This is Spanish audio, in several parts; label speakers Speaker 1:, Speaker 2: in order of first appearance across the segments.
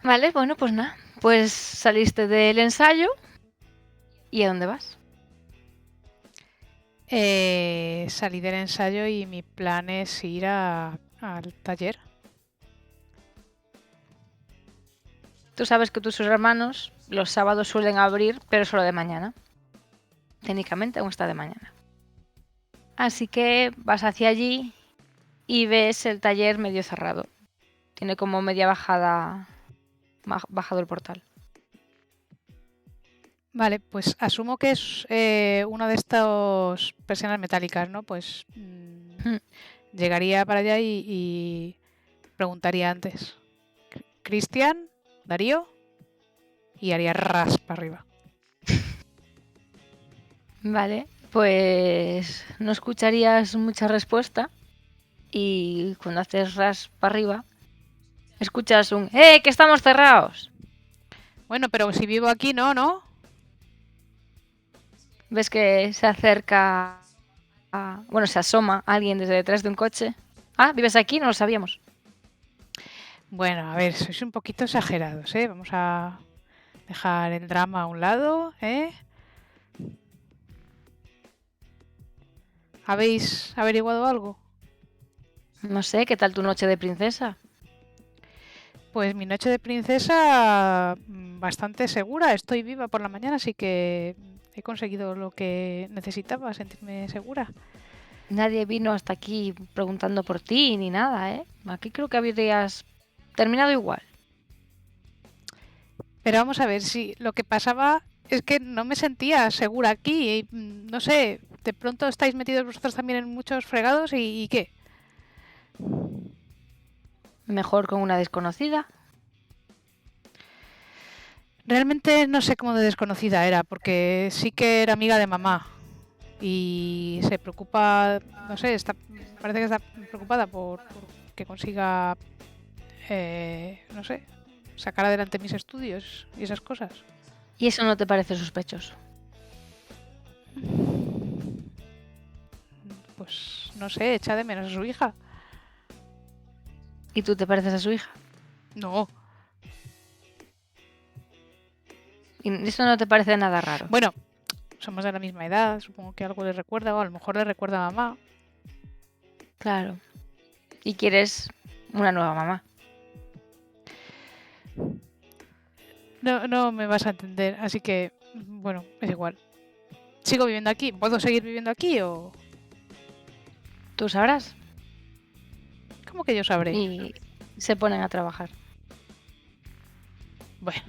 Speaker 1: Vale, bueno, pues nada. Pues saliste del ensayo. ¿Y a dónde vas?
Speaker 2: Salí del ensayo y mi plan es ir al taller.
Speaker 1: Tú sabes que tus hermanos los sábados suelen abrir, pero solo de mañana. Técnicamente aún está de mañana. Así que vas hacia allí y ves el taller medio cerrado. Tiene como media bajado el portal.
Speaker 2: Vale, pues asumo que es una de estas persianas metálicas, ¿no? Pues
Speaker 1: Hmm.
Speaker 2: llegaría para allá y preguntaría antes. ¿Cristian? ¿Darío? Y haría ras para arriba.
Speaker 1: Vale, pues no escucharías mucha respuesta y cuando haces ras para arriba, escuchas un ¡que estamos cerrados!
Speaker 2: Bueno, pero si vivo aquí, no, ¿no?
Speaker 1: Ves que se acerca, bueno, se asoma alguien desde detrás de un coche. Ah, ¿vives aquí? No lo sabíamos.
Speaker 2: Bueno, a ver, sois un poquito exagerados, ¿eh? Vamos a dejar el drama a un lado, ¿eh? ¿Habéis averiguado algo?
Speaker 1: No sé, ¿qué tal tu noche de princesa?
Speaker 2: Pues mi noche de princesa bastante segura. Estoy viva por la mañana, así que he conseguido lo que necesitaba, sentirme segura.
Speaker 1: Nadie vino hasta aquí preguntando por ti ni nada, ¿eh? Aquí creo que habrías terminado igual.
Speaker 2: Pero vamos a ver, si lo que pasaba es que no me sentía segura aquí. Y, no sé, de pronto estáis metidos vosotros también en muchos fregados y ¿qué?
Speaker 1: Mejor con una desconocida.
Speaker 2: Realmente no sé cómo de desconocida era, porque sí que era amiga de mamá y se preocupa, no sé, parece que está preocupada por que consiga, no sé, sacar adelante mis estudios y esas cosas.
Speaker 1: ¿Y eso no te parece sospechoso?
Speaker 2: Pues no sé, echa de menos a su hija.
Speaker 1: ¿Y tú te pareces a su hija?
Speaker 2: No,
Speaker 1: ¿Y eso no te parece nada raro?
Speaker 2: bueno, somos de la misma edad, supongo que algo le recuerda o a lo mejor le recuerda a mamá.
Speaker 1: Claro. ¿Y quieres una nueva mamá?
Speaker 2: No, no me vas a entender, así que, bueno, es igual. ¿Sigo viviendo aquí? ¿Puedo seguir viviendo aquí o...?
Speaker 1: Tú sabrás.
Speaker 2: ¿Cómo que yo sabré?
Speaker 1: Y se ponen a trabajar.
Speaker 2: Bueno,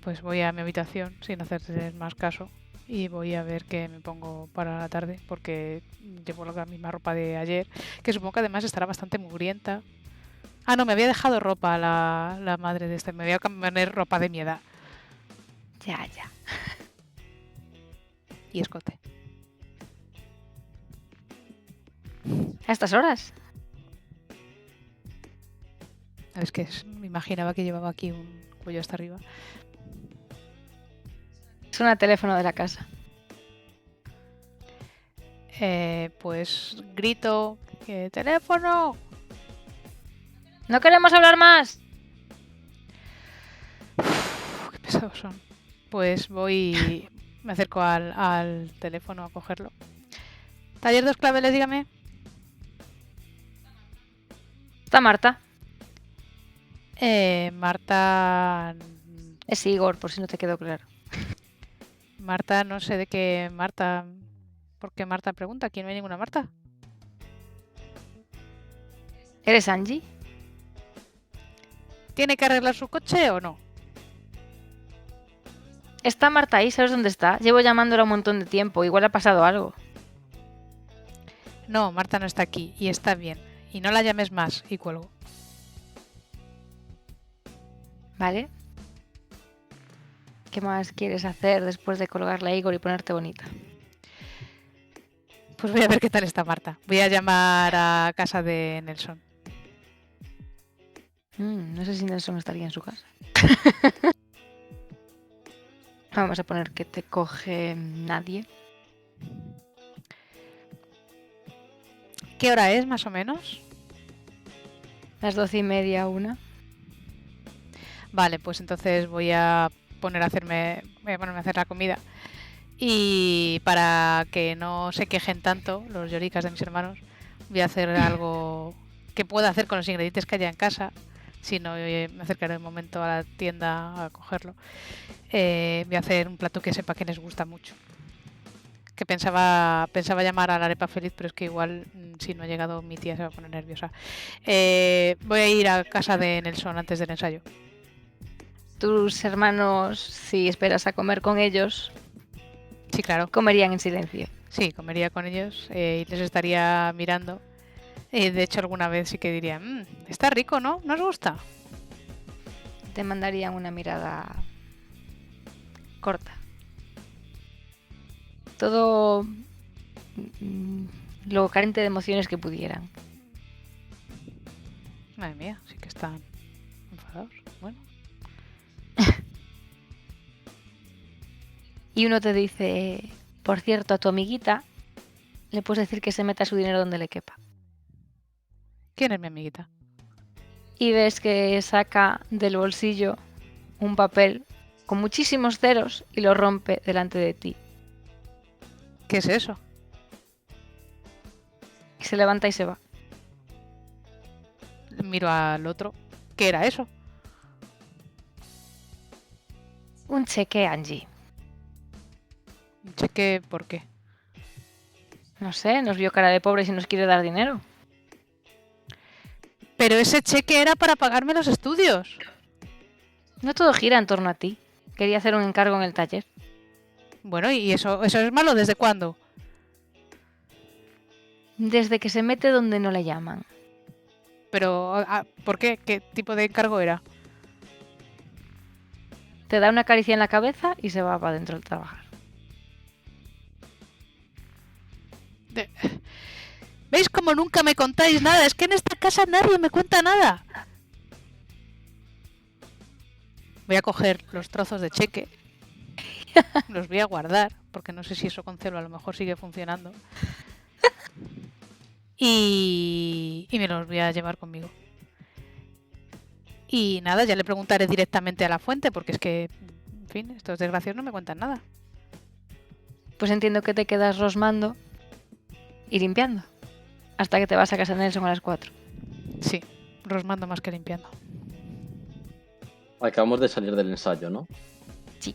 Speaker 2: pues voy a mi habitación sin hacerles más caso y voy a ver qué me pongo para la tarde porque llevo la misma ropa de ayer, que supongo que además estará bastante mugrienta. Ah, no, me había dejado ropa la madre de este, me voy a poner ropa de mi edad
Speaker 1: Ya, ya.
Speaker 2: y escote.
Speaker 1: ¿A estas horas?
Speaker 2: Es que me imaginaba que llevaba aquí un cuello hasta arriba.
Speaker 1: Suena el teléfono de la casa.
Speaker 2: Pues grito, teléfono.
Speaker 1: ¡No queremos hablar más!
Speaker 2: Uf, qué pesados son. Pues voy, me acerco al teléfono a cogerlo. Taller dos claveles, dígame.
Speaker 1: Está Marta.
Speaker 2: Marta.
Speaker 1: Es Igor, por si no te quedó claro.
Speaker 2: Marta, no sé de qué Marta. ¿Por qué Marta pregunta? Aquí no hay ninguna Marta.
Speaker 1: ¿Eres Angie?
Speaker 2: ¿Tiene que arreglar su coche o no?
Speaker 1: Está Marta ahí, ¿sabes dónde está? Llevo llamándola un montón de tiempo, igual ha pasado algo.
Speaker 2: No, Marta no está aquí y está bien. Y no la llames más y cuelgo.
Speaker 1: ¿Vale? ¿Qué más quieres hacer después de colgarla a Igor y ponerte bonita?
Speaker 2: Pues voy a ver qué tal está Marta. Voy a llamar a casa de Nelson.
Speaker 1: No sé si Nelson estaría en su casa. Vamos a poner que te coge nadie.
Speaker 2: ¿Qué hora es más o menos?
Speaker 1: Las 12:30, una.
Speaker 2: Vale, pues entonces voy a voy a ponerme a hacer la comida. Y para que no se quejen tanto los lloricas de mis hermanos, voy a hacer algo que pueda hacer con los ingredientes que haya en casa. Si no, me acercaré un momento a la tienda a cogerlo. Voy a hacer un plato que sepa que les gusta mucho. Que pensaba llamar a la arepa feliz, pero es que igual si no ha llegado mi tía se va a poner nerviosa. Voy a ir a casa de Nelson antes del ensayo.
Speaker 1: Tus hermanos, si esperas a comer con ellos,
Speaker 2: Sí, claro.
Speaker 1: comerían en silencio.
Speaker 2: Sí, comería con ellos y les estaría mirando. De hecho, alguna vez sí que diría, está rico, ¿no? ¿No os gusta?
Speaker 1: Te mandarían una mirada corta. Todo lo carente de emociones que pudieran.
Speaker 2: Madre mía, sí que están enfadados. Bueno,
Speaker 1: Y uno te dice, por cierto, a tu amiguita le puedes decir que se meta su dinero donde le quepa.
Speaker 2: ¿quién es mi amiguita?
Speaker 1: Y ves que saca del bolsillo un papel con muchísimos ceros y lo rompe delante de ti.
Speaker 2: ¿Qué es eso?
Speaker 1: Y se levanta y se va.
Speaker 2: Miro al otro. ¿Qué era eso?
Speaker 1: Un cheque, Angie.
Speaker 2: Un cheque, ¿por qué?
Speaker 1: No sé, nos vio cara de pobre y nos quiere dar dinero.
Speaker 2: Pero ese cheque era para pagarme los estudios.
Speaker 1: No todo gira en torno a ti. Quería hacer un encargo en el taller.
Speaker 2: Bueno, ¿y eso es malo? ¿Desde cuándo?
Speaker 1: Desde que se mete donde no le llaman.
Speaker 2: Pero, ¿por qué? ¿Qué tipo de encargo era?
Speaker 1: Te da una caricia en la cabeza y se va para adentro del trabajar.
Speaker 2: ¿Veis cómo nunca me contáis nada? Es que en esta casa nadie me cuenta nada. Voy a coger los trozos de cheque. Los voy a guardar, porque no sé si eso con celo a lo mejor sigue funcionando. Y me los voy a llevar conmigo. Y nada, ya le preguntaré directamente a la fuente, porque es que, en fin, estos desgraciados no me cuentan nada.
Speaker 1: Pues entiendo que te quedas rosmando y limpiando. Hasta que te vas a casa de Nelson a las 4.
Speaker 2: Sí, rosmando más que limpiando.
Speaker 3: Acabamos de salir del ensayo, ¿no?
Speaker 1: Sí.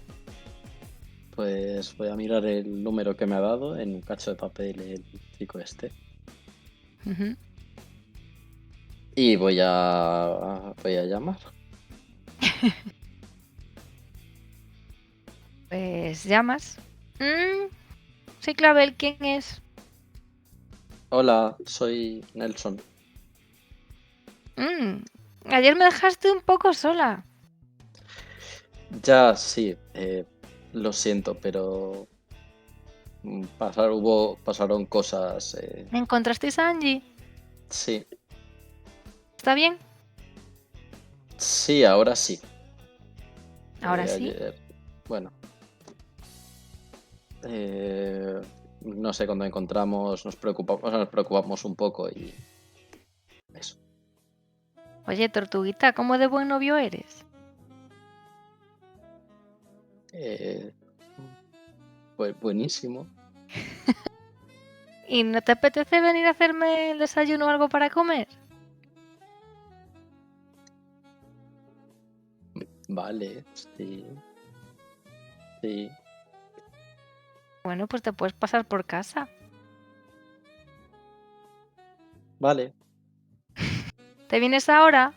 Speaker 3: Pues voy a mirar el número que me ha dado en un cacho de papel el chico este.
Speaker 1: Ujú.
Speaker 3: Y voy a llamar.
Speaker 1: Pues llamas. Soy Clavel, ¿quién es?
Speaker 3: Hola, soy Nelson.
Speaker 1: Ayer me dejaste un poco sola.
Speaker 3: Ya, sí, lo siento, pero pasaron cosas.
Speaker 1: ¿Me encontrasteis a Angie?
Speaker 3: Sí,
Speaker 1: ¿Está bien?
Speaker 3: sí, ahora sí.
Speaker 1: Ahora sí.
Speaker 3: Ayer, bueno, no sé, cuando encontramos nos preocupamos un poco y eso.
Speaker 1: Oye, tortuguita, ¿cómo de buen novio eres?
Speaker 3: Pues buenísimo.
Speaker 1: ¿Y no te apetece venir a hacerme el desayuno o algo para comer?
Speaker 3: Vale, sí. Sí,
Speaker 1: Bueno, pues te puedes pasar por casa.
Speaker 3: vale.
Speaker 1: ¿Te vienes ahora?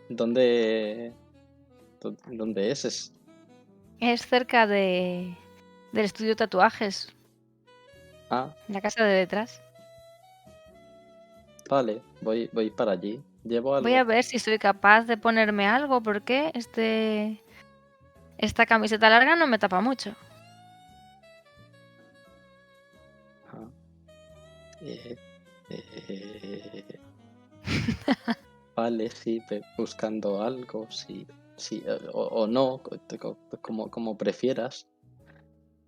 Speaker 3: ¿Dónde es?
Speaker 1: Es cerca del estudio de tatuajes,
Speaker 3: Ah,
Speaker 1: en la casa de detrás.
Speaker 3: vale, voy para allí. ¿Llevo
Speaker 1: Voy a
Speaker 3: algo?
Speaker 1: ver si soy capaz de ponerme algo, porque esta camiseta larga no me tapa mucho.
Speaker 3: Ah, eh, eh, vale, sí, buscando algo, sí, sí, o no, como prefieras.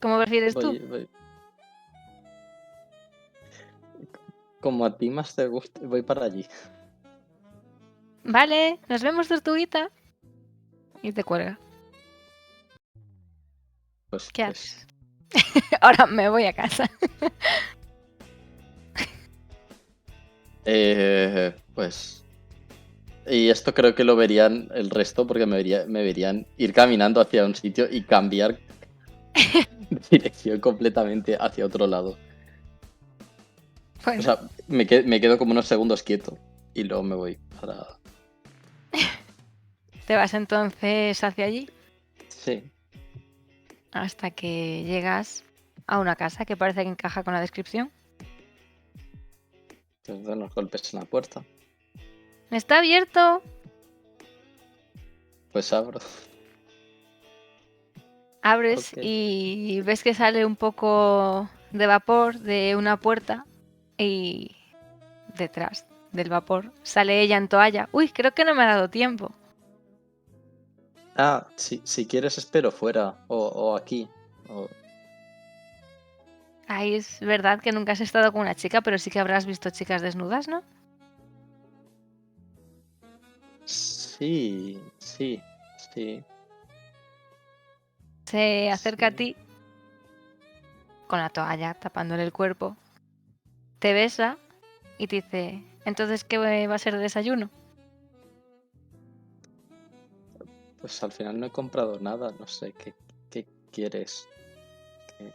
Speaker 1: ¿Cómo prefieres tú?
Speaker 3: Voy, como a ti más te guste, voy para allí.
Speaker 1: Vale, nos vemos, tortuguita. y te cuelga.
Speaker 3: Pues,
Speaker 1: ¿Qué
Speaker 3: pues,
Speaker 1: haces? Ahora me voy a casa.
Speaker 3: pues. Y esto creo que lo verían el resto porque me verían ir caminando hacia un sitio y cambiar de dirección completamente hacia otro lado. O
Speaker 1: Bueno,
Speaker 3: sea, me quedo como unos segundos quieto y luego me voy para...
Speaker 1: te vas entonces hacia allí
Speaker 3: Sí,
Speaker 1: hasta que llegas a una casa que parece que encaja con la descripción.
Speaker 3: pues doy unos golpes en la puerta.
Speaker 1: ¡Está abierto!
Speaker 3: Pues abro.
Speaker 1: Abres
Speaker 3: Ok.
Speaker 1: y ves que sale un poco de vapor de una puerta y detrás del vapor sale ella en toalla. Uy, creo que no me ha dado tiempo.
Speaker 3: Ah, si quieres espero fuera o aquí. o-
Speaker 1: Ahí es verdad que nunca has estado con una chica, pero sí que habrás visto chicas desnudas, ¿no?
Speaker 3: Sí, sí, sí,
Speaker 1: Se acerca a
Speaker 3: sí.
Speaker 1: ti con la toalla tapándole el cuerpo, te besa y te dice, entonces, ¿qué va a ser de desayuno?
Speaker 3: Pues al final no he comprado nada, no sé, ¿qué quieres? ¿Qué-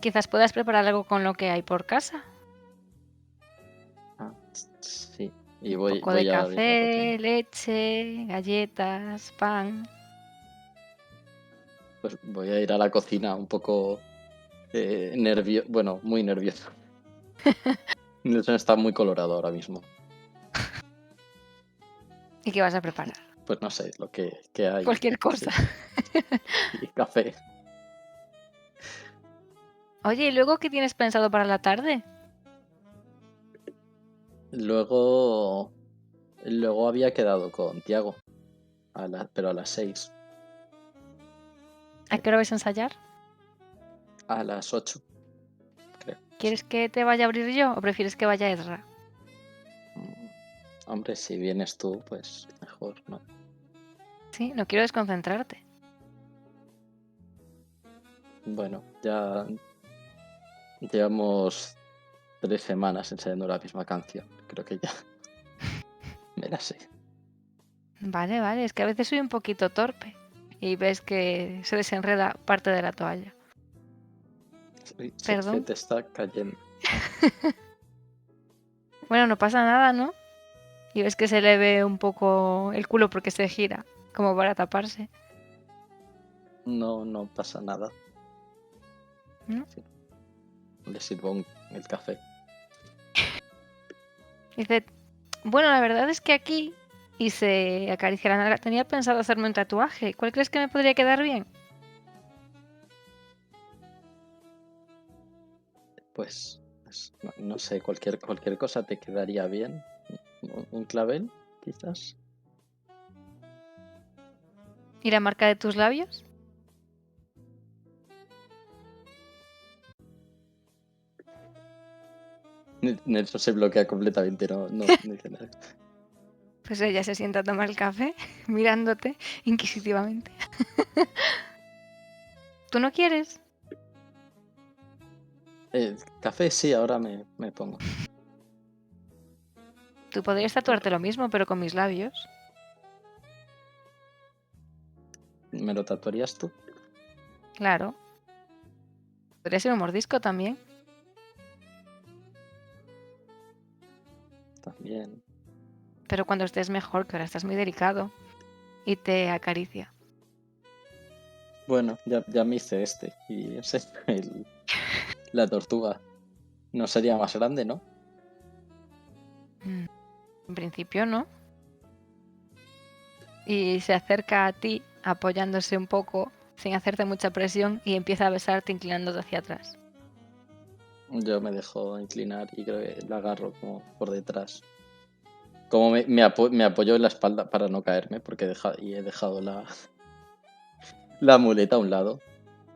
Speaker 1: Quizás puedas preparar algo con lo que hay por casa.
Speaker 3: Ah, sí. Y
Speaker 1: Un
Speaker 3: voy,
Speaker 1: poco de
Speaker 3: voy a abrir la cocina.
Speaker 1: café, leche, galletas, pan.
Speaker 3: Pues voy a ir a la cocina un poco nervioso, bueno, muy nervioso. Nelson está muy colorado ahora mismo.
Speaker 1: ¿Y qué vas a preparar?
Speaker 3: Pues no sé, lo que hay.
Speaker 1: Cualquier cosa.
Speaker 3: Sí, y café.
Speaker 1: Oye, ¿y luego qué tienes pensado para la tarde?
Speaker 3: Luego, luego había quedado con Tiago, pero a las 6,
Speaker 1: ¿A qué hora vais a ensayar?
Speaker 3: a las 8, creo. Sí.
Speaker 1: ¿Quieres que te vaya a abrir yo o prefieres que vaya Ezra?
Speaker 3: Mm, Hombre, si vienes tú, pues mejor, ¿no?
Speaker 1: Sí, no quiero desconcentrarte.
Speaker 3: Bueno, ya llevamos 3 semanas ensayando la misma canción. Creo que ya me la sé.
Speaker 1: Vale, vale, es que a veces soy un poquito torpe y ves que se desenreda parte de la toalla.
Speaker 3: Sí, se
Speaker 1: Perdón.
Speaker 3: te está cayendo.
Speaker 1: Bueno, no pasa nada, ¿no? Y ves que se le ve un poco el culo porque se gira, como para taparse,
Speaker 3: No, no pasa nada.
Speaker 1: ¿no?
Speaker 3: Sí, le sirvo el café.
Speaker 1: Dice, bueno, la verdad es que aquí, y se acaricia la nalga, tenía pensado hacerme un tatuaje. ¿Cuál crees que me podría quedar bien?
Speaker 3: Pues, no sé, cualquier cosa te quedaría bien. Un clavel, quizás.
Speaker 1: ¿Y la marca de tus labios?
Speaker 3: Nelson se bloquea completamente, no dice nada.
Speaker 1: Pues ella se sienta a tomar el café, mirándote inquisitivamente. ¿Tú no quieres?
Speaker 3: Café sí, ahora me pongo.
Speaker 1: Tú podrías tatuarte lo mismo, pero con mis labios.
Speaker 3: ¿Me lo tatuarías tú?
Speaker 1: Claro. Podría ser un mordisco también.
Speaker 3: También.
Speaker 1: Pero cuando estés mejor, que ahora estás muy delicado. Y te acaricia.
Speaker 3: Bueno, ya me hice este. Y ese es la tortuga. No sería más grande, ¿no?
Speaker 1: Mm, En principio no. Y se acerca a ti, apoyándose un poco, sin hacerte mucha presión, y empieza a besarte inclinándote hacia atrás.
Speaker 3: Yo me dejo inclinar y creo que la agarro como por detrás. Como me apoyo en la espalda para no caerme, porque he dejado la muleta a un lado.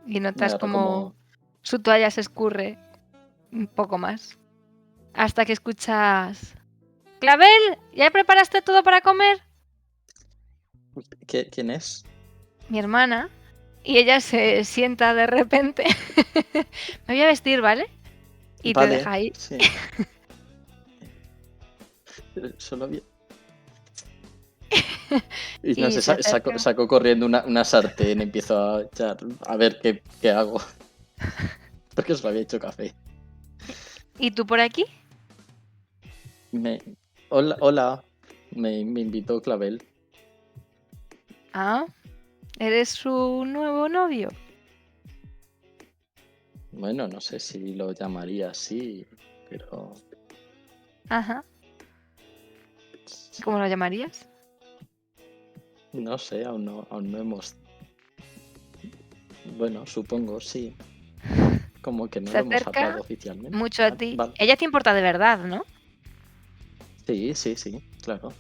Speaker 1: Y
Speaker 3: Me
Speaker 1: notas
Speaker 3: agarro
Speaker 1: como
Speaker 3: como...
Speaker 1: su toalla se escurre un poco más. Hasta que escuchas... ¡Clavel! ¿Ya preparaste todo para comer?
Speaker 3: ¿Quién es?
Speaker 1: Mi hermana, y ella se sienta de repente. Me voy a vestir, ¿vale? Y te
Speaker 3: Vale,
Speaker 1: deja ahí.
Speaker 3: sí. Solo vi... Y no
Speaker 1: Y
Speaker 3: sé,
Speaker 1: se acerca.
Speaker 3: sacó corriendo una sartén, empiezo a echar, a ver qué hago. Porque solo había hecho café.
Speaker 1: ¿Y tú por aquí?
Speaker 3: Me... Hola, me invitó Clavel.
Speaker 1: Ah, ¿eres su nuevo novio?
Speaker 3: Bueno, no sé si lo llamaría así, pero
Speaker 1: Ajá. ¿Cómo lo llamarías?
Speaker 3: no sé, aún no hemos... Bueno, supongo, sí. Como que no
Speaker 1: Se
Speaker 3: lo hemos
Speaker 1: acerca
Speaker 3: hablado oficialmente.
Speaker 1: mucho a
Speaker 3: Vale,
Speaker 1: ti.
Speaker 3: vale.
Speaker 1: Ella te importa de verdad, ¿no?
Speaker 3: Sí, claro.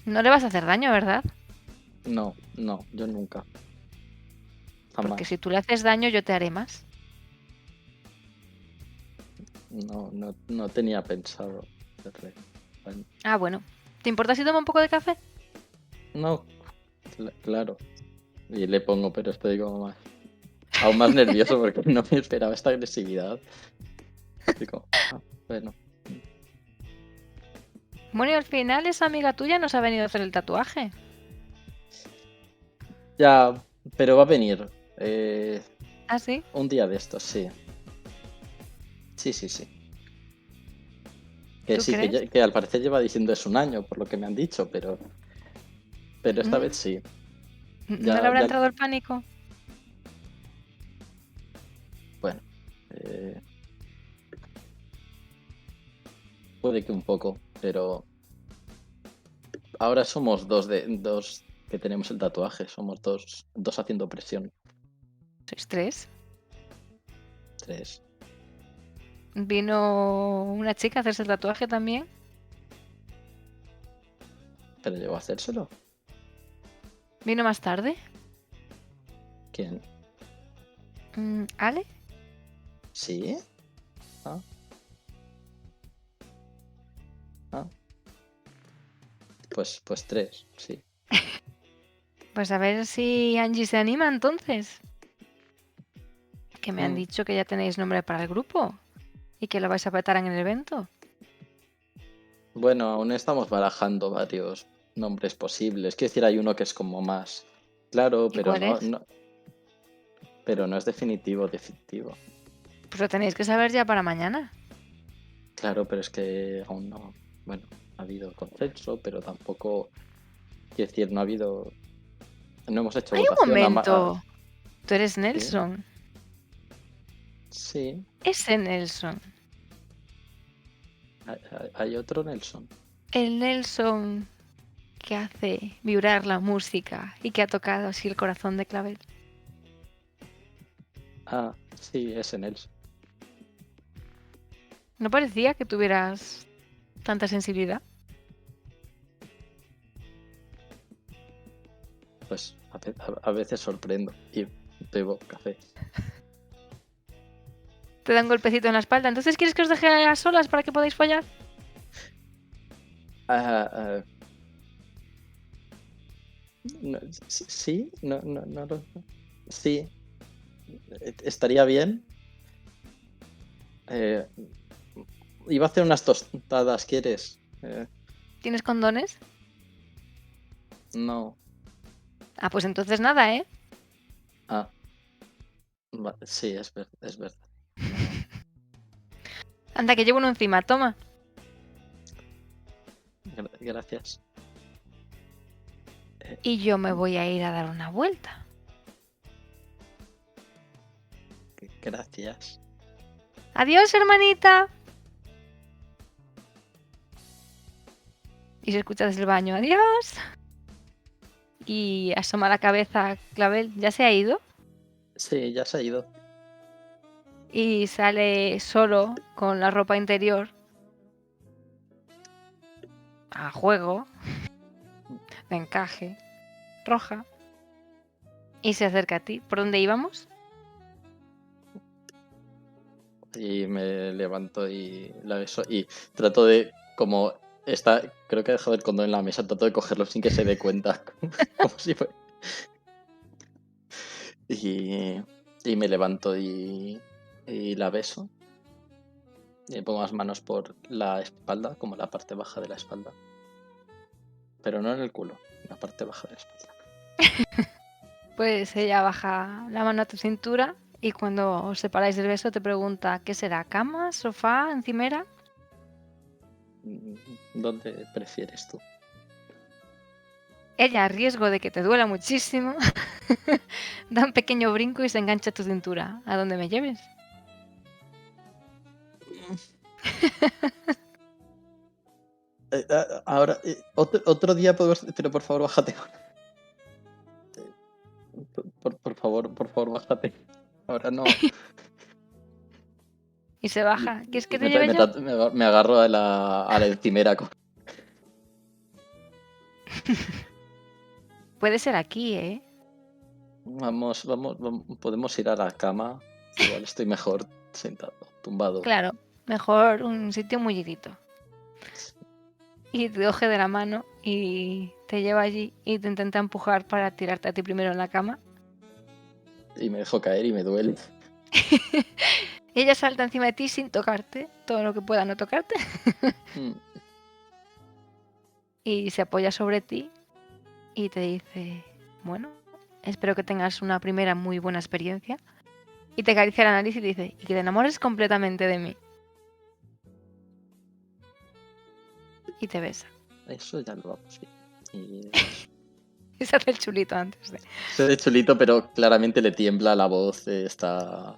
Speaker 1: No le vas a hacer daño, ¿verdad?
Speaker 3: No, yo nunca,
Speaker 1: Porque si
Speaker 3: jamás.
Speaker 1: tú le haces daño, yo te haré más.
Speaker 3: No tenía pensado hacerle daño.
Speaker 1: Ah, bueno. ¿Te importa si toma un poco de café?
Speaker 3: No, claro. Y le pongo, pero estoy como más, aún más nervioso porque no me esperaba esta agresividad. Digo, bueno,
Speaker 1: Bueno, y al final esa amiga tuya nos ha venido a hacer el tatuaje.
Speaker 3: ya, pero va a venir. eh,
Speaker 1: ¿Ah, sí?
Speaker 3: un día de estos, sí. Sí. Que
Speaker 1: ¿Tú
Speaker 3: sí,
Speaker 1: crees?
Speaker 3: que al parecer lleva diciendo es un año, por lo que me han dicho, pero esta vez
Speaker 1: Mm,
Speaker 3: sí.
Speaker 1: ¿No le
Speaker 3: Ya,
Speaker 1: habrá
Speaker 3: ya,
Speaker 1: entrado el pánico?
Speaker 3: bueno, eh, puede que un poco, pero ahora somos dos que tenemos el tatuaje, somos dos haciendo presión.
Speaker 1: ¿Sois tres?
Speaker 3: Tres.
Speaker 1: ¿Vino una chica a hacerse el tatuaje también?
Speaker 3: ¿Pero llegó a hacérselo?
Speaker 1: ¿Vino más tarde?
Speaker 3: ¿Quién?
Speaker 1: ¿Ale?
Speaker 3: ¿Sí? Ah, ah. Pues tres, sí.
Speaker 1: Pues a ver si Angie se anima entonces. Que me han
Speaker 3: Mm,
Speaker 1: dicho que ya tenéis nombre para el grupo y que lo vais a petar en el evento.
Speaker 3: Bueno, aún estamos barajando varios nombres posibles. Quiero decir, hay uno que es como más claro,
Speaker 1: ¿Y cuál es?
Speaker 3: pero no es definitivo.
Speaker 1: Pues lo tenéis que saber ya para mañana.
Speaker 3: Claro, pero es que aún no. Bueno, ha habido consenso, pero tampoco. Quiero decir, no ha habido. No hemos hecho
Speaker 1: ¡Hay un
Speaker 3: votación.
Speaker 1: momento! Tú eres
Speaker 3: ¿Sí?
Speaker 1: Nelson.
Speaker 3: Sí.
Speaker 1: Ese Nelson.
Speaker 3: Hay otro Nelson.
Speaker 1: El Nelson que hace vibrar la música y que ha tocado así el corazón de Clavel.
Speaker 3: Ah, sí, ese Nelson.
Speaker 1: No parecía que tuvieras tanta sensibilidad.
Speaker 3: Pues a veces sorprendo y bebo café.
Speaker 1: Te da un golpecito en la espalda. Entonces, ¿quieres que os deje a solas para que podáis follar?
Speaker 3: Ah, ah, no, sí, no, sí, estaría bien. Eh, iba a hacer unas tostadas, ¿quieres?
Speaker 1: ¿Tienes condones?
Speaker 3: No.
Speaker 1: Ah, pues entonces nada, ¿eh?
Speaker 3: Ah, sí, es verdad. No.
Speaker 1: Anda, que llevo uno encima, toma.
Speaker 3: Gracias.
Speaker 1: Y yo me voy a ir a dar una vuelta.
Speaker 3: Gracias.
Speaker 1: Adiós, hermanita. Y se escucha desde el baño, adiós. Y asoma la cabeza Clavel, ¿ya se ha ido?
Speaker 3: Sí, ya se ha ido.
Speaker 1: Y sale solo con la ropa interior a juego, de encaje, roja. Y se acerca a ti. ¿Por dónde íbamos?
Speaker 3: Y me levanto y la beso y trato de como creo que ha dejado el condón en la mesa, trato de cogerlo sin que se dé cuenta. Como si fuera. Y me levanto y la beso. Y le pongo las manos por la espalda, como la parte baja de la espalda. Pero no en el culo, en la parte baja de la espalda.
Speaker 1: Pues ella baja la mano a tu cintura y cuando os separáis del beso te pregunta, ¿qué será? ¿Cama? ¿Sofá? ¿Encimera?
Speaker 3: ¿Dónde prefieres tú?
Speaker 1: Ella, a riesgo de que te duela muchísimo, da un pequeño brinco y se engancha a tu cintura. ¿A dónde me lleves?
Speaker 3: Ahora, otro día podemos... Pero por favor, bájate ahora. Por favor, bájate. Ahora no.
Speaker 1: Y se baja. ¿Quieres que te
Speaker 3: Me,
Speaker 1: lleve
Speaker 3: me
Speaker 1: yo?
Speaker 3: me agarro a la encimera.
Speaker 1: Puede ser aquí, ¿eh?
Speaker 3: Vamos, podemos ir a la cama. Igual estoy mejor sentado, tumbado.
Speaker 1: Claro, mejor un sitio mullidito. Y te coge de la mano y te lleva allí y te intenta empujar para tirarte a ti primero en la cama.
Speaker 3: Y me dejo caer y me duele.
Speaker 1: Y ella salta encima de ti sin tocarte, todo lo que pueda no tocarte,
Speaker 3: Mm.
Speaker 1: y se apoya sobre ti y te dice, bueno, espero que tengas una primera muy buena experiencia. Y te acaricia la nariz y te dice, y que te enamores completamente de mí. Y te besa.
Speaker 3: Eso ya lo vamos bien.
Speaker 1: Y se hace el chulito antes de...
Speaker 3: Se ve chulito, pero claramente le tiembla la voz. Está...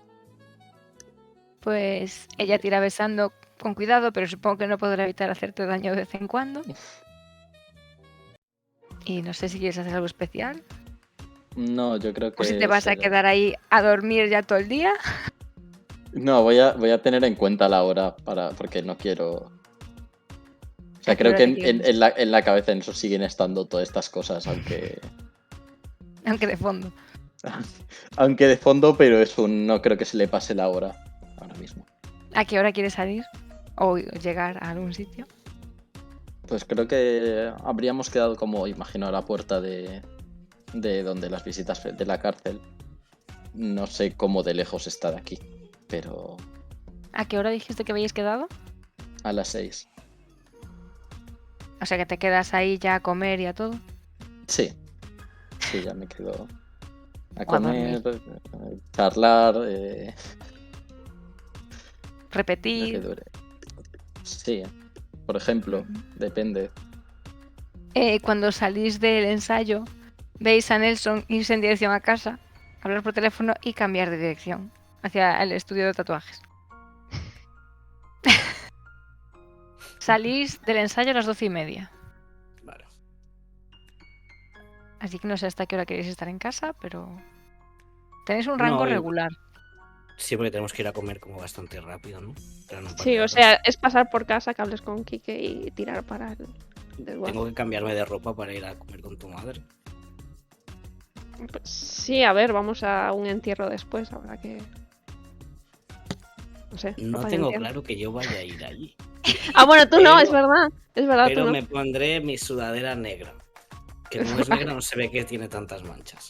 Speaker 1: Pues ella te irá besando con cuidado, pero supongo que no podrá evitar hacerte daño de vez en cuando. Y no sé si quieres hacer algo especial.
Speaker 3: No, yo creo que...
Speaker 1: O si te vas a quedar ahí a dormir ya todo el día.
Speaker 3: No, voy a tener en cuenta la hora porque no quiero... O sea, creo que en la cabeza en eso siguen estando todas estas cosas, aunque...
Speaker 1: Aunque de fondo.
Speaker 3: Aunque de fondo, pero no creo que se le pase la hora ahora mismo.
Speaker 1: ¿A qué hora quieres salir? O llegar a algún sitio.
Speaker 3: Pues creo que habríamos quedado como, imagino, a la puerta de donde las visitas de la cárcel. No sé cómo de lejos está de aquí, pero...
Speaker 1: ¿A qué hora dijiste que habéis quedado?
Speaker 3: A las 6.
Speaker 1: O sea que te quedas ahí ya a comer y a todo.
Speaker 3: Sí, ya me quedo a
Speaker 1: O a
Speaker 3: comer, charlar,
Speaker 1: repetir.
Speaker 3: lo que dure. Sí, por ejemplo, depende.
Speaker 1: Cuando salís del ensayo, veis a Nelson irse en dirección a casa, hablar por teléfono y cambiar de dirección hacia el estudio de tatuajes. Salís del ensayo a las 12:30.
Speaker 4: Vale.
Speaker 1: Así que no sé hasta qué hora queréis estar en casa, pero tenéis un rango regular.
Speaker 4: Sí, porque tenemos que ir a comer como bastante rápido, ¿no?
Speaker 5: Sí, o sea, es pasar por casa, que hables con Quique y tirar para el desguace.
Speaker 4: Tengo que cambiarme de ropa para ir a comer con tu madre.
Speaker 5: Pues sí, a ver, vamos a un entierro después, habrá que... No sé.
Speaker 4: No
Speaker 5: ropa de
Speaker 4: tengo
Speaker 5: entierro.
Speaker 4: claro que yo vaya a ir allí.
Speaker 5: Ah, bueno, tú no,
Speaker 4: Pero-
Speaker 5: es verdad. Es verdad,
Speaker 4: Pero
Speaker 5: tú no.
Speaker 4: me pondré mi sudadera negra. Que no es negra, no se ve que tiene tantas manchas.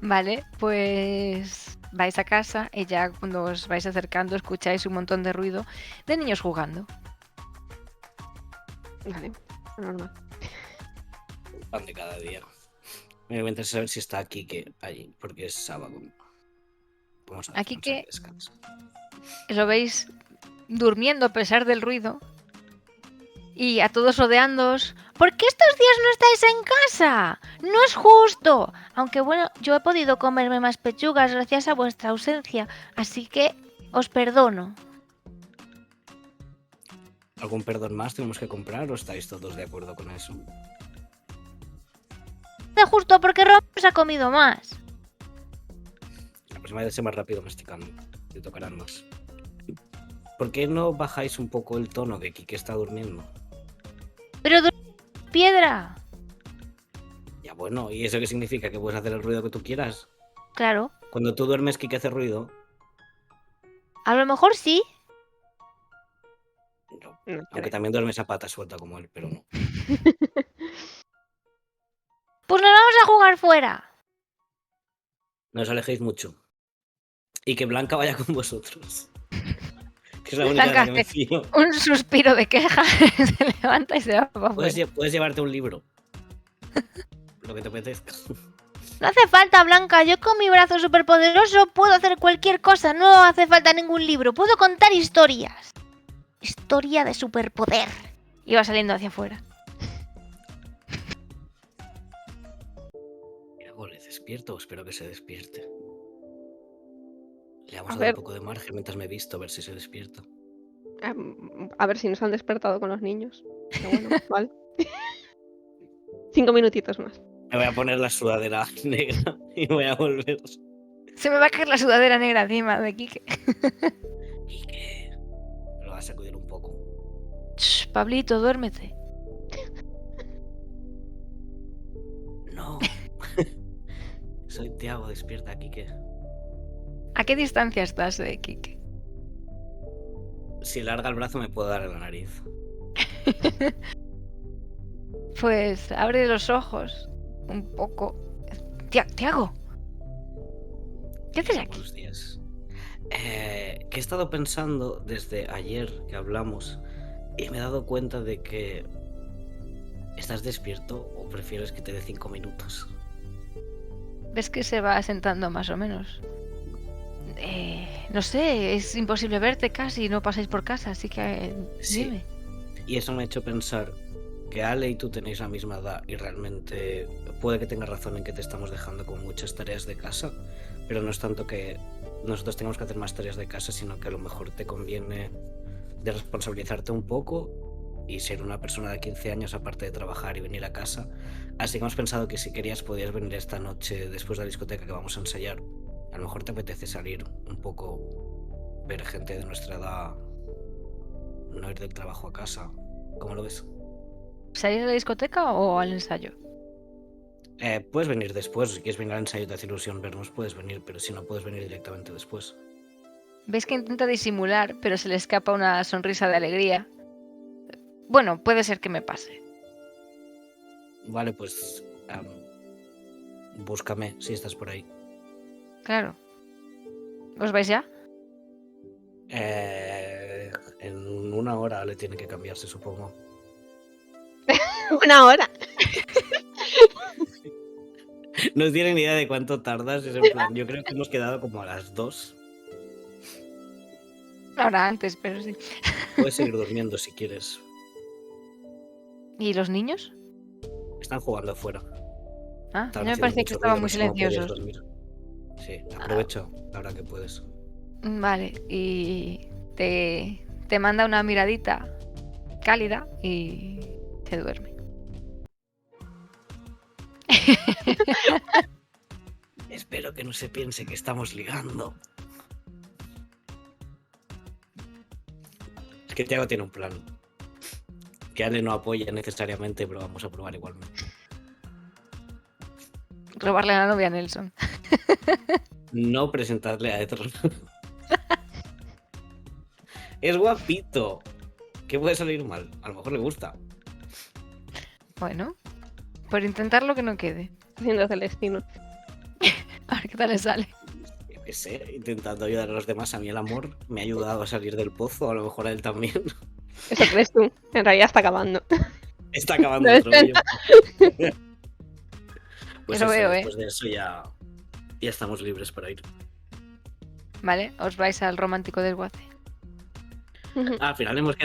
Speaker 1: Vale, pues vais a casa y ya cuando os vais acercando escucháis un montón de ruido de niños jugando.
Speaker 5: Vale, normal.
Speaker 4: Pan de cada día. Me voy a interesar saber si está aquí que allí, porque es sábado. Vamos a ver,
Speaker 1: Aquí
Speaker 4: vamos a ver
Speaker 1: que-
Speaker 4: descanso.
Speaker 1: Lo veis durmiendo a pesar del ruido. Y a todos rodeándoos. ¿Por qué estos días no estáis en casa? No es justo. Aunque bueno, yo he podido comerme más pechugas gracias a vuestra ausencia. Así que os perdono.
Speaker 4: ¿Algún perdón más tenemos que comprar o estáis todos de acuerdo con eso?
Speaker 1: Es justo porque Ron se ha comido más.
Speaker 4: La próxima vez ser más rápido masticando. Te tocarán más. ¿Por qué no bajáis un poco el tono de Kike está durmiendo?
Speaker 1: Pero piedra.
Speaker 4: Ya bueno, ¿y eso qué significa? ¿Que puedes hacer el ruido que tú quieras?
Speaker 1: Claro.
Speaker 4: Cuando tú duermes, Kike hace ruido.
Speaker 1: A lo mejor sí.
Speaker 4: No.
Speaker 5: No
Speaker 4: Aunque
Speaker 5: creo.
Speaker 4: también duermes a pata suelta como él, pero no.
Speaker 1: Pues nos vamos a jugar fuera.
Speaker 4: No os alejéis mucho. Y que Blanca vaya con vosotros. Que es la única de
Speaker 1: Blanca
Speaker 4: la que me
Speaker 1: hace
Speaker 4: fío.
Speaker 1: un suspiro de queja, se levanta y se va para afuera.
Speaker 4: Puedes llevarte un libro. Lo que te apetezca.
Speaker 1: No hace falta, Blanca. Yo con mi brazo superpoderoso puedo hacer cualquier cosa. No hace falta ningún libro. Puedo contar historias. Historia de superpoder. Y va saliendo hacia afuera.
Speaker 4: ¿Qué hago? ¿Le despierto o espero que se despierte? Le vamos
Speaker 5: A
Speaker 4: a dar
Speaker 5: ver.
Speaker 4: un poco de margen mientras me visto a ver si se despierta.
Speaker 5: A ver si nos han despertado con los niños. Pero bueno, vale. 5 minutitos más.
Speaker 4: Me voy a poner la sudadera negra y voy a volver.
Speaker 1: Se me va a caer la sudadera negra encima de Kike.
Speaker 4: ¿Y qué? Me lo vas a sacudir un poco.
Speaker 1: Shh, Pablito, duérmete.
Speaker 4: No. Soy Tiago, despierta aquí que.
Speaker 1: ¿A qué distancia estás de Kike?
Speaker 4: Si larga el brazo me puedo dar en la nariz.
Speaker 1: Pues abre los ojos un poco. Tiago, ¿qué haces aquí?
Speaker 4: Buenos días. Que he estado pensando desde ayer que hablamos y me he dado cuenta de que ¿estás despierto o prefieres que te dé 5 minutos?
Speaker 1: ¿Ves que se va sentando más o menos? No sé, es imposible verte casi, no pasáis por casa, así que
Speaker 4: Sí.
Speaker 1: dime.
Speaker 4: Y eso me ha hecho pensar que Ale y tú tenéis la misma edad y realmente puede que tengas razón en que te estamos dejando con muchas tareas de casa, pero no es tanto que nosotros tengamos que hacer más tareas de casa, sino que a lo mejor te conviene de responsabilizarte un poco y ser una persona de 15 años aparte de trabajar y venir a casa. Así que hemos pensado que si querías podías venir esta noche después de la discoteca que vamos a ensayar. A lo mejor te apetece salir un poco, ver gente de nuestra edad, no ir del trabajo a casa. ¿Cómo lo ves?
Speaker 1: ¿Salís a la discoteca o al ensayo?
Speaker 4: Puedes venir después, si quieres venir al ensayo y te hace ilusión vernos, puedes venir, pero si no, puedes venir directamente después.
Speaker 1: ¿Ves que intenta disimular, pero se le escapa una sonrisa de alegría? Bueno, puede ser que me pase.
Speaker 4: Vale, pues búscame si estás por ahí.
Speaker 1: Claro. ¿Os vais ya?
Speaker 4: En 1 hora le tiene que cambiarse, supongo.
Speaker 5: 1 hora.
Speaker 4: No tienen ni idea de cuánto tardas, es en plan, yo creo que hemos quedado como a las 2.
Speaker 1: Ahora antes, pero sí.
Speaker 4: Puedes seguir durmiendo si quieres.
Speaker 1: ¿Y los niños?
Speaker 4: Están jugando afuera.
Speaker 1: Ah,
Speaker 4: Estaban
Speaker 1: ya me
Speaker 4: haciendo
Speaker 1: parecía que
Speaker 4: mucho
Speaker 1: estaban
Speaker 4: ruido,
Speaker 1: muy
Speaker 4: no sé cómo podías
Speaker 1: silenciosos.
Speaker 4: dormir. Sí, aprovecha ahora que puedes.
Speaker 1: Vale, y te manda una miradita cálida y se duerme.
Speaker 4: Espero que no se piense que estamos ligando. Es que Tiago tiene un plan. Que Ale no apoya necesariamente, pero vamos a probar igualmente.
Speaker 1: Robarle a la novia a Nelson.
Speaker 4: No presentarle a Edron. Es guapito. ¿Qué puede salir mal? A lo mejor le gusta.
Speaker 1: Bueno, por intentarlo que no quede.
Speaker 5: Haciendo Celestino.
Speaker 1: A ver qué tal le sale.
Speaker 4: Yo qué sé, intentando ayudar a los demás. A mí el amor me ha ayudado a salir del pozo, a lo mejor a él también.
Speaker 5: Eso crees tú. En realidad está acabando.
Speaker 4: Está acabando
Speaker 5: No
Speaker 4: el rollo. Pues
Speaker 1: Eso veo,
Speaker 4: después de eso ya estamos libres para ir.
Speaker 1: Vale, os vais al romántico desguace.
Speaker 4: Al final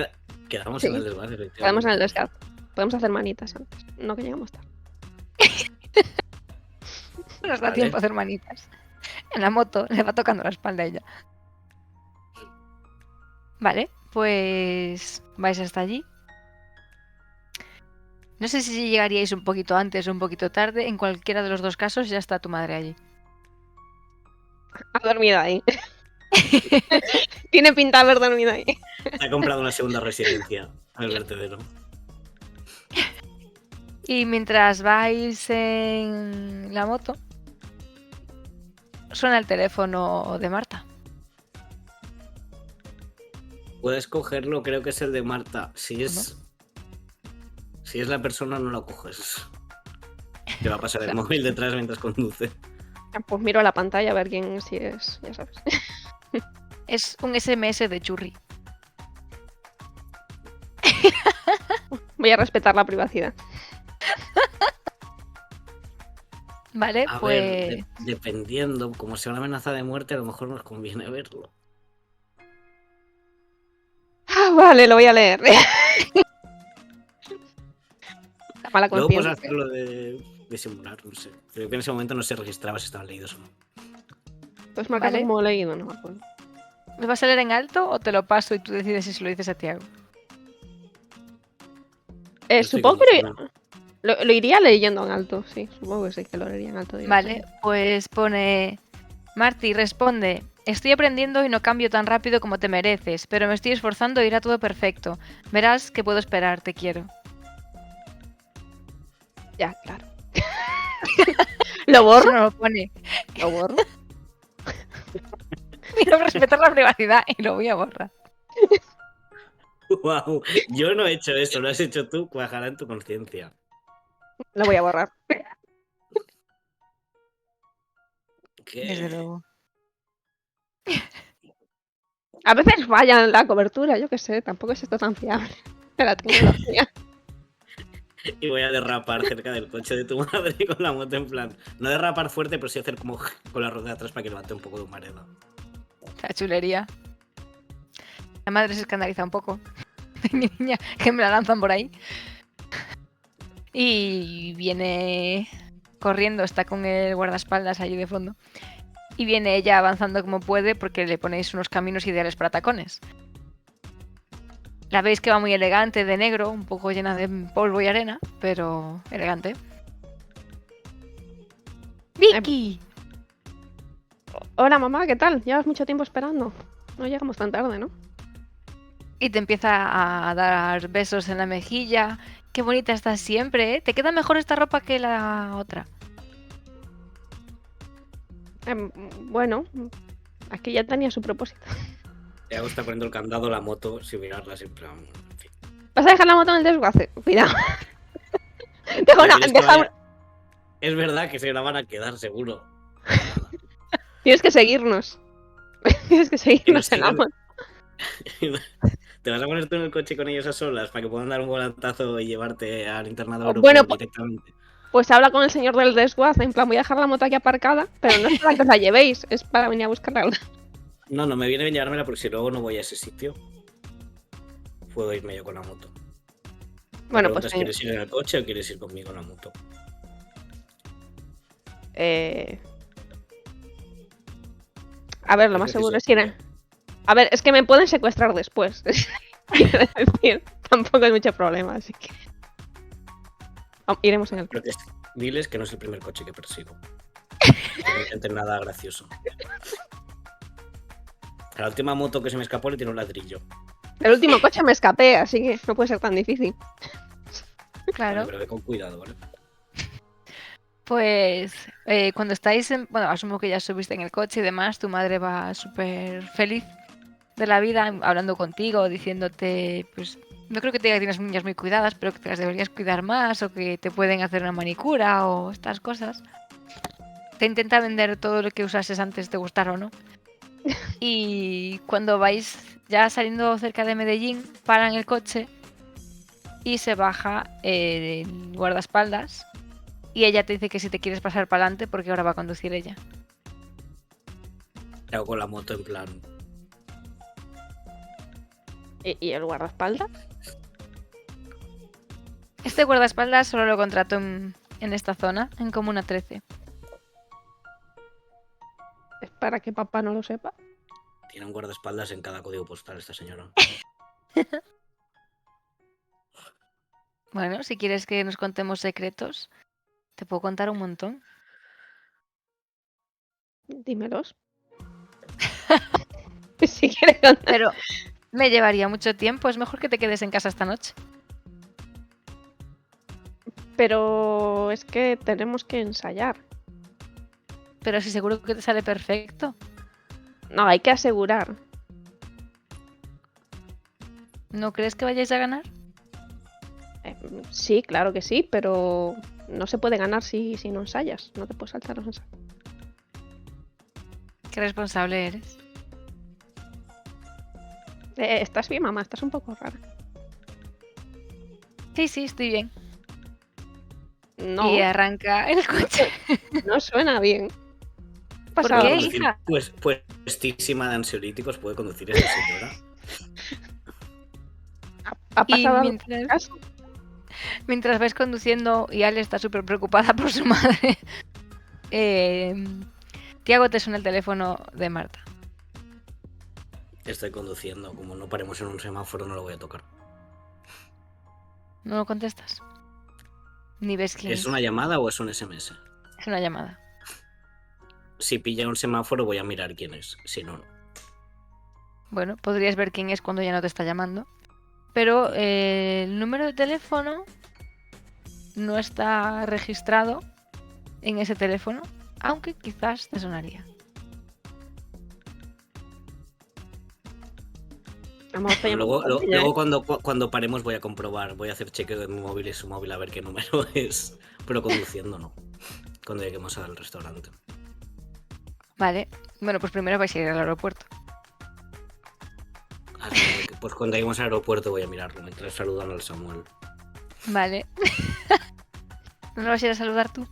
Speaker 4: quedamos
Speaker 5: Sí.
Speaker 4: en el desguace.
Speaker 5: Quedamos en el descanso. Podemos hacer manitas antes. No que lleguemos tarde.
Speaker 1: Nos da
Speaker 4: Vale.
Speaker 1: tiempo a hacer manitas. En la moto le va tocando la espalda a ella. Vale, pues vais hasta allí. No sé si llegaríais un poquito antes o un poquito tarde. En cualquiera de los dos casos ya está tu madre allí.
Speaker 5: Ha dormido ahí. Tiene pinta de haber dormido ahí.
Speaker 4: Ha comprado una segunda residencia al vertedero.
Speaker 1: Y mientras vais en la moto, suena el teléfono de Marta.
Speaker 4: Puedes cogerlo, creo que es el de Marta. Si es la persona, no lo coges. Te va a pasar el móvil detrás mientras conduce.
Speaker 5: Pues miro a la pantalla a ver quién si es, ya sabes.
Speaker 1: Es un SMS de Churri.
Speaker 5: Voy a respetar la privacidad.
Speaker 1: Vale,
Speaker 4: A
Speaker 1: pues...
Speaker 4: ver, dependiendo, como sea una amenaza de muerte, a lo mejor nos conviene verlo.
Speaker 5: Vale, lo voy a leer. La mala
Speaker 4: Luego puedes
Speaker 5: conciencia.
Speaker 4: hacerlo de simular, no sé. Creo que en ese momento no se registraba si estaban leídos o no.
Speaker 5: Pues marcarlo
Speaker 1: Vale.
Speaker 5: como leído, no me acuerdo.
Speaker 1: ¿Me vas a leer en alto o te lo paso y tú decides si se lo dices a Tiago?
Speaker 4: Estoy
Speaker 5: Supongo que
Speaker 4: conduciendo.
Speaker 5: lo iría leyendo en alto, sí. Supongo que sí, que lo leería en alto.
Speaker 1: Vale, pues pone... Marty responde... Estoy aprendiendo y no cambio tan rápido como te mereces, pero me estoy esforzando e irá todo perfecto. Verás que puedo esperar, te quiero.
Speaker 5: Ya, claro. ¿Lo
Speaker 1: Eso
Speaker 5: borro?
Speaker 1: no lo pone.
Speaker 5: Lo borro.
Speaker 1: Quiero respetar la privacidad y lo voy a borrar.
Speaker 4: Wow, yo no he hecho eso, lo has hecho tú, cuajará en tu conciencia.
Speaker 5: Lo voy a borrar.
Speaker 4: ¿Qué?
Speaker 1: Desde luego.
Speaker 5: A veces falla la cobertura, yo qué sé, tampoco es esto tan fiable de la tecnología.
Speaker 4: Y voy a derrapar cerca del coche de tu madre con la moto en plan. No derrapar fuerte, pero sí hacer como con la rueda de atrás para que levante un poco de humareda.
Speaker 1: La chulería. La madre se escandaliza un poco de mi niña, que me la lanzan por ahí. Y viene corriendo, está con el guardaespaldas allí de fondo. Y viene ella avanzando como puede porque le ponéis unos caminos ideales para tacones. La veis que va muy elegante, de negro, un poco llena de polvo y arena, pero elegante. ¡Vicky!
Speaker 5: Hola mamá, ¿qué tal? Llevas mucho tiempo esperando. No llegamos tan tarde, ¿no?
Speaker 1: Y te empieza a dar besos en la mejilla. Qué bonita estás siempre, ¿eh? Te queda mejor esta ropa que la otra.
Speaker 5: Bueno, aquí ya tenía su propósito.
Speaker 4: Te está poniendo el candado a la moto sin mirarla siempre. En fin.
Speaker 5: ¿Vas a dejar la moto en el desguace? Cuidado.
Speaker 4: Es verdad que se la van a quedar, seguro.
Speaker 5: Tienes que seguirnos. Tienes que seguirnos en la
Speaker 4: siguen.
Speaker 5: moto.
Speaker 4: ¿Te vas a poner tú en el coche con ellos a solas para que puedan dar un volantazo y llevarte al internado
Speaker 5: Bueno,
Speaker 4: europeo directamente?
Speaker 5: Pues habla con el señor del desguace, en plan, voy a dejar la moto aquí aparcada, pero no es para que os la llevéis, es para venir a buscarla.
Speaker 4: No, me viene bien llevármela porque si luego no voy a ese sitio, puedo irme yo con la moto.
Speaker 5: Bueno, pues
Speaker 4: ¿Quieres ir en el coche o quieres ir conmigo en la moto?
Speaker 5: A ver, lo más seguro es ir. A ver, es que me pueden secuestrar después. Quiero decir, tampoco es mucho problema, así que. Iremos en el coche.
Speaker 4: Diles que no es el primer coche que persigo. No intenten nada gracioso. A la última moto que se me escapó le tiró un ladrillo.
Speaker 5: El último coche me escapé, así que no puede ser tan difícil.
Speaker 1: Claro.
Speaker 4: Vale, pero ve con cuidado, ¿vale?
Speaker 1: Pues cuando estáis en... Bueno, asumo que ya subiste en el coche y demás, tu madre va súper feliz de la vida, hablando contigo, diciéndote, pues, no creo que te diga que tienes uñas muy cuidadas, pero que te las deberías cuidar más, o que te pueden hacer una manicura, o estas cosas. Te intenta vender todo lo que usases antes de gustar o no. Y cuando vais ya saliendo cerca de Medellín, paran el coche y se baja el guardaespaldas. Y ella te dice que si te quieres pasar para adelante porque ahora va a conducir ella.
Speaker 4: Te hago con la moto en plan.
Speaker 5: ¿Y el guardaespaldas?
Speaker 1: Este guardaespaldas solo lo contrato en esta zona, en Comuna 13.
Speaker 5: ¿Es para que papá no lo sepa?
Speaker 4: Tiene un guardaespaldas en cada código postal esta señora.
Speaker 1: Bueno, si quieres que nos contemos secretos, te puedo contar un montón.
Speaker 5: Dímelos. Si quieres contar.
Speaker 1: Pero me llevaría mucho tiempo, es mejor que te quedes en casa esta noche.
Speaker 5: Pero es que tenemos que ensayar.
Speaker 1: Pero si seguro que te sale perfecto.
Speaker 5: No, hay que asegurar.
Speaker 1: ¿No crees que vayáis a ganar?
Speaker 5: Sí, claro que sí, pero no se puede ganar si no ensayas. No te puedes saltar los ensayos.
Speaker 1: Qué responsable eres.
Speaker 5: ¿Estás bien, mamá? Estás un poco rara.
Speaker 1: Sí, estoy bien.
Speaker 5: No,
Speaker 1: Y arranca el coche.
Speaker 5: no suena bien.
Speaker 1: ¿Por
Speaker 5: Pasado.
Speaker 1: qué,
Speaker 4: conducir,
Speaker 1: hija?
Speaker 4: pues puestísima de ansiolíticos puede conducir esa señora.
Speaker 5: ¿Ha
Speaker 1: Y
Speaker 5: pasado algo en casa?
Speaker 1: mientras vais conduciendo y Ale está súper preocupada por su madre, Tiago te suena el teléfono de Marta.
Speaker 4: Estoy conduciendo, como no paremos en un semáforo no lo voy a tocar.
Speaker 1: ¿No lo contestas? Ni ves quién es.
Speaker 4: ¿Es una llamada o es un SMS?
Speaker 1: Es una llamada.
Speaker 4: Si pilla un semáforo voy a mirar quién es, si no, no.
Speaker 1: Bueno, podrías ver quién es cuando ya no te está llamando. Pero el número de teléfono no está registrado en ese teléfono, aunque quizás te sonaría.
Speaker 5: Vamos, estoy
Speaker 4: Luego,
Speaker 5: llamando a ella,
Speaker 4: luego cuando paremos voy a comprobar, voy a hacer chequeo de mi móvil y su móvil a ver qué número es, pero conduciendo no, cuando lleguemos al restaurante.
Speaker 1: Vale. Bueno, pues primero vais a ir al aeropuerto.
Speaker 4: Así que, pues cuando lleguemos al aeropuerto voy a mirarlo mientras saludan al Samuel.
Speaker 1: Vale. ¿No lo vas a ir a saludar tú?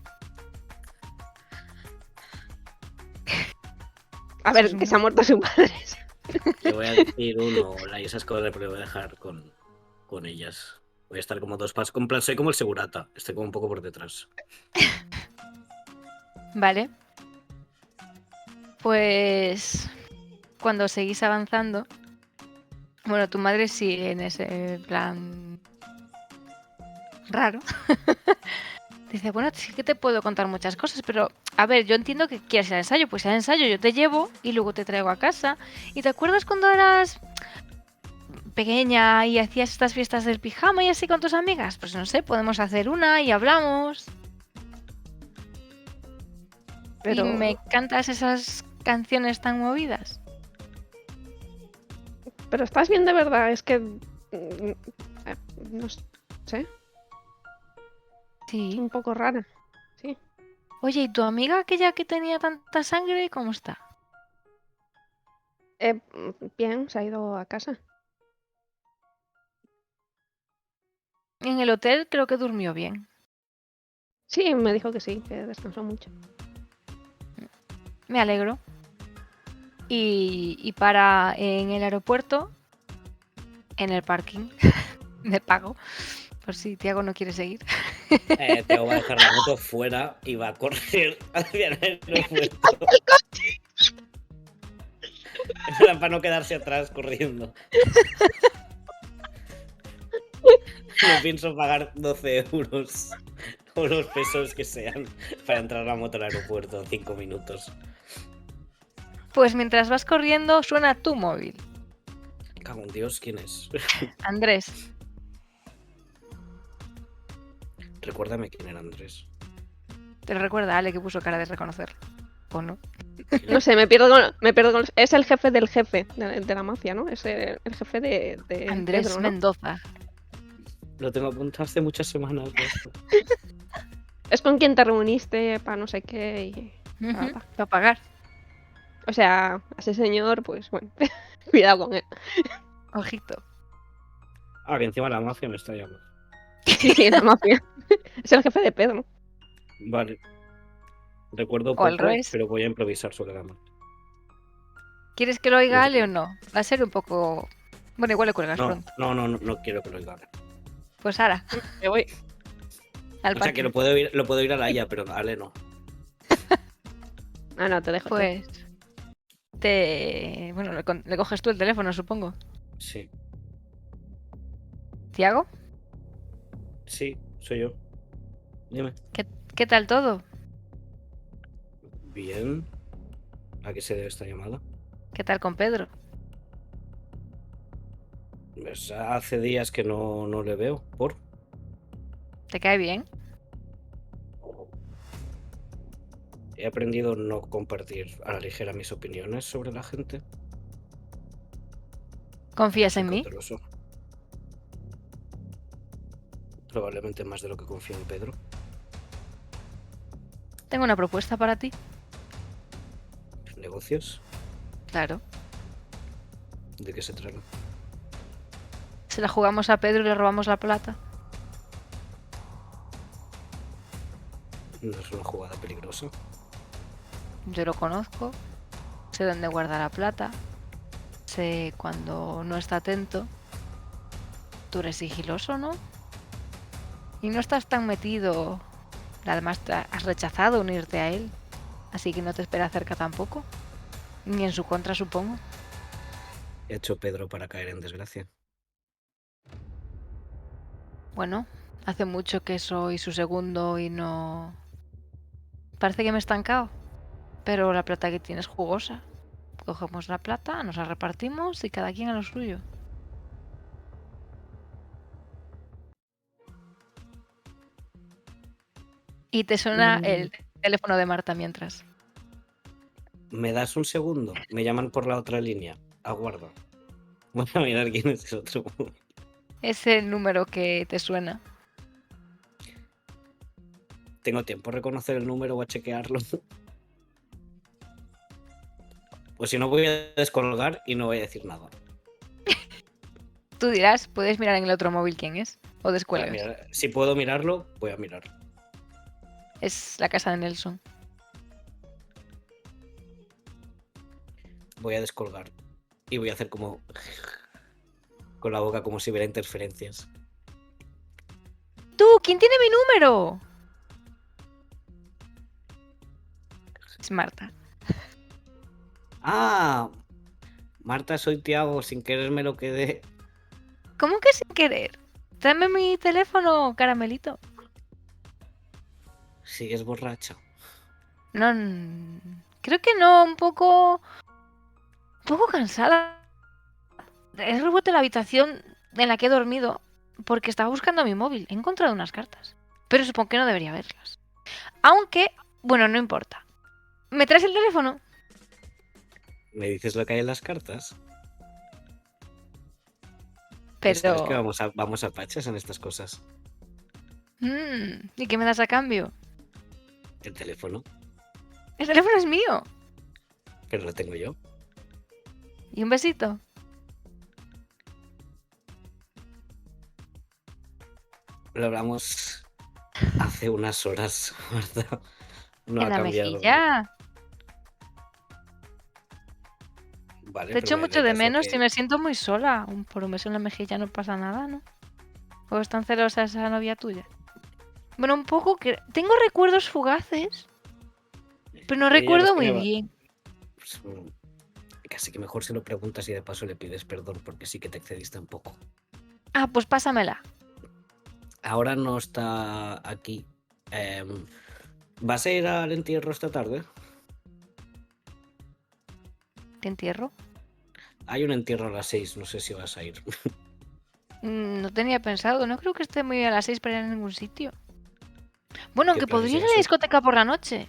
Speaker 5: A ver,
Speaker 1: Eso es
Speaker 5: que se ha muerto su padre.
Speaker 4: Le voy a decir uno, hola y esas cosas, pero le voy a dejar con ellas. Voy a estar como dos pasos, en plan, soy como el segurata, estoy como un poco por detrás.
Speaker 1: Vale. Pues cuando seguís avanzando, bueno, tu madre sigue en ese plan raro. Dice, bueno, sí que te puedo contar muchas cosas, pero a ver, yo entiendo que quieras ir al ensayo, pues al ensayo yo te llevo y luego te traigo a casa. ¿Y te acuerdas cuando eras pequeña y hacías estas fiestas del pijama y así con tus amigas? Pues no sé, podemos hacer una y hablamos.
Speaker 5: Pero,
Speaker 1: Y me cantas esas canciones tan movidas.
Speaker 5: pero ¿estás bien de verdad? Es que... no sé,
Speaker 1: Sí.
Speaker 5: un poco rara. Sí.
Speaker 1: Oye, ¿y tu amiga aquella que tenía tanta sangre, cómo está?
Speaker 5: Bien, se ha ido a casa.
Speaker 1: En el hotel creo que durmió bien.
Speaker 5: Sí, me dijo que sí, que descansó mucho.
Speaker 1: Me alegro. Y para en el aeropuerto, en el parking de pago, por si Tiago no quiere seguir.
Speaker 4: Te voy a dejar la moto fuera y va a correr hacia el aeropuerto. Para no quedarse atrás corriendo. No pienso pagar 12 euros o los pesos que sean para entrar la moto al aeropuerto en 5 minutos.
Speaker 1: Pues mientras vas corriendo, suena tu móvil.
Speaker 4: Cago en Dios, ¿quién es?
Speaker 1: Andrés,
Speaker 4: Recuérdame quién era Andrés.
Speaker 1: te lo recuerda Ale que puso cara de reconocerlo. ¿O no?
Speaker 5: No sé, me pierdo con... Es el jefe del jefe de la mafia, ¿no? Es el jefe de
Speaker 1: Andrés
Speaker 5: Pedro, ¿no?
Speaker 1: Mendoza.
Speaker 4: Lo tengo apuntado hace muchas semanas. Esto.
Speaker 5: Es con quien te reuniste para no sé qué y...
Speaker 1: Ujú,
Speaker 5: Nada.
Speaker 1: para pagar.
Speaker 5: O sea, a ese señor, pues bueno, cuidado con él.
Speaker 1: Ojito.
Speaker 4: Ah, que encima la mafia me está llamando.
Speaker 5: Sí, la mafia. Es el jefe de Pedro.
Speaker 4: Vale. Recuerdo
Speaker 1: O al
Speaker 4: poco,
Speaker 1: revés.
Speaker 4: pero voy a improvisar sobre la marcha.
Speaker 1: ¿Quieres que lo oiga
Speaker 4: No sé
Speaker 1: Ale o
Speaker 4: cómo.
Speaker 1: no? Va a ser un poco... Bueno, igual le cuelgas pronto.
Speaker 4: No quiero que lo oiga.
Speaker 1: Pues ahora,
Speaker 5: Me voy.
Speaker 1: al
Speaker 4: O sea,
Speaker 1: parking.
Speaker 4: que lo puedo ir a Laia, pero a Ale no.
Speaker 5: Ah, no, te dejo.
Speaker 1: Pues... Bueno, le coges tú el teléfono, supongo.
Speaker 4: Sí,
Speaker 1: ¿Tiago?
Speaker 4: sí, soy yo. Dime.
Speaker 1: ¿Qué tal todo?
Speaker 4: Bien. ¿A qué se debe esta llamada?
Speaker 1: ¿Qué tal con Pedro?
Speaker 4: Pues hace días que no le veo. ¿Por?
Speaker 1: ¿Te cae bien?
Speaker 4: He aprendido a no compartir a la ligera mis opiniones sobre la gente.
Speaker 1: ¿Confías
Speaker 4: Soy
Speaker 1: en mí?
Speaker 4: cauteloso. Probablemente más de lo que confío en Pedro.
Speaker 1: Tengo una propuesta para ti.
Speaker 4: ¿Negocios?
Speaker 1: Claro.
Speaker 4: ¿De qué se trata?
Speaker 1: Se la jugamos a Pedro y le robamos la plata.
Speaker 4: ¿No es una jugada peligrosa?
Speaker 1: Yo lo conozco. Sé dónde guarda la plata. Sé cuando no está atento. Tú eres sigiloso, ¿no? Y no estás tan metido. Además, has rechazado unirte a él. Así que no te espera cerca tampoco. Ni en su contra, supongo.
Speaker 4: He hecho Pedro para caer en desgracia.
Speaker 1: Bueno, hace mucho que soy su segundo y no... Parece que me he estancado. Pero la plata que tienes es jugosa. Cogemos la plata, nos la repartimos y cada quien a lo suyo. Y te suena el teléfono de Marta mientras.
Speaker 4: ¿Me das un segundo? Me llaman por la otra línea. Aguarda. Voy a mirar quién es el otro.
Speaker 1: Es el número que te suena.
Speaker 4: ¿Tengo tiempo a reconocer el número o a chequearlo? Pues si no, voy a descolgar y no voy a decir nada.
Speaker 1: Tú dirás, puedes mirar en el otro móvil quién es. O
Speaker 4: Voy a
Speaker 1: descuelgas.
Speaker 4: mirar. Si puedo mirarlo, voy a mirar.
Speaker 1: Es la casa de Nelson.
Speaker 4: Voy a descolgar. Y voy a hacer como... con la boca como si hubiera interferencias.
Speaker 1: ¡Tú! ¿Quién tiene mi número? Es Marta.
Speaker 4: ¡Ah! Marta, soy Tiago. Sin querer me lo quedé.
Speaker 1: ¿Cómo que sin querer? Tráeme mi teléfono, caramelito.
Speaker 4: Sigues borracha.
Speaker 1: No, creo que no, un poco cansada. He revuelto la habitación en la que he dormido porque estaba buscando mi móvil. He encontrado unas cartas, pero supongo que no debería verlas. Aunque, bueno, no importa. ¿Me traes el teléfono?
Speaker 4: ¿Me dices lo que hay en las cartas? Sabes que
Speaker 1: Pero...
Speaker 4: vamos a pachas en estas cosas.
Speaker 1: ¿Y qué me das a cambio?
Speaker 4: El teléfono,
Speaker 1: El teléfono es mío.
Speaker 4: pero lo tengo yo.
Speaker 1: ¿Y un besito?
Speaker 4: Lo hablamos hace unas horas, Marta. No
Speaker 1: En
Speaker 4: ha
Speaker 1: la
Speaker 4: cambiado.
Speaker 1: mejilla.
Speaker 4: Vale,
Speaker 1: Te
Speaker 4: pero
Speaker 1: echo
Speaker 4: me
Speaker 1: mucho de
Speaker 4: dirás lo
Speaker 1: menos
Speaker 4: que-
Speaker 1: y me siento muy sola. Por un beso en la mejilla no pasa nada, ¿no? ¿O es tan celosa esa novia tuya? Bueno, un poco que... Tengo recuerdos fugaces, pero no
Speaker 4: Ella los
Speaker 1: recuerdo muy
Speaker 4: tiene
Speaker 1: bien.
Speaker 4: pues, casi que mejor se lo preguntas y de paso le pides perdón porque sí que te excediste un poco.
Speaker 1: Ah, pues pásamela.
Speaker 4: Ahora no está aquí. ¿Vas a ir al entierro esta tarde?
Speaker 1: ¿Te entierro?
Speaker 4: Hay un entierro a las 6, no sé si vas a ir.
Speaker 1: No tenía pensado. No creo que esté muy a las 6 para ir a ningún sitio. Bueno,
Speaker 4: ¿Qué
Speaker 1: aunque
Speaker 4: planes
Speaker 1: podría ir a
Speaker 4: llevas
Speaker 1: la
Speaker 4: hoy?
Speaker 1: discoteca por la noche.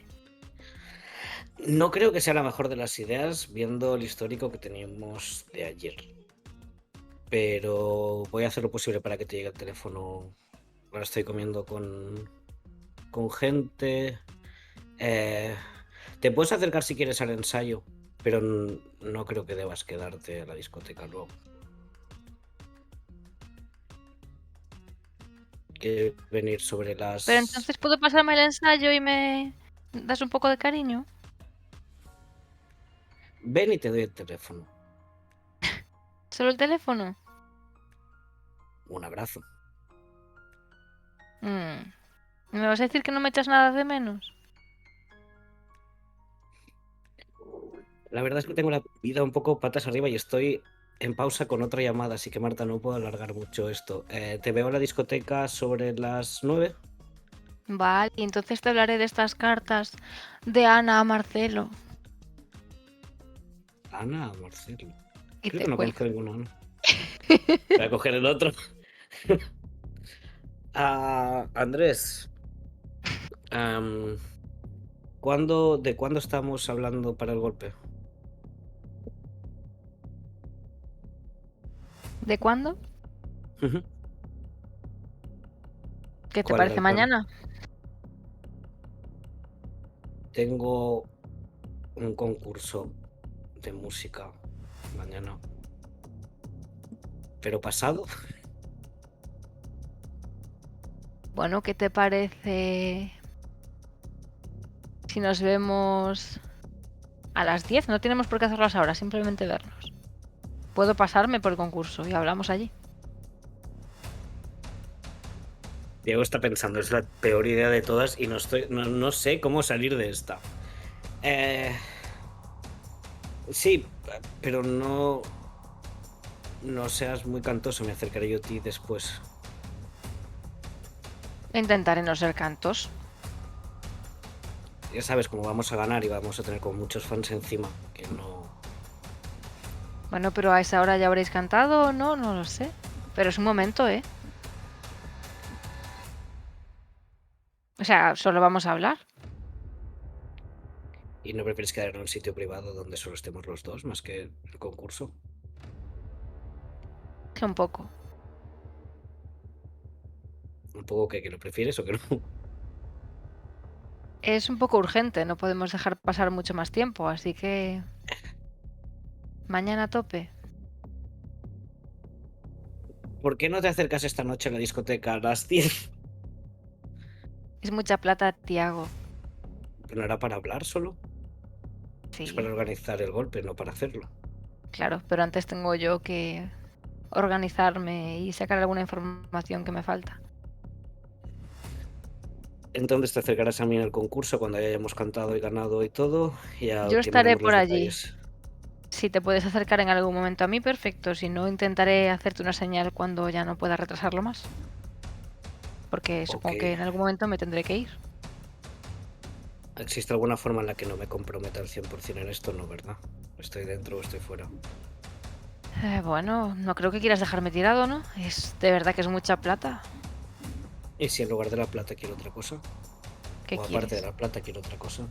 Speaker 4: No creo que sea la mejor de las ideas viendo el histórico que teníamos de ayer. Pero voy a hacer lo posible para que te llegue el teléfono. Ahora estoy comiendo con gente. Te puedes acercar si quieres al ensayo, pero no creo que debas quedarte a la discoteca luego. Que venir sobre las...
Speaker 1: Pero entonces puedo pasarme el ensayo y me das un poco de cariño.
Speaker 4: Ven y te doy el teléfono.
Speaker 1: ¿Solo el teléfono?
Speaker 4: Un abrazo.
Speaker 1: ¿Me vas a decir que no me echas nada de menos?
Speaker 4: La verdad es que tengo la vida un poco patas arriba y estoy en pausa con otra llamada, así que Marta, no puedo alargar mucho esto. Te veo en la discoteca sobre las 9.
Speaker 1: Vale, y entonces te hablaré de estas cartas de Ana a Marcelo.
Speaker 4: Ana, Marcelo.
Speaker 1: Y
Speaker 4: Creo
Speaker 1: te
Speaker 4: que no
Speaker 1: cuelgo.
Speaker 4: conozco ninguna Ana. Voy a coger el otro. Andrés, ¿de cuándo estamos hablando para el golpe?
Speaker 1: ¿De cuándo?
Speaker 4: Ujú.
Speaker 1: ¿Qué te
Speaker 4: ¿Cuál era
Speaker 1: parece
Speaker 4: el plan?
Speaker 1: mañana?
Speaker 4: Tengo un concurso de música mañana. Pero pasado.
Speaker 1: Bueno, ¿qué te parece si nos vemos a las 10? No tenemos por qué hacerlas ahora, simplemente vernos. Puedo pasarme por el concurso y hablamos allí.
Speaker 4: Diego está pensando, es la peor idea de todas y no sé cómo salir de esta. Sí, pero no seas muy cantoso, me acercaré yo a ti después.
Speaker 1: Intentaré no ser cantos.
Speaker 4: Ya sabes cómo vamos a ganar y vamos a tener con muchos fans encima, que no...
Speaker 1: Bueno, pero a esa hora ya habréis cantado o no, no lo sé. Pero es un momento, ¿eh? O sea, solo vamos a hablar.
Speaker 4: ¿Y no prefieres quedar en un sitio privado donde solo estemos los dos, más que el concurso?
Speaker 1: Que un poco.
Speaker 4: Un poco que lo prefieres o que no.
Speaker 1: Es un poco urgente, no podemos dejar pasar mucho más tiempo, así que... Mañana a tope.
Speaker 4: ¿Por qué no te acercas esta noche a la discoteca a las 10?
Speaker 1: Es mucha plata, Tiago.
Speaker 4: ¿No era para hablar solo? Es
Speaker 1: Sí,
Speaker 4: para organizar el golpe, no para hacerlo.
Speaker 1: claro, pero antes tengo yo que organizarme y sacar alguna información que me falta.
Speaker 4: Entonces te acercarás a mí en el concurso cuando ya hayamos cantado y ganado y todo. Y ya
Speaker 1: Yo estaré
Speaker 4: ultimaremos
Speaker 1: por
Speaker 4: los
Speaker 1: allí.
Speaker 4: detalles.
Speaker 1: Si te puedes acercar en algún momento a mí, perfecto. Si no, intentaré hacerte una señal cuando ya no pueda retrasarlo más. Porque supongo
Speaker 4: Ok.
Speaker 1: que en algún momento me tendré que ir.
Speaker 4: ¿Existe alguna forma en la que no me comprometa al 100% en esto? No, ¿verdad? ¿Estoy dentro o estoy fuera?
Speaker 1: Bueno, no creo que quieras dejarme tirado, ¿no? Es de verdad que es mucha plata.
Speaker 4: ¿Y si en lugar de la plata quiero otra cosa?
Speaker 1: ¿Qué
Speaker 4: O aparte de
Speaker 1: quieres?
Speaker 4: la plata quiero otra cosa.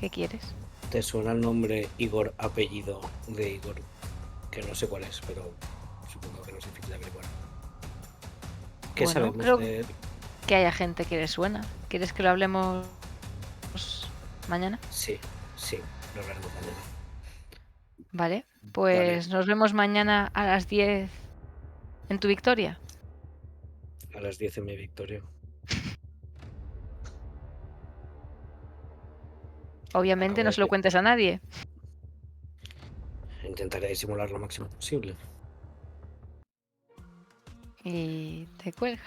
Speaker 1: ¿Qué quieres?
Speaker 4: ¿Te suena el nombre Igor, apellido de Igor? Que no sé cuál es, pero supongo que no es difícil de averiguar. ¿Qué
Speaker 1: Bueno,
Speaker 4: sabemos
Speaker 1: creo
Speaker 4: de él?
Speaker 1: que haya gente que le suena. ¿Quieres que lo hablemos mañana?
Speaker 4: Sí, lo hablaremos mañana.
Speaker 1: Vale, pues nos vemos mañana a las 10 en tu victoria.
Speaker 4: A las 10 en mi victoria.
Speaker 1: Obviamente
Speaker 4: Acabo
Speaker 1: no
Speaker 4: de
Speaker 1: se lo cuentes a nadie.
Speaker 4: Intentaré disimular lo máximo posible.
Speaker 1: Y te cuelga.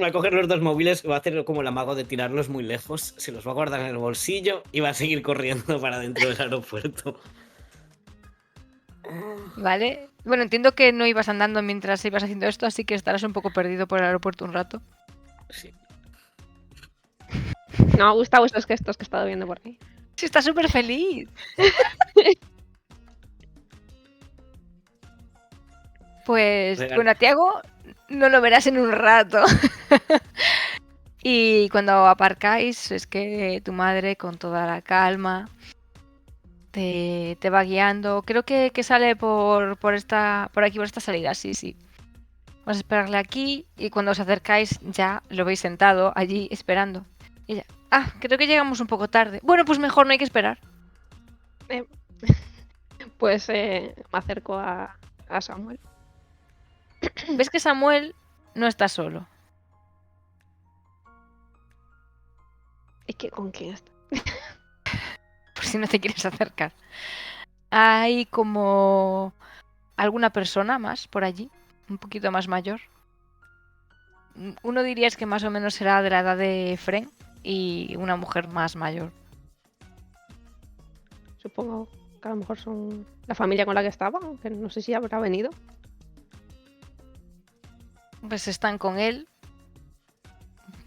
Speaker 4: Va a coger los dos móviles, va a hacer como el amago de tirarlos muy lejos, se los va a guardar en el bolsillo y va a seguir corriendo para dentro del aeropuerto.
Speaker 1: ¿Vale? Bueno, entiendo que no ibas andando mientras ibas haciendo esto, así que estarás un poco perdido por el aeropuerto un rato.
Speaker 4: Sí.
Speaker 5: No me ha gustado esos gestos que he estado viendo por ahí.
Speaker 1: Sí, está súper feliz. Pues,
Speaker 4: Regal-
Speaker 1: bueno, a Tiago no lo verás en un rato. Y cuando aparcáis, es que tu madre, con toda la calma, te va guiando. Creo que sale por aquí, por esta salida, sí. Vas a esperarle aquí y cuando os acercáis ya lo veis sentado allí esperando. Y ya, creo que llegamos un poco tarde. Bueno, pues mejor, no hay que esperar.
Speaker 5: Pues me acerco a Samuel.
Speaker 1: Ves que Samuel no está solo.
Speaker 5: ¿Y qué con quién está?
Speaker 1: Por si no te quieres acercar. Hay como alguna persona más por allí, un poquito más mayor. Uno diría es que más o menos será de la edad de Fren y una mujer más mayor.
Speaker 5: Supongo que a lo mejor son la familia con la que estaba, aunque no sé si habrá venido.
Speaker 1: Pues están con él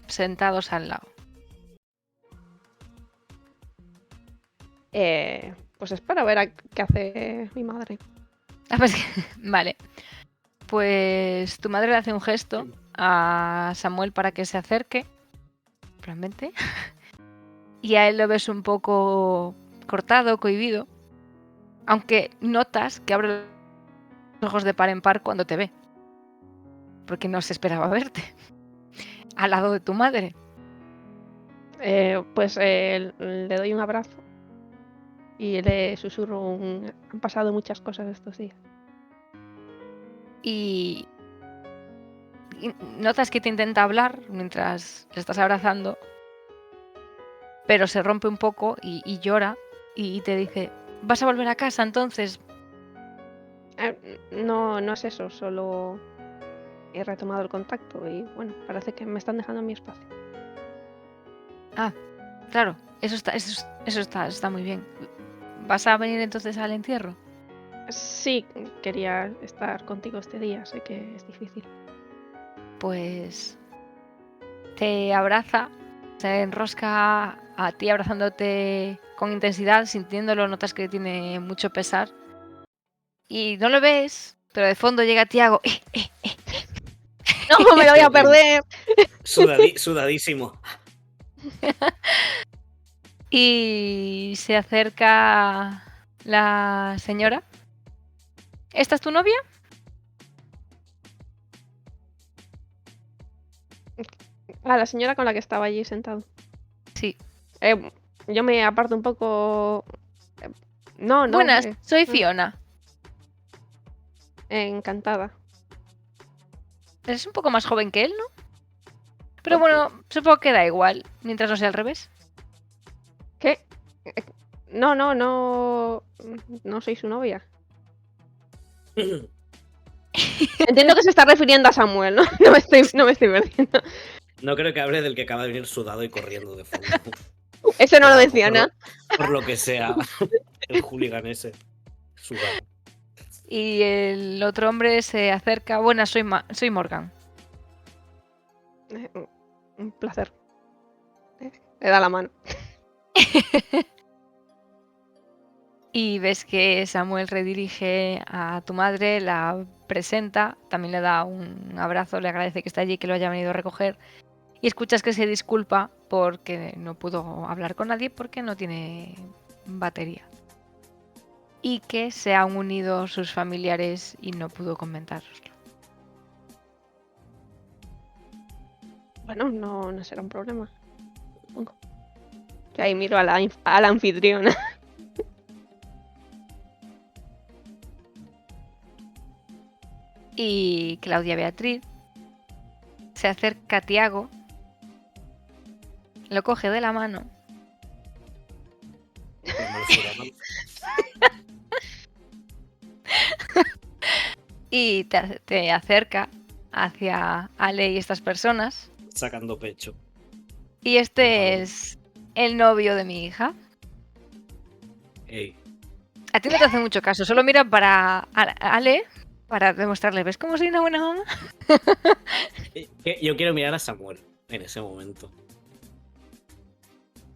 Speaker 1: sentados al lado.
Speaker 5: Pues espero a ver qué hace mi madre.
Speaker 1: Pues vale. Pues tu madre le hace un gesto a Samuel para que se acerque. Realmente. Y a él lo ves un poco cortado, cohibido. Aunque notas que abre ojos de par en par cuando te ve. Porque no se esperaba verte. Al lado de tu madre.
Speaker 5: Pues le doy un abrazo y le susurro han pasado muchas cosas estos días.
Speaker 1: Y notas que te intenta hablar mientras le estás abrazando, pero se rompe un poco y llora y te dice, ¿vas a volver a casa entonces?
Speaker 5: No es eso, solo he retomado el contacto y bueno, parece que me están dejando mi espacio.
Speaker 1: Ah, claro, eso está muy bien. ¿Vas a venir entonces al entierro?
Speaker 5: Sí, quería estar contigo este día, sé que es difícil.
Speaker 1: Pues te abraza, se enrosca a ti abrazándote con intensidad, sintiéndolo, notas que tiene mucho pesar. Y no lo ves, pero de fondo llega Tiago.
Speaker 5: ¡No, me lo voy a perder!
Speaker 4: Sudadísimo.
Speaker 1: Y se acerca la señora. ¿Esta es tu novia?
Speaker 5: La señora con la que estaba allí sentado.
Speaker 1: Sí.
Speaker 5: Yo me aparto un poco. No.
Speaker 1: Buenas, soy Fiona.
Speaker 5: Encantada.
Speaker 1: Eres un poco más joven que él, ¿no? Pero bueno, supongo que da igual, mientras no sea al revés.
Speaker 5: ¿Qué? No soy su novia. Entiendo que se está refiriendo a Samuel, ¿no? No me estoy perdiendo.
Speaker 4: No creo que hable del que acaba de venir sudado y corriendo de fondo.
Speaker 5: Eso no lo menciona.
Speaker 4: Por lo que sea, el hooligan ese. Sudado.
Speaker 1: Y el otro hombre se acerca. Buenas, soy Morgan.
Speaker 5: Un placer. Le da la mano.
Speaker 1: Y ves que Samuel redirige a tu madre, la presenta, también le da un abrazo, le agradece que está allí, que lo haya venido a recoger. Y escuchas que se disculpa porque no pudo hablar con nadie porque no tiene batería. Y que se han unido sus familiares y no pudo comentaroslo.
Speaker 5: Bueno, no será un problema. Supongo. Que ahí miro a la anfitriona.
Speaker 1: Y Claudia Beatriz se acerca a Tiago, lo coge de la mano y te acerca hacia Ale y estas personas.
Speaker 4: Sacando pecho.
Speaker 1: Y este es el novio de mi hija.
Speaker 4: Ey.
Speaker 1: A ti no te hace mucho caso, solo mira para Ale para demostrarle, ¿ves cómo soy una buena mamá?
Speaker 4: Yo quiero mirar a Samuel en ese momento.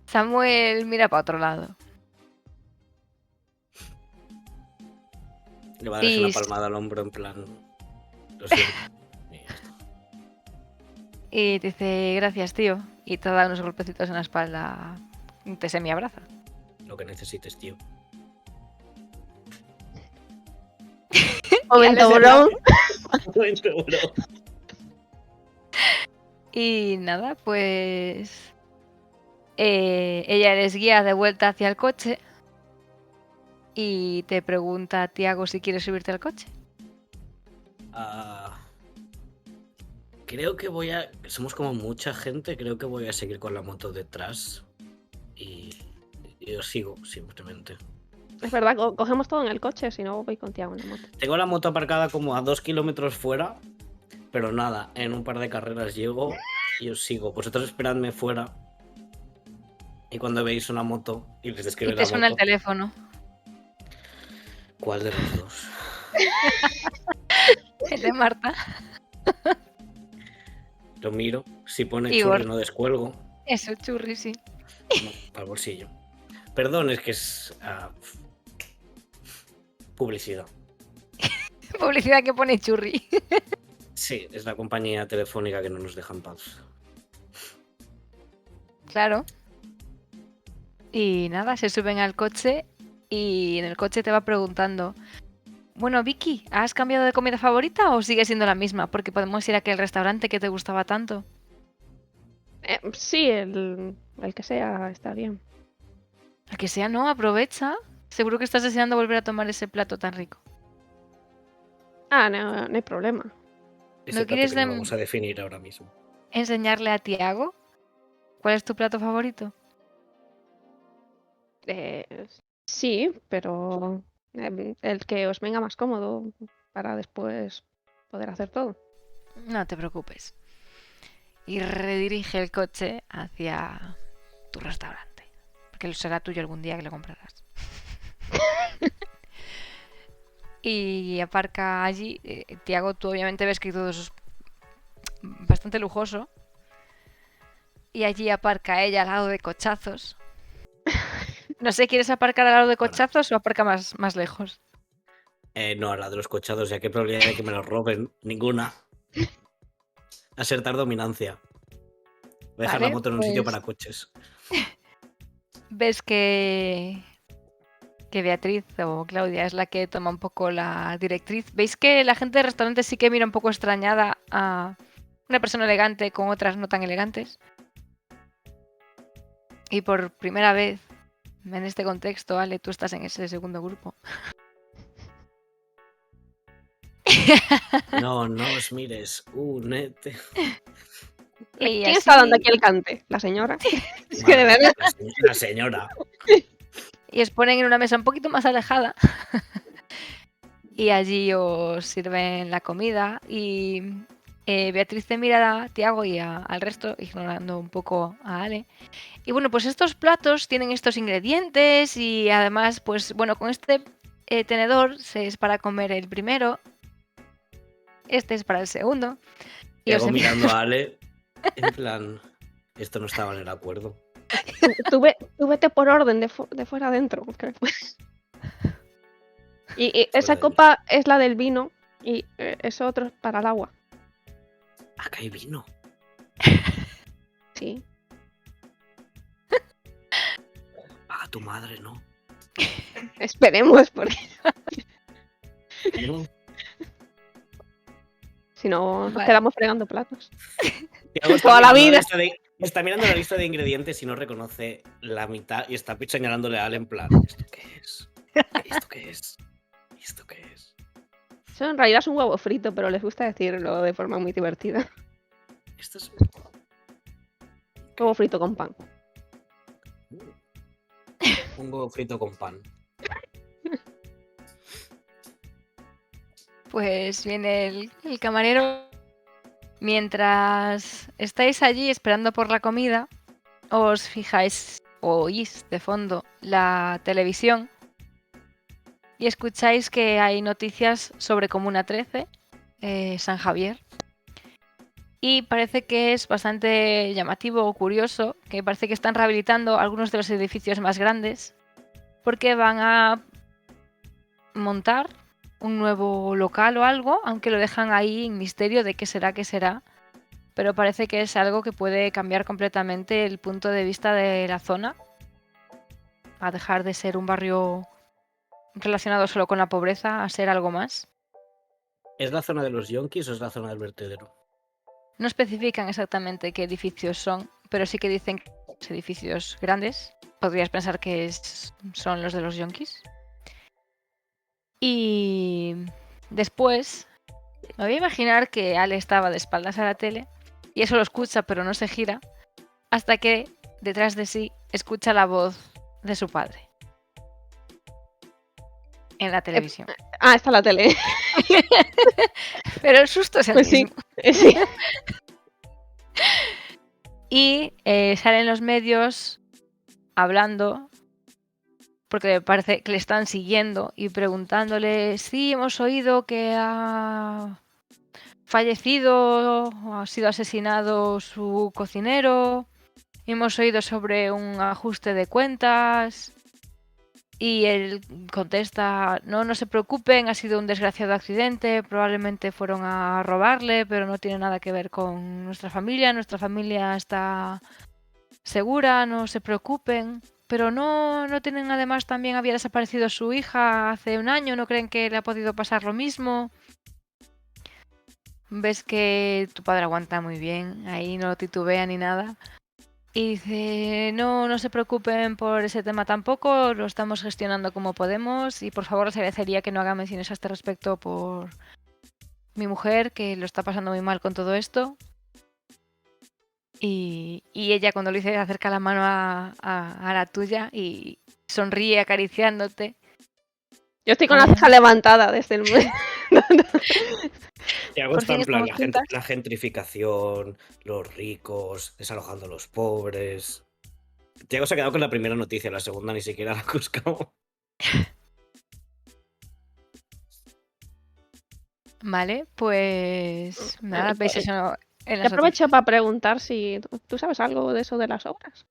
Speaker 1: Samuel mira para otro lado.
Speaker 4: Le va a dar una palmada al hombro en plan. Lo siento.
Speaker 1: Y te dice, gracias, tío. Y te da unos golpecitos en la espalda. Te semi-abraza.
Speaker 4: Lo que necesites, tío.
Speaker 5: Momento, bro.
Speaker 1: Y nada, pues... ella les guía de vuelta hacia el coche. Y te pregunta a Tiago si quieres subirte al coche.
Speaker 4: Creo que somos como mucha gente, creo que voy a seguir con la moto detrás. Y os sigo, simplemente.
Speaker 5: Es verdad, cogemos todo en el coche, si no voy con Tiago en la moto.
Speaker 4: Tengo la moto aparcada como a 2 kilómetros fuera, pero nada, en un par de carreras llego y os sigo. Vosotros esperadme fuera. Y cuando veis una moto y les describe la moto...
Speaker 1: Y te suena el teléfono.
Speaker 4: ¿Cuál de los dos?
Speaker 1: El de Marta.
Speaker 4: Lo miro, si pone
Speaker 1: Igor.
Speaker 4: churri no descuelgo.
Speaker 1: Eso, churri, sí.
Speaker 4: No, al bolsillo. Perdón, es que es publicidad.
Speaker 1: Publicidad que pone churri.
Speaker 4: Sí, es la compañía telefónica que no nos deja en paz.
Speaker 1: Claro. Y nada, se suben al coche y en el coche te va preguntando, Bueno, Vicky, ¿has cambiado de comida favorita o sigue siendo la misma? Porque podemos ir a aquel restaurante que te gustaba tanto.
Speaker 5: Sí, el que sea está bien.
Speaker 1: El que sea, no, aprovecha. Seguro que estás deseando volver a tomar ese plato tan rico.
Speaker 5: Ah, no, no hay problema.
Speaker 4: Ese
Speaker 1: ¿No
Speaker 4: plato
Speaker 1: quieres
Speaker 4: que no vamos a definir ahora mismo.
Speaker 1: enseñarle a Tiago cuál es tu plato favorito?
Speaker 5: Sí, pero el que os venga más cómodo para después poder hacer todo.
Speaker 1: No te preocupes. Y redirige el coche hacia tu restaurante. Porque será tuyo algún día que lo comprarás. Y aparca allí. Tiago, tú obviamente ves que todo eso es bastante lujoso. Y allí aparca ella al lado de Cochazos. No sé, ¿quieres aparcar al lado de Cochazos o aparca más lejos?
Speaker 4: No, a la de los cochados, ya qué probabilidad de que me los roben. Ninguna. Asertar dominancia. Voy a dejar la
Speaker 1: Vale,
Speaker 4: moto en un sitio
Speaker 1: pues
Speaker 4: para coches.
Speaker 1: ves que Beatriz o Claudia es la que toma un poco la directriz. ¿Veis que la gente del restaurante sí que mira un poco extrañada a una persona elegante con otras no tan elegantes? Y por primera vez en este contexto, Ale, tú estás en ese segundo grupo.
Speaker 4: No, no os mires. Nete.
Speaker 1: Y
Speaker 5: ¿Quién está dando
Speaker 1: así,
Speaker 5: aquí el cante? ¿La señora? Es que de verdad.
Speaker 4: La señora.
Speaker 1: y os ponen en una mesa un poquito más alejada. Y allí os sirven la comida. Y Beatriz te mira a Tiago y al resto, ignorando un poco a Ale. Y bueno, pues estos platos tienen estos ingredientes y además, pues bueno, con este tenedor es para comer el primero, este es para el segundo.
Speaker 4: Y
Speaker 1: os
Speaker 4: hago
Speaker 1: envío-
Speaker 4: mirando a Ale, en plan, esto no estaba en el acuerdo.
Speaker 5: Tú vete por orden de fuera adentro. Y esa
Speaker 4: Fuera de-
Speaker 5: copa es la del vino y eso otro es para el agua.
Speaker 4: Acá hay vino.
Speaker 5: Sí.
Speaker 4: Paga tu madre, ¿no?
Speaker 5: Esperemos, porque
Speaker 4: No.
Speaker 5: si no nos
Speaker 1: Vale.
Speaker 5: quedamos fregando platos.
Speaker 4: Tiago está
Speaker 5: Toda la
Speaker 4: mirando
Speaker 5: vida.
Speaker 4: está mirando la lista de ingredientes y no reconoce la mitad y está señalándole a Ale en plan, ¿esto qué es? ¿Esto qué es? ¿Esto qué es?
Speaker 5: Eso en realidad es un huevo frito, pero les gusta decirlo de forma muy divertida.
Speaker 4: Esto es...
Speaker 5: Huevo frito con pan.
Speaker 4: Un huevo frito con pan.
Speaker 1: Pues viene el camarero. Mientras estáis allí esperando por la comida, os fijáis o oís de fondo la televisión y escucháis que hay noticias sobre Comuna 13, San Javier. Y parece que es bastante llamativo o curioso, que parece que están rehabilitando algunos de los edificios más grandes porque van a montar un nuevo local o algo, aunque lo dejan ahí en misterio de qué será, pero parece que es algo que puede cambiar completamente el punto de vista de la zona, a dejar de ser un barrio relacionado solo con la pobreza a ser algo más.
Speaker 4: ¿Es la zona de los yonkis o es la zona del vertedero?
Speaker 1: No especifican exactamente qué edificios son, pero sí que dicen que son edificios grandes. Podrías pensar que son los de los yonkis. Y después me voy a imaginar que Ale estaba de espaldas a la tele y eso lo escucha pero no se gira hasta que detrás de sí escucha la voz de su padre en la televisión.
Speaker 5: Ah, está la tele.
Speaker 1: Pero el susto es el
Speaker 5: Pues sí.
Speaker 1: mismo.
Speaker 5: Sí.
Speaker 1: Y salen los medios hablando porque parece que le están siguiendo y preguntándole sí, hemos oído que ha fallecido o ha sido asesinado su cocinero, hemos oído sobre un ajuste de cuentas y él contesta no se preocupen, ha sido un desgraciado accidente, probablemente fueron a robarle, pero no tiene nada que ver con nuestra familia está segura, no se preocupen. pero no tienen, además también había desaparecido su hija hace un año, no creen que le ha podido pasar lo mismo. Ves que tu padre aguanta muy bien, ahí no titubea ni nada. Y dice, no se preocupen por ese tema tampoco, lo estamos gestionando como podemos y por favor les agradecería que no hagan menciones a este respecto por mi mujer, que lo está pasando muy mal con todo esto. Y ella cuando lo dice acerca la mano a la tuya y sonríe acariciándote.
Speaker 5: Yo estoy con la ceja levantada desde el momento.
Speaker 4: Tiago
Speaker 1: Por
Speaker 4: está
Speaker 1: fin
Speaker 4: en plan
Speaker 1: estamos juntas.
Speaker 4: la gentrificación, los ricos, desalojando a los pobres. Tiago se ha quedado con la primera noticia, la segunda ni siquiera la ha buscado.
Speaker 1: Vale, pues nada, veis eso en
Speaker 5: Te
Speaker 1: las
Speaker 5: aprovecho para preguntar si tú sabes algo de eso de las obras.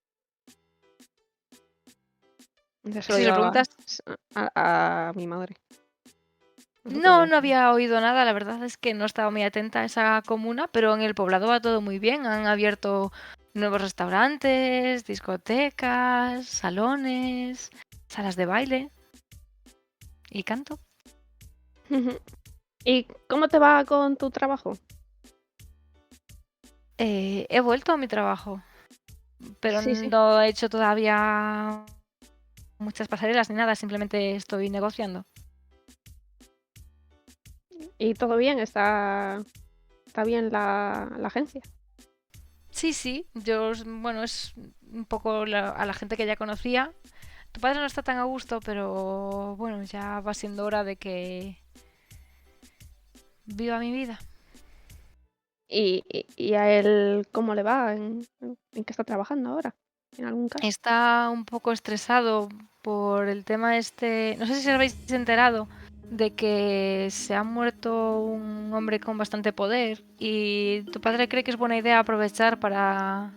Speaker 5: Ya se lo
Speaker 1: Si
Speaker 5: digo
Speaker 1: lo preguntas,
Speaker 5: a mi madre.
Speaker 1: no había oído nada, la verdad es que no estaba muy atenta a esa comuna, pero en el poblado va todo muy bien, han abierto nuevos restaurantes, discotecas, salones, salas de baile y canto.
Speaker 5: ¿Y cómo te va con tu trabajo?
Speaker 1: He vuelto a mi trabajo, pero
Speaker 5: Sí.
Speaker 1: no he hecho todavía muchas pasarelas ni nada, simplemente estoy negociando.
Speaker 5: ¿Y todo bien? ¿Está bien la agencia?
Speaker 1: Sí, yo, bueno, es un poco a la gente que ya conocía. Tu padre no está tan a gusto, pero bueno, ya va siendo hora de que viva mi vida.
Speaker 5: ¿Y a él cómo le va? ¿En qué está trabajando ahora? ¿En algún caso?
Speaker 1: Está un poco estresado por el tema este. No sé si os habéis enterado de que se ha muerto un hombre con bastante poder y tu padre cree que es buena idea aprovechar para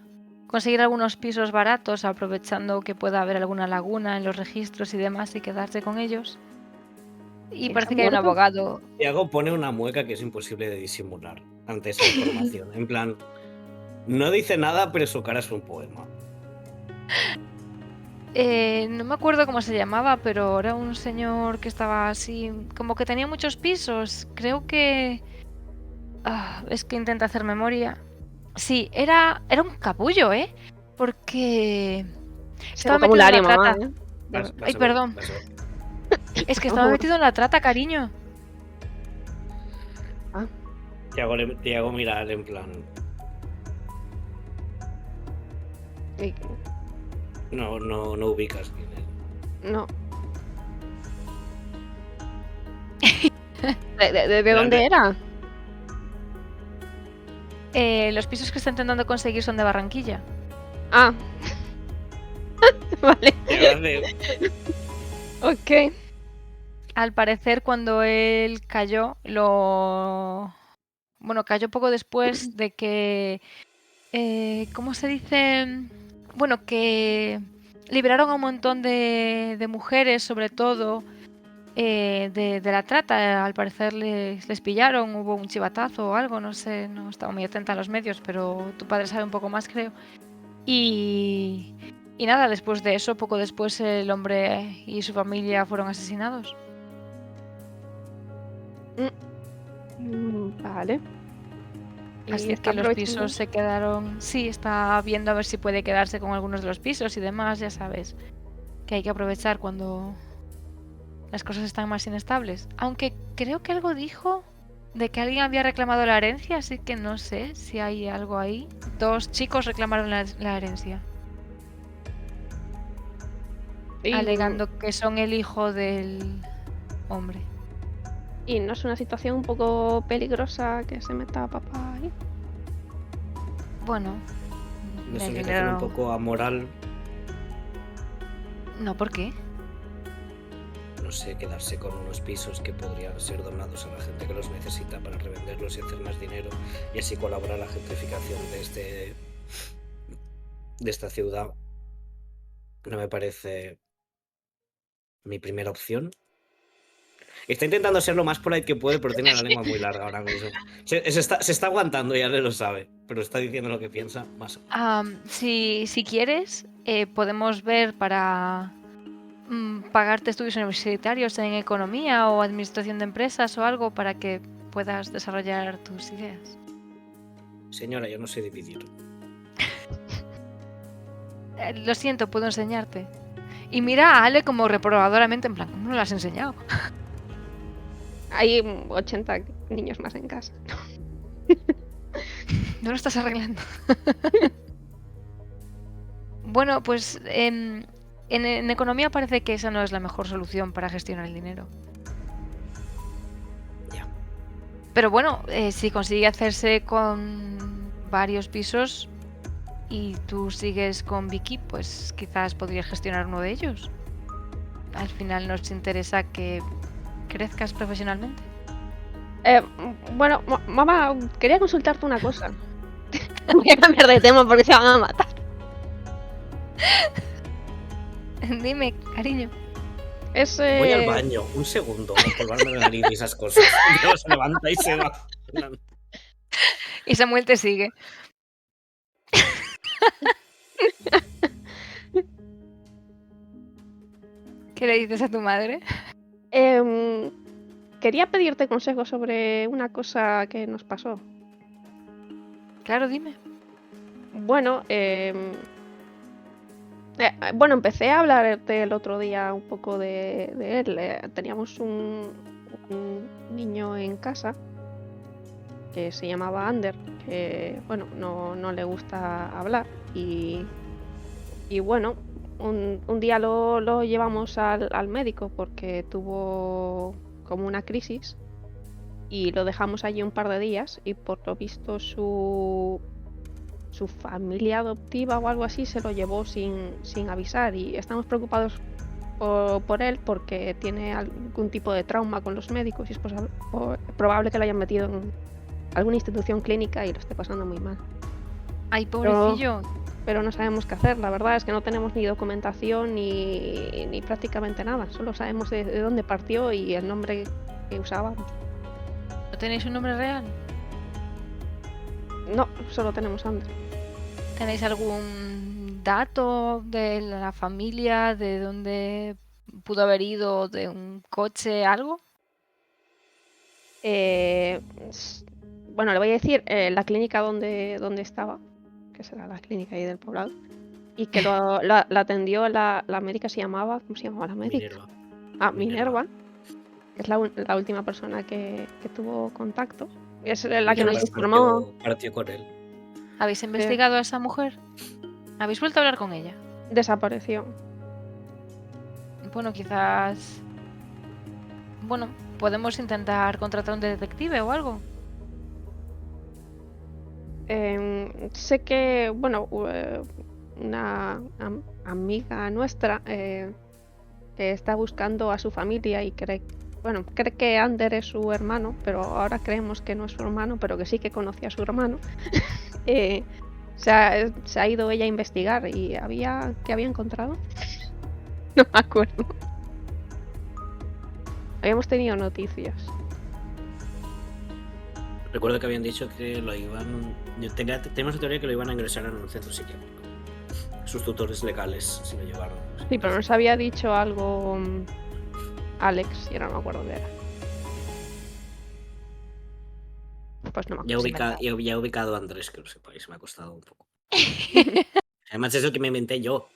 Speaker 1: conseguir algunos pisos baratos, aprovechando que pueda haber alguna laguna en los registros y demás y quedarse con ellos. Y parece que hay un
Speaker 5: muerto?
Speaker 1: abogado.
Speaker 4: Tiago pone una mueca que es imposible de disimular ante esa información. En plan, no dice nada, pero su cara es un poema.
Speaker 1: No me acuerdo cómo se llamaba, pero era un señor que estaba así, como que tenía muchos pisos. Creo que... es que intenta hacer memoria. Sí, era un capullo, ¿eh? Porque...
Speaker 5: Ese
Speaker 1: estaba metido en
Speaker 5: vocabulario,
Speaker 1: la
Speaker 5: mamá.
Speaker 1: trata.
Speaker 4: Vas
Speaker 1: Ay,
Speaker 4: a ver,
Speaker 1: perdón.
Speaker 4: vas a ver.
Speaker 1: Es que estaba metido en la trata, cariño.
Speaker 4: Tiago mira en plan. No ubicas quién es.
Speaker 5: No. ¿De dónde era?
Speaker 1: Los pisos que está intentando conseguir son de Barranquilla.
Speaker 5: Ah. Vale. Ok.
Speaker 1: Al parecer, cuando él cayó, bueno, cayó poco después de que... ¿cómo se dice? Bueno, que liberaron a un montón de mujeres, sobre todo, de la trata. Al parecer les pillaron, hubo un chivatazo o algo, no sé, no estaba muy atenta a los medios, pero tu padre sabe un poco más, creo. Y nada, después de eso, poco después, el hombre y su familia fueron asesinados.
Speaker 5: Vale.
Speaker 1: Así que los pisos se quedaron... Sí, está viendo a ver si puede quedarse con algunos de los pisos y demás, ya sabes. Que hay que aprovechar cuando las cosas están más inestables. Aunque creo que algo dijo de que alguien había reclamado la herencia, así que no sé si hay algo ahí. 2 chicos reclamaron la herencia. Alegando que son el hijo del hombre.
Speaker 5: ¿Y no es una situación un poco peligrosa que se meta papá ahí?
Speaker 1: Bueno,
Speaker 4: ¿No es una situación un poco amoral?
Speaker 1: No, ¿por qué?
Speaker 4: No sé, quedarse con unos pisos que podrían ser donados a la gente que los necesita para revenderlos y hacer más dinero y así colaborar a la gentrificación de esta ciudad. No me parece mi primera opción. Está intentando ser lo más polite que puede, pero tiene la lengua muy larga ahora mismo. Se está aguantando, ya le lo sabe, pero está diciendo lo que piensa más.
Speaker 1: Si quieres, podemos ver para pagarte estudios universitarios en economía o administración de empresas o algo para que puedas desarrollar tus ideas.
Speaker 4: Señora, yo no sé dividir.
Speaker 1: Lo siento, puedo enseñarte. Y mira a Ale como reprobadoramente, en plan, ¿cómo no lo has enseñado?
Speaker 5: Hay 80 niños más en casa.
Speaker 1: No lo estás arreglando. Bueno, pues en economía parece que esa no es la mejor solución para gestionar el dinero.
Speaker 4: Ya.
Speaker 1: Pero bueno, si consigue hacerse con varios pisos y tú sigues con Vicky, pues quizás podrías gestionar uno de ellos. Al final nos interesa que crezcas profesionalmente.
Speaker 5: Bueno, mamá, quería consultarte una cosa. Voy a cambiar de tema porque se van a matar.
Speaker 1: Dime, cariño.
Speaker 4: Voy al baño, un segundo, a colgarme la nariz y esas cosas. Y luego se levanta y se va.
Speaker 1: Y Samuel te sigue. ¿Qué le dices a tu madre?
Speaker 5: Quería pedirte consejo sobre una cosa que nos pasó.
Speaker 1: Claro, dime.
Speaker 5: Bueno, bueno, empecé a hablarte el otro día un poco de él. Teníamos un niño en casa que se llamaba Ander, que bueno, no le gusta hablar y bueno, un día lo llevamos al médico porque tuvo como una crisis y lo dejamos allí un par de días y por lo visto su familia adoptiva o algo así se lo llevó sin avisar y estamos preocupados por él porque tiene algún tipo de trauma con los médicos y es probable que lo hayan metido en alguna institución clínica y lo esté pasando muy mal.
Speaker 1: Ay, pobrecillo.
Speaker 5: Pero no sabemos qué hacer, la verdad es que no tenemos ni documentación ni prácticamente nada, solo sabemos de dónde partió y el nombre que usaba.
Speaker 1: ¿No tenéis un nombre real?
Speaker 5: No, solo tenemos Ander.
Speaker 1: ¿Tenéis algún dato de la familia, de dónde pudo haber ido, de un coche, algo?
Speaker 5: Bueno, le voy a decir la clínica donde estaba, que será la clínica ahí del poblado, y que la atendió la médica, se llamaba, ¿cómo se llamaba la médica? Minerva, que es la última persona que tuvo contacto. Es la que nos informó.
Speaker 4: Partió con él.
Speaker 1: ¿Habéis investigado a esa mujer? ¿Habéis vuelto a hablar con ella?
Speaker 5: Desapareció.
Speaker 1: Bueno, quizás... Bueno, podemos intentar contratar a un detective o algo.
Speaker 5: Sé que, bueno, una amiga nuestra está buscando a su familia y cree que Ander es su hermano, pero ahora creemos que no es su hermano, pero que sí que conocía a su hermano. Se ha ido ella a investigar y ¿qué había encontrado? No me acuerdo. Habíamos tenido noticias.
Speaker 4: Recuerdo que habían dicho que lo iban... Tenemos la teoría que lo iban a ingresar en un centro psiquiátrico. Sus tutores legales se lo llevaron.
Speaker 5: Sí, pero nos había dicho algo Alex y ahora no me acuerdo de era. Pues no me acuerdo.
Speaker 4: Ya he ubicado a Andrés, que lo sepáis, me ha costado un poco. Además es el que me inventé yo.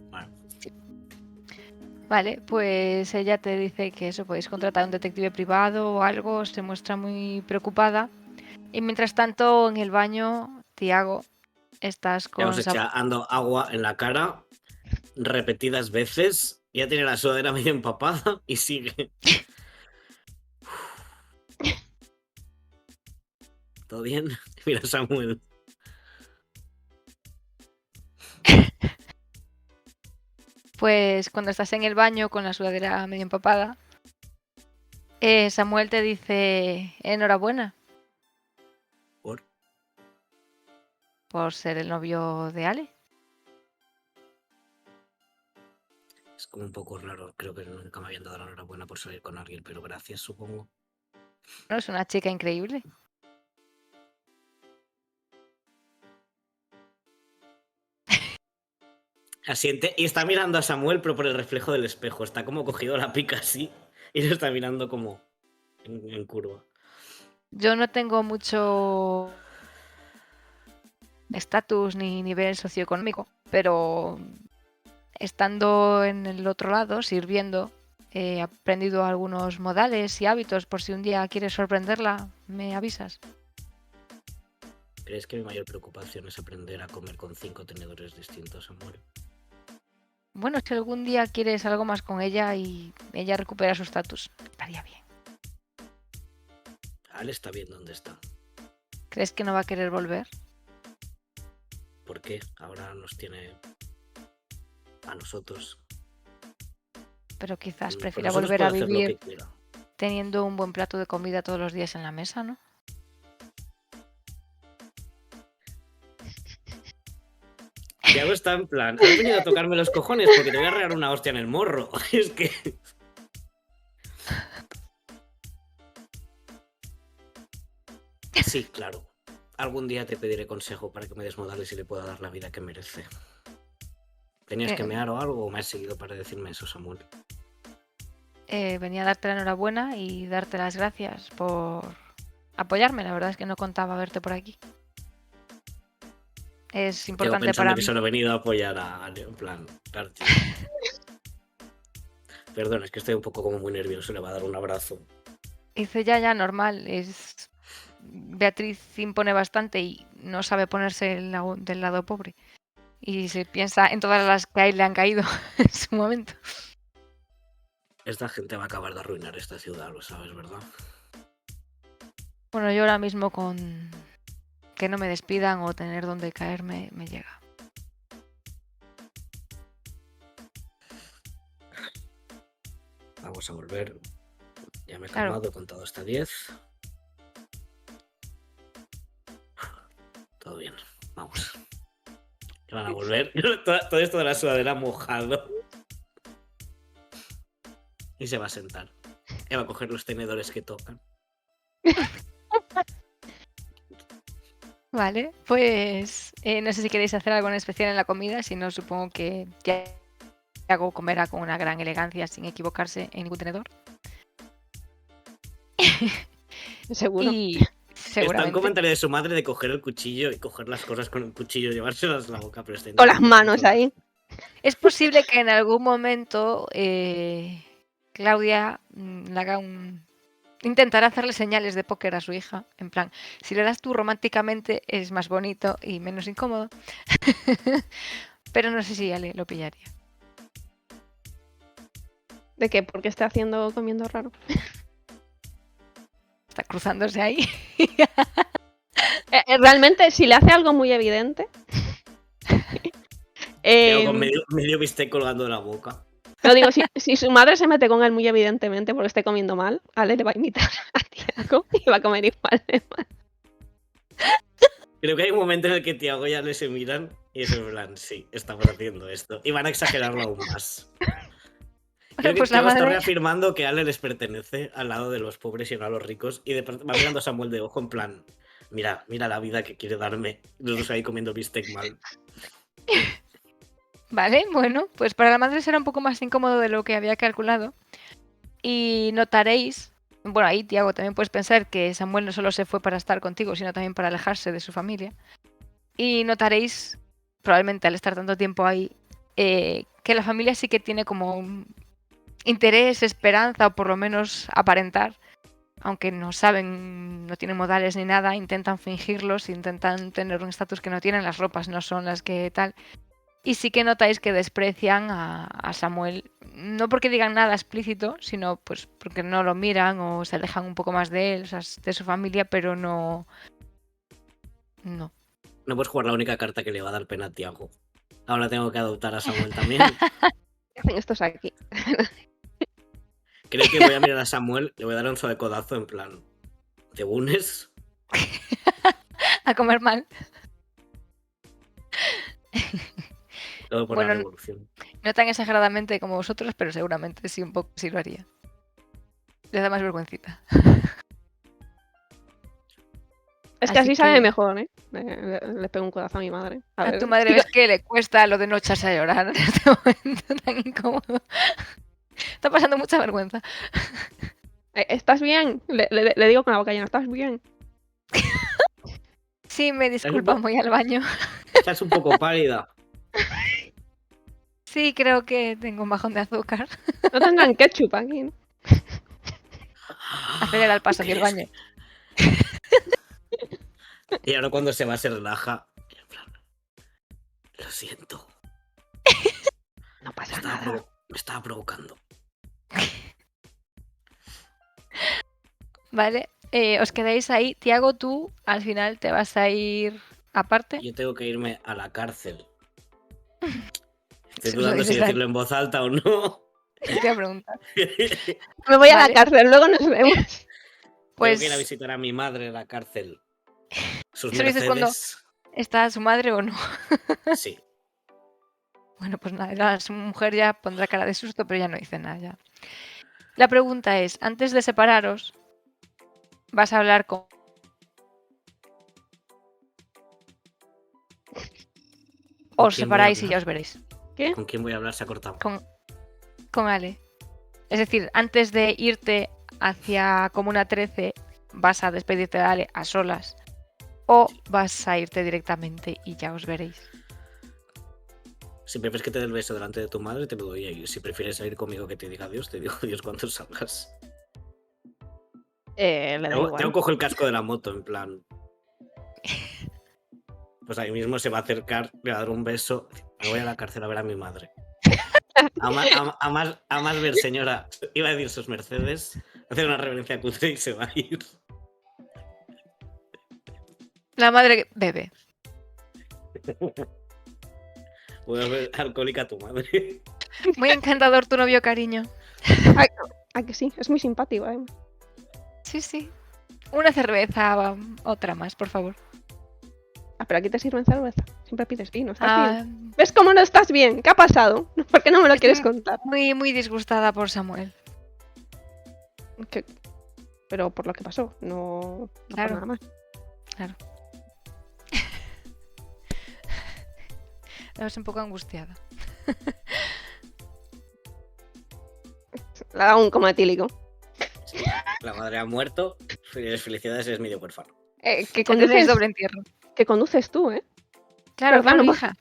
Speaker 4: Bueno.
Speaker 1: Vale, pues ella te dice que eso, podéis contratar a un detective privado o algo, se muestra muy preocupada. Y mientras tanto, en el baño, Tiago, estás con...
Speaker 4: Estamos echando agua en la cara repetidas veces, ya tiene la sudadera medio empapada y sigue. ¿Todo bien? Mira, Samuel.
Speaker 1: Pues cuando estás en el baño con la sudadera medio empapada, Samuel te dice enhorabuena por ser el novio de Ale.
Speaker 4: Es como un poco raro, creo que nunca me habían dado la enhorabuena por salir con alguien, pero gracias, supongo.
Speaker 1: No, es una chica increíble.
Speaker 4: Asiente y está mirando a Samuel, pero por el reflejo del espejo. Está como cogido la pica así y lo está mirando como en curva.
Speaker 1: Yo no tengo mucho estatus ni nivel socioeconómico, pero estando en el otro lado, sirviendo, he aprendido algunos modales y hábitos por si un día quieres sorprenderla, me avisas.
Speaker 4: ¿Crees que mi mayor preocupación es aprender a comer con 5 tenedores distintos, Samuel?
Speaker 1: Bueno, si algún día quieres algo más con ella y ella recupera su estatus, estaría bien.
Speaker 4: Ale está bien donde está.
Speaker 1: ¿Crees que no va a querer volver?
Speaker 4: ¿Por qué? Ahora nos tiene a nosotros.
Speaker 1: Pero quizás
Speaker 4: Con
Speaker 1: prefiera
Speaker 4: nosotros
Speaker 1: volver a
Speaker 4: puede hacer lo
Speaker 1: vivir
Speaker 4: que quiera.
Speaker 1: teniendo un buen plato de comida todos los días en la mesa, ¿no?
Speaker 4: Tiago está en plan, has venido a tocarme los cojones porque te voy a regar una hostia en el morro. Es que... Sí, claro. Algún día te pediré consejo para que me des modales y le pueda dar la vida que merece. ¿Tenías que mear o algo o me has seguido para decirme eso, Samuel?
Speaker 1: Venía a darte la enhorabuena y darte las gracias por apoyarme. La verdad es que no contaba verte por aquí. Es
Speaker 4: Sigo
Speaker 1: importante
Speaker 4: pensando
Speaker 1: para
Speaker 4: que
Speaker 1: mí.
Speaker 4: solo he venido a apoyar a Ale, en plan... claro, tío. Perdón, es que estoy un poco como muy nervioso, le va a dar un abrazo.
Speaker 1: Dice ya normal. Beatriz impone bastante y no sabe ponerse del lado pobre. Y se piensa en todas las que a él le han caído en su momento.
Speaker 4: Esta gente va a acabar de arruinar esta ciudad, lo sabes, ¿verdad?
Speaker 1: Bueno, yo ahora mismo con que no me despidan o tener donde caerme me llega.
Speaker 4: Vamos a volver. Ya me he
Speaker 1: Claro.
Speaker 4: calmado, he contado hasta 10. Todo bien, vamos. Que van a volver. Todo esto de la sudadera mojado. Y se va a sentar. Y va a coger los tenedores que tocan.
Speaker 1: Vale, pues no sé si queréis hacer algo en especial en la comida, si no supongo que Tiago comerá con una gran elegancia sin equivocarse en ningún tenedor.
Speaker 5: Seguro.
Speaker 1: Y
Speaker 4: Está un
Speaker 1: seguramente
Speaker 4: comentario de su madre de coger el cuchillo y coger las cosas con el cuchillo y llevárselas a la boca, pero está
Speaker 5: Con las manos ahí.
Speaker 1: es posible que en algún momento Claudia le haga intentará hacerle señales de póker a su hija, en plan, si le das tú románticamente es más bonito y menos incómodo. Pero no sé si ya lo pillaría.
Speaker 5: ¿De qué? Porque está comiendo raro.
Speaker 1: Está cruzándose ahí.
Speaker 5: Realmente, si le hace algo muy evidente.
Speaker 4: Con medio bistec colgando de la boca.
Speaker 5: Lo digo, si su madre se mete con él muy evidentemente porque esté comiendo mal, Ale le va a imitar a Tiago y va a comer igual de mal.
Speaker 4: Creo que hay un momento en el que Tiago y Ale se miran y es en plan, sí, estamos haciendo esto. Y van a exagerarlo aún más. Creo que
Speaker 1: Pues la
Speaker 4: Tiago está
Speaker 1: madre
Speaker 4: reafirmando que Ale les pertenece al lado de los pobres y no a los ricos. Y de pronto va mirando a Samuel de ojo en plan, mira la vida que quiere darme. Los dos ahí comiendo bistec mal.
Speaker 1: Vale, bueno, pues para la madre será un poco más incómodo de lo que había calculado. Y notaréis, bueno, ahí Tiago también puedes pensar que Samuel no solo se fue para estar contigo, sino también para alejarse de su familia. Y notaréis, probablemente al estar tanto tiempo ahí, que la familia sí que tiene como un interés, esperanza, o por lo menos aparentar. Aunque no saben, no tienen modales ni nada, intentan fingirlos, intentan tener un estatus que no tienen, las ropas no son las que tal. Y sí que notáis que desprecian a Samuel, no porque digan nada explícito, sino pues porque no lo miran o se alejan un poco más de él, o sea, de su familia, pero no. No.
Speaker 4: No puedes jugar la única carta que le va a dar pena a Tiago. Ahora tengo que adoptar a Samuel también.
Speaker 5: ¿Qué hacen estos aquí?
Speaker 4: Creo que voy a mirar a Samuel, le voy a dar un suave codazo en plan, ¿te unes?
Speaker 1: A comer mal.
Speaker 4: Luego por
Speaker 1: Bueno,
Speaker 4: la revolución.
Speaker 1: no tan exageradamente como vosotros, pero seguramente sí un poco sí lo haría. Le da más vergüencita.
Speaker 5: Es que
Speaker 1: Así
Speaker 5: así sabe
Speaker 1: que-
Speaker 5: mejor, ¿eh? Le pego un codazo a mi madre. A
Speaker 1: A
Speaker 5: ver,
Speaker 1: tu madre ves que le cuesta lo de no echarse a llorar en este momento tan incómodo. Está pasando mucha vergüenza.
Speaker 5: ¿estás bien? Le digo con la boca llena, ¿estás bien?
Speaker 1: Sí, me disculpa, voy al baño.
Speaker 4: Estás un poco pálida.
Speaker 1: Sí, creo que tengo un bajón de azúcar.
Speaker 5: No tendrán ketchup aquí, ¿no?
Speaker 1: Acelera el paso hacia el baño.
Speaker 4: Y ahora cuando se va se relaja. En plan, lo siento.
Speaker 5: No
Speaker 4: Me
Speaker 5: pasa
Speaker 4: estaba,
Speaker 5: nada.
Speaker 4: me estaba provocando.
Speaker 1: Vale, os quedáis ahí. Tiago, tú al final te vas a ir aparte.
Speaker 4: Yo tengo que irme a la cárcel. Estoy
Speaker 1: Se lo
Speaker 4: dudando si
Speaker 1: dices a él.
Speaker 4: decirlo en voz alta o no.
Speaker 1: Te voy a preguntar.
Speaker 5: Me voy a
Speaker 1: Vale.
Speaker 5: la cárcel, luego nos vemos.
Speaker 1: Pues
Speaker 4: Tengo que ir a visitar a mi madre en la cárcel. Sus
Speaker 1: ¿Eso lo dices cuando-
Speaker 4: Mercedes.
Speaker 1: ¿está su madre o no?
Speaker 4: Sí.
Speaker 1: Bueno, pues nada, ya su mujer ya pondrá cara de susto, pero ya no dice nada ya. La pregunta es, antes de separaros, vas a hablar con...
Speaker 4: ¿Con
Speaker 1: Os
Speaker 4: quién voy a
Speaker 1: separáis y
Speaker 4: hablar?
Speaker 1: ya os veréis.
Speaker 5: ¿Qué?
Speaker 4: ¿Con quién voy a hablar? Se ha cortado.
Speaker 1: Con Ale. Es decir, antes de irte hacia Comuna 13, vas a despedirte de Ale a solas. O vas a irte directamente y ya os veréis.
Speaker 4: Si prefieres que te dé el beso delante de tu madre, te lo doy ahí. Si prefieres salir conmigo que te diga adiós, te digo adiós cuando salgas.
Speaker 5: Le da
Speaker 4: Tengo
Speaker 5: igual.
Speaker 4: cojo el casco de la moto, en plan. Pues ahí mismo se va a acercar, le va a dar un beso. Me voy a la cárcel a ver a mi madre. A más ver, señora, iba a decir sus Mercedes, hacer una reverencia cutre y se va a ir.
Speaker 1: La madre bebe.
Speaker 4: Voy a ver alcohólica a tu madre.
Speaker 1: Muy encantador tu novio, cariño.
Speaker 5: Ah, que sí, es muy simpático, ¿eh?
Speaker 1: Sí, sí. Una cerveza, otra más, por favor.
Speaker 5: Ah, pero aquí te sirven cerveza. Siempre pides vino, ¿estás bien?
Speaker 1: Ah,
Speaker 5: ¿Ves cómo no estás bien? ¿Qué ha pasado? ¿Por qué no me lo
Speaker 1: Estoy
Speaker 5: quieres contar?
Speaker 1: muy, muy disgustada por Samuel.
Speaker 5: ¿Qué? Pero por lo que pasó, no por
Speaker 1: Claro.
Speaker 5: nada más.
Speaker 1: La ves un poco angustiada.
Speaker 5: Le ha dado un coma etílico.
Speaker 4: La madre ha muerto. Felicidades, es medio huérfano.
Speaker 5: Que
Speaker 1: Ya tendréis
Speaker 5: conduces,
Speaker 1: doble entierro.
Speaker 5: que conduces tú, ¿eh?
Speaker 1: Claro,
Speaker 5: ¿Verdad?
Speaker 1: claro,
Speaker 5: No,
Speaker 1: hija.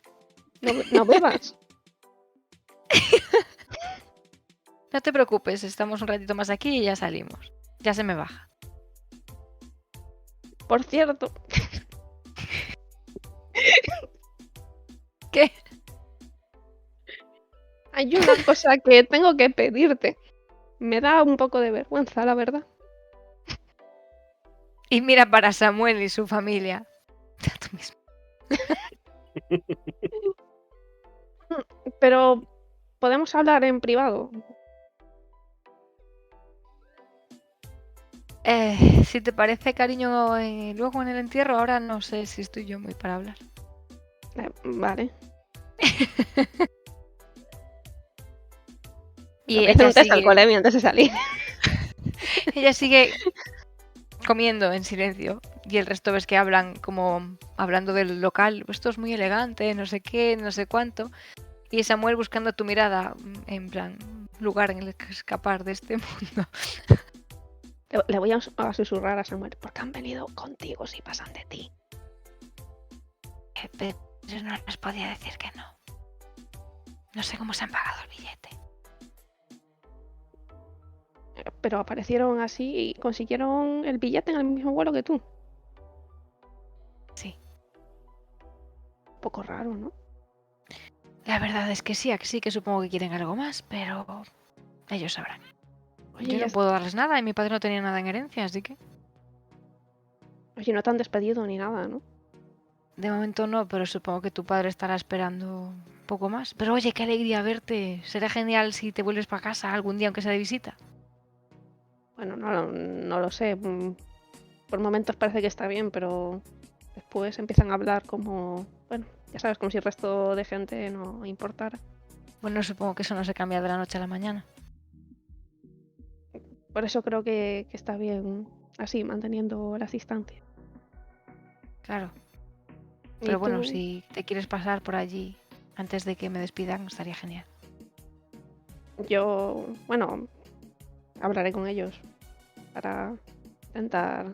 Speaker 5: No bebas.
Speaker 1: No te preocupes, estamos un ratito más aquí y ya salimos. Ya se me baja.
Speaker 5: Por cierto,
Speaker 1: ¿Qué?
Speaker 5: hay una cosa que tengo que pedirte. Me da un poco de vergüenza, la verdad.
Speaker 1: Y mira para Samuel y su familia. Ya tú mismo.
Speaker 5: Pero podemos hablar en privado.
Speaker 1: Si te parece, cariño, luego en el entierro, ahora no sé si estoy yo muy para hablar.
Speaker 5: Vale.
Speaker 1: Y
Speaker 5: Me hice
Speaker 1: ella
Speaker 5: un test
Speaker 1: sigue,
Speaker 5: alcoholemia antes de salir.
Speaker 1: ella sigue comiendo en silencio. Y el resto ves que hablan como hablando del local. Esto es muy elegante, no sé qué, no sé cuánto. Y Samuel buscando tu mirada, en plan, lugar en el que escapar de este mundo.
Speaker 5: Le voy a susurrar a Samuel, porque han venido contigo si pasan de ti.
Speaker 1: Pero no les podía decir que no. No sé cómo se han pagado el billete.
Speaker 5: Pero aparecieron así y consiguieron el billete en el mismo vuelo que tú.
Speaker 1: Sí.
Speaker 5: Un poco raro, ¿no?
Speaker 1: La verdad es que sí que supongo que quieren algo más, pero ellos sabrán.
Speaker 5: Oye,
Speaker 1: Yo no puedo darles nada y mi padre no tenía nada en herencia, así que
Speaker 5: oye, no te han despedido ni nada, ¿no?
Speaker 1: de momento no, pero supongo que tu padre estará esperando un poco más. Pero oye, qué alegría verte. Será genial si te vuelves para casa algún día, aunque sea de visita.
Speaker 5: Bueno, no lo sé. Por momentos parece que está bien, pero después empiezan a hablar como... Bueno, ya sabes, como si el resto de gente no importara.
Speaker 1: Bueno, supongo que eso no se cambia de la noche a la mañana.
Speaker 5: Por eso creo que está bien así, manteniendo las distancias.
Speaker 1: Claro.
Speaker 5: ¿Y
Speaker 1: Pero bueno,
Speaker 5: tú?
Speaker 1: si te quieres pasar por allí antes de que me despidan, estaría genial.
Speaker 5: Yo, bueno, hablaré con ellos para intentar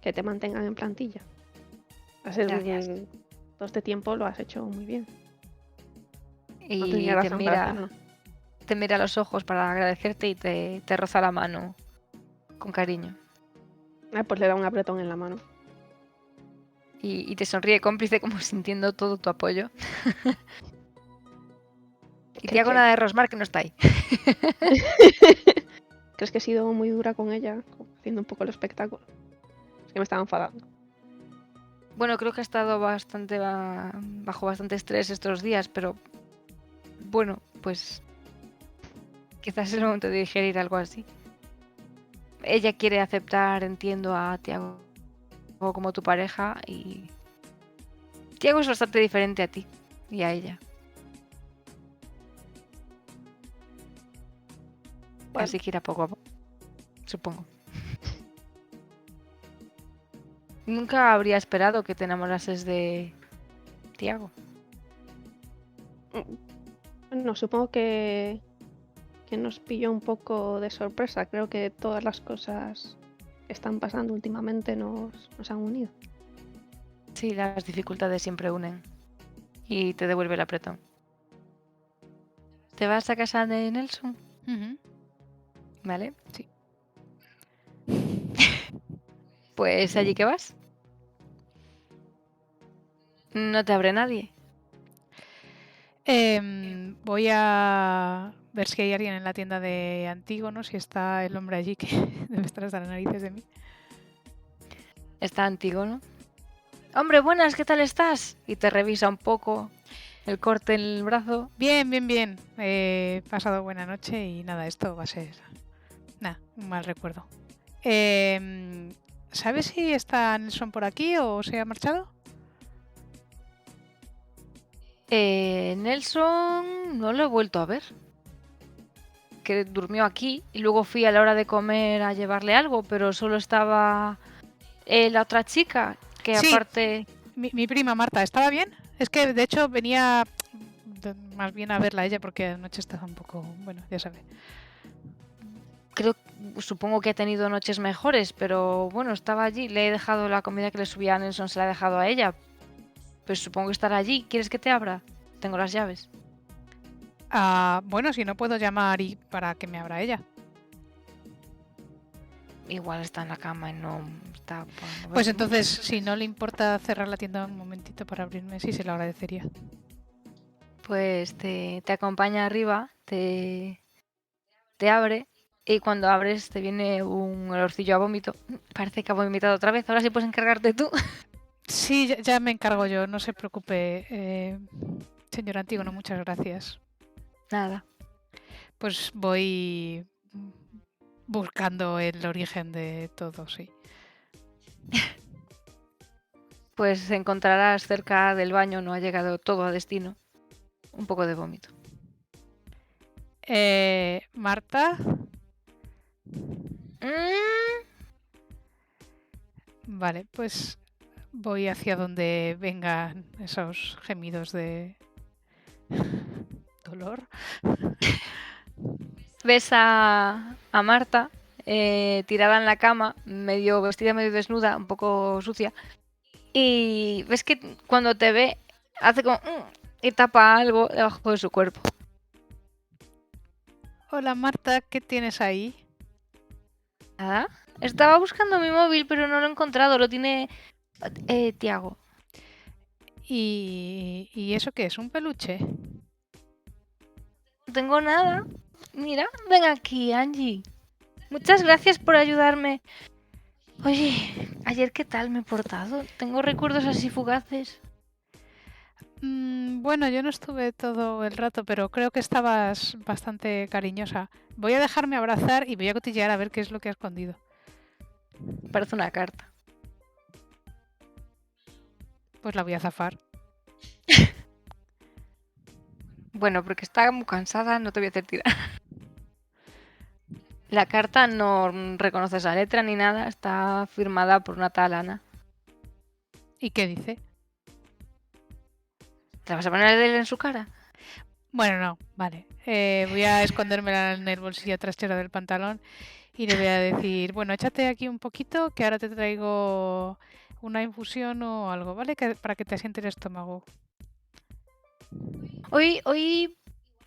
Speaker 5: que te mantengan en plantilla.
Speaker 1: Gracias.
Speaker 5: Todo este tiempo lo has hecho muy bien. No
Speaker 1: Y
Speaker 5: tenía razón para hacerlo.
Speaker 1: te mira a los ojos para agradecerte y te roza la mano con cariño.
Speaker 5: Pues le da un apretón en la mano.
Speaker 1: Y te sonríe cómplice como sintiendo todo tu apoyo. Y te hago nada de Rosmar que no está ahí.
Speaker 5: ¿Crees que he sido muy dura con ella? Haciendo un poco el espectáculo. Es que me estaba enfadando.
Speaker 1: Bueno, creo que ha estado bastante bajo bastante estrés estos días, pero bueno, pues quizás es el momento de digerir algo así. Ella quiere aceptar, entiendo, a Tiago como tu pareja y Tiago es bastante diferente a ti y a ella.
Speaker 5: Bueno.
Speaker 1: Así que irá poco a poco, supongo. Nunca habría esperado que te enamorases de Tiago.
Speaker 5: Bueno, supongo que nos pilló un poco de sorpresa. Creo que todas las cosas que están pasando últimamente nos han unido.
Speaker 1: Sí, las dificultades siempre unen y te devuelve el apretón. ¿Te vas a casa de Nelson?
Speaker 2: Ujú.
Speaker 1: ¿Vale?
Speaker 2: Sí.
Speaker 1: Pues allí que vas. No te abre nadie.
Speaker 2: Voy a ver si hay alguien en la tienda de Antígono, si está el hombre allí que debe estar hasta las narices de mí.
Speaker 1: Está Antígono. Hombre, buenas, ¿qué tal estás? Y te revisa un poco el corte en el brazo.
Speaker 2: Bien, bien, bien. He pasado buena noche y nada, esto va a ser un mal recuerdo. ¿Sabes si está Nelson por aquí o se ha marchado?
Speaker 1: Nelson no lo he vuelto a ver. Que durmió aquí y luego fui a la hora de comer a llevarle algo, pero solo estaba la otra chica, que
Speaker 2: Sí.
Speaker 1: aparte...
Speaker 2: Mi prima Marta, ¿estaba bien? Es que de hecho venía más bien a verla a ella porque anoche estaba un poco, bueno, ya sabe.
Speaker 1: Supongo que ha tenido noches mejores, pero bueno, estaba allí. Le he dejado la comida que le subía a Nelson, se la he dejado a ella. Pues supongo que estará allí. ¿Quieres que te abra? Tengo las llaves.
Speaker 2: Bueno, si no puedo llamar y para que me abra ella.
Speaker 1: Igual está en la cama y no está...
Speaker 2: Pues entonces, si no le importa cerrar la tienda un momentito para abrirme, sí se lo agradecería.
Speaker 1: Pues te acompaña arriba, te abre y cuando abres te viene un olorcillo a vómito. Parece que ha vomitado otra vez. Ahora sí puedes encargarte tú.
Speaker 2: Sí, ya me encargo yo, no se preocupe. Señor Antígono, muchas gracias.
Speaker 1: Nada.
Speaker 2: Pues voy buscando el origen de todo, sí.
Speaker 1: Pues encontrarás cerca del baño, no ha llegado todo a destino, un poco de vómito.
Speaker 2: Marta. Vale, pues voy hacia donde vengan esos gemidos de dolor.
Speaker 1: Ves a Marta tirada en la cama, medio vestida, medio desnuda, un poco sucia. Y ves que cuando te ve, hace como... y tapa algo debajo de su cuerpo.
Speaker 2: Hola Marta, ¿qué tienes ahí?
Speaker 1: ¿Nada? Estaba buscando mi móvil, pero no lo he encontrado. Lo tiene Tiago.
Speaker 2: ¿Y eso qué es? ¿Un peluche?
Speaker 1: No tengo nada. Mira, ven aquí, Angie. Muchas gracias por ayudarme. Oye, ayer qué tal me he portado. Tengo recuerdos así fugaces.
Speaker 2: Bueno, yo no estuve todo el rato, pero creo que estabas bastante cariñosa. Voy a dejarme abrazar y voy a cotillear a ver qué es lo que ha escondido.
Speaker 1: Parece una carta.
Speaker 2: Pues la voy a zafar.
Speaker 1: Bueno, porque está muy cansada, no te voy a hacer tirar. La carta no reconoces la letra ni nada, está firmada por una tal Ana.
Speaker 2: ¿Y qué dice?
Speaker 1: ¿Te la vas a poner en su cara?
Speaker 2: Bueno, no, vale. Voy a escondérmela en el bolsillo trasero del pantalón y le voy a decir, bueno, échate aquí un poquito que ahora te traigo una infusión o algo, ¿vale? Para que te asiente el estómago.
Speaker 1: Hoy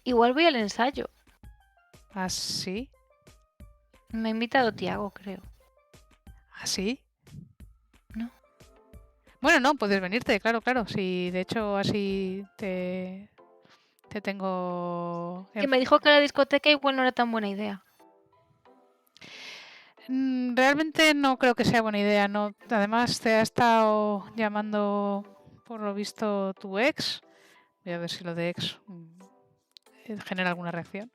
Speaker 1: igual voy al ensayo.
Speaker 2: ¿Así?
Speaker 1: Me ha invitado Tiago, creo.
Speaker 2: ¿Así?
Speaker 1: ¿No?
Speaker 2: Bueno, no, puedes venirte, claro, claro. Sí, de hecho así te tengo...
Speaker 1: Que me dijo que la discoteca igual no era tan buena idea.
Speaker 2: Realmente no creo que sea buena idea, ¿no? Además te ha estado llamando, por lo visto, tu ex. Voy a ver si lo de ex genera alguna reacción.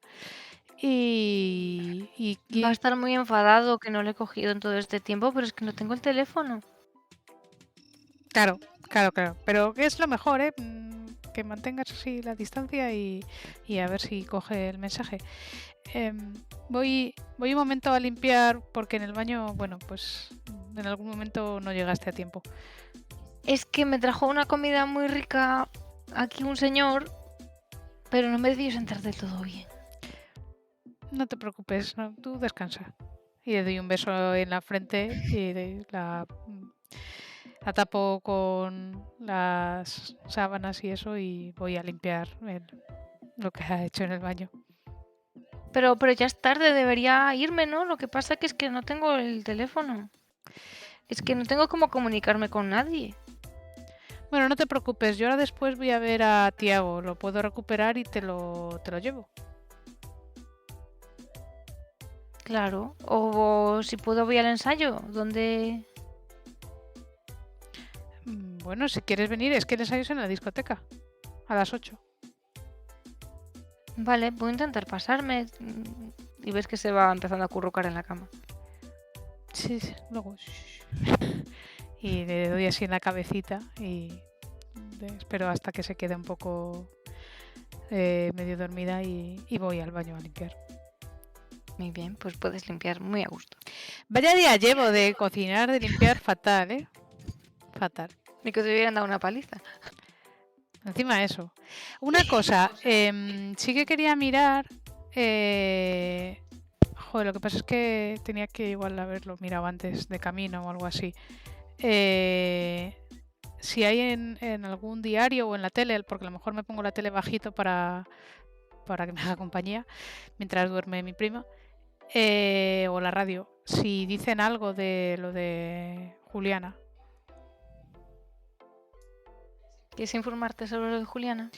Speaker 1: Va a estar muy enfadado que no le he cogido en todo este tiempo, pero es que no tengo el teléfono.
Speaker 2: Claro, claro, claro. Pero que es lo mejor, ¿eh? Que mantengas así la distancia y a ver si coge el mensaje. Voy un momento a limpiar porque en el baño, bueno, pues en algún momento no llegaste a tiempo.
Speaker 1: Es que me trajo una comida muy rica aquí un señor, pero no me debió sentar del todo bien.
Speaker 2: No te preocupes, no, tú descansa. Y le doy un beso en la frente y la tapo con las sábanas y eso y voy a limpiar lo que ha hecho en el baño.
Speaker 1: Pero ya es tarde, debería irme, ¿no? Lo que pasa que es que no tengo el teléfono. Es que no tengo cómo comunicarme con nadie.
Speaker 2: Bueno, no te preocupes, yo ahora después voy a ver a Tiago, lo puedo recuperar y te lo llevo.
Speaker 1: Claro. O si puedo voy al ensayo, donde...
Speaker 2: Bueno, si quieres venir, es que el ensayo es en la discoteca, a las 8.
Speaker 1: Vale, voy a intentar pasarme. Y ves que se va empezando a acurrucar en la cama.
Speaker 2: Sí, luego. Y le doy así en la cabecita y espero hasta que se quede un poco medio dormida y voy al baño a limpiar.
Speaker 1: Muy bien, pues puedes limpiar muy a gusto.
Speaker 2: Vaya día llevo de cocinar, de limpiar fatal, ¿eh? Fatal.
Speaker 1: Ni que te hubieran dado una paliza.
Speaker 2: Encima de eso. Una cosa, sí que quería mirar... Joder, lo que pasa es que tenía que igual haberlo mirado antes de camino o algo así. Si hay en algún diario o en la tele, porque a lo mejor me pongo la tele bajito para que me haga compañía mientras duerme mi prima, o la radio, si dicen algo de lo de Juliana.
Speaker 1: ¿Quieres informarte sobre lo de Juliana?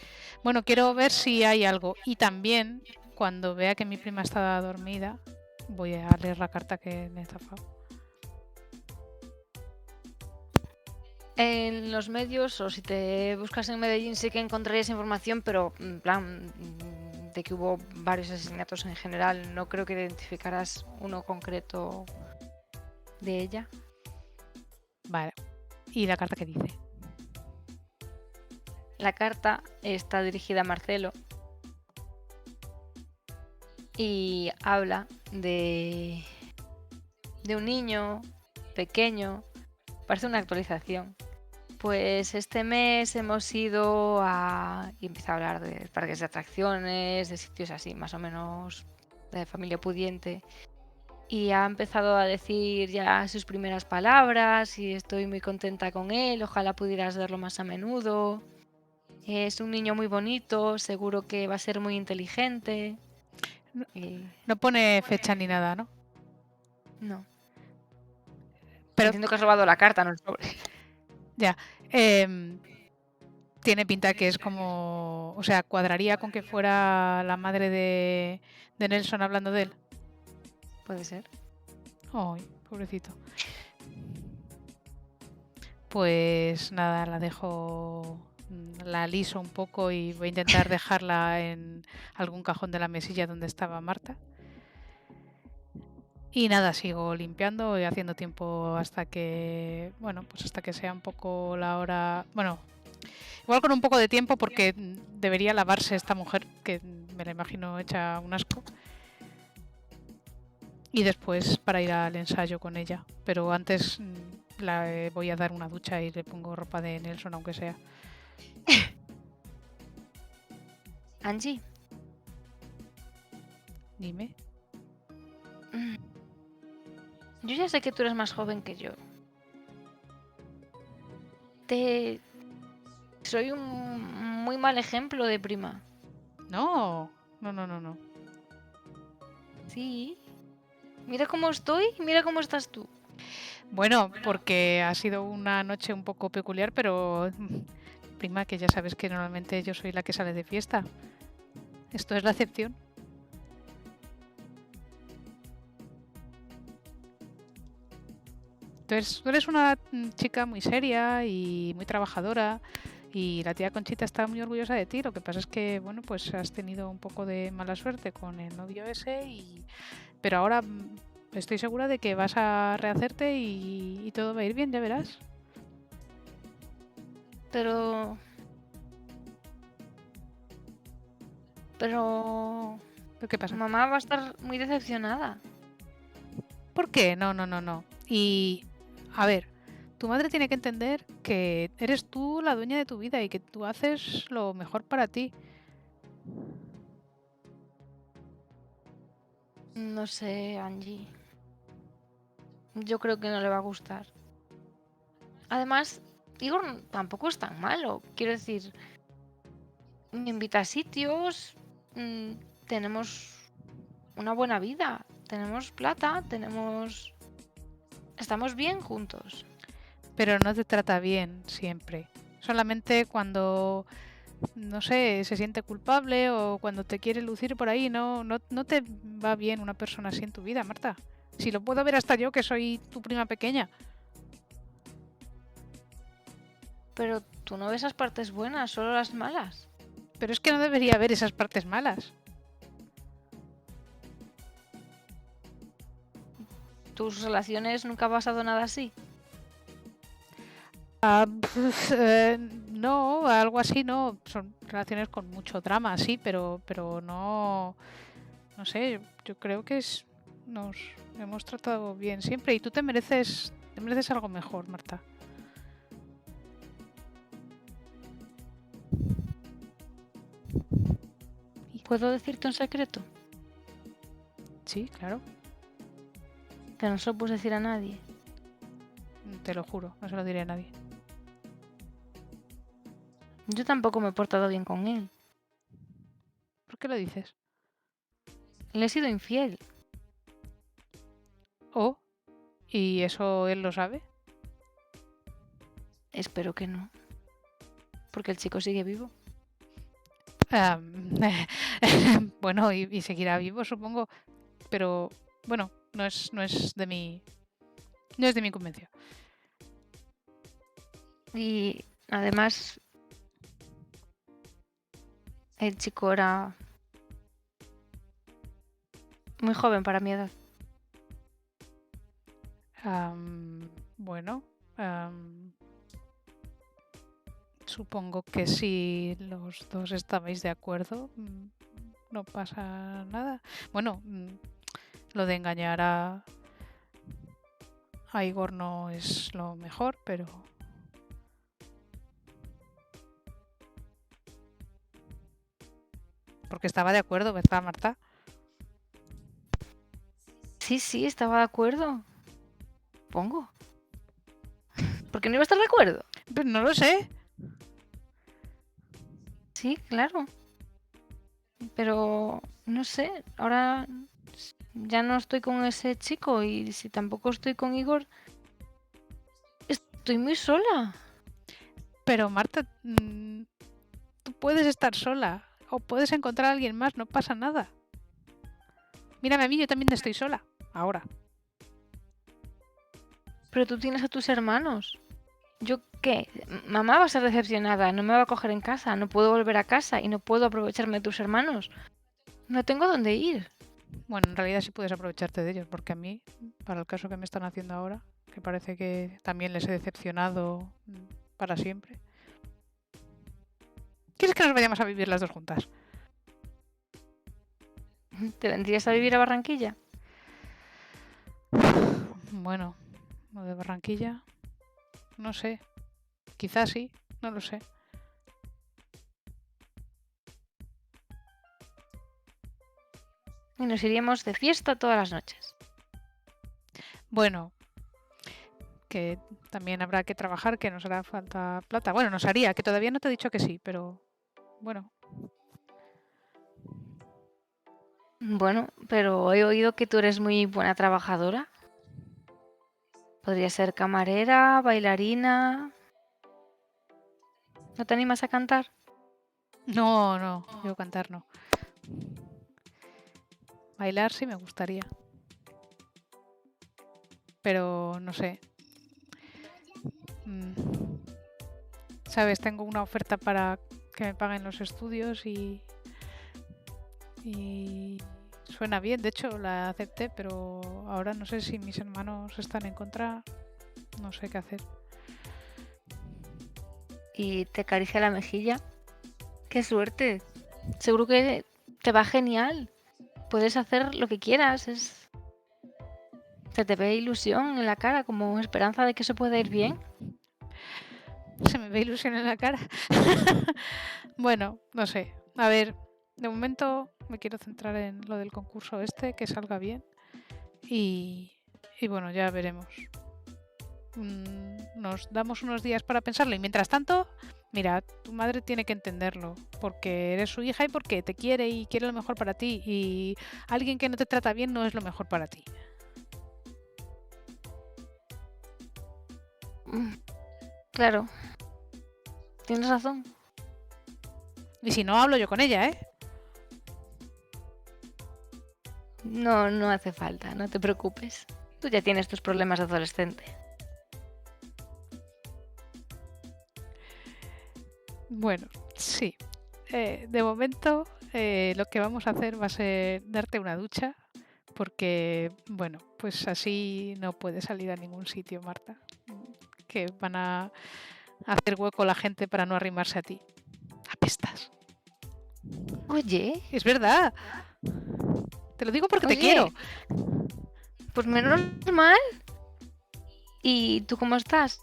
Speaker 2: Bueno, quiero ver si hay algo. Y también, cuando vea que mi prima está dormida, voy a leer la carta que me he zafado.
Speaker 1: En los medios, o si te buscas en Medellín, sí que encontrarías información, pero en plan de que hubo varios asesinatos en general. No creo que identificaras uno concreto de ella.
Speaker 2: Vale. ¿Y la carta qué dice?
Speaker 1: La carta está dirigida a Marcelo y habla de un niño pequeño. Parece una actualización. Pues este mes hemos ido a... Y empieza a hablar de parques de atracciones, de sitios así, más o menos de familia pudiente. Y ha empezado a decir ya sus primeras palabras y estoy muy contenta con él, ojalá pudieras verlo más a menudo. Es un niño muy bonito, seguro que va a ser muy inteligente.
Speaker 2: No pone fecha ni nada, ¿no?
Speaker 1: No.
Speaker 2: Pero
Speaker 1: entiendo que has robado la carta, no el sobre.
Speaker 2: ya. Tiene pinta que es como... O sea, cuadraría con que fuera la madre de Nelson hablando de él.
Speaker 1: Puede ser.
Speaker 2: Ay, pobrecito. Pues nada, la dejo... La aliso un poco y voy a intentar dejarla en algún cajón de la mesilla donde estaba Marta. Y nada, sigo limpiando y haciendo tiempo hasta que... Bueno, pues hasta que sea un poco la hora... Bueno, igual con un poco de tiempo porque debería lavarse esta mujer, que me la imagino hecha un asco. y después para ir al ensayo con ella. Pero antes voy a dar una ducha y le pongo ropa de Nelson, aunque sea.
Speaker 1: Angie,
Speaker 2: Dime.
Speaker 1: yo ya sé que tú eres más joven que yo. Soy un muy mal ejemplo de prima.
Speaker 2: No, no, no, no, no.
Speaker 1: Sí. Mira cómo estoy, mira cómo estás tú.
Speaker 2: Bueno, porque ha sido una noche un poco peculiar, pero prima, que ya sabes que normalmente yo soy la que sale de fiesta. Esto es la excepción. Entonces, tú eres una chica muy seria y muy trabajadora y la tía Conchita está muy orgullosa de ti. Lo que pasa es que, bueno, pues has tenido un poco de mala suerte con el novio ese pero ahora estoy segura de que vas a rehacerte y todo va a ir bien, ya verás.
Speaker 1: Pero
Speaker 2: ¿Pero qué pasa?
Speaker 1: mamá va a estar muy decepcionada.
Speaker 2: ¿Por qué? No, no, no, no. Y, a ver, tu madre tiene que entender que eres tú la dueña de tu vida y que tú haces lo mejor para ti.
Speaker 1: No sé, Angie. Yo creo que no le va a gustar. Además, Igor tampoco es tan malo. Quiero decir, me invita a sitios, tenemos una buena vida, tenemos plata, estamos bien juntos.
Speaker 2: Pero no te trata bien siempre. Solamente cuando, no sé, se siente culpable o cuando te quiere lucir por ahí. No te va bien una persona así en tu vida, Marta. Si lo puedo ver hasta yo, que soy tu prima pequeña.
Speaker 1: Pero tú no ves las partes buenas, solo las malas.
Speaker 2: Pero es que no debería haber esas partes malas.
Speaker 1: ¿Tus relaciones nunca ha pasado nada así?
Speaker 2: No, algo así no. Son relaciones con mucho drama, sí, pero no. No sé, yo creo que nos hemos tratado bien siempre y tú te mereces algo mejor, Marta.
Speaker 1: ¿Puedo decirte un secreto?
Speaker 2: Sí, claro,
Speaker 1: Que no se lo puedes decir a nadie.
Speaker 2: te lo juro, no se lo diré a nadie.
Speaker 1: Yo tampoco me he portado bien con él.
Speaker 2: ¿Por qué lo dices?
Speaker 1: Le he sido infiel.
Speaker 2: Oh, ¿y eso él lo sabe?
Speaker 1: Espero que no. Porque el chico sigue vivo.
Speaker 2: Bueno, y seguirá vivo, supongo. Pero bueno, no es de mi convención.
Speaker 1: Y además, el chico era muy joven para mi edad.
Speaker 2: Bueno, supongo que si los dos estabais de acuerdo, no pasa nada. Bueno, lo de engañar a Igor no es lo mejor, pero... Porque estaba de acuerdo, ¿verdad, Marta?
Speaker 1: Sí, estaba de acuerdo. Pongo. ¿Por qué no iba a estar de acuerdo?
Speaker 2: Pues no lo sé.
Speaker 1: Sí, claro. Pero no sé, ahora ya no estoy con ese chico y si tampoco estoy con Igor, estoy muy sola.
Speaker 2: Pero Marta, tú puedes estar sola o puedes encontrar a alguien más, no pasa nada. Mírame a mí, yo también estoy sola, ahora.
Speaker 1: Pero tú tienes a tus hermanos. ¿Yo qué? Mamá va a ser decepcionada, no me va a coger en casa, no puedo volver a casa y no puedo aprovecharme de tus hermanos. No tengo dónde ir.
Speaker 2: Bueno, en realidad sí puedes aprovecharte de ellos, porque a mí, para el caso que me están haciendo ahora, que parece que también les he decepcionado para siempre. ¿Quieres que nos vayamos a vivir las dos juntas?
Speaker 1: ¿Te vendrías a vivir a Barranquilla?
Speaker 2: Bueno, lo de Barranquilla, no sé. Quizás sí, no lo sé.
Speaker 1: Y nos iríamos de fiesta todas las noches.
Speaker 2: Bueno, que también habrá que trabajar, que nos hará falta plata. Bueno, nos haría, que todavía no te he dicho que sí, pero bueno.
Speaker 1: Bueno, pero he oído que tú eres muy buena trabajadora. Podría ser camarera, bailarina. ¿No te animas a cantar?
Speaker 2: No, yo cantar no. Bailar sí me gustaría. Pero no sé. Mm, ¿Sabes? Tengo una oferta para que me paguen los estudios y suena bien. De hecho, la acepté, pero ahora no sé si mis hermanos están en contra. No sé qué hacer.
Speaker 1: Y te acaricia la mejilla. ¡Qué suerte! Seguro que te va genial. Puedes hacer lo que quieras. Se te ve ilusión en la cara, como esperanza de que eso pueda ir bien.
Speaker 2: Se me ve ilusión en la cara. Bueno, no sé. A ver, de momento me quiero centrar en lo del concurso este, que salga bien. Y bueno, ya veremos. Nos damos unos días para pensarlo y mientras tanto, mira, tu madre tiene que entenderlo, porque eres su hija y porque te quiere y quiere lo mejor para ti, y alguien que no te trata bien no es lo mejor para ti.
Speaker 1: Claro. Tienes razón.
Speaker 2: Y si no, hablo yo con ella, ¿eh?
Speaker 1: No hace falta, no te preocupes. Tú ya tienes tus problemas de adolescente.
Speaker 2: Bueno, sí. De momento, lo que vamos a hacer va a ser darte una ducha, porque, bueno, pues así no puedes salir a ningún sitio, Marta. Que van a hacer hueco la gente para no arrimarse a ti. Apestas.
Speaker 1: Oye,
Speaker 2: Es verdad. Te lo digo porque te
Speaker 1: Oye.
Speaker 2: quiero.
Speaker 1: pues menos mal. ¿Y tú cómo estás?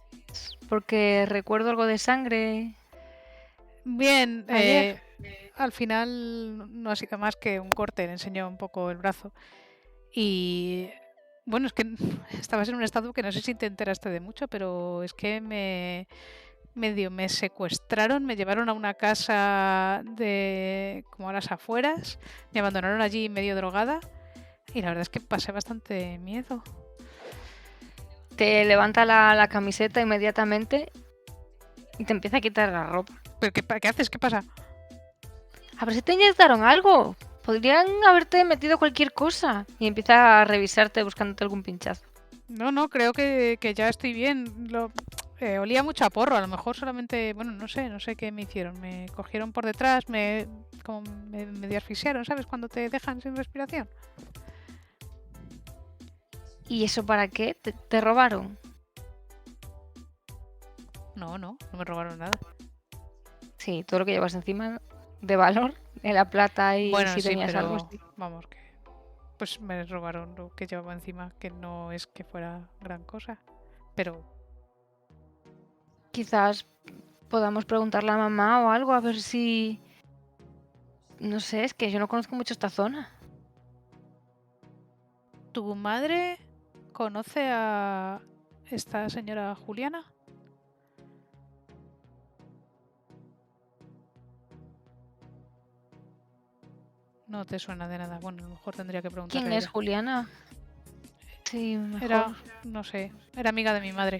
Speaker 1: Porque recuerdo algo de sangre.
Speaker 2: Bien,
Speaker 1: Ayer.
Speaker 2: al final no ha sido más que un corte, le enseñó un poco el brazo. Y bueno, es que estabas en un estado que no sé si te enteraste de mucho, pero es que me secuestraron, me llevaron a una casa de como a las afueras, me abandonaron allí medio drogada y la verdad es que pasé bastante miedo.
Speaker 1: Te levanta la camiseta inmediatamente y te empieza a quitar la ropa.
Speaker 2: ¿Pero qué haces? ¿Qué pasa?
Speaker 1: A ver si te inyectaron algo. Podrían haberte metido cualquier cosa. Y empieza a revisarte buscándote algún pinchazo.
Speaker 2: No, creo que ya estoy bien. Olía mucho a porro, a lo mejor solamente, bueno, no sé qué me hicieron. Me cogieron por detrás, como me medio asfixiaron, ¿sabes? Cuando te dejan sin respiración.
Speaker 1: ¿Y eso para qué? ¿Te robaron?
Speaker 2: No me robaron nada.
Speaker 1: Sí, todo lo que llevas encima de valor, en la plata y
Speaker 2: Bueno,
Speaker 1: si
Speaker 2: sí,
Speaker 1: tenías
Speaker 2: pero
Speaker 1: algo. Sí.
Speaker 2: vamos, que pues me robaron lo que llevaba encima, que no es que fuera gran cosa, pero
Speaker 1: Quizás podamos preguntarle a mamá o algo a ver si... No sé, es que yo no conozco mucho esta zona.
Speaker 2: ¿tu madre conoce a esta señora Juliana? No te suena de nada. Bueno, a lo mejor tendría que preguntarle
Speaker 1: ¿Quién
Speaker 2: a
Speaker 1: es
Speaker 2: ella.
Speaker 1: Juliana? Sí, mejor.
Speaker 2: No sé, era amiga de mi madre.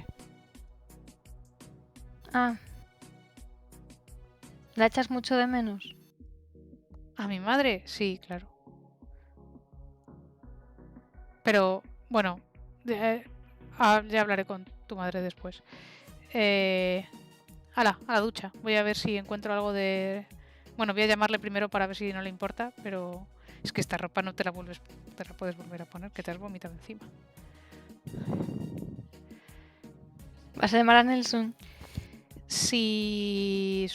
Speaker 1: Ah. ¿La echas mucho de menos?
Speaker 2: ¿A mi madre? Sí, claro. Pero, bueno, ya hablaré con tu madre después. A la ducha. Voy a ver si encuentro algo de... Bueno, voy a llamarle primero para ver si no le importa, pero es que esta ropa no te la puedes volver a poner, que te has vomitado encima.
Speaker 1: ¿Vas a llamar a Nelson?
Speaker 2: Si...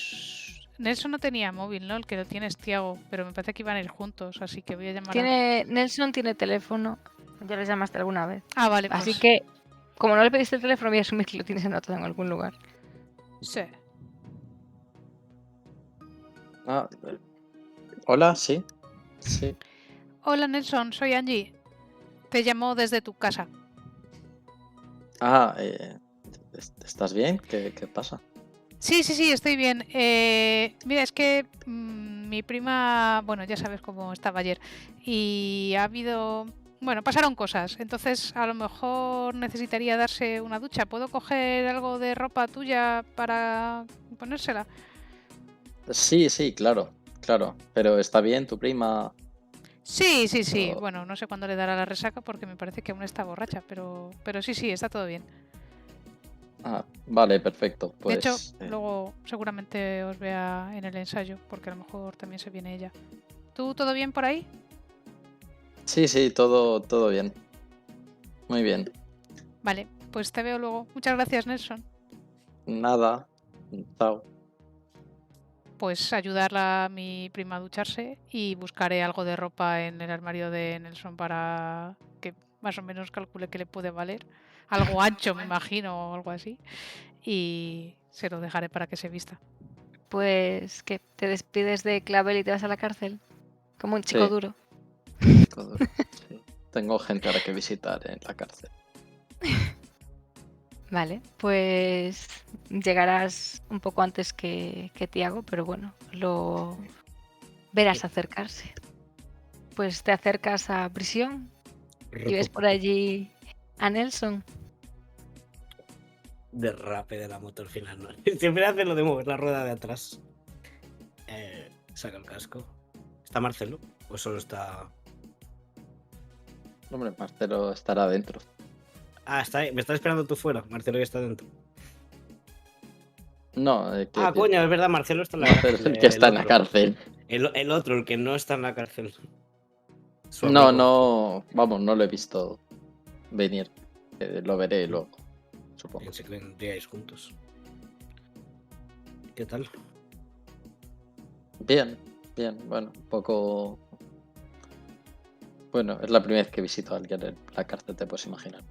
Speaker 2: Nelson no tenía móvil, ¿no? El que lo tiene es Tiago, pero me parece que iban a ir juntos, así que voy a llamar a...
Speaker 1: Nelson tiene teléfono. Ya le llamaste alguna vez.
Speaker 2: Ah, vale,
Speaker 1: Así
Speaker 2: pues,
Speaker 1: que, como no le pediste el teléfono, voy a asumir que lo tienes anotado en algún lugar.
Speaker 2: sí.
Speaker 3: Ah, hola, sí. Sí.
Speaker 2: Hola Nelson, soy Angie. Te llamo desde tu casa.
Speaker 3: Ah, ¿estás bien? ¿Qué pasa?
Speaker 2: Sí, estoy bien. Mira, es que mi prima, bueno, ya sabes cómo estaba ayer. Y ha habido, bueno, pasaron cosas. Entonces, a lo mejor necesitaría darse una ducha. ¿Puedo coger algo de ropa tuya para ponérsela?
Speaker 3: Sí, claro, claro. Pero ¿está bien tu prima?
Speaker 2: Sí.
Speaker 3: O-
Speaker 2: Bueno, no sé cuándo le dará la resaca porque me parece que aún está borracha, pero sí, está todo bien.
Speaker 3: Ah, vale, perfecto.
Speaker 2: De hecho,
Speaker 3: Pues
Speaker 2: luego seguramente os vea en el ensayo, porque a lo mejor también se viene ella. ¿Tú todo bien por ahí?
Speaker 3: sí, todo bien. Muy bien.
Speaker 2: Vale, pues te veo luego. Muchas gracias, Nelson.
Speaker 3: Nada. Chao.
Speaker 2: Pues ayudarla a mi prima a ducharse y buscaré algo de ropa en el armario de Nelson para que más o menos calcule que le puede valer. Algo ancho, me imagino, o algo así. Y se lo dejaré para que se vista.
Speaker 1: Pues, ¿qué? ¿Te despides de Clavel y te vas a la cárcel? Como un chico
Speaker 3: Sí,
Speaker 1: duro.
Speaker 3: chico duro. Sí. Tengo gente ahora que visitar en la cárcel.
Speaker 1: Vale, pues llegarás un poco antes que Tiago, pero bueno, lo verás acercarse. Pues te acercas a prisión y ves por allí a Nelson.
Speaker 4: Derrape de la moto al final, ¿no? Siempre hace lo de mover la rueda de atrás. Saca el casco. ¿Está Marcelo? ¿O solo está...?
Speaker 3: Hombre, Marcelo estará adentro.
Speaker 4: Ah, está ahí. Me está esperando tú fuera. Marcelo ya está dentro.
Speaker 3: No, quiero
Speaker 4: Ah,
Speaker 3: decir,
Speaker 4: coño, es verdad, Marcelo está en la
Speaker 3: Marcelo es
Speaker 4: cárcel.
Speaker 3: el que está en la
Speaker 4: otro.
Speaker 3: cárcel.
Speaker 4: El otro, el que no está en la cárcel. Su
Speaker 3: No,
Speaker 4: amigo.
Speaker 3: vamos, no lo he visto venir. Lo veré luego, supongo.
Speaker 4: Pensé que vendríais juntos. ¿Qué tal?
Speaker 3: Bien, bueno, un poco... Bueno, es la primera vez que visito a alguien en la cárcel, te puedes imaginar.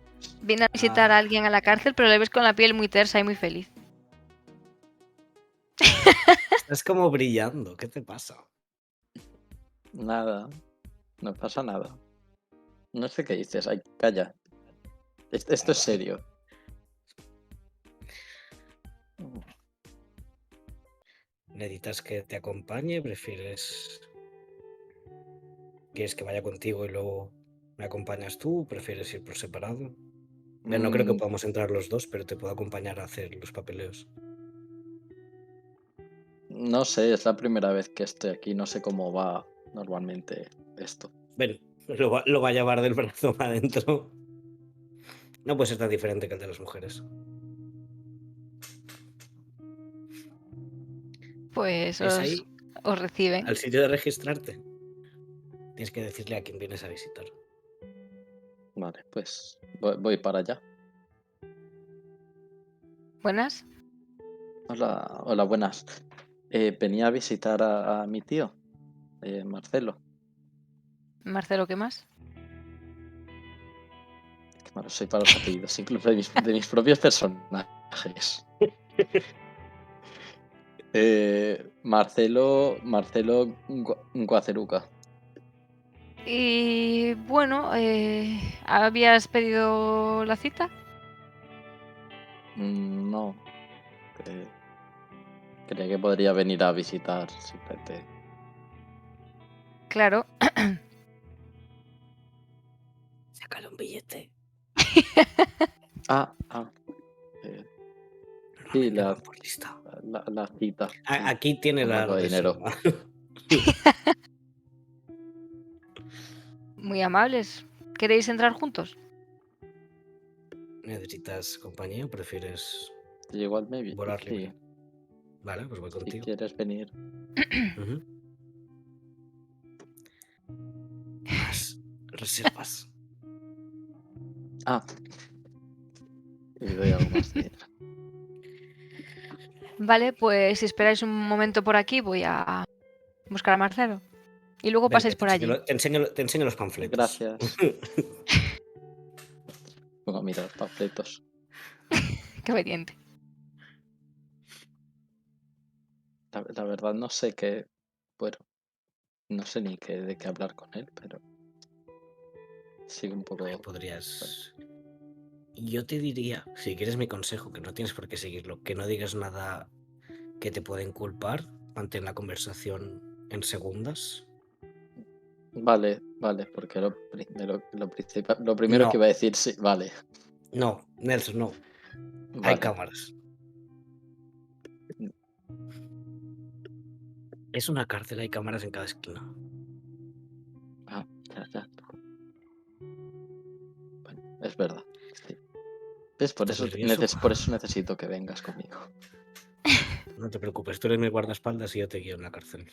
Speaker 1: Viene a visitar a alguien a la cárcel, pero le ves con la piel muy tersa y muy feliz.
Speaker 4: Estás como brillando. ¿Qué te pasa?
Speaker 3: Nada, no pasa nada. No sé qué dices, ay, calla. Esto es serio.
Speaker 4: ¿Necesitas que te acompañe? ¿Prefieres... ¿Quieres que vaya contigo y luego me acompañas tú? ¿Prefieres ir por separado? No creo que
Speaker 3: Mm,
Speaker 4: podamos entrar los dos, pero te puedo acompañar a hacer los papeleos.
Speaker 3: no sé, es la primera vez que estoy aquí, no sé cómo va normalmente esto.
Speaker 4: Ven, lo va a llevar del brazo para adentro. No puede ser tan diferente que el de las mujeres.
Speaker 1: Pues
Speaker 4: ¿Es ahí?
Speaker 1: os reciben.
Speaker 4: Al sitio de registrarte. Tienes que decirle a quién vienes a visitar.
Speaker 3: Vale, pues voy para allá.
Speaker 1: Buenas.
Speaker 3: Hola, buenas. Venía a visitar a mi tío, Marcelo.
Speaker 1: Marcelo, ¿qué más?
Speaker 3: Qué malo soy para los apellidos, incluso de mis propios personajes. Marcelo Guaceruca.
Speaker 1: Y bueno, ¿habías pedido la cita?
Speaker 3: No, creía que podría venir a visitar simplemente.
Speaker 1: Claro.
Speaker 4: Sácale un billete.
Speaker 3: Ah, sí,
Speaker 4: Normalmente van por lista.
Speaker 3: la cita.
Speaker 4: Aquí tiene
Speaker 3: Toma
Speaker 4: la
Speaker 3: algo de dinero.
Speaker 4: reserva.
Speaker 1: Muy amables. ¿Queréis entrar juntos?
Speaker 4: ¿Necesitas compañía o prefieres
Speaker 3: Sí, igual maybe.
Speaker 4: volar
Speaker 3: Sí,
Speaker 4: libre? Vale, pues voy
Speaker 3: si
Speaker 4: contigo.
Speaker 3: quieres venir.
Speaker 4: Ujú. Más reservas.
Speaker 3: Ah, y doy algo más de dinero.
Speaker 1: Vale, pues si esperáis un momento por aquí, voy a buscar a Marcelo. Y luego
Speaker 4: Ven,
Speaker 1: pasáis
Speaker 4: que
Speaker 1: por allí.
Speaker 4: te enseño los panfletos.
Speaker 3: Gracias. pongo a mirar panfletos.
Speaker 1: Qué obediente.
Speaker 3: La verdad no sé qué. Bueno, no sé ni de qué hablar con él, pero sigue un poco.
Speaker 4: Podrías... Yo te diría, si quieres mi consejo, que no tienes por qué seguirlo, que no digas nada que te pueda inculpar, mantén la conversación en segundas.
Speaker 3: Vale, porque lo primero
Speaker 4: No,
Speaker 3: que iba a decir, sí, vale,
Speaker 4: no, Nelson, no. Hay
Speaker 3: vale.
Speaker 4: cámaras. Es una cárcel, hay cámaras en cada esquina.
Speaker 3: Ah, ya. Bueno, es verdad. Sí. ¿Ves?
Speaker 4: ¿Estás nervioso?
Speaker 3: Por eso necesito que vengas conmigo.
Speaker 4: No te preocupes, tú eres mi guardaespaldas y yo te guío en la cárcel.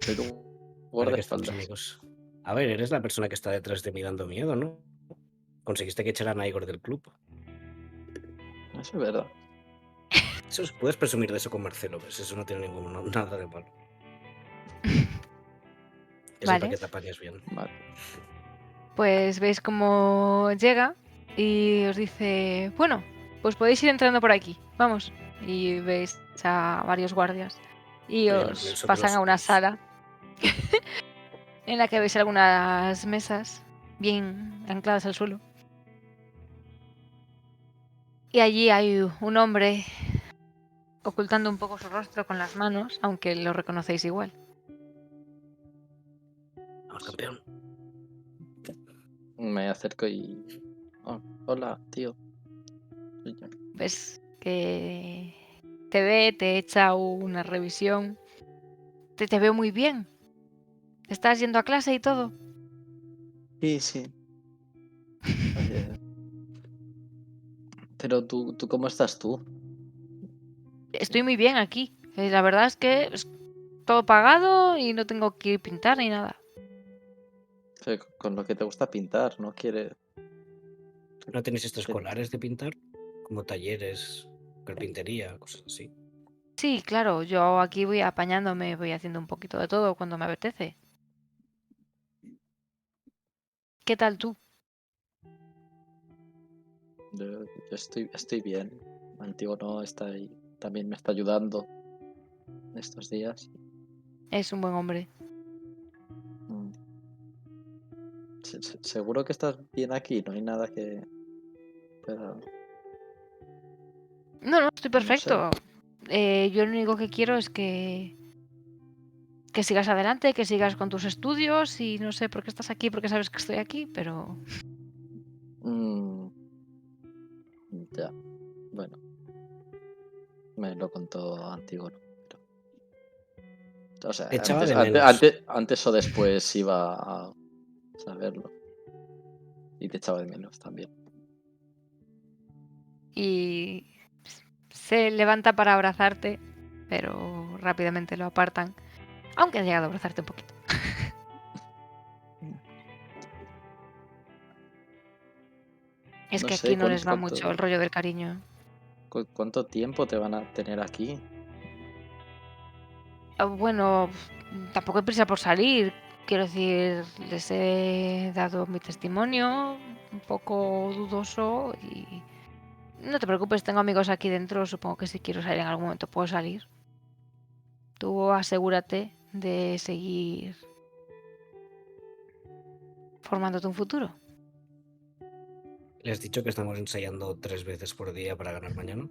Speaker 3: Pero
Speaker 4: Para que estemos
Speaker 3: guardaespaldas.
Speaker 4: amigos. A ver, eres la persona que está detrás de mí dando miedo, ¿no? Conseguiste que echaran a Igor del club.
Speaker 3: Eso es verdad.
Speaker 4: Puedes presumir de eso con Marcelo, pues eso no tiene nada de malo. Eso para
Speaker 1: Vale.
Speaker 4: que te apañes bien.
Speaker 3: Vale.
Speaker 1: Pues veis cómo llega y os dice, bueno, pues podéis ir entrando por aquí, vamos. Y veis a varios guardias y
Speaker 4: Voy a llevar
Speaker 1: os
Speaker 4: sobre
Speaker 1: pasan
Speaker 4: los
Speaker 1: a una
Speaker 4: hombros.
Speaker 1: sala en la que veis algunas mesas bien ancladas al suelo. Y allí hay un hombre ocultando un poco su rostro con las manos, aunque lo reconocéis igual.
Speaker 4: Vamos, campeón.
Speaker 3: Me acerco y. Oh, hola, tío. Soy yo.
Speaker 1: Ves que te ve, te echa una revisión. Te veo muy bien. ¿Estás yendo a clase y todo?
Speaker 3: Sí. Oye, pero tú, ¿cómo estás tú?
Speaker 1: Estoy muy bien aquí. La verdad es que es todo pagado y no tengo que pintar ni nada.
Speaker 3: Con lo que te gusta pintar, ¿no quieres?
Speaker 4: ¿No tenéis estos
Speaker 3: que-
Speaker 4: escolares de pintar? Como talleres, carpintería, cosas así.
Speaker 1: Sí, claro, yo aquí voy apañándome, voy haciendo un poquito de todo cuando me apetece. ¿Qué tal tú?
Speaker 3: Yo estoy bien. Antígono está ahí. También me está ayudando estos días.
Speaker 1: Es un buen hombre.
Speaker 3: Mm. Seguro que estás bien aquí, no hay nada que pueda.
Speaker 1: No, estoy
Speaker 3: No sé.
Speaker 1: perfecto. Yo lo único que quiero es que sigas adelante, que sigas con tus estudios y no sé por qué estás aquí, porque sabes que estoy aquí, pero
Speaker 3: Mm, ya, bueno, me lo contó Antígono. O sea,
Speaker 4: Te echaba de menos.
Speaker 3: antes o después iba a saberlo. Y te echaba de menos también.
Speaker 1: y se levanta para abrazarte, pero rápidamente lo apartan, aunque ha llegado a abrazarte un poquito. Es
Speaker 3: No
Speaker 1: que
Speaker 3: sé
Speaker 1: aquí no les va
Speaker 3: cuánto,
Speaker 1: mucho el rollo del cariño.
Speaker 3: cuánto tiempo te van a tener aquí.
Speaker 1: Bueno, tampoco hay prisa por salir. Quiero decir, les he dado mi testimonio, un poco dudoso y no te preocupes, tengo amigos aquí dentro, supongo que si quiero salir en algún momento puedo salir. Tú asegúrate de seguir formándote un futuro.
Speaker 4: ¿Le has dicho que estamos ensayando 3 veces por día para ganar mañana?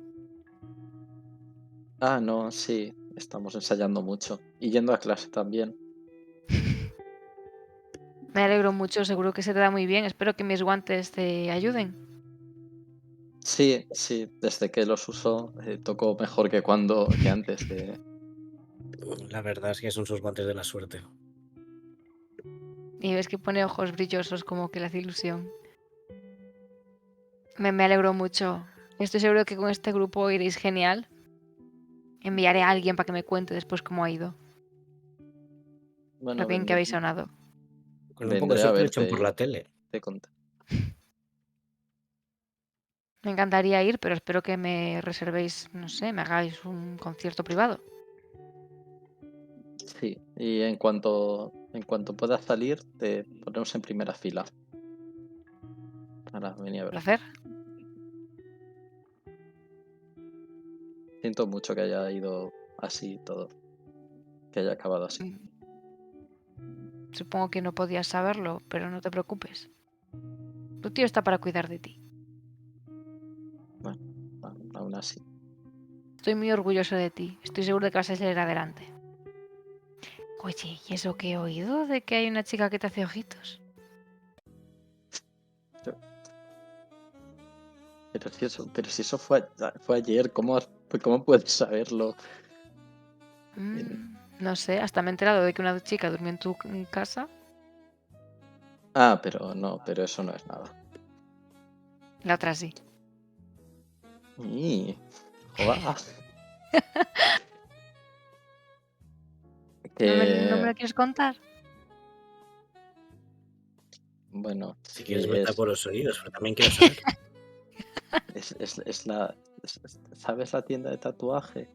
Speaker 3: Ah, no, sí, estamos ensayando mucho. Y yendo a clase también.
Speaker 1: Me alegro mucho, seguro que se te da muy bien. Espero que mis guantes te ayuden.
Speaker 3: Sí, desde que los uso toco mejor que antes.
Speaker 4: La verdad es que son sus guantes de la suerte.
Speaker 1: Y ves que pone ojos brillosos como que le hace ilusión. Me alegro mucho. Estoy seguro que con este grupo iréis genial. Enviaré a alguien para que me cuente después cómo ha ido. Lo
Speaker 3: Bueno,
Speaker 1: bien que habéis sonado.
Speaker 4: Con un poco de
Speaker 3: vendré a
Speaker 4: suerte lo echan
Speaker 3: verte
Speaker 4: por la tele.
Speaker 3: te contaré.
Speaker 1: Me encantaría ir, pero espero que me reservéis, no sé, me hagáis un concierto privado.
Speaker 3: Sí, y en cuanto puedas salir, te ponemos en primera fila. Ahora venía a
Speaker 1: Un
Speaker 3: ver.
Speaker 1: placer.
Speaker 3: Siento mucho que haya ido así todo. Que haya acabado así.
Speaker 1: Supongo que no podías saberlo, pero no te preocupes. Tu tío está para cuidar de ti.
Speaker 3: Aún así.
Speaker 1: Estoy muy orgulloso de ti. Estoy seguro de que vas a salir adelante. Oye, ¿y eso que he oído de que hay una chica que te hace ojitos?
Speaker 3: Pero si eso fue ayer, ¿cómo puedes saberlo?
Speaker 1: No sé, hasta me he enterado de que una chica durmió en tu casa.
Speaker 3: Ah, pero eso no es nada.
Speaker 1: La otra sí.
Speaker 3: Y, joder.
Speaker 1: ¿No me
Speaker 3: Que,
Speaker 1: lo quieres contar?
Speaker 3: bueno,
Speaker 4: Si quieres meter por los oídos, pero también quiero saber.
Speaker 3: ¿Sabes la tienda de tatuaje?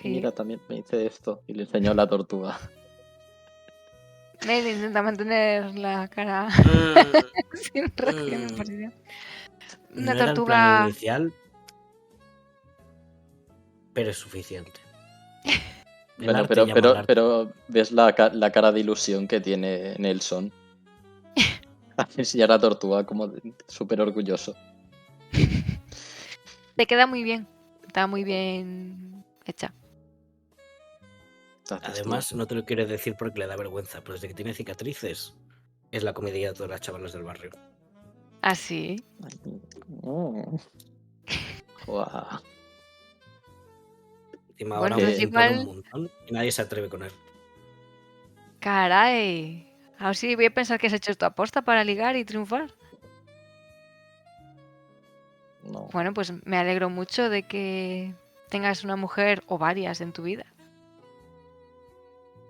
Speaker 1: Sí.
Speaker 3: Mira, también me hice esto y le enseñó la tortuga.
Speaker 1: Nate intenta mantener la cara sin reacción en posición. Una
Speaker 4: No era el plan
Speaker 1: tortuga.
Speaker 4: inicial, pero es suficiente. El
Speaker 3: Bueno,
Speaker 4: arte llama al arte.
Speaker 3: pero ves la cara de ilusión que tiene Nelson. Al enseñar a la tortuga como súper orgulloso.
Speaker 1: Te queda muy bien. Está muy bien hecha.
Speaker 3: Gracias,
Speaker 4: Además, no te lo quiere decir porque le da vergüenza, pero desde que tiene cicatrices, es la comidilla de todas las chavalas del barrio.
Speaker 1: ¿Ah, sí?
Speaker 3: tío. Guau.
Speaker 4: Encima
Speaker 1: Bueno,
Speaker 4: ahora
Speaker 3: pues
Speaker 4: aumentan un
Speaker 1: igual-
Speaker 4: montón y nadie se atreve con él.
Speaker 1: Caray. Ahora sí voy a pensar que has hecho esto aposta para ligar y triunfar.
Speaker 3: No,
Speaker 1: Bueno, pues me alegro mucho de que tengas una mujer o varias en tu vida.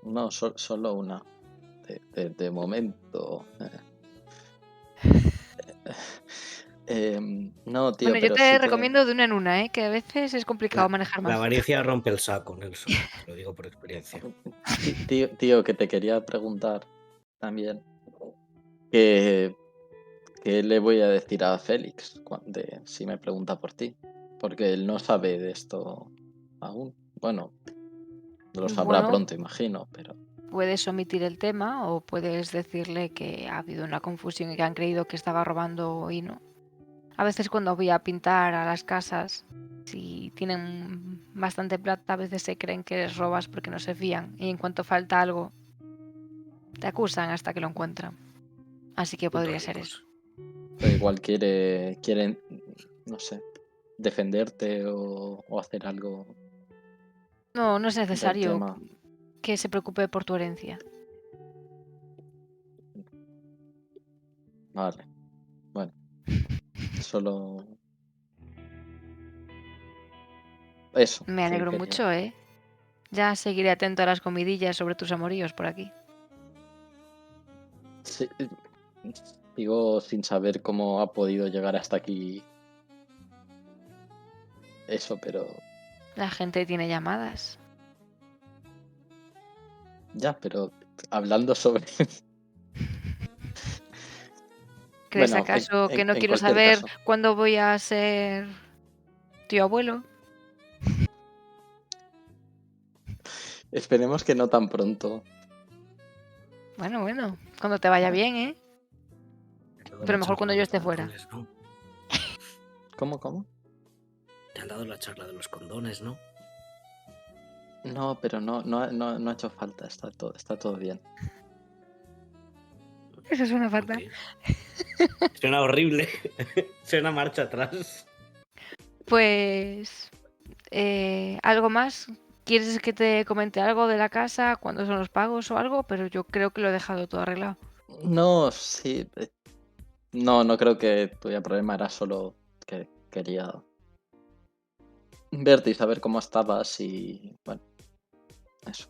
Speaker 3: no, solo una. De momento. No, tío,
Speaker 1: Bueno, yo
Speaker 3: pero
Speaker 1: te
Speaker 3: sí que.
Speaker 1: recomiendo de una en una, ¿eh? Que a veces es complicado manejar
Speaker 4: La
Speaker 1: más.
Speaker 4: avaricia rompe el saco, Nelson. Te lo digo por experiencia.
Speaker 3: Tío, que te quería preguntar también. ¿Qué le voy a decir a Félix si me pregunta por ti? Porque él no sabe de esto aún. Bueno, lo sabrá
Speaker 1: Bueno,
Speaker 3: pronto, imagino, pero.
Speaker 1: puedes omitir el tema o puedes decirle que ha habido una confusión y que han creído que estaba robando y no. A veces cuando voy a pintar a las casas, si tienen bastante plata, a veces se creen que les robas porque no se fían y en cuanto falta algo, te acusan hasta que lo encuentran. Así que
Speaker 4: Putos
Speaker 1: podría ser eso.
Speaker 4: ricos.
Speaker 3: Pero igual quieren, no sé, defenderte o hacer algo
Speaker 1: No, no es
Speaker 3: del
Speaker 1: necesario
Speaker 3: tema.
Speaker 1: que se preocupe por tu herencia.
Speaker 3: Vale. Bueno, solo. Eso.
Speaker 1: Me
Speaker 3: Sí,
Speaker 1: alegro mucho, ¿eh? Ya seguiré atento a las comidillas sobre tus amoríos por aquí.
Speaker 3: Sí, sigo sin saber cómo ha podido llegar hasta aquí eso, pero.
Speaker 1: La gente tiene llamadas.
Speaker 3: Ya, pero hablando sobre.
Speaker 1: ¿Crees
Speaker 3: Bueno,
Speaker 1: acaso que no
Speaker 3: en
Speaker 1: quiero
Speaker 3: cualquier
Speaker 1: saber
Speaker 3: caso.
Speaker 1: cuándo voy a ser tío abuelo?
Speaker 3: Esperemos que no tan pronto.
Speaker 1: Bueno, cuando te vaya bien, ¿eh?
Speaker 4: Te han dado
Speaker 1: Pero
Speaker 4: la
Speaker 1: mejor
Speaker 4: charla
Speaker 1: cuando
Speaker 4: de
Speaker 1: yo
Speaker 4: los
Speaker 1: esté fuera.
Speaker 4: condones, ¿no?
Speaker 3: ¿Cómo?
Speaker 4: Te han dado la charla de los condones, ¿no?
Speaker 3: No, pero no ha hecho falta. Está todo bien.
Speaker 1: Eso es una falta.
Speaker 4: Ok. Suena horrible. Suena marcha atrás.
Speaker 1: Pues... ¿algo más? ¿Quieres que te comente algo de la casa? ¿Cuándo son los pagos o algo? Pero yo creo que lo he dejado todo arreglado.
Speaker 3: No, sí. No creo que tuviera problema. Era solo que quería verte y saber cómo estabas y. Bueno, eso.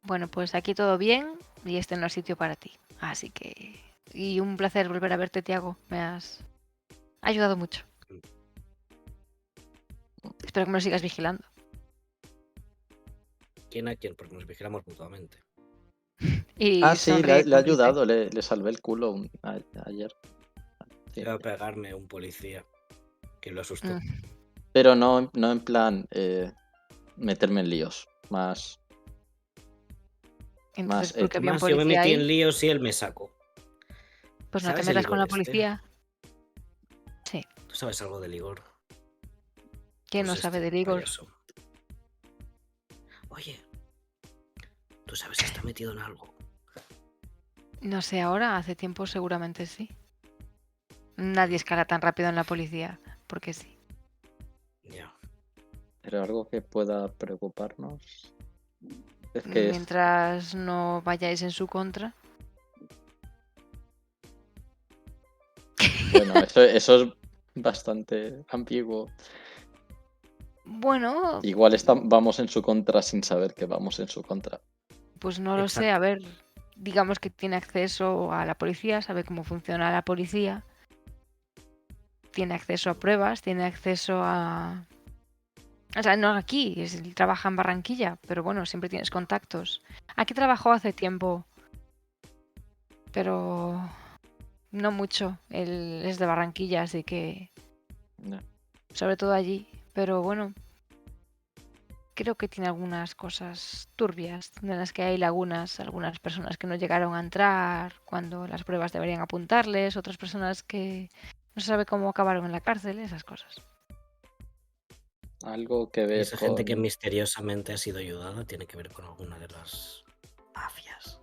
Speaker 1: Bueno, pues aquí todo bien y este no es sitio para ti. Así que... Y un placer volver a verte, Tiago. Me has ayudado mucho. Espero que me lo sigas vigilando.
Speaker 4: ¿Quién a quién? Porque nos vigilamos mutuamente.
Speaker 1: Y
Speaker 3: Sí,
Speaker 1: sonríe
Speaker 3: le ha
Speaker 1: cómplice.
Speaker 3: ayudado. Le salvé el culo ayer. Sí.
Speaker 4: Va a pegarme un policía que lo asustó.
Speaker 3: Pero no en plan meterme en líos. Más
Speaker 1: Entonces, ¿por qué había un
Speaker 4: Más yo me
Speaker 1: policía
Speaker 4: metí en
Speaker 1: ahí?
Speaker 4: líos y él me sacó.
Speaker 1: Pues no te
Speaker 4: ¿Sabes el
Speaker 1: metas con
Speaker 4: Igor
Speaker 1: la
Speaker 4: este?
Speaker 1: policía. Sí.
Speaker 4: ¿Tú sabes algo del Igor?
Speaker 1: ¿Quién
Speaker 4: Pues
Speaker 1: no sabe
Speaker 4: este
Speaker 1: del Igor?
Speaker 4: payaso. Oye, ¿tú sabes si está metido en algo?
Speaker 1: No sé ahora, hace tiempo seguramente sí. Nadie escala tan rápido en la policía, porque sí.
Speaker 4: Ya.
Speaker 3: pero algo que pueda preocuparnos. Es que
Speaker 1: Mientras no vayáis en su contra.
Speaker 3: bueno, eso es bastante ambiguo.
Speaker 1: Bueno,
Speaker 3: Igual vamos en su contra sin saber que vamos en su contra.
Speaker 1: pues no lo sé. A ver, digamos que tiene acceso a la policía, sabe cómo funciona la policía. Tiene acceso a pruebas, tiene acceso a... O sea, no aquí, él trabaja en Barranquilla, pero bueno, siempre tienes contactos. Aquí trabajó hace tiempo, pero no mucho. Él es de Barranquilla, así que
Speaker 3: Ya.
Speaker 1: sobre todo allí. Pero bueno, creo que tiene algunas cosas turbias, en las que hay lagunas, algunas personas que no llegaron a entrar cuando las pruebas deberían apuntarles, otras personas que no se sabe cómo acabaron en la cárcel, esas cosas.
Speaker 3: Algo que
Speaker 4: Y
Speaker 3: ver
Speaker 4: esa gente que
Speaker 3: con...
Speaker 4: misteriosamente ha sido ayudada tiene que ver con alguna de las mafias.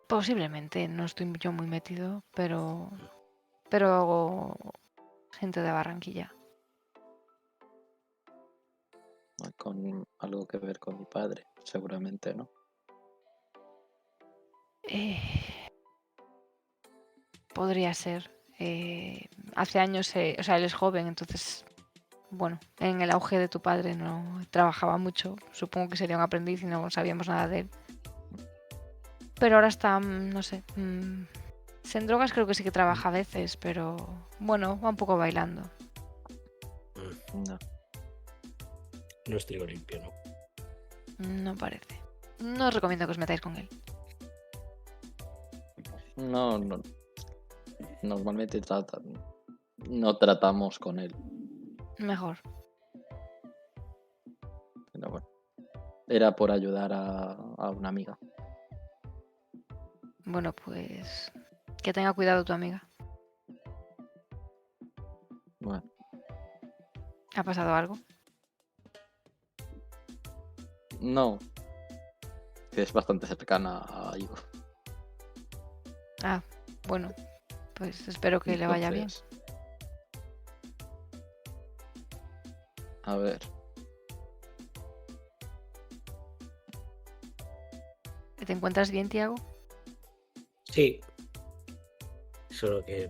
Speaker 1: Posiblemente, no estoy yo muy metido, pero gente de Barranquilla.
Speaker 3: con algo que ver con mi padre, seguramente, ¿no?
Speaker 1: Podría ser. Hace años, o sea, él es joven, entonces, bueno, en el auge de tu padre no trabajaba mucho. Supongo que sería un aprendiz y no sabíamos nada de él. Pero ahora está, no sé. En drogas creo que sí que trabaja a veces, pero bueno, va un poco bailando.
Speaker 3: No.
Speaker 4: No es trigo limpio, ¿no?
Speaker 1: No parece. No os recomiendo que os metáis con él.
Speaker 3: No. Normalmente no tratamos con él.
Speaker 1: Mejor.
Speaker 3: Pero bueno. Era por ayudar a una amiga.
Speaker 1: Bueno, pues que tenga cuidado tu amiga.
Speaker 3: Bueno,
Speaker 1: ¿Ha pasado algo?
Speaker 3: no. Que es bastante cercana a Igor.
Speaker 1: Ah, bueno, pues espero que le vaya bien.
Speaker 3: Entonces, a ver.
Speaker 1: ¿Te encuentras bien, Tiago?
Speaker 4: Sí. Solo que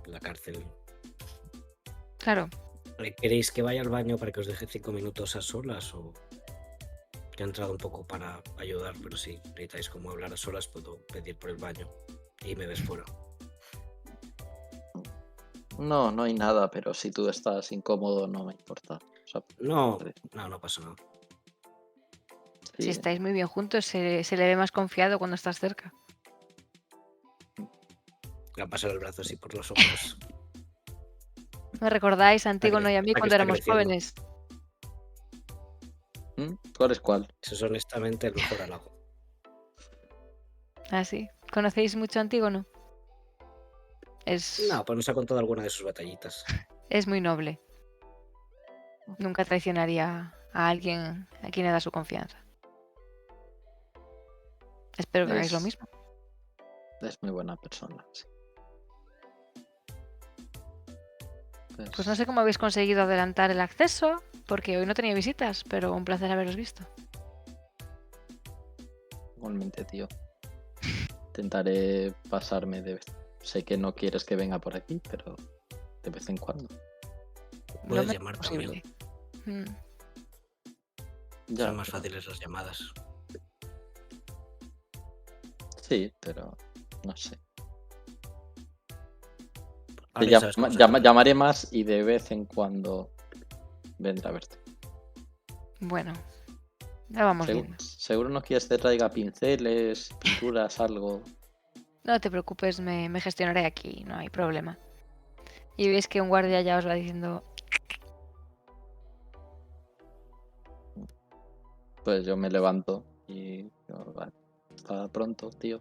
Speaker 4: la cárcel.
Speaker 1: Claro.
Speaker 4: ¿Queréis que vaya al baño para que os deje 5 minutos a solas? O que he entrado un poco para ayudar, pero si necesitáis como hablar a solas, puedo pedir por el baño y me ves fuera.
Speaker 3: No hay nada, pero si tú estás incómodo no me importa. O sea,
Speaker 4: No pasa nada.
Speaker 3: sí,
Speaker 1: Si estáis muy bien juntos, se le ve más confiado cuando estás cerca.
Speaker 4: Le pasar el brazo así por los ojos.
Speaker 1: ¿Me recordáis a Antígono y a mí
Speaker 4: que
Speaker 1: cuando
Speaker 4: está
Speaker 1: éramos
Speaker 4: creciendo.
Speaker 1: jóvenes?
Speaker 3: ¿Cuál es cuál?
Speaker 4: Eso es honestamente el mejor halago.
Speaker 1: Ah, sí. ¿Conocéis mucho a Antígono?
Speaker 4: No, pues nos ha contado alguna de sus batallitas.
Speaker 1: Es muy noble. Nunca traicionaría a alguien a quien le da su confianza. Espero que hagáis lo mismo.
Speaker 3: Es muy buena persona, sí.
Speaker 1: Pues no sé cómo habéis conseguido adelantar el acceso, porque hoy no tenía visitas, pero un placer haberos visto.
Speaker 3: Igualmente, tío. Intentaré pasarme de vez. Sé que no quieres que venga por aquí, pero de vez en cuando.
Speaker 4: Puedes
Speaker 1: Lo
Speaker 4: llamar
Speaker 1: menos posible.
Speaker 3: Ya,
Speaker 4: Son más fáciles las llamadas.
Speaker 3: sí, pero no sé.
Speaker 4: Ahora ya sabes cómo se hace.
Speaker 3: Llamaré más y de vez en cuando vendré a verte.
Speaker 1: Bueno, ya vamos viendo.
Speaker 3: Seguro no quieres que traiga pinceles, pinturas, algo.
Speaker 1: No te preocupes, me gestionaré aquí, no hay problema. Y veis que un guardia ya os va diciendo,
Speaker 3: Pues yo me levanto y digo, "Vale, hasta pronto, tío".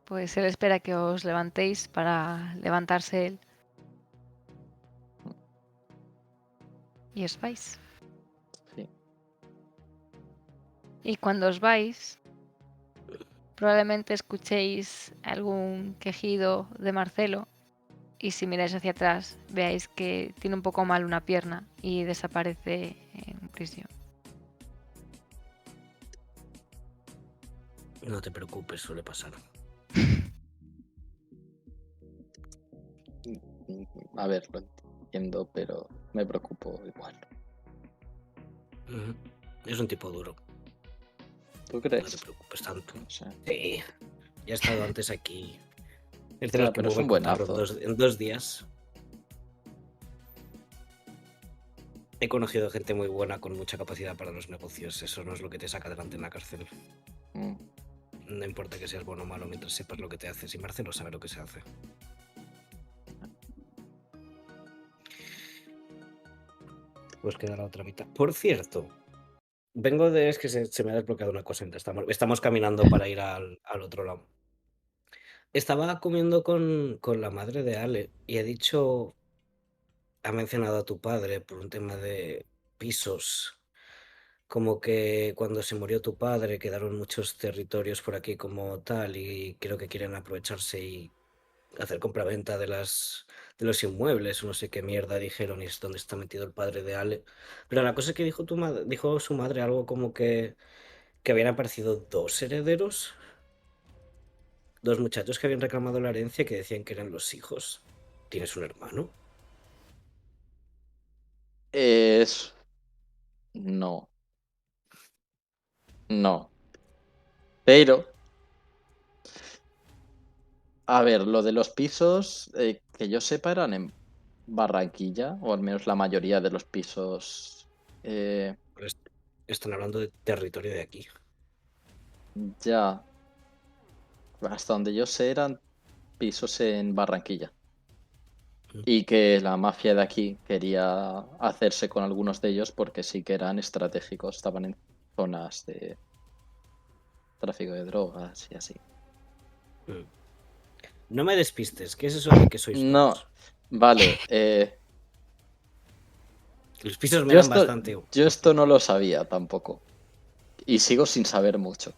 Speaker 1: pues él espera que os levantéis para levantarse él. Y os vais.
Speaker 3: Sí.
Speaker 1: Y cuando os vais, probablemente escuchéis algún quejido de Marcelo. Y si miráis hacia atrás, veáis que tiene un poco mal una pierna y desaparece en prisión.
Speaker 4: No te preocupes, suele pasar.
Speaker 3: A ver, lo entiendo, pero me preocupo igual.
Speaker 4: Ujú. Es un tipo duro,
Speaker 3: ¿Tú
Speaker 4: no te
Speaker 3: crees?
Speaker 4: preocupes tanto.
Speaker 3: No sé.
Speaker 4: Sí, ya he estado antes aquí. Es de los
Speaker 3: Ya,
Speaker 4: que
Speaker 3: pero es
Speaker 4: mueve
Speaker 3: un
Speaker 4: el cotarro
Speaker 3: buenazo.
Speaker 4: en 2 días. He conocido gente muy buena con mucha capacidad para los negocios. Eso no es lo que te saca adelante en la cárcel.
Speaker 3: Mm.
Speaker 4: No importa que seas bueno o malo mientras sepas lo que te haces. Y Marcelo sabe lo que se hace. Pues queda la otra mitad. Por cierto, vengo de... Es que se me ha desbloqueado una cosa. Estamos caminando para ir al otro lado. Estaba comiendo con la madre de Ale y ha dicho... Ha mencionado a tu padre por un tema de pisos. Como que cuando se murió tu padre quedaron muchos territorios por aquí como tal y creo que quieren aprovecharse y hacer compraventa de los inmuebles o no sé qué mierda dijeron y es donde está metido el padre de Ale. Pero la cosa es que dijo dijo su madre algo como que habían aparecido 2 herederos, 2 muchachos que habían reclamado la herencia que decían que eran los hijos. ¿Tienes un hermano?
Speaker 3: Es... No, no. Pero, a ver, lo de los pisos, que yo sepa, eran en Barranquilla, o al menos la mayoría de los pisos.
Speaker 4: Pues están hablando de territorio de aquí.
Speaker 3: Ya, hasta donde yo sé, eran pisos en Barranquilla. Y que la mafia de aquí quería hacerse con algunos de ellos porque sí que eran estratégicos, estaban en zonas de tráfico de drogas y así.
Speaker 4: Mm. No me despistes, ¿qué es eso de que sois
Speaker 3: No,
Speaker 4: dos?
Speaker 3: vale,
Speaker 4: Los pisos me
Speaker 3: yo
Speaker 4: dan
Speaker 3: esto,
Speaker 4: bastante.
Speaker 3: yo esto no lo sabía tampoco y sigo sin saber mucho.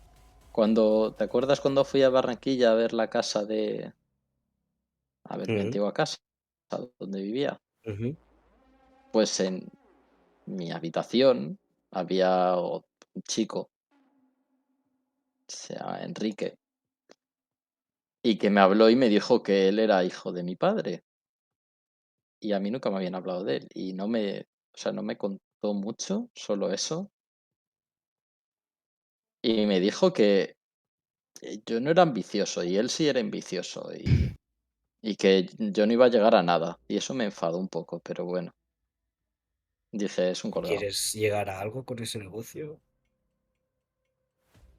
Speaker 3: ¿Te acuerdas cuando fui a Barranquilla a ver la casa a ver, mi
Speaker 4: Ujú,
Speaker 3: antigua casa, donde vivía?
Speaker 4: ujú.
Speaker 3: Pues en mi habitación había un chico, se llama Enrique, y que me habló y me dijo que él era hijo de mi padre. Y a mí nunca me habían hablado de él. Y o sea, no me contó mucho, solo eso. Y me dijo que yo no era ambicioso y él sí era ambicioso y que yo no iba a llegar a nada. Y eso me enfadó un poco, pero bueno, dije, es un colgado.
Speaker 4: ¿Quieres llegar a algo con ese negocio?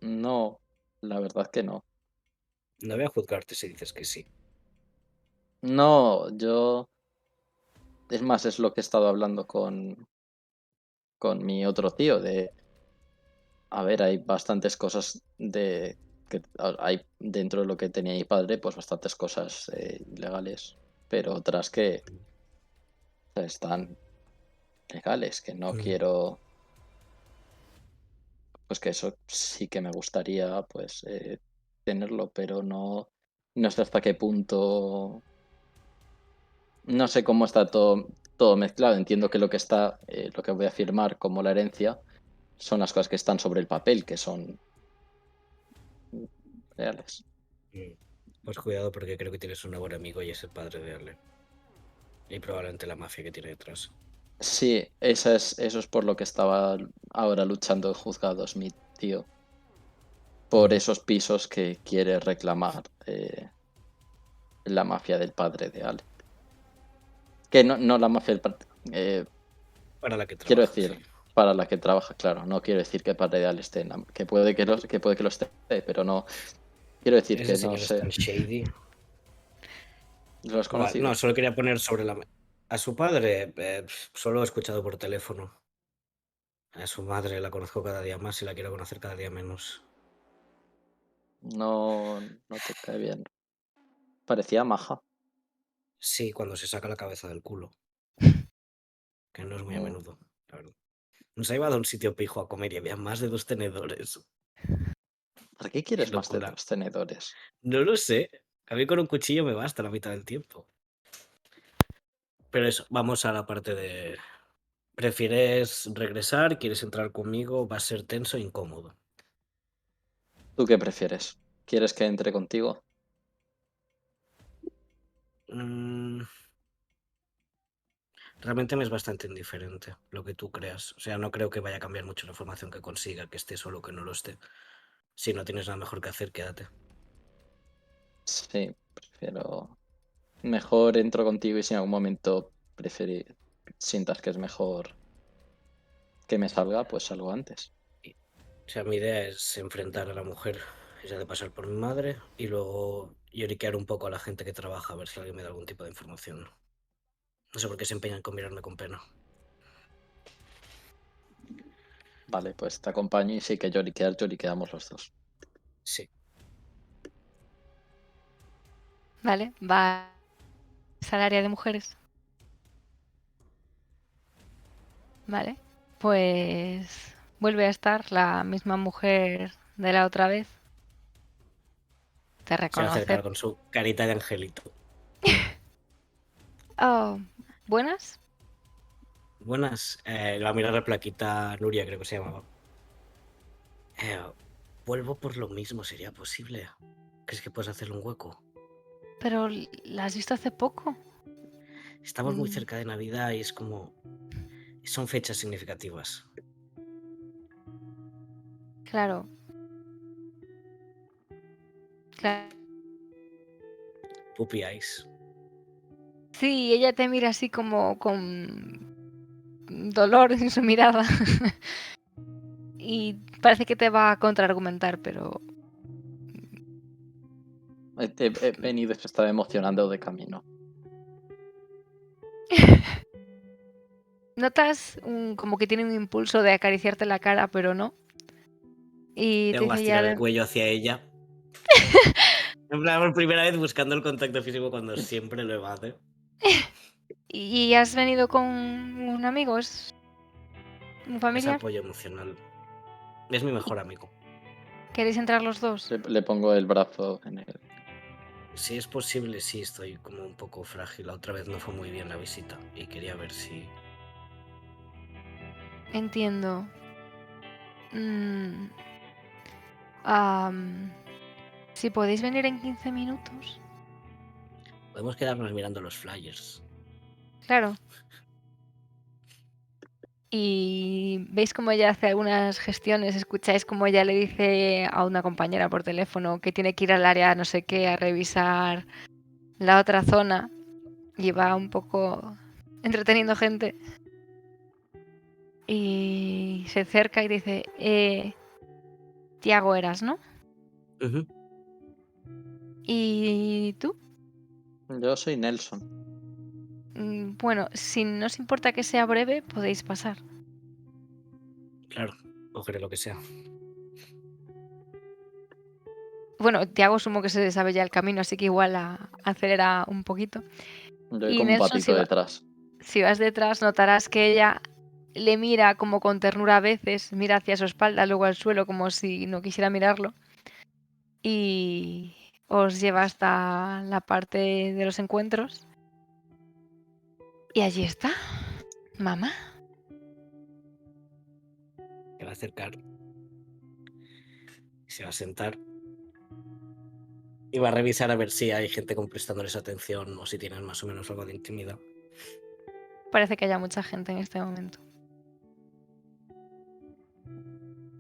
Speaker 3: No, la verdad que no.
Speaker 4: No voy a juzgarte si dices que sí.
Speaker 3: No, es más, es lo que he estado hablando con mi otro tío, a ver, hay bastantes cosas que hay dentro de lo que tenía mi padre, pues bastantes cosas ilegales, pero otras que están legales, que no
Speaker 4: Mm,
Speaker 3: quiero, pues que eso sí que me gustaría, pues tenerlo, pero no sé hasta qué punto, no sé cómo está todo mezclado. Entiendo que lo que voy a firmar como la herencia son las cosas que están sobre el papel, que son reales.
Speaker 4: mm. Pues cuidado porque creo que tienes un buen amigo y es el padre de Ale. Y probablemente la mafia que tiene detrás.
Speaker 3: Sí, eso es por lo que estaba ahora luchando en juzgados mi tío, por
Speaker 4: Mm,
Speaker 3: esos pisos que quiere reclamar la mafia del padre de Ale. Que no la mafia del padre,
Speaker 4: Para la que
Speaker 3: quiero
Speaker 4: trabaja, sí.
Speaker 3: decir, para la que trabaja, claro, no quiero decir que el padre de Ale esté, que puede que lo esté, pero no. Quiero decir
Speaker 4: Ese
Speaker 3: que no
Speaker 4: señor es tan
Speaker 3: sé.
Speaker 4: shady.
Speaker 3: ¿Lo has conocido?
Speaker 4: No, solo quería poner sobre la mesa. A su padre, solo he escuchado por teléfono. A su madre la conozco cada día más y la quiero conocer cada día menos.
Speaker 3: No, no te cae bien. Parecía maja.
Speaker 4: Sí, cuando se saca la cabeza del culo, que no es muy a
Speaker 3: Mm.
Speaker 4: menudo, la verdad. Nos ha llevado a un sitio pijo a comer y había más de 2 tenedores.
Speaker 3: ¿Para qué
Speaker 4: Qué
Speaker 3: quieres más de
Speaker 4: locura.
Speaker 3: 2 tenedores?
Speaker 4: No lo sé. A mí con un cuchillo me basta la mitad del tiempo. Pero eso, vamos a la parte de... ¿Prefieres regresar? ¿Quieres entrar conmigo? Va a ser tenso e incómodo.
Speaker 3: ¿Tú qué prefieres? ¿Quieres que entre contigo?
Speaker 4: Mm, realmente me es bastante indiferente lo que tú creas. O sea, no creo que vaya a cambiar mucho la información que consiga, que esté solo o que no lo esté. Si no tienes nada mejor que hacer, quédate.
Speaker 3: Sí, prefiero. Mejor entro contigo y si en algún momento sientas que es mejor que me salga, pues salgo antes.
Speaker 4: O sea, mi idea es enfrentar a la mujer, ella de pasar por mi madre, y luego lloriquear un poco a la gente que trabaja, a ver si alguien me da algún tipo de información. No sé por qué se empeñan con mirarme con pena.
Speaker 3: Vale, pues te acompaño y sí que lloriqueamos los dos.
Speaker 4: Sí.
Speaker 1: Vale, va al área de mujeres. Vale, pues vuelve a estar la misma mujer de la otra vez. Te
Speaker 4: Se va a
Speaker 1: reconoce.
Speaker 4: acercar con su carita de angelito.
Speaker 1: Oh, ¿buenas?
Speaker 4: Buenas. Le va a mirar la plaquita Nuria, creo que se llamaba. Eh, vuelvo por lo mismo, ¿sería posible? ¿Crees que puedes hacerle un hueco?
Speaker 1: Pero la has visto hace poco.
Speaker 4: Estamos muy
Speaker 1: Mm,
Speaker 4: cerca de Navidad y es como... Son fechas significativas.
Speaker 1: claro, claro.
Speaker 4: Puppy Eyes.
Speaker 1: Sí, ella te mira así como con dolor en su mirada. Y parece que te va a contraargumentar, pero
Speaker 3: He venido, se estaba emocionando de camino.
Speaker 1: notas como que tiene un impulso de acariciarte la cara, pero no. Y te
Speaker 4: Tengo que
Speaker 1: dice
Speaker 4: estirar el
Speaker 1: ya,
Speaker 4: cuello hacia ella. En plan, por primera vez buscando el contacto físico cuando siempre lo evade.
Speaker 1: ¿y has venido con un amigo? ¿Es un
Speaker 4: Es
Speaker 1: familiar?
Speaker 4: apoyo emocional. Es mi mejor amigo.
Speaker 1: ¿Queréis entrar los dos?
Speaker 3: Le pongo el brazo en él.
Speaker 4: Si es posible, sí, estoy como un poco frágil. La otra vez no fue muy bien la visita y quería ver si...
Speaker 1: Entiendo. Mm, am, si podéis venir en 15 minutos.
Speaker 4: Podemos quedarnos mirando los flyers.
Speaker 1: Claro. Y veis cómo ella hace algunas gestiones, escucháis cómo ella le dice a una compañera por teléfono que tiene que ir al área no sé qué a revisar la otra zona y va un poco entreteniendo gente. Y se acerca y dice, Tiago eras, ¿no?
Speaker 4: Ujú.
Speaker 1: ¿Y tú?
Speaker 3: Yo soy Nelson.
Speaker 1: Bueno, si no os importa que sea breve, podéis pasar.
Speaker 4: Claro, cogeré lo que sea.
Speaker 1: Bueno, Tiago asumo que se sabe ya el camino, así que igual acelera un poquito.
Speaker 3: Yo voy
Speaker 1: Y
Speaker 3: como un
Speaker 1: Nelson,
Speaker 3: patito detrás.
Speaker 1: si vas detrás, notarás que ella le mira como con ternura a veces, mira hacia su espalda, luego al suelo como si no quisiera mirarlo. Y os lleva hasta la parte de los encuentros. Y allí está, mamá.
Speaker 4: Se va a acercar. Se va a sentar. Y va a revisar a ver si hay gente prestándoles atención o si tienen más o menos algo de intimidad.
Speaker 1: Parece que haya mucha gente en este momento.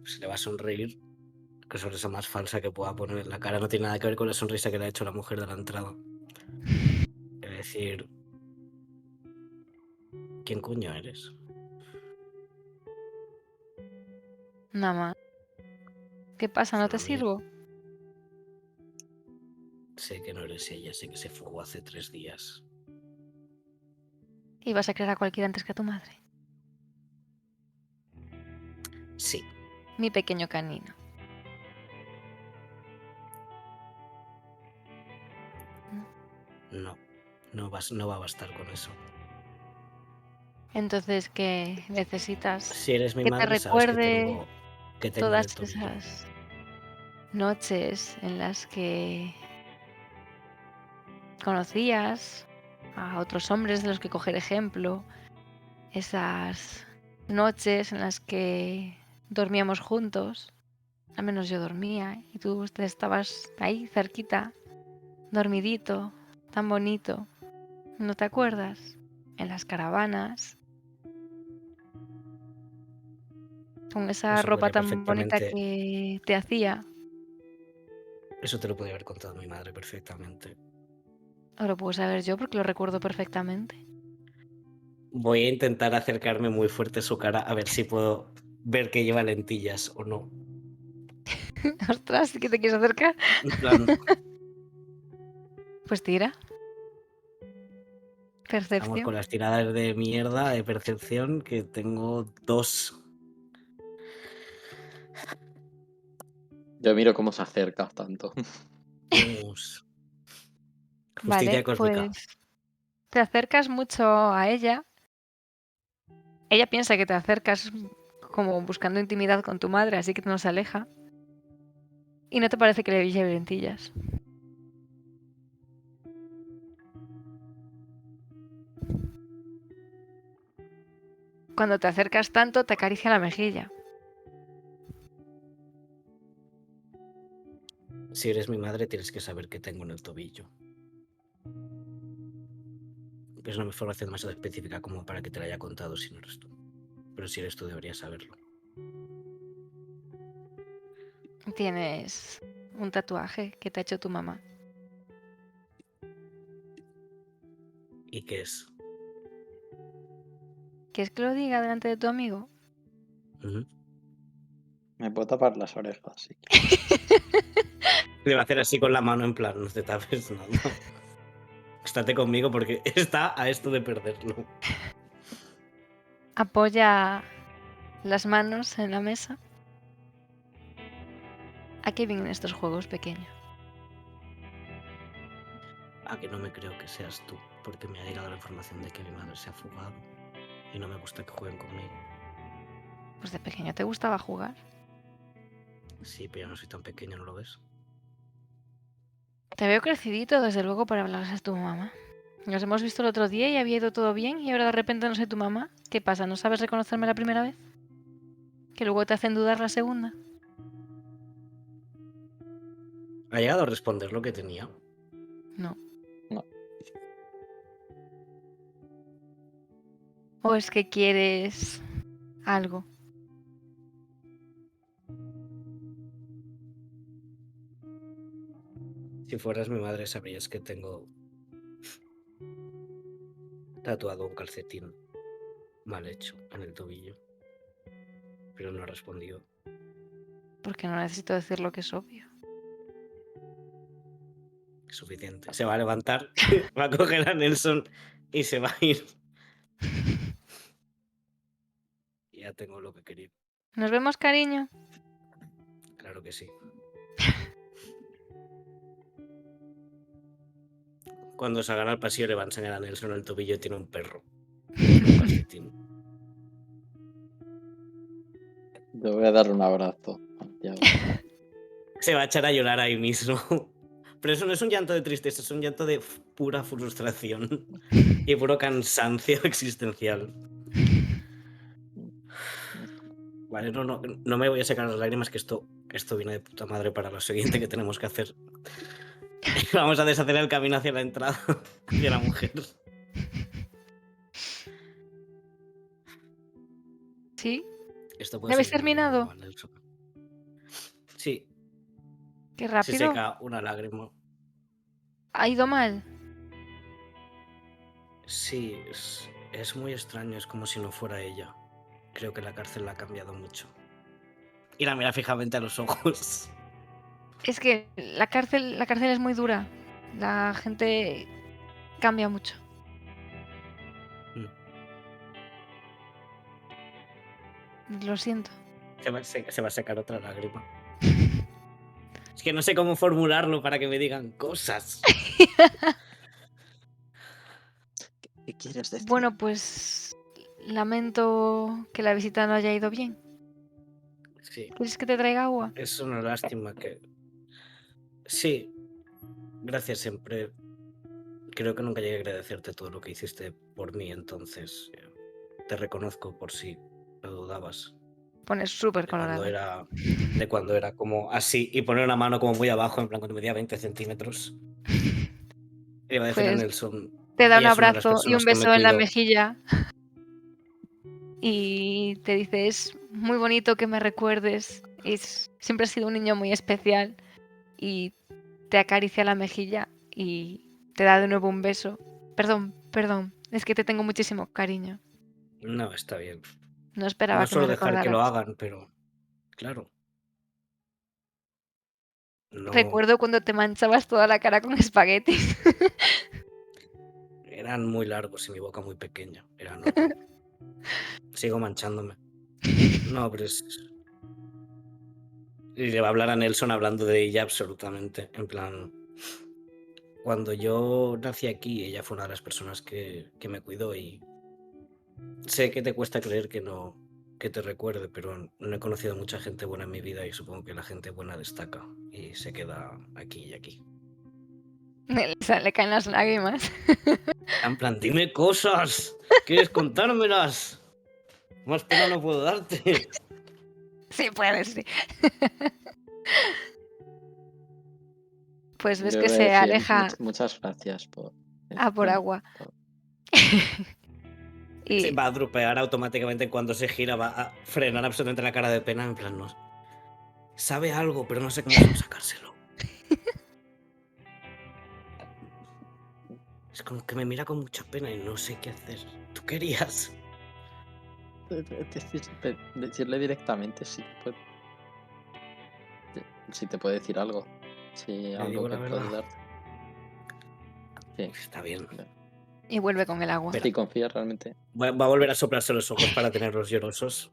Speaker 4: Se le va a sonreír. Qué sonrisa más falsa que pueda poner en la cara. No tiene nada que ver con la sonrisa que le ha hecho la mujer de la entrada. Es decir, ¿quién coño eres?
Speaker 1: Mamá, ¿qué pasa?
Speaker 4: Es
Speaker 1: ¿No
Speaker 4: una
Speaker 1: te
Speaker 4: amiga.
Speaker 1: sirvo?
Speaker 4: Sé que no eres ella, sé que se fugó hace 3 días.
Speaker 1: ¿Y vas a creer a cualquiera antes que a tu madre?
Speaker 4: Sí,
Speaker 1: Mi pequeño canino.
Speaker 4: no va a bastar con eso.
Speaker 1: Entonces, ¿qué necesitas?
Speaker 4: Si eres mi
Speaker 1: Que te
Speaker 4: madre, sabes que
Speaker 1: recuerde
Speaker 4: tengo en el
Speaker 1: todas
Speaker 4: tobillo.
Speaker 1: esas noches en las que conocías a otros hombres de los que coger ejemplo, esas noches en las que dormíamos juntos, al menos yo dormía, y tú estabas ahí cerquita, dormidito, tan bonito, ¿no te acuerdas? En las caravanas, con esa
Speaker 4: Eso
Speaker 1: ropa
Speaker 4: podría
Speaker 1: tan bonita
Speaker 4: perfectamente.
Speaker 1: que te hacía.
Speaker 4: Eso te lo podría haber contado mi madre perfectamente.
Speaker 1: No lo puedo saber yo porque lo recuerdo perfectamente.
Speaker 4: Voy a intentar acercarme muy fuerte a su cara a ver si puedo ver que lleva lentillas o no.
Speaker 1: Ostras, ¿sí que te quieres acercar?
Speaker 4: En plan,
Speaker 1: Pues tira.
Speaker 4: estamos
Speaker 1: Percepción.
Speaker 4: con las tiradas de mierda de percepción que tengo 2.
Speaker 3: Yo miro cómo se acerca tanto.
Speaker 4: Justicia
Speaker 1: Vale,
Speaker 4: cósmica.
Speaker 1: pues te acercas mucho a ella. Ella piensa que te acercas como buscando intimidad con tu madre, así que no se aleja. Y no te parece que le lleve lentillas. Cuando te acercas tanto, te acaricia la mejilla.
Speaker 4: Si eres mi madre, tienes que saber qué tengo en el tobillo. Es una información demasiado específica como para que te la haya contado si no eres tú. Pero si eres tú, deberías saberlo.
Speaker 1: Tienes un tatuaje que te ha hecho tu mamá.
Speaker 4: ¿Y qué es?
Speaker 1: ¿Quieres que lo diga delante de tu amigo?
Speaker 4: Ujú.
Speaker 3: Me puedo tapar las orejas, sí.
Speaker 4: Le va a hacer así con la mano en plan, no te tapes nada. Estate conmigo porque está a esto de perderlo.
Speaker 1: Apoya las manos en la mesa. ¿A qué vienen estos juegos, pequeño?
Speaker 4: A que no me creo que seas tú, porque me ha llegado la información de que mi madre se ha fugado y no me gusta que jueguen conmigo.
Speaker 1: Pues de pequeño te gustaba jugar.
Speaker 4: Sí, pero yo no soy tan pequeño, ¿no lo ves?
Speaker 1: Te veo crecidito, desde luego, para hablarles a tu mamá. Nos hemos visto el otro día y había ido todo bien y ahora de repente no sé tu mamá. ¿Qué pasa? ¿No sabes reconocerme la primera vez? ¿Que luego te hacen dudar la segunda?
Speaker 4: ¿Ha llegado a responder lo que tenía?
Speaker 1: No.
Speaker 3: No.
Speaker 1: ¿O es que quieres algo?
Speaker 4: Si fueras mi madre, sabrías que tengo tatuado un calcetín mal hecho en el tobillo. Pero no ha respondido.
Speaker 1: Porque no necesito decir lo que es obvio.
Speaker 4: Suficiente. Se va a levantar, va a coger a Nelson y se va a ir. Ya tengo lo que quería.
Speaker 1: ¿Nos vemos, cariño?
Speaker 4: Claro que sí. Cuando salgan al pasillo le va a enseñar a Nelson el tobillo y tiene un perro. Dentro de un calcetín.
Speaker 3: Yo voy a darle un abrazo. Santiago.
Speaker 4: Se va a echar a llorar ahí mismo. Pero eso no es un llanto de tristeza, es un llanto de pura frustración y puro cansancio existencial. Vale, no me voy a sacar las lágrimas, que esto viene de puta madre para lo siguiente que tenemos que hacer. Vamos a deshacer el camino hacia la entrada, hacia la mujer.
Speaker 1: ¿Sí?
Speaker 4: Esto
Speaker 1: ¿Ya
Speaker 4: puede
Speaker 1: habéis
Speaker 4: ser muy
Speaker 1: terminado?
Speaker 4: mal, Nelson. Sí,
Speaker 1: Qué
Speaker 4: se
Speaker 1: rápido.
Speaker 4: seca una lágrima.
Speaker 1: ¿Ha ido mal?
Speaker 4: Sí, es muy extraño, es como si no fuera ella. Creo que la cárcel la ha cambiado mucho. Y la mira fijamente a los ojos.
Speaker 1: Es que la cárcel es muy dura. La gente cambia mucho. Lo siento.
Speaker 4: Se va a sacar otra lágrima. Es que no sé cómo formularlo para que me digan cosas.
Speaker 3: ¿Qué quieres decir?
Speaker 1: Bueno, pues lamento que la visita no haya ido bien.
Speaker 4: Sí,
Speaker 1: ¿Quieres que te traiga agua?
Speaker 4: es una lástima que... Sí, gracias siempre. Creo que nunca llegué a agradecerte todo lo que hiciste por mí, entonces te reconozco por si lo dudabas.
Speaker 1: Pones súper
Speaker 4: De cuando
Speaker 1: colorado.
Speaker 4: era como así y poner una mano como muy abajo, en plan cuando medía 20 centímetros. Le iba a decir a
Speaker 1: Pues
Speaker 4: Nelson,
Speaker 1: te da un
Speaker 4: ella es una de las
Speaker 1: abrazo y un
Speaker 4: personas que me
Speaker 1: beso en la
Speaker 4: cuidó.
Speaker 1: mejilla. Y te dice, es muy bonito que me recuerdes. Siempre has sido un niño muy especial. Y te acaricia la mejilla y te da de nuevo un beso. Perdón. Es que te tengo muchísimo cariño.
Speaker 4: No, está bien.
Speaker 1: No esperaba
Speaker 4: No
Speaker 1: que me
Speaker 4: suelo dejar que lo
Speaker 1: recordaras.
Speaker 4: hagan, pero claro, no
Speaker 1: Recuerdo cuando te manchabas toda la cara con espaguetis.
Speaker 4: eran muy largos y mi boca muy pequeña. Era normal. Sigo manchándome. No, pero es... Y le va a hablar a Nelson hablando de ella absolutamente. En plan, cuando yo nací aquí, ella fue una de las personas que me cuidó y sé que te cuesta creer que te recuerde, pero no he conocido mucha gente buena en mi vida y supongo que la gente buena destaca y se queda aquí y aquí.
Speaker 1: Le caen las lágrimas.
Speaker 4: En plan, dime cosas, ¿quieres contármelas? Más pena no puedo darte.
Speaker 1: Sí, puedes, sí. Pues ves
Speaker 3: Yo
Speaker 1: que
Speaker 3: voy a
Speaker 1: se
Speaker 3: decir
Speaker 1: aleja
Speaker 3: muchas gracias por...
Speaker 1: a por
Speaker 3: bueno,
Speaker 1: agua.
Speaker 3: por-
Speaker 4: Se
Speaker 1: Y
Speaker 4: va a dropear automáticamente cuando se gira, va a frenar absolutamente la cara de pena, en plan, no. Sabe algo, pero no sé cómo sacárselo. Es como que me mira con mucha pena y no sé qué hacer. ¿Tú querías?
Speaker 3: Decirle directamente si te puede decir algo. Si
Speaker 4: Le
Speaker 3: algo
Speaker 4: digo
Speaker 3: que
Speaker 4: la
Speaker 3: puede
Speaker 4: verdad.
Speaker 3: ayudarte. Sí.
Speaker 4: Está bien.
Speaker 1: vuelve con el agua.
Speaker 4: Espera.
Speaker 3: Si confías realmente.
Speaker 4: Va a volver a soplarse los ojos para tenerlos llorosos.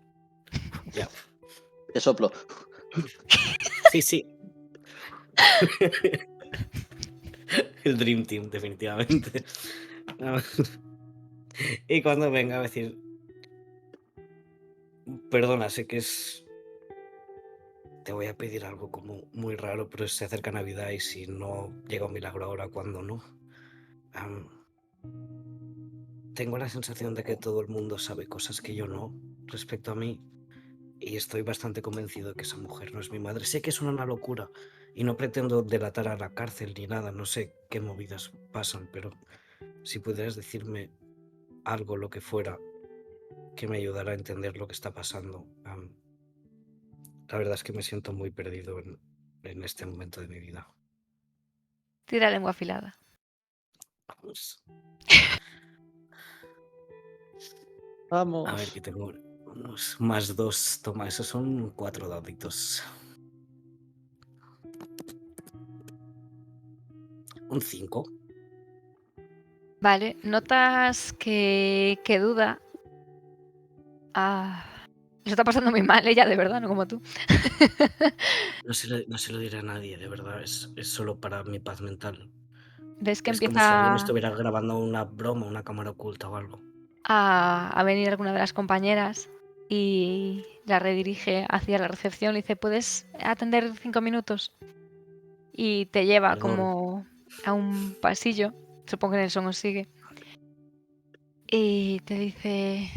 Speaker 4: Ya.
Speaker 3: Te soplo.
Speaker 4: Sí. El Dream Team, definitivamente. Y cuando venga a decir, perdona, sé que es... Te voy a pedir algo como muy raro, pero se acerca Navidad y si no llega un milagro ahora, ¿cuándo no? Tengo la sensación de que todo el mundo sabe cosas que yo no respecto a mí y estoy bastante convencido de que esa mujer no es mi madre. Sé que es una locura y no pretendo delatar a la cárcel ni nada, no sé qué movidas pasan, pero si pudieras decirme algo, lo que fuera, que me ayudara a entender lo que está pasando. La verdad es que me siento muy perdido en este momento de mi vida.
Speaker 1: Tira lengua afilada.
Speaker 4: Vamos.
Speaker 3: Vamos.
Speaker 4: A ver, que tengo unos +2. Toma, esos son 4 daditos. Un 5.
Speaker 1: Vale, notas que duda. Lo está pasando muy mal ella, de verdad, no como tú.
Speaker 4: No se lo diré a nadie, de verdad. Es solo para mi paz mental.
Speaker 1: Ves que
Speaker 4: Es como si alguien
Speaker 1: empieza
Speaker 4: estuviera grabando una broma, una cámara oculta o algo.
Speaker 1: a venir alguna de las compañeras y la redirige hacia la recepción y dice, ¿puedes atender 5 minutos? Y te lleva
Speaker 4: Perdón.
Speaker 1: como a un pasillo, supongo que Nelson os sigue, y te dice,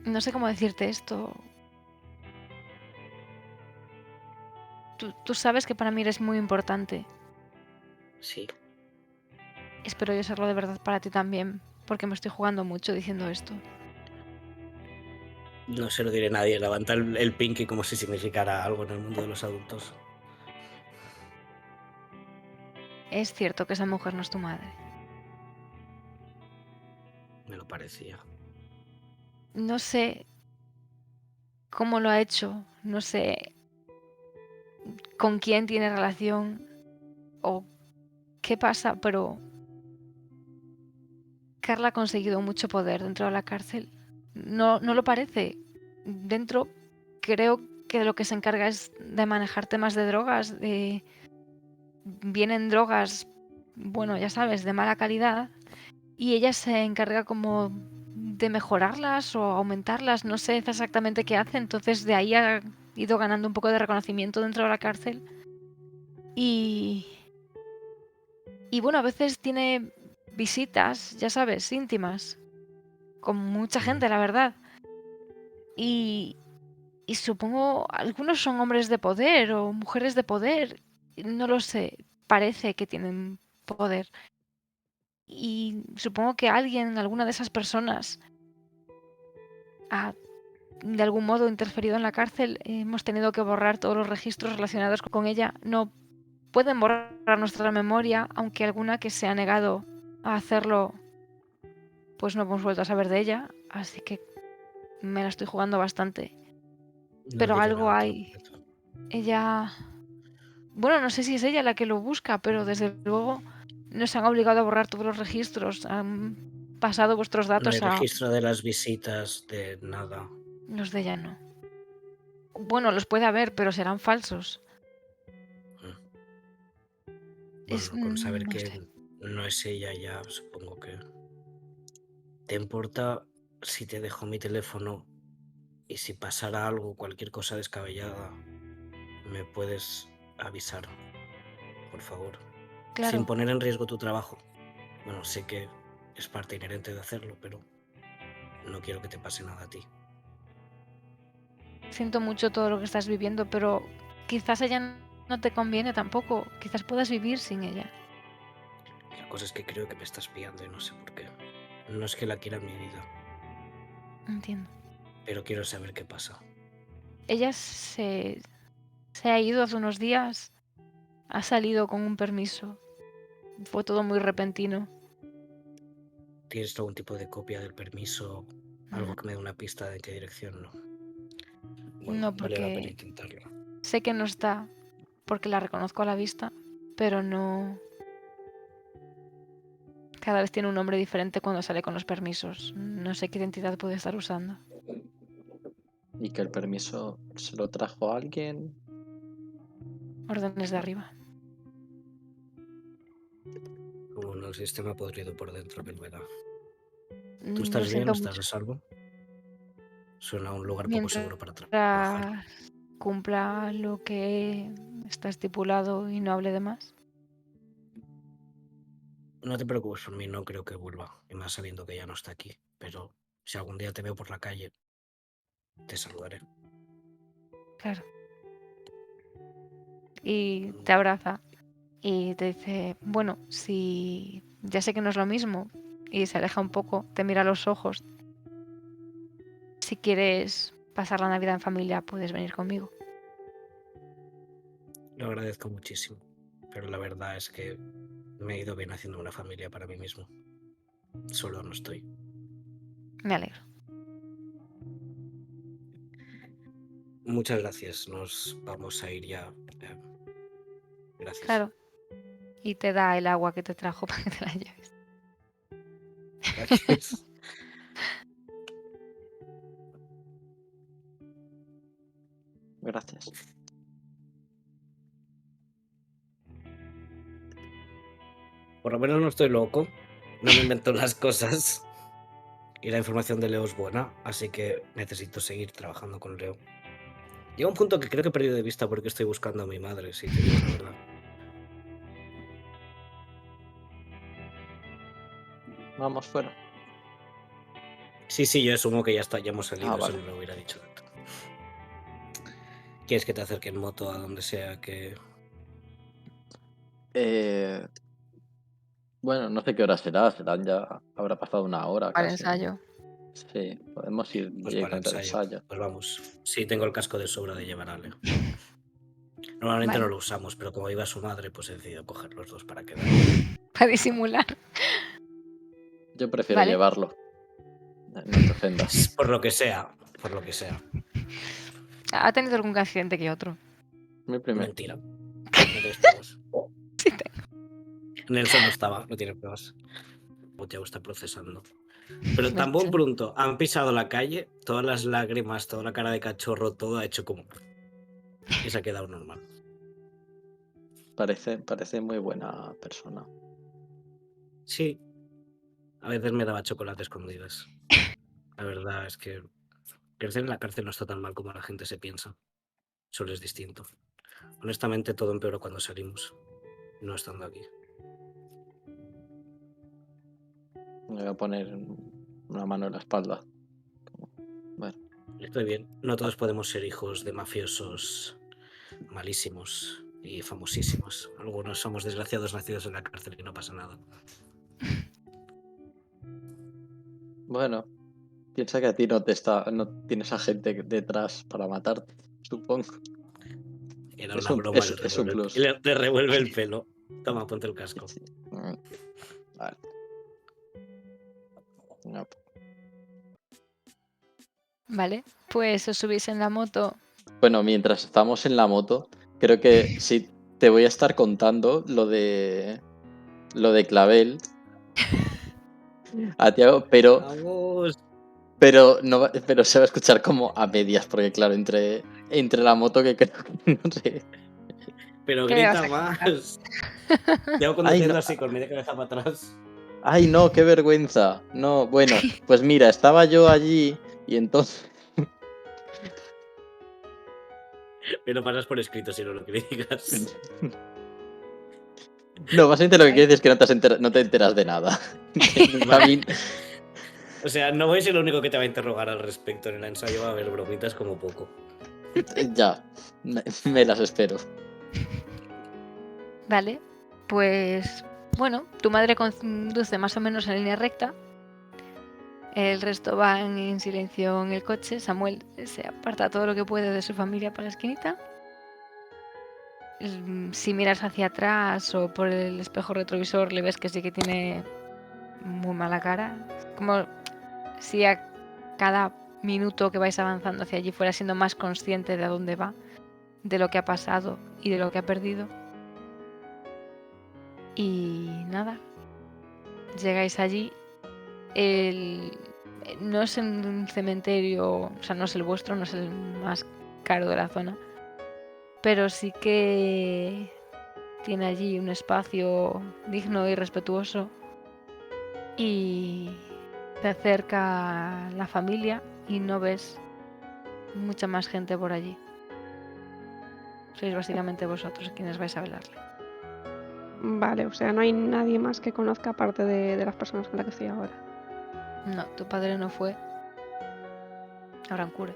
Speaker 1: no sé cómo decirte esto. Tú sabes que para mí eres muy importante.
Speaker 4: Sí.
Speaker 1: Espero yo serlo de verdad para ti también, porque me estoy jugando mucho diciendo esto.
Speaker 4: No se lo diré a nadie. Levanta el pinky como si significara algo en el mundo de los adultos.
Speaker 1: Es cierto que esa mujer no es tu madre.
Speaker 4: Me lo parecía.
Speaker 1: No sé cómo lo ha hecho, no sé con quién tiene relación o qué pasa, pero Carla ha conseguido mucho poder dentro de la cárcel. No lo parece. Dentro creo que de lo que se encarga es de manejar temas de drogas, vienen drogas, bueno, ya sabes, de mala calidad, y ella se encarga como de mejorarlas o aumentarlas, no sé exactamente qué hace, entonces de ahí ha ido ganando un poco de reconocimiento dentro de la cárcel. Y bueno, a veces tiene visitas, ya sabes, íntimas, con mucha gente, la verdad. Y supongo algunos son hombres de poder o mujeres de poder, no lo sé, parece que tienen poder. Y supongo que alguien, alguna de esas personas, ha de algún modo interferido en la cárcel. Hemos tenido que borrar todos los registros relacionados con ella. No pueden borrar nuestra memoria, aunque alguna que se ha negado a hacerlo, pues no hemos vuelto a saber de ella. Así que me la estoy jugando bastante.
Speaker 4: No
Speaker 1: Pero
Speaker 4: diré
Speaker 1: algo
Speaker 4: nada, te lo
Speaker 1: hay.
Speaker 4: prometo.
Speaker 1: Ella... Bueno, no sé si es ella la que lo busca, pero desde luego nos han obligado a borrar todos los registros. Han pasado vuestros
Speaker 4: No hay
Speaker 1: datos a
Speaker 4: registro de las visitas, de nada.
Speaker 1: los de ella, no. Bueno, los puede haber, pero serán falsos.
Speaker 4: Bueno, con saber
Speaker 1: No
Speaker 4: que
Speaker 1: sé.
Speaker 4: no es ella ya, supongo que... ¿Te importa si te dejo mi teléfono y si pasara algo, cualquier cosa descabellada, me puedes avisar, por favor? Sin
Speaker 1: Claro,
Speaker 4: poner en riesgo tu trabajo. Bueno, sé que es parte inherente de hacerlo, pero no quiero que te pase nada a ti.
Speaker 1: siento mucho todo lo que estás viviendo, pero quizás ella no te conviene tampoco. Quizás puedas vivir sin ella.
Speaker 4: La cosa es que creo que me estás pillando y no sé por qué. No es que la quiera en mi vida,
Speaker 1: Entiendo.
Speaker 4: pero quiero saber qué pasa.
Speaker 1: Ella se ha ido hace unos días. Ha salido con un permiso. Fue todo muy repentino.
Speaker 4: ¿Tienes algún tipo de copia del permiso? Algo
Speaker 1: No,
Speaker 4: que me dé una pista de en qué dirección no. Bueno,
Speaker 1: no,
Speaker 4: vale la pena
Speaker 1: porque
Speaker 4: intentarlo.
Speaker 1: sé que no está, porque la reconozco a la vista, pero no. Cada vez tiene un nombre diferente cuando sale con los permisos. No sé qué identidad puede estar usando.
Speaker 3: Y que el permiso se lo trajo a alguien.
Speaker 1: Órdenes de arriba.
Speaker 4: Bueno, el sistema podrido por dentro, que verá. ¿Tú
Speaker 1: Lo
Speaker 4: estás bien?
Speaker 1: siento
Speaker 4: ¿Estás
Speaker 1: mucho.
Speaker 4: a salvo? Suena un lugar poco
Speaker 1: Mientras
Speaker 4: seguro para trabajar.
Speaker 1: cumpla lo que está estipulado y no hable de más.
Speaker 4: No te preocupes por mí, no creo que vuelva. Y más sabiendo que ya no está aquí. Pero si algún día te veo por la calle, te saludaré.
Speaker 1: Claro. Y te abraza y te dice, bueno, si ya sé que no es lo mismo, y se aleja un poco, te mira a los ojos. Si quieres pasar la Navidad en familia, puedes venir conmigo.
Speaker 4: Lo agradezco muchísimo. Pero la verdad es que me he ido bien haciendo una familia para mí mismo. Solo no estoy.
Speaker 1: Me alegro.
Speaker 4: Muchas gracias. Nos vamos a ir ya. Gracias.
Speaker 1: Claro. Y te da el agua que te trajo para que te la lleves.
Speaker 4: Gracias.
Speaker 3: Gracias.
Speaker 4: Por lo menos no estoy loco. No me invento las cosas. Y la información de Leo es buena, así que necesito seguir trabajando con Leo. Llega un punto que creo que he perdido de vista porque estoy buscando a mi madre, si te digo la verdad.
Speaker 3: Vamos fuera.
Speaker 4: Sí, yo asumo que ya está, ya hemos salido,
Speaker 3: Ah,
Speaker 4: eso
Speaker 3: vale.
Speaker 4: no lo hubiera dicho tanto. ¿Quieres que te acerque en moto a donde sea que...?
Speaker 3: Bueno, no sé qué hora será. Serán ya. Habrá pasado una hora
Speaker 1: Para el
Speaker 3: casi, ¿no?
Speaker 1: ensayo.
Speaker 3: Sí, podemos ir
Speaker 4: Pues para el
Speaker 3: directamente al
Speaker 4: ensayo.
Speaker 3: ensayo.
Speaker 4: Pues vamos. Sí, tengo el casco de sobra de llevar a Leo. Normalmente
Speaker 1: Vale.
Speaker 4: no lo usamos, pero como iba su madre, pues he decidido coger los dos para quedar.
Speaker 1: Para disimular.
Speaker 3: Yo prefiero
Speaker 1: Vale.
Speaker 3: llevarlo. No te ofendas.
Speaker 4: Por lo que sea, por lo que sea.
Speaker 1: Ha tenido algún accidente que otro.
Speaker 3: Mi primer.
Speaker 4: Mentira. No tienes pruebas.
Speaker 1: Sí tengo.
Speaker 4: Nelson no estaba, no tiene pruebas. Ya está procesando. Pero tan buen
Speaker 1: Merche.
Speaker 4: pronto han pisado la calle, todas las lágrimas, toda la cara de cachorro, todo ha hecho como. Y se ha quedado normal.
Speaker 3: Parece muy buena persona.
Speaker 4: Sí. A veces me daba chocolate escondidas. La verdad es que crecer en la cárcel no está tan mal como la gente se piensa. Solo es distinto. Honestamente, todo empeoró cuando salimos. No estando aquí.
Speaker 3: Me voy a poner una mano en la espalda. Bueno,
Speaker 4: Estoy bien. No todos podemos ser hijos de mafiosos malísimos y famosísimos. Algunos somos desgraciados nacidos en la cárcel y no pasa nada.
Speaker 3: bueno, piensa que a ti no tienes a gente detrás para matarte, supongo.
Speaker 4: Era
Speaker 3: Es
Speaker 4: una
Speaker 3: un,
Speaker 4: broma.
Speaker 3: es un plus.
Speaker 4: Le revuelve el pelo. Toma, ponte el casco.
Speaker 3: Sí. Vale. No.
Speaker 1: Vale, pues os subís en la moto.
Speaker 3: Bueno, mientras estamos en la moto, creo que sí te voy a estar contando lo de Clavel a Tiago,
Speaker 4: Vamos.
Speaker 3: pero se va a escuchar como a medias, porque claro, entre la moto que creo que no sé.
Speaker 4: Pero
Speaker 1: ¿Qué me vas
Speaker 4: grita
Speaker 1: a contar?
Speaker 4: más. Llevo
Speaker 3: Ay,
Speaker 4: conduciendo
Speaker 3: no,
Speaker 4: así con media cabeza para atrás.
Speaker 3: ay, no, qué vergüenza. No, bueno, pues mira, estaba yo allí y entonces.
Speaker 4: Pero pasas por escrito si no lo criticas.
Speaker 3: No, básicamente lo que quiero decir es que no te enteras de nada.
Speaker 4: Vale. O sea, no voy a ser el único que te va a interrogar al respecto. En el ensayo va a haber bromitas como poco.
Speaker 3: Ya, me las espero.
Speaker 1: Vale, pues bueno, tu madre conduce más o menos en línea recta. El resto van en silencio en el coche. Samuel se aparta todo lo que puede de su familia para la esquinita. Si miras hacia atrás o por el espejo retrovisor le ves que sí que tiene muy mala cara. Como si a cada minuto que vais avanzando hacia allí fuera siendo más consciente de a dónde va, de lo que ha pasado y de lo que ha perdido. Y nada, llegáis allí. No es en un cementerio, o sea, no es el vuestro, no es el más caro de la zona, pero sí que tiene allí un espacio digno y respetuoso. Y te acerca la familia y no ves mucha más gente por allí. Sois básicamente vosotros quienes vais a velarle.
Speaker 5: Vale, o sea, no hay nadie más que conozca aparte de las personas con las que estoy ahora.
Speaker 1: No, tu padre no fue. Abrancure.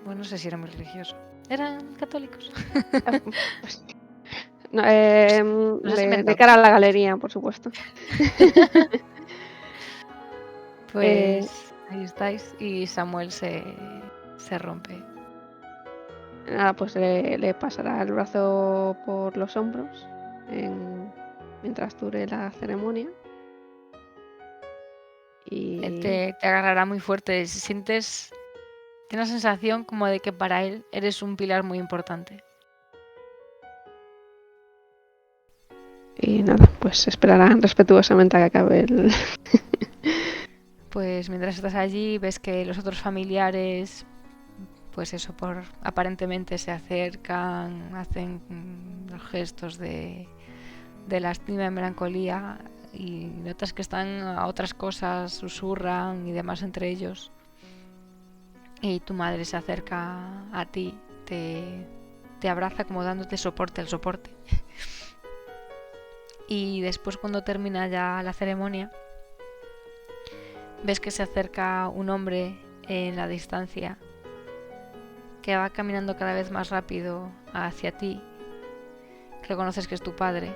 Speaker 1: Bueno, no sé si era muy religioso. Eran católicos.
Speaker 5: Pues, no,
Speaker 1: Los has
Speaker 5: de
Speaker 1: inventado.
Speaker 5: cara a la galería, por supuesto.
Speaker 1: Pues ahí estáis y Samuel se rompe.
Speaker 5: Nada, pues le pasará el brazo por los hombros mientras dure la ceremonia. Y
Speaker 1: Él te agarrará muy fuerte. Tienes la sensación como de que para él eres un pilar muy importante.
Speaker 5: Y nada, pues esperarán respetuosamente a que acabe el...
Speaker 1: Pues mientras estás allí ves que los otros familiares, pues eso, aparentemente se acercan, hacen los gestos de lástima y melancolía y notas que están a otras cosas, susurran y demás entre ellos. Y tu madre se acerca a ti, te abraza como dándote soporte al soporte. Y después cuando termina ya la ceremonia, ves que se acerca un hombre en la distancia que va caminando cada vez más rápido hacia ti. Reconoces que es tu padre.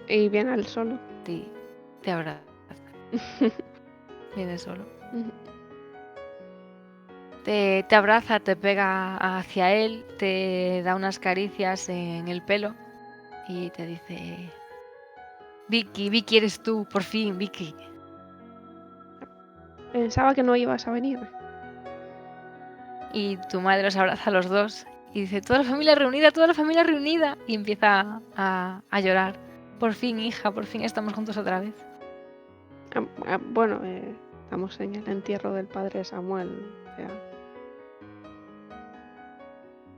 Speaker 5: Y viene él solo.
Speaker 1: Te abraza. Viene solo. Te abraza, te pega hacia él, te da unas caricias en el pelo y te dice: Vicky, eres tú, por fin, Vicky.
Speaker 5: Pensaba que no ibas a venir.
Speaker 1: Y tu madre os abraza a los dos y dice, toda la familia reunida, toda la familia reunida. Y empieza a llorar. Por fin, hija, por fin estamos juntos otra vez.
Speaker 5: Bueno, estamos en el entierro del padre Samuel. O sea,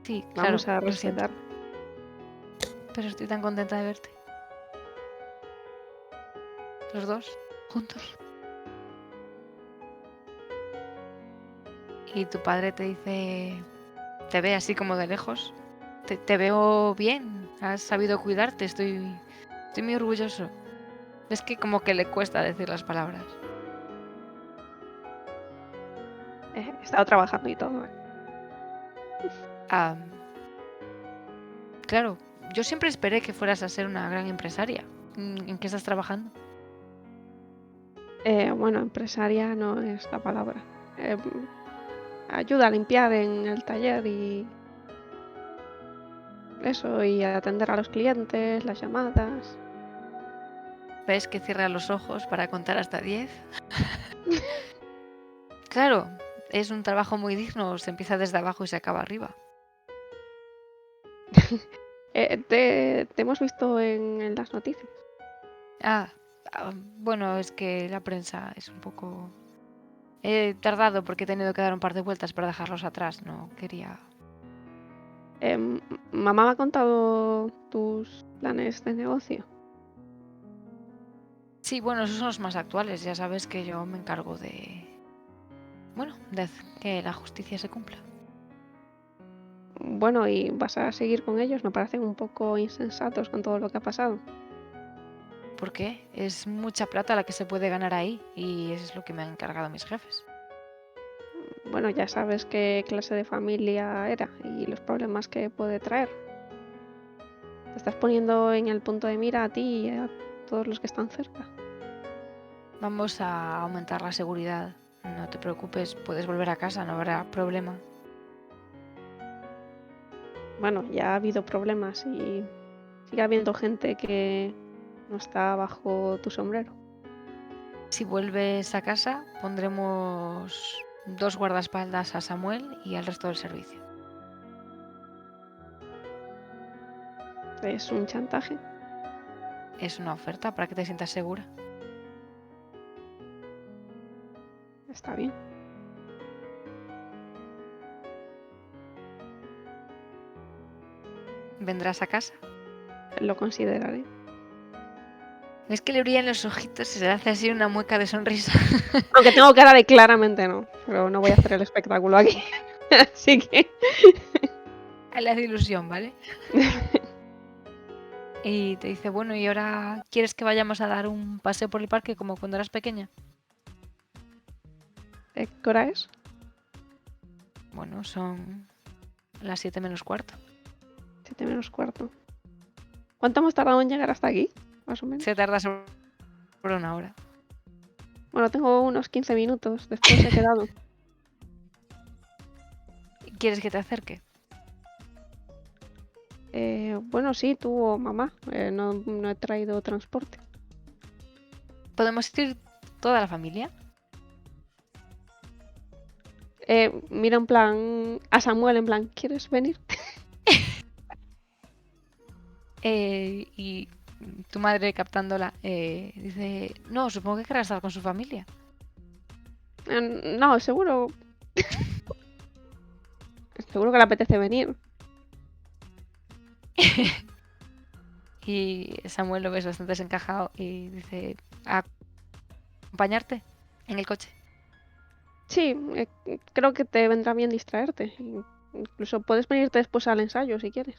Speaker 1: Sí, claro,
Speaker 5: vamos a
Speaker 1: lo siento.
Speaker 5: respetar.
Speaker 1: Pero estoy tan contenta de verte. Los dos, juntos. Y tu padre te dice, te ve así como de lejos. Te veo bien, has sabido cuidarte, estoy muy orgulloso. Es que como que le cuesta decir las palabras.
Speaker 5: He estado trabajando y todo.
Speaker 1: Ah, claro, yo siempre esperé que fueras a ser una gran empresaria. ¿En qué estás trabajando?
Speaker 5: Bueno, empresaria no es la palabra. Ayuda a limpiar en el taller y eso, y a atender a los clientes, las llamadas.
Speaker 1: ¿Ves que cierra los ojos para contar hasta 10? Claro, es un trabajo muy digno, se empieza desde abajo y se acaba arriba.
Speaker 5: Te hemos visto en las noticias.
Speaker 1: Bueno, es que la prensa es un poco... He tardado porque he tenido que dar un par de vueltas para dejarlos atrás, no quería...
Speaker 5: Mamá me ha contado tus planes de negocio.
Speaker 1: Sí, bueno, esos son los más actuales, ya sabes que yo me encargo de... Bueno, de hacer que la justicia se cumpla.
Speaker 5: Bueno, ¿y vas a seguir con ellos? Me parecen un poco insensatos con todo lo que ha pasado.
Speaker 1: ¿Por qué? Es mucha plata la que se puede ganar ahí y eso es lo que me han encargado mis jefes.
Speaker 5: Bueno, ya sabes qué clase de familia era y los problemas que puede traer. Te estás poniendo en el punto de mira a ti y a todos los que están cerca.
Speaker 1: Vamos a aumentar la seguridad. No te preocupes, puedes volver a casa, no habrá problema.
Speaker 5: Bueno, ya ha habido problemas y sigue habiendo gente que no está bajo tu sombrero.
Speaker 1: Si vuelves a casa, pondremos 2 guardaespaldas a Samuel y al resto del servicio.
Speaker 5: Es un chantaje.
Speaker 1: Es una oferta para que te sientas segura.
Speaker 5: Está bien.
Speaker 1: ¿Vendrás a casa?
Speaker 5: Lo consideraré.
Speaker 1: Es que le brillan los ojitos y se le hace así una mueca de sonrisa.
Speaker 5: Aunque tengo cara de claramente no, pero no voy a hacer el espectáculo aquí. Así que...
Speaker 1: Le hace ilusión, ¿vale? Y te dice, bueno, ¿y ahora quieres que vayamos a dar un paseo por el parque como cuando eras pequeña?
Speaker 5: ¿Qué hora es?
Speaker 1: Bueno, son las 7 menos cuarto.
Speaker 5: 7 menos cuarto. ¿Cuánto hemos tardado en llegar hasta aquí? Más o menos.
Speaker 1: Se tarda sobre una hora.
Speaker 5: Bueno, tengo unos 15 minutos. Después he quedado.
Speaker 1: ¿Quieres que te acerque?
Speaker 5: Bueno, sí, tú o mamá. No he traído transporte.
Speaker 1: ¿Podemos ir toda la familia?
Speaker 5: Mira en plan a Samuel en plan, ¿quieres venir?
Speaker 1: Y tu madre captándola dice, no, supongo que querrá estar con su familia.
Speaker 5: No, seguro. Seguro que le apetece venir.
Speaker 1: Y Samuel lo ves bastante desencajado y dice, ¿a acompañarte en el coche?
Speaker 5: Sí, creo que te vendrá bien distraerte. Incluso puedes venirte después al ensayo si quieres.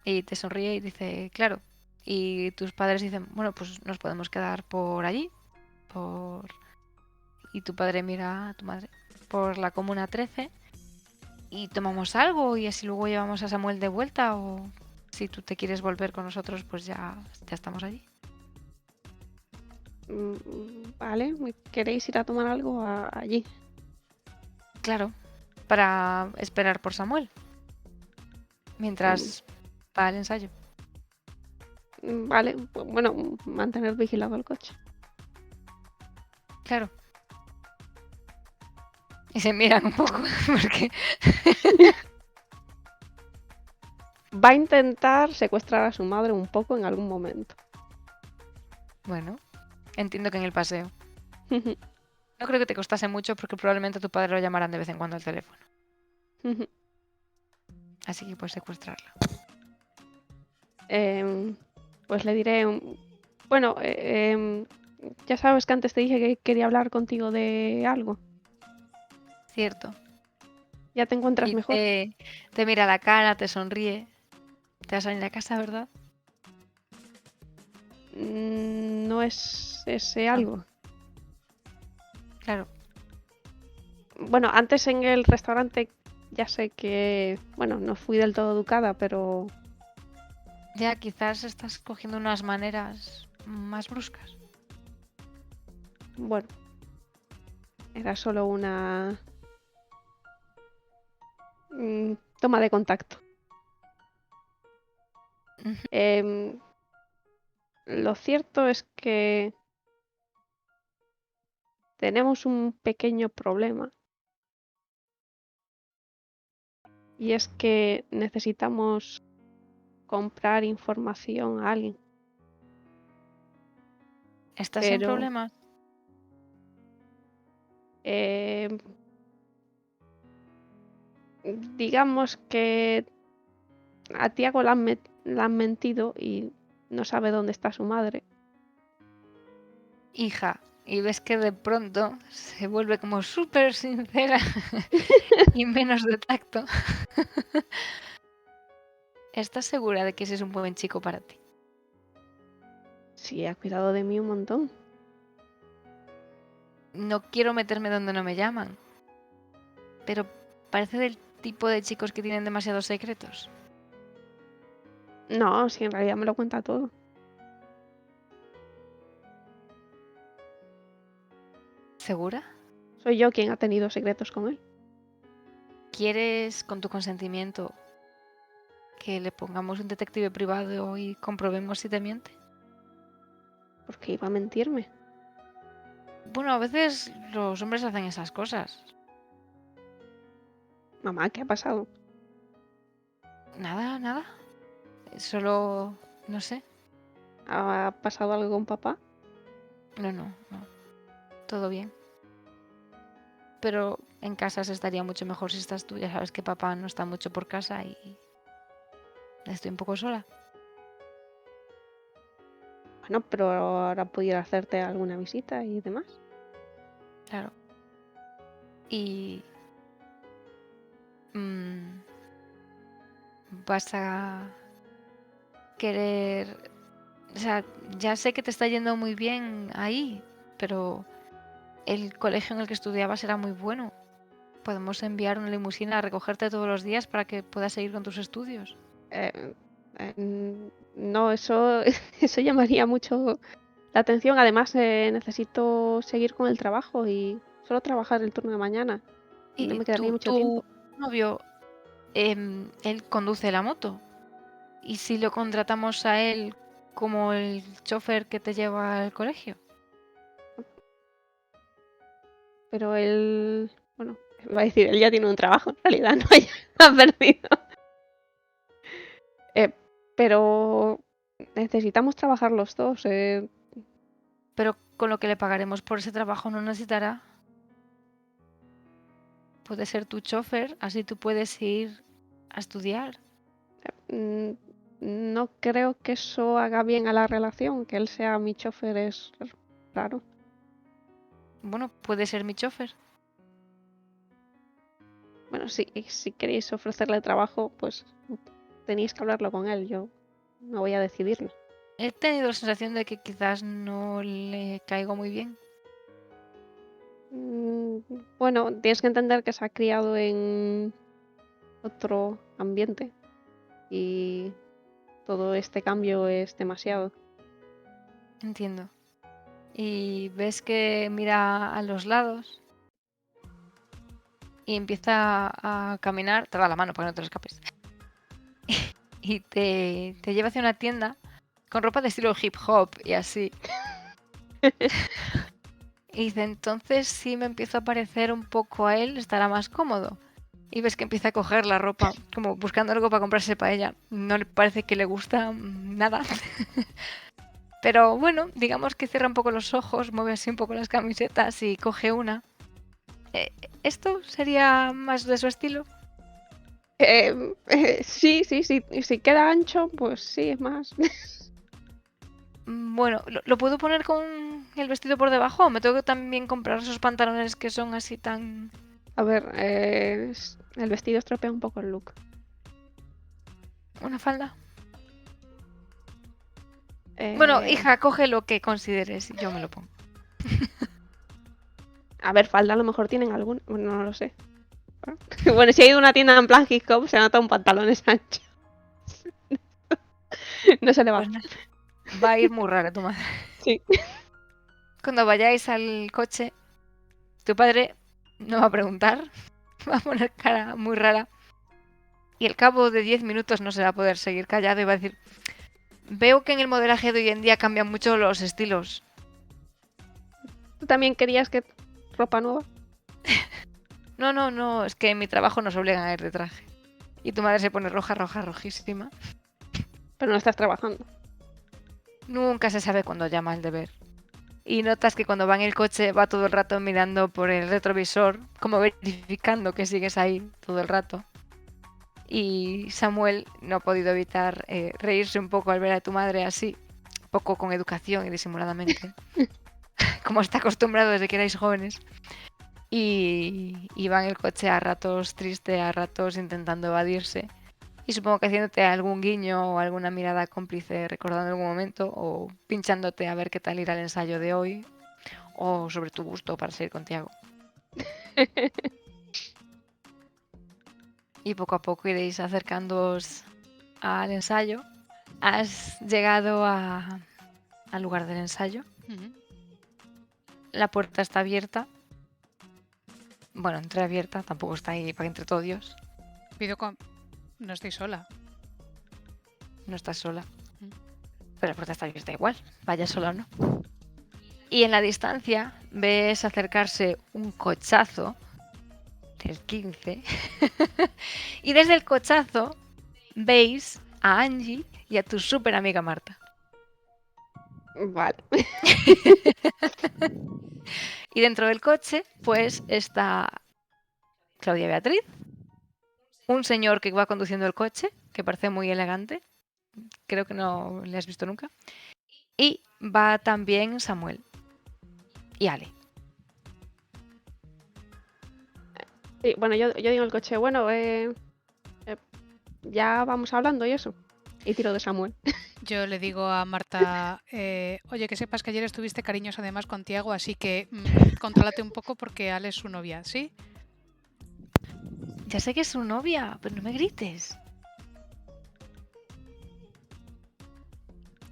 Speaker 1: Y te sonríe y dice, claro. Y tus padres dicen, bueno, pues nos podemos quedar por allí. Y tu padre mira a tu madre por la Comuna 13 y tomamos algo y así luego llevamos a Samuel de vuelta o si tú te quieres volver con nosotros, pues ya estamos allí.
Speaker 5: Vale, ¿queréis ir a tomar algo allí?
Speaker 1: Claro, para esperar por Samuel. Mientras va al ensayo.
Speaker 5: Vale, bueno, mantener vigilado el coche.
Speaker 1: Claro. Y se miran un poco, porque
Speaker 5: Va a intentar secuestrar a su madre un poco en algún momento.
Speaker 1: bueno, entiendo que en el paseo. No creo que te costase mucho porque probablemente a tu padre lo llamarán de vez en cuando al teléfono. Así que puedes secuestrarla.
Speaker 5: Pues le diré, bueno, ya sabes que antes te dije que quería hablar contigo de algo.
Speaker 1: Cierto.
Speaker 5: Ya te encuentras
Speaker 1: Y
Speaker 5: mejor.
Speaker 1: te mira a la cara, te sonríe. Te vas a venir a casa, ¿verdad?
Speaker 5: No es ese algo.
Speaker 1: Claro.
Speaker 5: Bueno, antes en el restaurante ya sé que, bueno, no fui del todo educada, pero
Speaker 1: Ya quizás estás cogiendo unas maneras más bruscas.
Speaker 5: bueno, era solo una toma de contacto.
Speaker 1: Ujú.
Speaker 5: Lo cierto es que tenemos un pequeño problema. Y es que necesitamos comprar información a alguien.
Speaker 1: ¿Estás en
Speaker 5: Pero
Speaker 1: problemas?
Speaker 5: digamos que a Tiago le han mentido y no sabe dónde está su madre.
Speaker 1: Hija, y ves que de pronto se vuelve como súper sincera y menos de tacto. ¿Estás segura de que ese es un buen chico para ti?
Speaker 5: Sí, ha cuidado de mí un montón.
Speaker 1: No quiero meterme donde no me llaman, pero parece del tipo de chicos que tienen demasiados secretos.
Speaker 5: No, si en realidad me lo cuenta todo.
Speaker 1: ¿Segura?
Speaker 5: Soy yo quien ha tenido secretos con él.
Speaker 1: ¿Quieres, con tu consentimiento, que le pongamos un detective privado y comprobemos si te miente?
Speaker 5: Porque iba a mentirme.
Speaker 1: Bueno, a veces los hombres hacen esas cosas.
Speaker 5: Mamá, ¿qué ha pasado?
Speaker 1: Nada, nada. Solo, no sé.
Speaker 5: ¿Ha pasado algo con papá?
Speaker 1: No. Todo bien. Pero en casa se estaría mucho mejor si estás tú. Ya sabes que papá no está mucho por casa y estoy un poco sola.
Speaker 5: Bueno, pero ahora pudiera hacerte alguna visita y demás.
Speaker 1: Claro. Y vas a querer... O sea, ya sé que te está yendo muy bien ahí, pero el colegio en el que estudiabas era muy bueno. Podemos enviar una limusina a recogerte todos los días para que puedas seguir con tus estudios.
Speaker 5: No, eso, eso llamaría mucho la atención. Además, necesito seguir con el trabajo y solo trabajar el turno de mañana. No
Speaker 1: Y
Speaker 5: me quedaría mucho
Speaker 1: tu
Speaker 5: tiempo.
Speaker 1: novio, él conduce la moto. ¿Y si lo contratamos a él como el chofer que te lleva al colegio?
Speaker 5: Pero él, bueno, va a decir, él ya tiene un trabajo, en realidad, no, ya ha perdido. Pero necesitamos trabajar los dos.
Speaker 1: Pero con lo que le pagaremos por ese trabajo no necesitará. Puede ser tu chofer, así tú puedes ir a estudiar.
Speaker 5: No creo que eso haga bien a la relación, que él sea mi chofer es raro.
Speaker 1: Bueno, puede ser mi chofer.
Speaker 5: Bueno, si queréis ofrecerle trabajo, pues tenéis que hablarlo con él. Yo no voy a decidirlo.
Speaker 1: He tenido la sensación de que quizás no le caigo muy bien.
Speaker 5: Bueno, tienes que entender que se ha criado en otro ambiente y todo este cambio es demasiado.
Speaker 1: Entiendo. Y ves que mira a los lados y empieza a caminar, te da la mano para que no te lo escapes. Y te lleva hacia una tienda con ropa de estilo hip hop y así. Y dice, entonces sí me empiezo a parecer un poco a él, estará más cómodo. Y ves que empieza a coger la ropa, como buscando algo para comprarse para ella. No le parece que le gusta nada. Pero bueno, digamos que cierra un poco los ojos, mueve así un poco las camisetas y coge una. ¿Esto sería más de su estilo?
Speaker 5: Sí, si queda ancho, pues sí, es más.
Speaker 1: Bueno, ¿lo puedo poner con el vestido por debajo? ¿O me tengo que también comprar esos pantalones que son así tan...
Speaker 5: A ver, el vestido estropea un poco el look.
Speaker 1: ¿Una falda? Bueno,
Speaker 5: Eh,
Speaker 1: hija, coge lo que consideres y yo me lo pongo.
Speaker 5: A ver, falda a lo mejor tienen algún... Bueno, no lo sé. Bueno, si ha ido a una tienda en plan hip hop, se nota un pantalones ancho. No se le va.
Speaker 1: Pues nada, va a ir muy rara tu madre.
Speaker 5: Sí.
Speaker 1: Cuando vayáis al coche, tu padre no va a preguntar, va a poner cara muy rara. Y al cabo de 10 minutos no se va a poder seguir callado y va a decir, veo que en el modelaje de hoy en día cambian mucho los estilos.
Speaker 5: ¿Tú también querías que ropa nueva?
Speaker 1: No, es que en mi trabajo nos obligan a ir de traje. Y tu madre se pone roja, rojísima.
Speaker 5: Pero no estás trabajando.
Speaker 1: Nunca se sabe cuándo llama el deber. Y notas que cuando va en el coche va todo el rato mirando por el retrovisor, como verificando que sigues ahí todo el rato. Y Samuel no ha podido evitar reírse un poco al ver a tu madre así, poco con educación y disimuladamente, como está acostumbrado desde que erais jóvenes. Y va en el coche a ratos triste, a ratos intentando evadirse. Y supongo que haciéndote algún guiño o alguna mirada cómplice recordando algún momento o pinchándote a ver qué tal irá el ensayo de hoy o sobre tu gusto para seguir con Tiago. Y poco a poco iréis acercándoos al ensayo. Has llegado al lugar del ensayo.
Speaker 2: Ujú.
Speaker 1: La puerta está abierta. Bueno, entreabierta, tampoco está ahí para que entre todos Dios.
Speaker 2: Pido con... No estoy sola.
Speaker 1: No estás sola.
Speaker 2: Mm.
Speaker 1: Pero la puerta está abierta igual, vaya sola o no. Y en la distancia ves acercarse un cochazo del 15. Y desde el cochazo veis a Angie y a tu súper amiga Marta.
Speaker 5: Vale.
Speaker 1: Y dentro del coche, pues está Claudia Beatriz, un señor que va conduciendo el coche, que parece muy elegante, creo que no le has visto nunca, y va también Samuel y Ale.
Speaker 5: Sí, bueno, yo digo en el coche, bueno, ya vamos hablando y eso. Y tiro de Samuel.
Speaker 2: Yo le digo a Marta, oye, que sepas que ayer estuviste cariñosa además con Tiago, así que contrólate un poco porque Ale es su novia, ¿sí?
Speaker 1: Ya sé que es su novia, pero no me grites.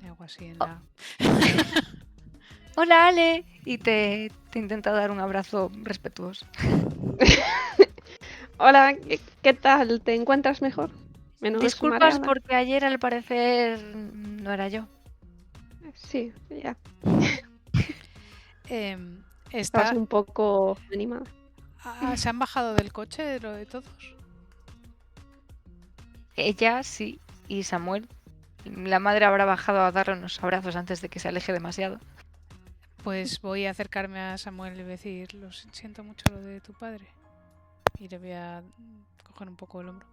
Speaker 2: Y hago así en la...
Speaker 1: Hola Ale, y te intenta dar un abrazo respetuoso.
Speaker 5: Hola, ¿qué tal? ¿Te encuentras mejor? Menos
Speaker 1: Disculpas
Speaker 5: mareada.
Speaker 1: porque ayer al parecer no era yo.
Speaker 5: Sí, ya.
Speaker 2: Está...
Speaker 5: Estabas un poco animada.
Speaker 2: ¿Se han bajado del coche lo de todos?
Speaker 1: Ella sí, y Samuel. La madre habrá bajado a darle unos abrazos antes de que se aleje demasiado.
Speaker 2: Pues voy a acercarme a Samuel y le voy a decir, lo siento mucho lo de tu padre. Y le voy a coger un poco el hombro.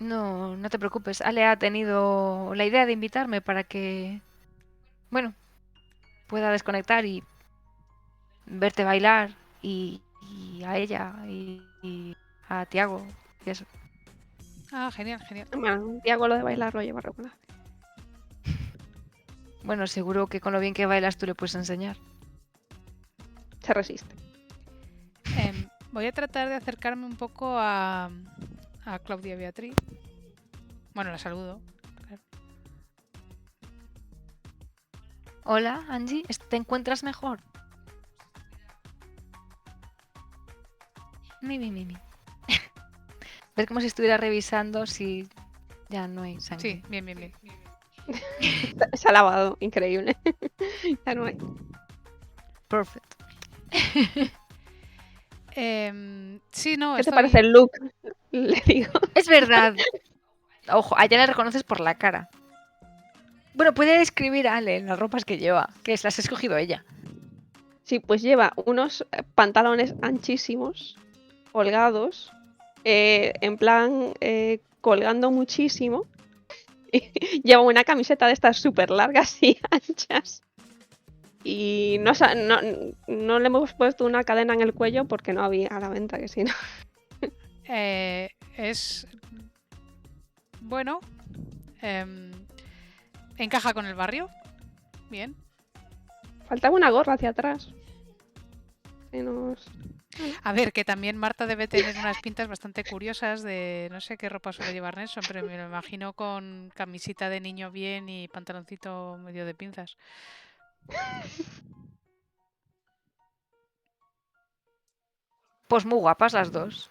Speaker 1: No, no te preocupes. Ale ha tenido la idea de invitarme para que, bueno, pueda desconectar y verte bailar y a ella y a Tiago y eso.
Speaker 2: Ah, genial, genial.
Speaker 5: Bueno, Tiago lo de bailar lo lleva regular.
Speaker 1: Bueno, seguro que con lo bien que bailas tú le puedes enseñar.
Speaker 5: Se resiste.
Speaker 2: Voy a tratar de acercarme un poco a Claudia Beatriz. Bueno, la saludo. Claro.
Speaker 1: Hola, Angie, ¿te encuentras mejor? Mi. Ves como si estuviera revisando si ya no hay sangre.
Speaker 2: Sí, bien.
Speaker 5: Se ha lavado, increíble. Ya no hay.
Speaker 1: Perfect.
Speaker 2: Sí, no,
Speaker 5: ¿Qué te
Speaker 2: estoy...
Speaker 5: parece el look? Le digo.
Speaker 1: Es verdad. Ojo, allá la reconoces por la cara. Bueno, puede describir a Ale en las ropas que lleva, que las ha escogido ella.
Speaker 5: Sí, pues lleva unos pantalones anchísimos, holgados, en plan colgando muchísimo. Lleva una camiseta de estas súper largas y anchas. Y no le hemos puesto una cadena en el cuello porque no había a la venta, que si no.
Speaker 2: Es... Bueno. Encaja con el barrio. Bien.
Speaker 5: Faltaba una gorra hacia atrás. Que nos-
Speaker 2: A ver, que también Marta debe tener unas pintas bastante curiosas de no sé qué ropa suele llevar Nelson, pero me lo imagino con camisita de niño bien y pantaloncito medio de pinzas.
Speaker 1: Pues muy guapas las dos.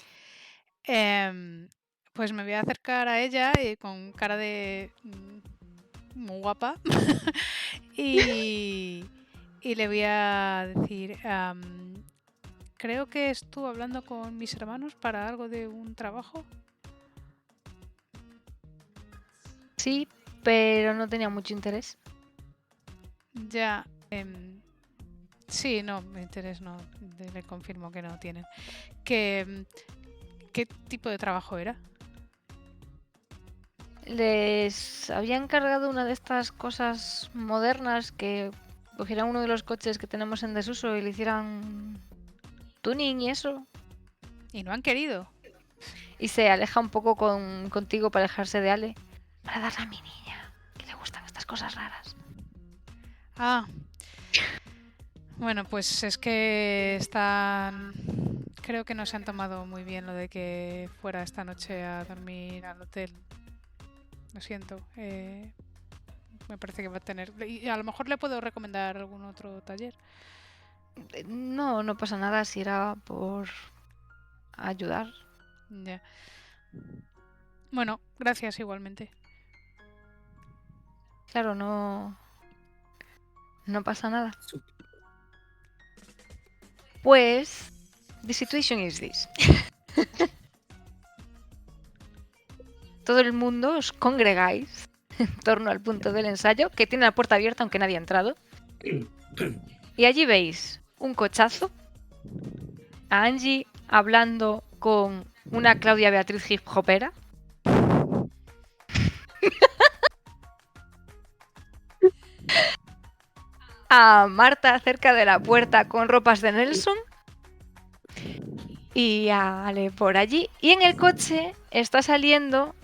Speaker 2: Pues me voy a acercar a ella con cara de muy guapa y le voy a decir, creo que estuve hablando con mis hermanos para algo de un trabajo.
Speaker 1: Sí, pero no tenía mucho interés.
Speaker 2: Ya, sí, no, mi interés no, le confirmo que no tienen. ¿Qué tipo de trabajo era?
Speaker 1: Les había encargado una de estas cosas modernas que cogieran uno de los coches que tenemos en desuso y le hicieran tuning y eso.
Speaker 2: Y no han querido.
Speaker 1: Y se aleja un poco contigo para alejarse de Ale. Para darle a mi niña, que le gustan estas cosas raras.
Speaker 2: Ah. Bueno, pues es que están... Creo que no se han tomado muy bien lo de que fuera esta noche a dormir al hotel. Lo siento. Me parece que va a tener... Y a lo mejor le puedo recomendar algún otro taller.
Speaker 1: No, no pasa nada si era por ayudar.
Speaker 2: Ya. Bueno, gracias igualmente.
Speaker 1: Claro, no pasa nada. Pues, the situation is this. Todo el mundo os congregáis en torno al punto del ensayo, que tiene la puerta abierta aunque nadie ha entrado. Y allí veis un cochazo, a Angie hablando con una Claudia Beatriz hip hopera. A Marta cerca de la puerta con ropas de Nelson. Y a Ale por allí. Y en el coche está saliendo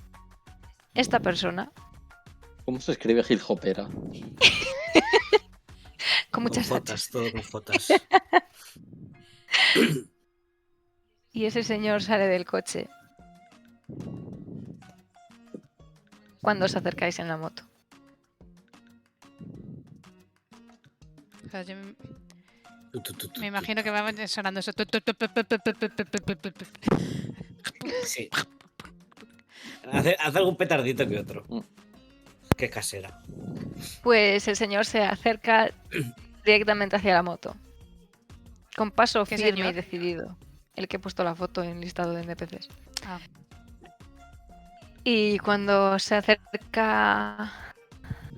Speaker 1: esta persona.
Speaker 3: ¿Cómo se escribe hip hopera?
Speaker 1: Con muchas
Speaker 4: fotos,
Speaker 1: H's.
Speaker 4: todo con fotos.
Speaker 1: Y ese señor sale del coche cuando os acercáis en la moto.
Speaker 2: O sea, yo me imagino que va sonando eso. Tu, tu, tu, tu, tu, tu, tu, tu, tu, tu, tu.
Speaker 4: Sí. Hace algún petardito que otro. Qué casera.
Speaker 1: Pues el señor se acerca directamente hacia la moto. Con paso
Speaker 2: ¿Qué
Speaker 1: firme y
Speaker 2: señor?
Speaker 1: decidido. El que he puesto la foto en listado de NPCs.
Speaker 2: Ah,
Speaker 1: Y cuando se acerca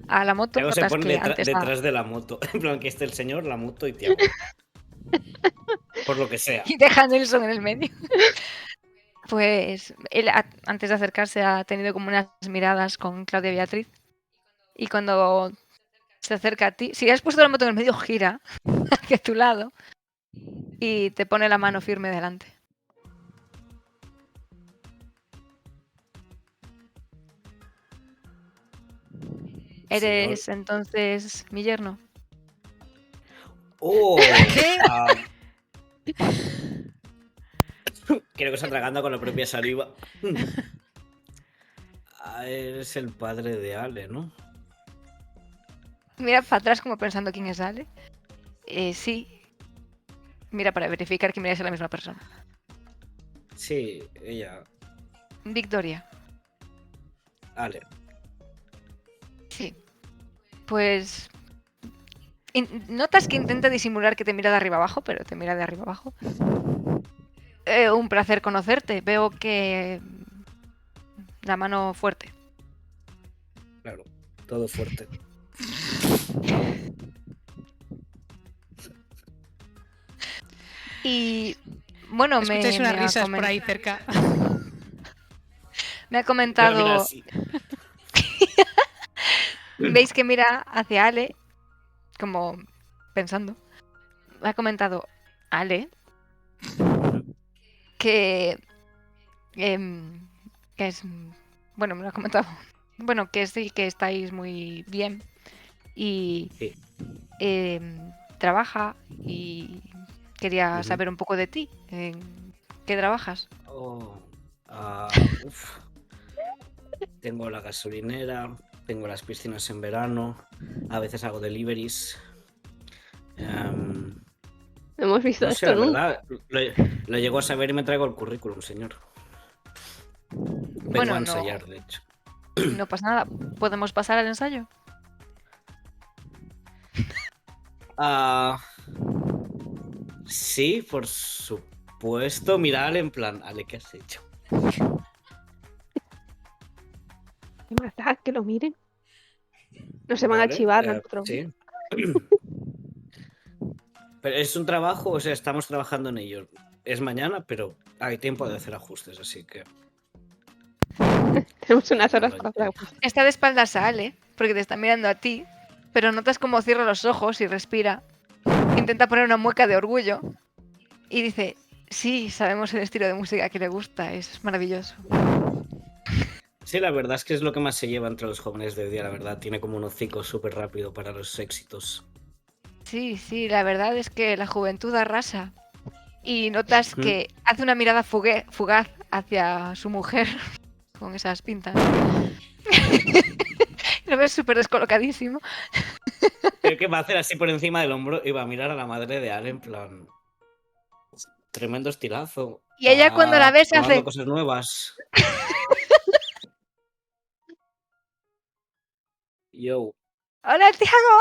Speaker 1: a la moto,
Speaker 4: Tiago se
Speaker 1: notas
Speaker 4: pone
Speaker 1: que antes
Speaker 4: detrás de la moto. En plan, que esté el señor, la moto y Tiago. Por lo que sea.
Speaker 1: y deja a Nelson en el medio. Pues él antes de acercarse ha tenido como unas miradas con Claudia Beatriz. Y cuando se acerca a ti, si has puesto la moto en el medio, gira hacia tu lado y te pone la mano firme delante. ¿Eres entonces mi yerno?
Speaker 4: ¡Oh!
Speaker 2: ¿Qué?
Speaker 4: Creo que se atraganta con la propia saliva. Eres el padre de Ale, ¿no?
Speaker 1: Mira para atrás como pensando quién es Ale. Sí. Mira para verificar que miráis a la misma persona.
Speaker 4: Sí, ella.
Speaker 1: Victoria.
Speaker 4: Ale.
Speaker 1: Sí. Pues Notas que intenta disimular que te mira de arriba abajo, pero te mira de arriba abajo. Un placer conocerte. Veo que la mano fuerte.
Speaker 4: Claro, todo fuerte.
Speaker 1: Y bueno,
Speaker 2: Escucháis unas
Speaker 1: me ha
Speaker 2: risas por ahí cerca.
Speaker 1: me ha
Speaker 4: Mira,
Speaker 1: comentado.
Speaker 4: sí.
Speaker 1: Veis que mira hacia Ale, como pensando. Me ha comentado Ale que, que es. Bueno, me lo ha comentado. Bueno, que sí, que estáis muy bien. Y
Speaker 4: Sí.
Speaker 1: trabaja y quería
Speaker 4: Ujú.
Speaker 1: saber un poco de ti. ¿En qué trabajas?
Speaker 4: Oh, uf. Tengo la gasolinera, tengo las piscinas en verano, a veces hago deliveries.
Speaker 5: No hemos visto
Speaker 4: No sé,
Speaker 5: esto
Speaker 4: la
Speaker 5: nunca.
Speaker 4: verdad, lo llego a saber y me traigo el currículum, señor. Vengo
Speaker 1: Bueno,
Speaker 4: a ensayar, de hecho.
Speaker 1: no pasa nada. ¿Podemos pasar al ensayo?
Speaker 4: Sí, por supuesto. Mira, Ale, en plan, Ale, ¿qué has hecho?
Speaker 5: ¿Qué más da? Que lo miren. No se van a
Speaker 4: Vale,
Speaker 5: chivar a nosotros.
Speaker 4: sí. Pero es un trabajo, o sea, estamos trabajando en ello. Es mañana, pero hay tiempo de hacer ajustes, así que...
Speaker 5: Tenemos unas horas
Speaker 4: Lo
Speaker 5: para hacer
Speaker 4: intento.
Speaker 1: Está de espaldas a Ale, porque te está mirando a ti, pero notas cómo cierra los ojos y respira. Intenta poner una mueca de orgullo y dice, sí, sabemos el estilo de música que le gusta, es maravilloso.
Speaker 4: Sí, la verdad es que es lo que más se lleva entre los jóvenes de hoy día, la verdad. Tiene como un hocico súper rápido para los éxitos.
Speaker 1: Sí, sí, la verdad es que la juventud arrasa. Y notas
Speaker 4: Mm.
Speaker 1: que hace una mirada fugaz hacia su mujer con esas pintas. Lo ves súper descolocadísimo.
Speaker 4: Creo que va a hacer así por encima del hombro y va a mirar a la madre de Ale en plan... Tremendo estilazo.
Speaker 1: Y ella cuando la ves
Speaker 4: Probando
Speaker 1: hace,
Speaker 4: cosas nuevas. Yo.
Speaker 1: ¡Hola, Tiago!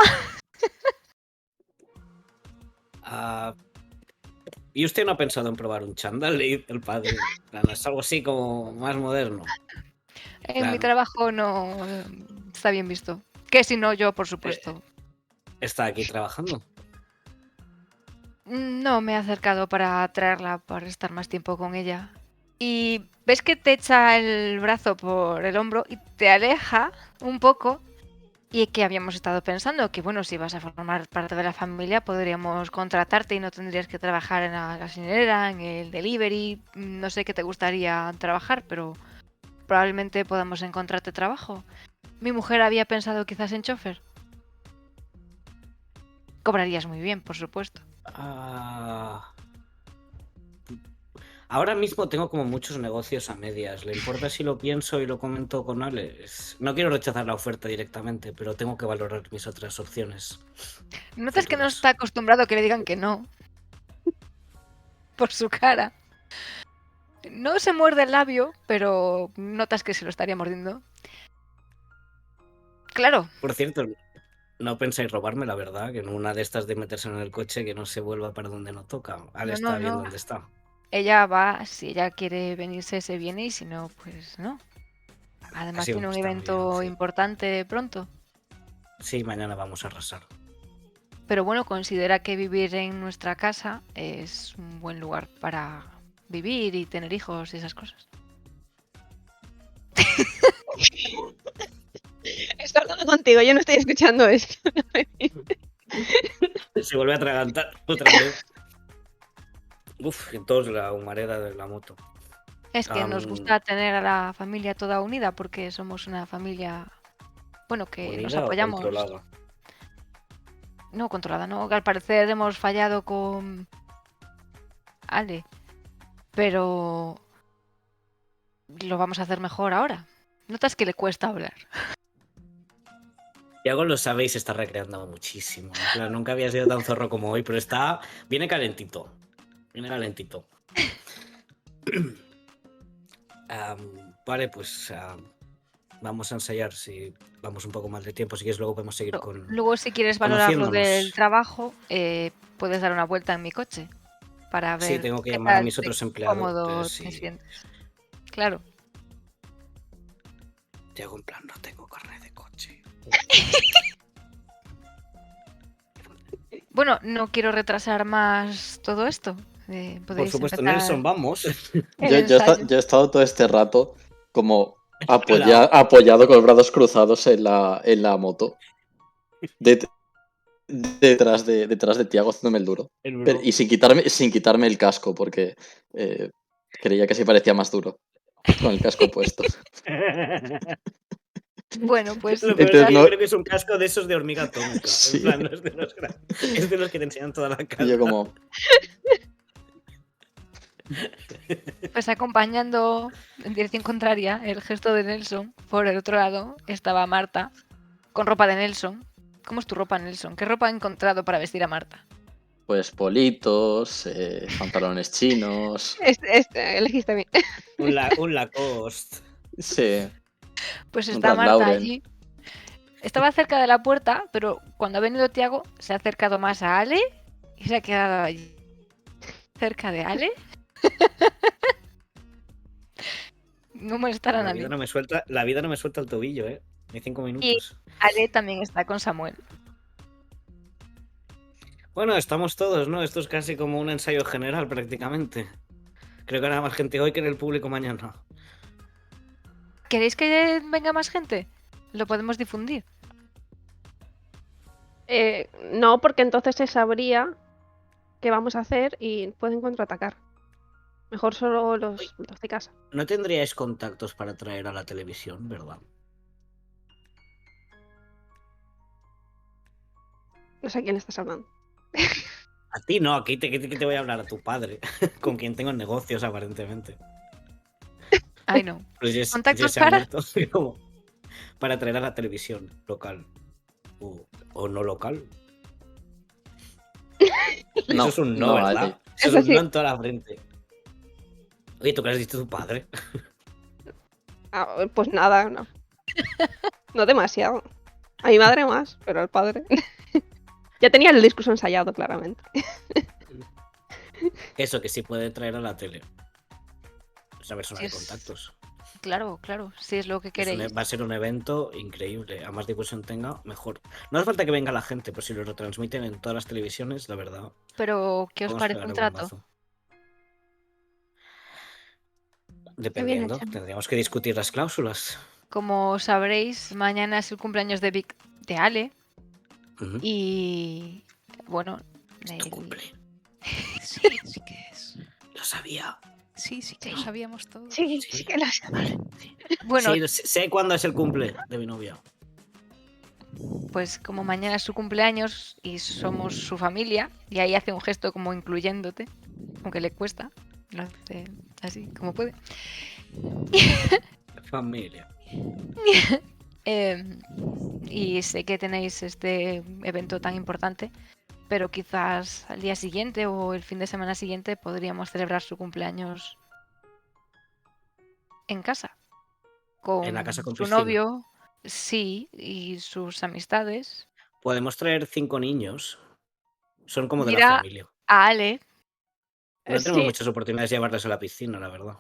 Speaker 4: ¿Y usted no ha pensado en probar un chándal? Le dice el padre. En plan, es algo así como más moderno.
Speaker 1: En mi
Speaker 4: Claro.
Speaker 1: trabajo no está bien visto. Que si no, yo, por supuesto.
Speaker 4: ¿Está aquí trabajando?
Speaker 1: No me he acercado para traerla, para estar más tiempo con ella. Y ves que te echa el brazo por el hombro y te aleja un poco. Y que habíamos estado pensando que, bueno, si vas a formar parte de la familia, podríamos contratarte y no tendrías que trabajar en la gasolinera, en el delivery. No sé qué te gustaría trabajar, pero probablemente podamos encontrarte trabajo. Mi mujer había pensado quizás en chofer. Cobrarías muy bien, por supuesto.
Speaker 4: Ahora mismo tengo como muchos negocios a medias. ¿Le importa si lo pienso y lo comento con Alex? No quiero rechazar la oferta directamente, pero tengo que valorar mis otras opciones.
Speaker 1: Notas que no
Speaker 4: futuras.
Speaker 1: está acostumbrado a que le digan que no. Por su cara. No se muerde el labio, pero notas que se lo estaría mordiendo. Claro,
Speaker 4: Por cierto, no pensáis robarme, la verdad, que en una de estas de meterse en el coche que no se vuelva para donde no toca. Ale está bien
Speaker 1: no.
Speaker 4: donde está.
Speaker 1: Ella va, si ella quiere venirse, se viene y si no, pues no. Además
Speaker 4: Así
Speaker 1: tiene un
Speaker 4: está muy bien,
Speaker 1: evento
Speaker 4: sí.
Speaker 1: importante pronto.
Speaker 4: Sí, mañana vamos a arrasar.
Speaker 1: Pero bueno, considera que vivir en nuestra casa es un buen lugar para vivir y tener hijos y esas cosas.
Speaker 5: Estoy hablando contigo, yo no estoy escuchando esto.
Speaker 4: Se vuelve a atragantar otra vez. Uf, entonces la humareda de la moto.
Speaker 1: Es que nos gusta tener a la familia toda unida porque somos una familia, bueno, que nos
Speaker 4: ¿Unida o
Speaker 1: apoyamos.
Speaker 4: controlada?
Speaker 1: No, controlada, no. Al parecer hemos fallado con Ale, pero lo vamos a hacer mejor ahora. Notas que le cuesta hablar.
Speaker 4: Yago, lo sabéis, está recreando muchísimo. En plan, nunca había sido tan zorro como hoy, pero está... Viene calentito. Viene calentito. Vale, pues... Vamos a ensayar si vamos un poco mal de tiempo. Si quieres, luego podemos seguir con.
Speaker 1: Luego, si quieres valorar lo del
Speaker 4: conociéndonos.
Speaker 1: trabajo, puedes dar una vuelta en mi coche para
Speaker 4: Sí,
Speaker 1: ver
Speaker 4: tengo que
Speaker 1: qué
Speaker 4: llamar a
Speaker 1: tal
Speaker 4: mis
Speaker 1: de
Speaker 4: otros empleados.
Speaker 1: cómodo
Speaker 4: Entonces,
Speaker 1: te
Speaker 4: sí.
Speaker 1: sientes. Claro.
Speaker 4: Te hago en plan, no tengo carnet de coche.
Speaker 1: Bueno, no quiero retrasar más todo esto.
Speaker 4: Por
Speaker 1: Podéis
Speaker 4: supuesto,
Speaker 1: empezar
Speaker 4: Nelson, vamos.
Speaker 1: el ensayo.
Speaker 3: Yo he estado todo este rato como
Speaker 4: Claro.
Speaker 3: apoyado con los brazos cruzados en la moto. Detrás de Tiago haciéndome el duro. Y sin quitarme el casco, porque creía que sí parecía más duro con el casco puesto.
Speaker 1: Bueno, pues
Speaker 4: Lo peor es
Speaker 3: Entonces,
Speaker 4: que yo
Speaker 3: no,
Speaker 4: creo que es un casco de esos de hormiga atómica.
Speaker 3: Sí.
Speaker 4: En plan, no es de los es de los que te enseñan toda la
Speaker 3: y
Speaker 4: cara.
Speaker 3: yo como,
Speaker 1: Pues acompañando en dirección contraria el gesto de Nelson, por el otro lado estaba Marta con ropa de Nelson. ¿Cómo es tu ropa, Nelson? ¿Qué ropa ha encontrado para vestir a Marta?
Speaker 3: pues politos, pantalones chinos.
Speaker 5: Elegiste bien.
Speaker 4: Un Lacoste.
Speaker 3: Sí,
Speaker 1: Pues
Speaker 3: un
Speaker 1: está
Speaker 3: Ralph
Speaker 1: Marta
Speaker 3: Lauren.
Speaker 1: allí. Estaba cerca de la puerta, pero cuando ha venido Tiago se ha acercado más a Ale y se ha quedado allí. Cerca de Ale. No molestará a
Speaker 4: La
Speaker 1: nadie.
Speaker 4: vida no me suelta el tobillo, Ni 5 minutos.
Speaker 1: Ale también está con Samuel.
Speaker 4: Bueno, estamos todos, ¿no? Esto es casi como un ensayo general prácticamente. Creo que habrá más gente hoy que en el público mañana.
Speaker 1: ¿Queréis que venga más gente? Lo podemos difundir.
Speaker 5: No, porque entonces se sabría qué vamos a hacer y pueden contraatacar. Mejor solo los de casa.
Speaker 4: No tendríais contactos para traer a la televisión, ¿verdad?
Speaker 5: No sé a quién estás hablando.
Speaker 4: A ti no, aquí te voy a hablar a tu padre, con quien tengo negocios aparentemente.
Speaker 1: Ay, no.
Speaker 4: Pues ya
Speaker 1: ¿Contactos
Speaker 4: se ha
Speaker 1: para?
Speaker 4: muerto. ¿Cómo? Para traer a la televisión local. O no local.
Speaker 3: No,
Speaker 4: Eso es un no, ¿verdad?
Speaker 3: Ale.
Speaker 4: Eso
Speaker 5: Eso
Speaker 4: es un
Speaker 5: sí.
Speaker 4: no en toda la frente. Oye, ¿tú qué has dicho tu padre?
Speaker 5: Pues nada, no. No demasiado. A mi madre más, pero al padre. Ya tenía el discurso ensayado, claramente.
Speaker 4: Eso, que sí puede traer a la tele. Esa persona
Speaker 1: Sí,
Speaker 4: de contactos.
Speaker 1: Claro, claro. Si es lo que queréis.
Speaker 4: Va a ser un evento increíble. A más difusión tenga, mejor. No hace falta que venga la gente, pero si lo retransmiten en todas las televisiones, la verdad.
Speaker 1: Pero, ¿qué os
Speaker 4: Vamos a
Speaker 1: parece
Speaker 4: pegar
Speaker 1: un
Speaker 4: el
Speaker 1: trato?
Speaker 4: bombazo. Dependiendo,
Speaker 5: Chema.
Speaker 4: tendríamos que discutir las cláusulas.
Speaker 1: Como sabréis, mañana es el cumpleaños de Ale.
Speaker 4: Ujú.
Speaker 1: Y bueno,
Speaker 4: Es tu cumple.
Speaker 2: Sí, sí que es.
Speaker 4: Lo sabía.
Speaker 2: Sí, sí que lo sabíamos todos.
Speaker 5: Sí,
Speaker 4: Sí.
Speaker 5: sí que lo sé.
Speaker 4: Vale. Sí.
Speaker 1: bueno,
Speaker 4: Sí, sé cuándo es el cumple de mi novia.
Speaker 1: pues como mañana es su cumpleaños y somos su familia, y ahí hace un gesto como incluyéndote, aunque le cuesta, lo hace así como puede.
Speaker 4: Familia.
Speaker 1: Y sé que tenéis este evento tan importante, pero quizás al día siguiente o el fin de semana siguiente podríamos celebrar su cumpleaños en casa. Con
Speaker 4: En la casa con
Speaker 1: su
Speaker 4: piscina.
Speaker 1: novio, sí, y sus amistades.
Speaker 4: Podemos traer 5 niños. Son como de la
Speaker 1: Mira
Speaker 4: familia.
Speaker 1: a Ale,
Speaker 4: No tenemos
Speaker 5: Sí,
Speaker 4: muchas oportunidades de llevarles a la piscina, la verdad.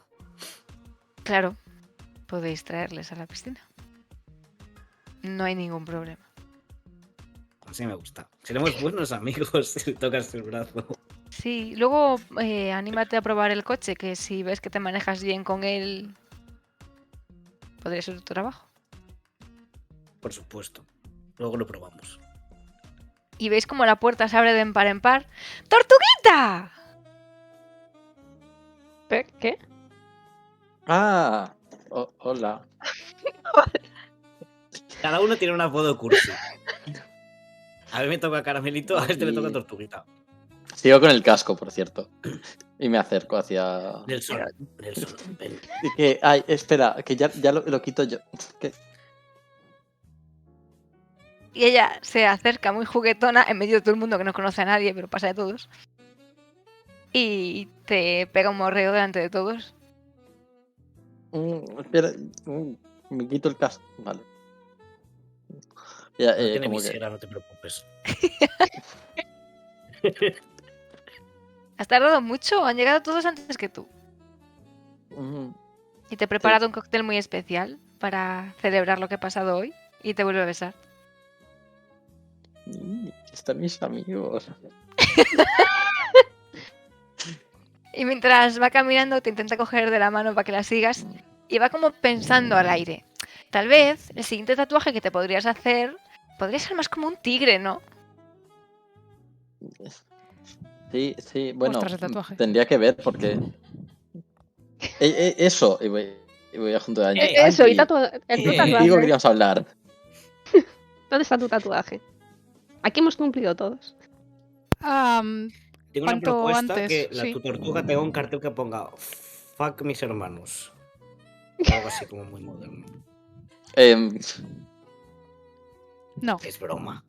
Speaker 1: claro, podéis traerles a la piscina. No hay ningún problema.
Speaker 4: Así me gusta. Seremos buenos amigos si tocas el brazo.
Speaker 1: Sí, luego anímate a probar el coche, que si ves que te manejas bien con él, podría ser tu trabajo.
Speaker 4: Por supuesto. Luego lo probamos.
Speaker 1: Y veis como la puerta se abre de par en par. ¡Tortuguita!
Speaker 5: ¿Qué?
Speaker 3: Ah, hola.
Speaker 4: Cada uno tiene un apodo cursi. A mí me toca Caramelito, a este le toca Tortuguita.
Speaker 3: Sigo con el casco, por cierto. Y me acerco hacia...
Speaker 4: Nelson, ven.
Speaker 3: Ay, espera, que ya lo quito yo. ¿Qué?
Speaker 1: Y ella se acerca muy juguetona en medio de todo el mundo que no conoce a nadie, pero pasa de todos. Y te pega un morreo delante de todos.
Speaker 3: Espera. Me quito el casco. Vale. Ya,
Speaker 4: No tiene
Speaker 3: como que-
Speaker 4: visera, no te preocupes.
Speaker 1: ¿Has tardado mucho? Han llegado todos antes que tú.
Speaker 3: Mm,
Speaker 1: Y te he preparado un cóctel muy especial para celebrar lo que ha pasado hoy. Y te vuelvo a besar.
Speaker 3: Están mis amigos.
Speaker 1: Y mientras va caminando, te intenta coger de la mano para que la sigas. Y va como pensando al aire. Tal vez el siguiente tatuaje que te podrías hacer podría ser más como un tigre, ¿no?
Speaker 3: Sí, bueno,
Speaker 2: Ostras, el tatuaje.
Speaker 3: tendría que ver porque... eso, y voy a junto a Angie.
Speaker 5: Eso, y
Speaker 3: Angie,
Speaker 5: el tu
Speaker 3: contigo
Speaker 5: tatuaje.
Speaker 3: queríamos hablar.
Speaker 5: ¿Dónde está tu tatuaje? Aquí hemos cumplido todos.
Speaker 4: Tengo una
Speaker 2: ¿Cuánto
Speaker 4: propuesta
Speaker 2: antes?
Speaker 4: que
Speaker 2: Sí.
Speaker 4: tu tortuga tenga un cartel que ponga fuck mis hermanos. Algo así como muy moderno.
Speaker 2: No,
Speaker 4: Es broma.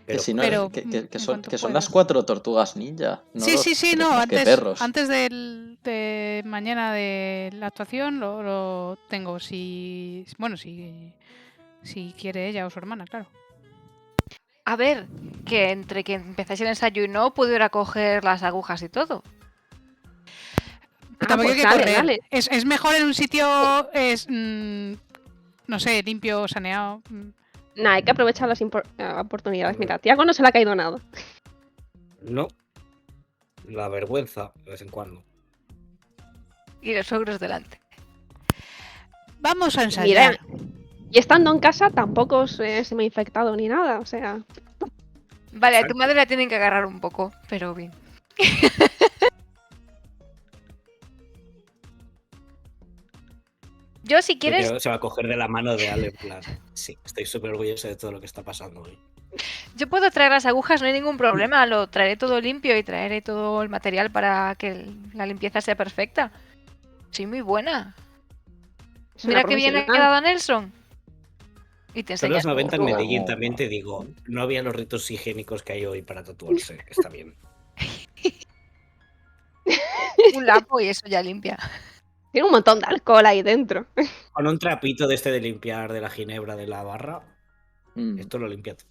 Speaker 3: Que si no,
Speaker 2: pero,
Speaker 3: que
Speaker 2: en
Speaker 3: son,
Speaker 2: cuanto
Speaker 3: que son
Speaker 2: puedas.
Speaker 3: las 4 tortugas ninja. No
Speaker 2: sí,
Speaker 3: los
Speaker 2: sí,
Speaker 3: tres
Speaker 2: no,
Speaker 3: mosqueperros.
Speaker 2: antes de mañana de la actuación lo tengo. Bueno, si quiere ella o su hermana, claro.
Speaker 1: A ver, que entre que empezáis el ensayo y no, puedo ir a coger las agujas y todo.
Speaker 2: Tampoco hay
Speaker 5: pues
Speaker 2: que
Speaker 5: dale,
Speaker 2: correr.
Speaker 5: dale.
Speaker 2: Es mejor en un sitio, no sé, limpio, saneado.
Speaker 5: Nah, hay que aprovechar las oportunidades. Mira, a Tiago no se le ha caído nada.
Speaker 4: No. La vergüenza, de vez en cuando.
Speaker 1: Y los ogros delante.
Speaker 2: Vamos a ensayar.
Speaker 5: Mira, y estando en casa tampoco se me ha infectado ni nada, o sea...
Speaker 1: Vale, a tu
Speaker 4: Exacto.
Speaker 1: madre la tienen que agarrar un poco, pero bien. Yo, si quieres,
Speaker 4: Porque se va a coger de la mano de Ale, en plan. Sí, estoy súper orgulloso de todo lo que está pasando hoy.
Speaker 1: yo puedo traer las agujas, no hay ningún problema. Lo traeré todo limpio y traeré todo el material para que la limpieza sea perfecta. Soy muy buena.
Speaker 5: es una
Speaker 1: Mira qué bien ha
Speaker 5: profesional.
Speaker 1: quedado Nelson. Y te
Speaker 4: Son los
Speaker 1: enseñas
Speaker 4: 90 en
Speaker 1: todo.
Speaker 4: Medellín, también te digo. No había los ritos higiénicos que hay hoy para tatuarse. Está bien.
Speaker 1: Un lapo y eso ya limpia.
Speaker 5: Tiene un montón de alcohol ahí dentro.
Speaker 4: Con un trapito de este de limpiar de la ginebra de la barra,
Speaker 3: Mm.
Speaker 4: esto lo limpia todo.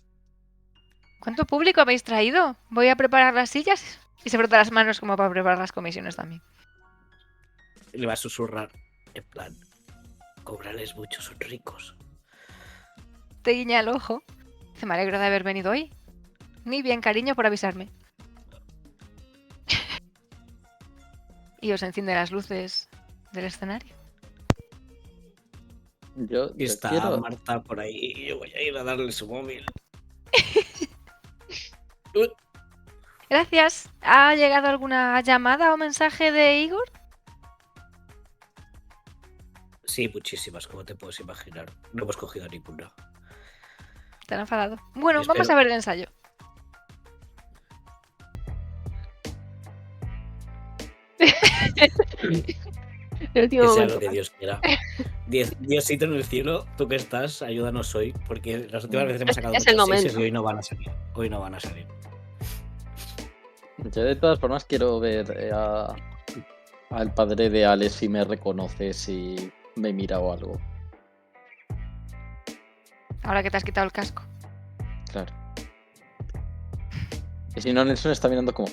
Speaker 1: ¿Cuánto público habéis traído? Voy a preparar las sillas y se frota las manos como para preparar las comisiones también.
Speaker 4: Le va a susurrar, en plan, cóbrales mucho, son ricos.
Speaker 1: Te guiña el ojo. Dice, me alegro de haber venido hoy. Muy bien, cariño, por avisarme. Y os enciende las luces del escenario.
Speaker 3: Yo
Speaker 4: Y está
Speaker 3: quiero...
Speaker 4: Marta por ahí y yo voy a ir a darle su móvil.
Speaker 1: Gracias. ¿Ha llegado alguna llamada o mensaje de Igor?
Speaker 4: Sí, muchísimas, como te puedes imaginar. No hemos cogido ninguna.
Speaker 1: Te han enfadado. Bueno,
Speaker 4: Espero.
Speaker 1: vamos a ver el ensayo.
Speaker 5: El último
Speaker 4: Que sea
Speaker 5: momento.
Speaker 4: lo que Dios quiera. Diosito en el cielo, tú que estás, ayúdanos hoy, porque las últimas veces hemos sacado
Speaker 5: Es el
Speaker 4: muchas seises
Speaker 5: momento.
Speaker 4: y hoy no van a salir. Hoy no van a salir.
Speaker 3: Yo de todas formas quiero ver al padre de Ale si me reconoce, si me mira o algo.
Speaker 1: Ahora que te has quitado el casco.
Speaker 3: Claro. Y si no, Nelson está mirando como...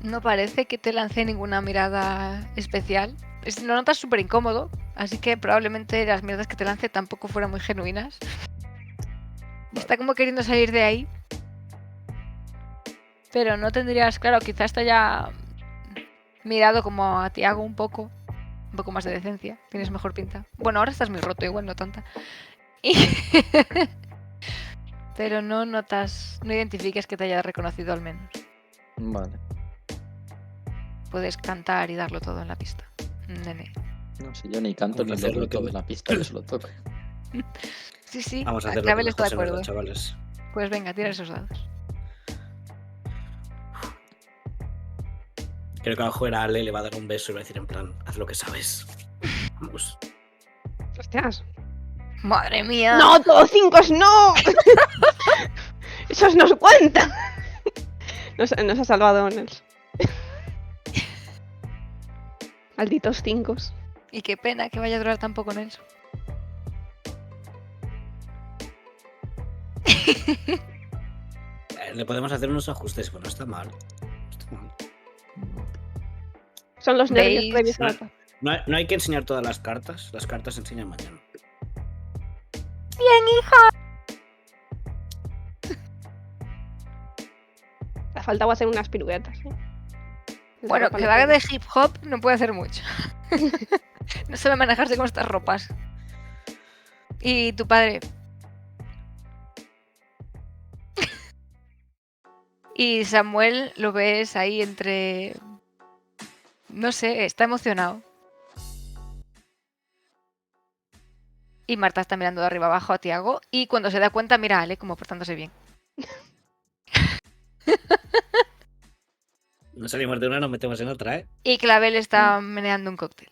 Speaker 1: No parece que te lance ninguna mirada especial. Lo notas súper incómodo, así que probablemente las miradas que te lance tampoco fueran muy genuinas. Está como queriendo salir de ahí. Pero no tendrías, claro, quizás te haya mirado como a Tiago un poco más de decencia. Tienes mejor pinta. Bueno, ahora estás muy roto, igual no tanta. Pero no notas, no identifiques que te haya reconocido al menos.
Speaker 3: Vale.
Speaker 1: Puedes cantar y darlo todo en la pista. Nene.
Speaker 3: No sé, yo ni canto ni
Speaker 4: Vamos a hacer
Speaker 3: lo
Speaker 4: lo que
Speaker 3: todo
Speaker 4: me-
Speaker 3: en la pista, yo solo toco.
Speaker 1: Sí,
Speaker 4: Vamos a hacer lo que
Speaker 1: Clavel
Speaker 4: mejor
Speaker 1: está de
Speaker 4: se nos da,
Speaker 1: acuerdo.
Speaker 4: chavales.
Speaker 1: Pues venga, tira esos dados.
Speaker 4: Creo que a lo mejor a Ale le va a dar un beso y va a decir en plan, haz lo que sabes. Vamos.
Speaker 5: Hostias.
Speaker 1: ¡Madre mía!
Speaker 5: ¡No, todos 5 no! Esos nos cuentan. Nos ha salvado Nels. Malditos 5.
Speaker 1: Y qué pena que vaya a durar tan poco en eso.
Speaker 4: Le podemos hacer unos ajustes, pero no está mal. No está mal.
Speaker 5: Son los nervios
Speaker 1: ¿Veis?
Speaker 5: previos a la tarde.
Speaker 4: No hay que enseñar todas las cartas se enseñan mañana.
Speaker 5: Le faltaba hacer unas piruetas. La
Speaker 1: Bueno,
Speaker 5: ropa
Speaker 1: que
Speaker 5: no
Speaker 1: va
Speaker 5: tiene.
Speaker 1: de hip hop no puede hacer mucho. No sabe manejarse con estas ropas. ¿Y tu padre? Y Samuel lo ves ahí entre... No sé, está emocionado. Y Marta está mirando de arriba abajo a Tiago y cuando se da cuenta mira a Ale como portándose bien.
Speaker 4: No salimos de una, nos metemos en otra, ¿eh?
Speaker 1: Y Clavel está meneando un cóctel.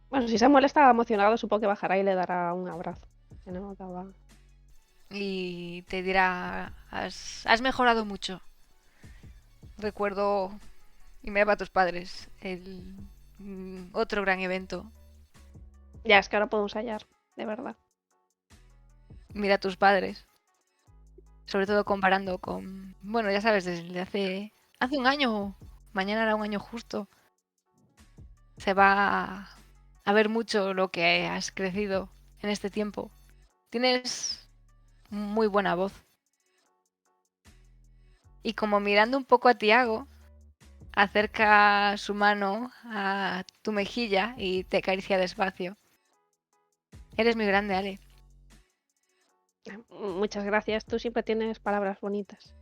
Speaker 5: Bueno, si Samuel estaba emocionado, supongo que bajará y le dará un abrazo. Que no acaba.
Speaker 1: Y te dirá, has mejorado mucho. Recuerdo, y mira para tus padres, el otro gran evento.
Speaker 5: Ya, es que ahora podemos hallar, de verdad.
Speaker 1: Mira a tus padres. Sobre todo comparando con, bueno, ya sabes, desde hace un año, mañana era un año justo. Se va a ver mucho lo que has crecido en este tiempo. Tienes muy buena voz. Y como mirando un poco a Tiago, acerca su mano a tu mejilla y te acaricia despacio. Eres muy grande, Ale.
Speaker 5: Muchas gracias, tú siempre tienes palabras bonitas.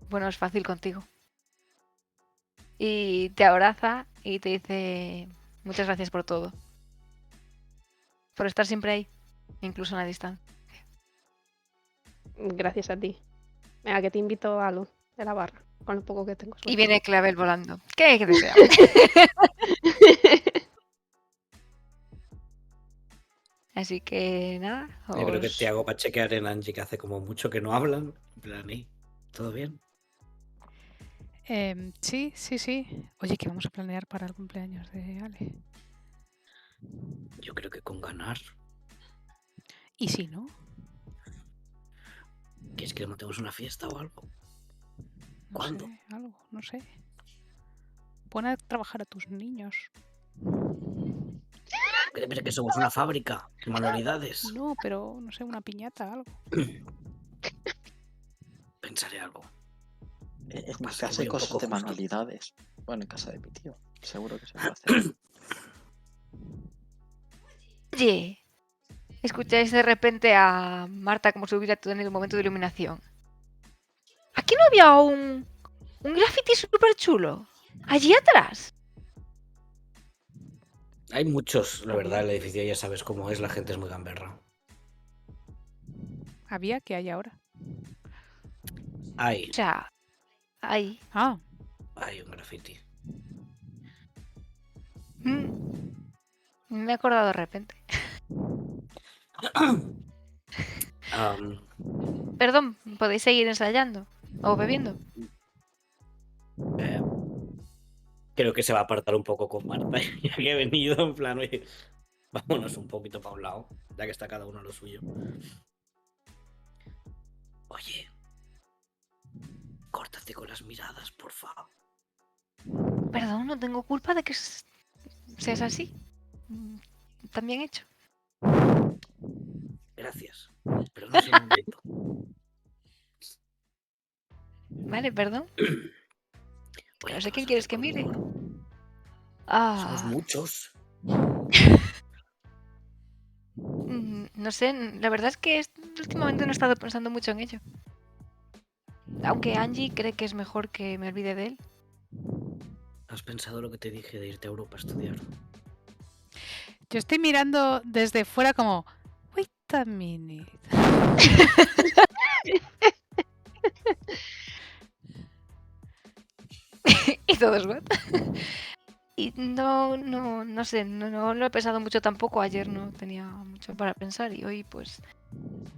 Speaker 1: Bueno, es fácil contigo. Y te abraza y te dice muchas gracias por todo. Por estar siempre ahí, incluso en la distancia.
Speaker 5: Gracias a ti. Venga, que te invito a algo de la barra, con lo poco que tengo.
Speaker 1: Y viene Clavel volando. ¿Qué desea? Así que nada.
Speaker 4: Yo creo que
Speaker 1: os-
Speaker 4: te hago para chequear en Angie, que hace como mucho que no hablan. En plan, ¿eh? ¿Todo bien?
Speaker 2: Sí, sí, sí. Oye, ¿qué vamos a planear para el cumpleaños de Ale?
Speaker 4: Yo creo que con ganar.
Speaker 2: ¿Y si no?
Speaker 4: ¿Quieres que montemos una fiesta o algo?
Speaker 2: No
Speaker 4: ¿Cuándo?
Speaker 2: sé, algo, no sé. Pon a trabajar a tus niños.
Speaker 4: ¿Qué te piensas que somos una fábrica de manualidades?
Speaker 2: No, pero no sé, una piñata, algo.
Speaker 4: Pensaré algo.
Speaker 3: En mi
Speaker 4: Pasa que
Speaker 3: casa
Speaker 4: voy
Speaker 3: hay
Speaker 4: un
Speaker 3: cosas
Speaker 4: poco
Speaker 3: de
Speaker 4: justo.
Speaker 3: manualidades. Bueno, en casa de mi tío. Seguro que se puede hacer.
Speaker 1: Oye, escucháis de repente a Marta como si hubiera tenido un momento de iluminación. ¿Aquí no había un graffiti súper chulo? Allí atrás.
Speaker 4: Hay muchos, la verdad, el edificio ya sabes cómo es, la gente es muy gamberra.
Speaker 2: Había que hay ahora.
Speaker 4: Hay
Speaker 1: O sea, ahí.
Speaker 2: Ah,
Speaker 4: un graffiti.
Speaker 1: Me he acordado de repente. Perdón, ¿podéis seguir ensayando? ¿O bebiendo?
Speaker 4: Creo que se va a apartar un poco con Marta, ya que he venido en plan, oye, vámonos un poquito para un lado, ya que está cada uno a lo suyo. Oye, córtate con las miradas, por favor.
Speaker 1: Perdón, no tengo culpa de que seas así. Tan bien hecho.
Speaker 4: Gracias, pero no es el momento.
Speaker 1: Vale, perdón.
Speaker 4: Oye,
Speaker 1: No sé
Speaker 4: ¿qué
Speaker 1: quién
Speaker 4: vas a
Speaker 1: quieres
Speaker 4: hacer
Speaker 1: que mire.
Speaker 4: conmigo? Somos
Speaker 1: Ah,
Speaker 4: muchos.
Speaker 1: no sé, la verdad es que últimamente no he estado pensando mucho en ello. Aunque Angie cree que es mejor que me olvide de él.
Speaker 4: ¿Has pensado lo que te dije de irte a Europa a estudiar?
Speaker 2: yo estoy mirando desde fuera como... Wait a minute.
Speaker 1: Y todos, ¿what? Y no sé, no lo he pensado mucho tampoco. Ayer no tenía mucho para pensar y hoy pues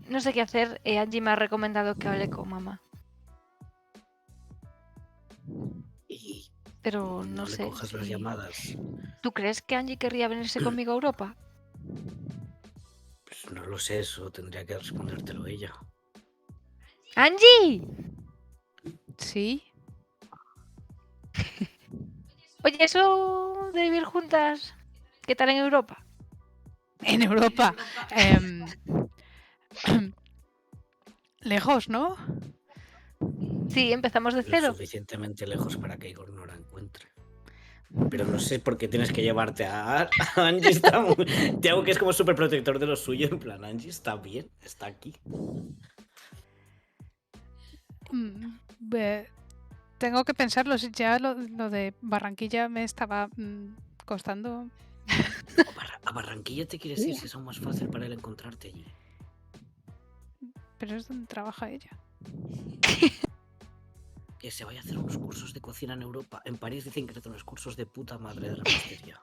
Speaker 1: No sé qué hacer. Angie me ha recomendado que hable con mamá.
Speaker 4: Y
Speaker 1: Pero
Speaker 4: no
Speaker 1: no
Speaker 4: le
Speaker 1: sé.
Speaker 4: cojas las
Speaker 1: si-
Speaker 4: llamadas.
Speaker 1: ¿Tú crees que Angie querría venirse conmigo a Europa?
Speaker 4: Pues no lo sé, eso tendría que respondértelo ella.
Speaker 1: ¡Angie!
Speaker 2: Sí.
Speaker 1: Oye, eso de vivir juntas, ¿qué tal en Europa?
Speaker 2: En Europa. em, lejos, ¿no?
Speaker 1: Sí, empezamos de
Speaker 4: Lo
Speaker 1: cero.
Speaker 4: suficientemente lejos para que Igor no la encuentre. Pero no sé por qué tienes que llevarte a Angie. Está Tiago, que es como súper protector de lo suyo. En plan, Angie está bien, está aquí.
Speaker 2: Mm, tengo que pensarlo. Si ya lo de Barranquilla me estaba costando.
Speaker 4: A Barranquilla te quieres ir si es aún más fácil para él encontrarte allí.
Speaker 2: Pero es donde trabaja ella.
Speaker 4: Que se vaya a hacer unos cursos de cocina en Europa. En París dicen que hacen unos cursos de puta madre de repostería.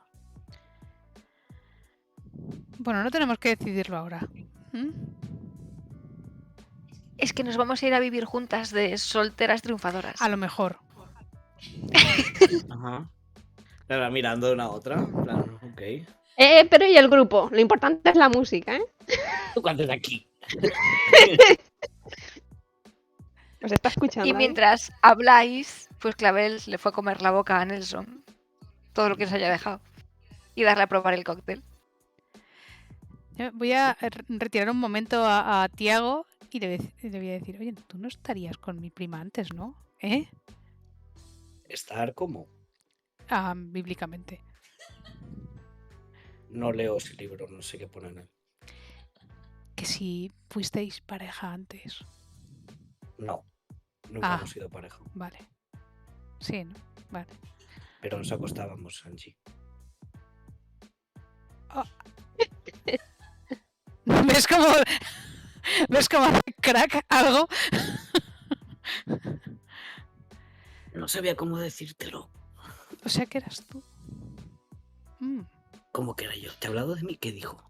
Speaker 2: Bueno, no tenemos que decidirlo ahora. ¿Mm?
Speaker 1: Es que nos vamos a ir a vivir juntas de solteras triunfadoras.
Speaker 2: A lo mejor.
Speaker 4: Ajá. Claro, mirando de una a otra. En plan, ok.
Speaker 5: Pero ¿y el grupo? Lo importante es la música, ¿eh?
Speaker 4: ¿Tú cuánto de aquí?
Speaker 5: Os está escuchando.
Speaker 1: Y mientras habláis, pues Clavel le fue a comer la boca a Nelson. Todo lo que se haya dejado. Y darle a probar el cóctel.
Speaker 2: Yo voy a retirar un momento a Tiago y le voy a decir, oye, tú no estarías con mi prima antes, ¿no? ¿Eh?
Speaker 4: Estar como.
Speaker 2: Bíblicamente.
Speaker 4: No leo ese libro, no sé qué pone en él.
Speaker 2: Que si fuisteis pareja antes.
Speaker 4: No. Nunca
Speaker 2: Ah.
Speaker 4: hemos sido pareja.
Speaker 2: Vale. Sí, ¿no? Vale.
Speaker 4: Pero nos acostábamos, Angie.
Speaker 2: ¿Ves cómo hace crack algo?
Speaker 4: No sabía cómo decírtelo.
Speaker 2: O sea que eras tú.
Speaker 4: ¿Cómo que era yo? ¿Te he hablado de mí? ¿Qué dijo?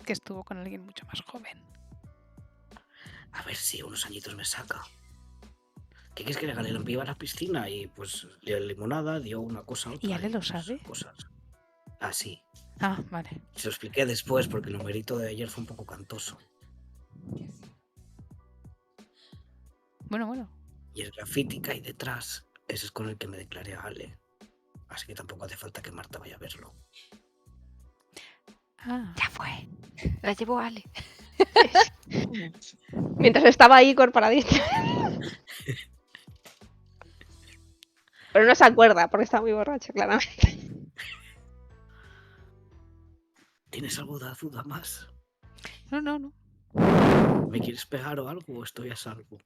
Speaker 2: Que estuvo con alguien mucho más joven.
Speaker 4: A ver si unos añitos me saca. ¿Qué quieres que le haga? Le enviaba a la piscina y pues dio limonada, dio una cosa a otra.
Speaker 2: ¿Y Ale lo
Speaker 4: pues,
Speaker 2: sabe?
Speaker 4: Cosas. Ah, sí.
Speaker 2: Ah, vale.
Speaker 4: Se lo expliqué después porque el numerito de ayer fue un poco cantoso.
Speaker 2: Bueno.
Speaker 4: Y el graffiti que hay detrás, ese es con el que me declaré a Ale. Así que tampoco hace falta que Marta vaya a verlo.
Speaker 2: Ah.
Speaker 1: Ya fue. La llevó Ale.
Speaker 5: Mientras estaba Igor paradito. Pero no se acuerda porque está muy borracho, claramente.
Speaker 4: ¿Tienes algo de duda más?
Speaker 2: No.
Speaker 4: ¿Me quieres pegar o algo o estoy a salvo?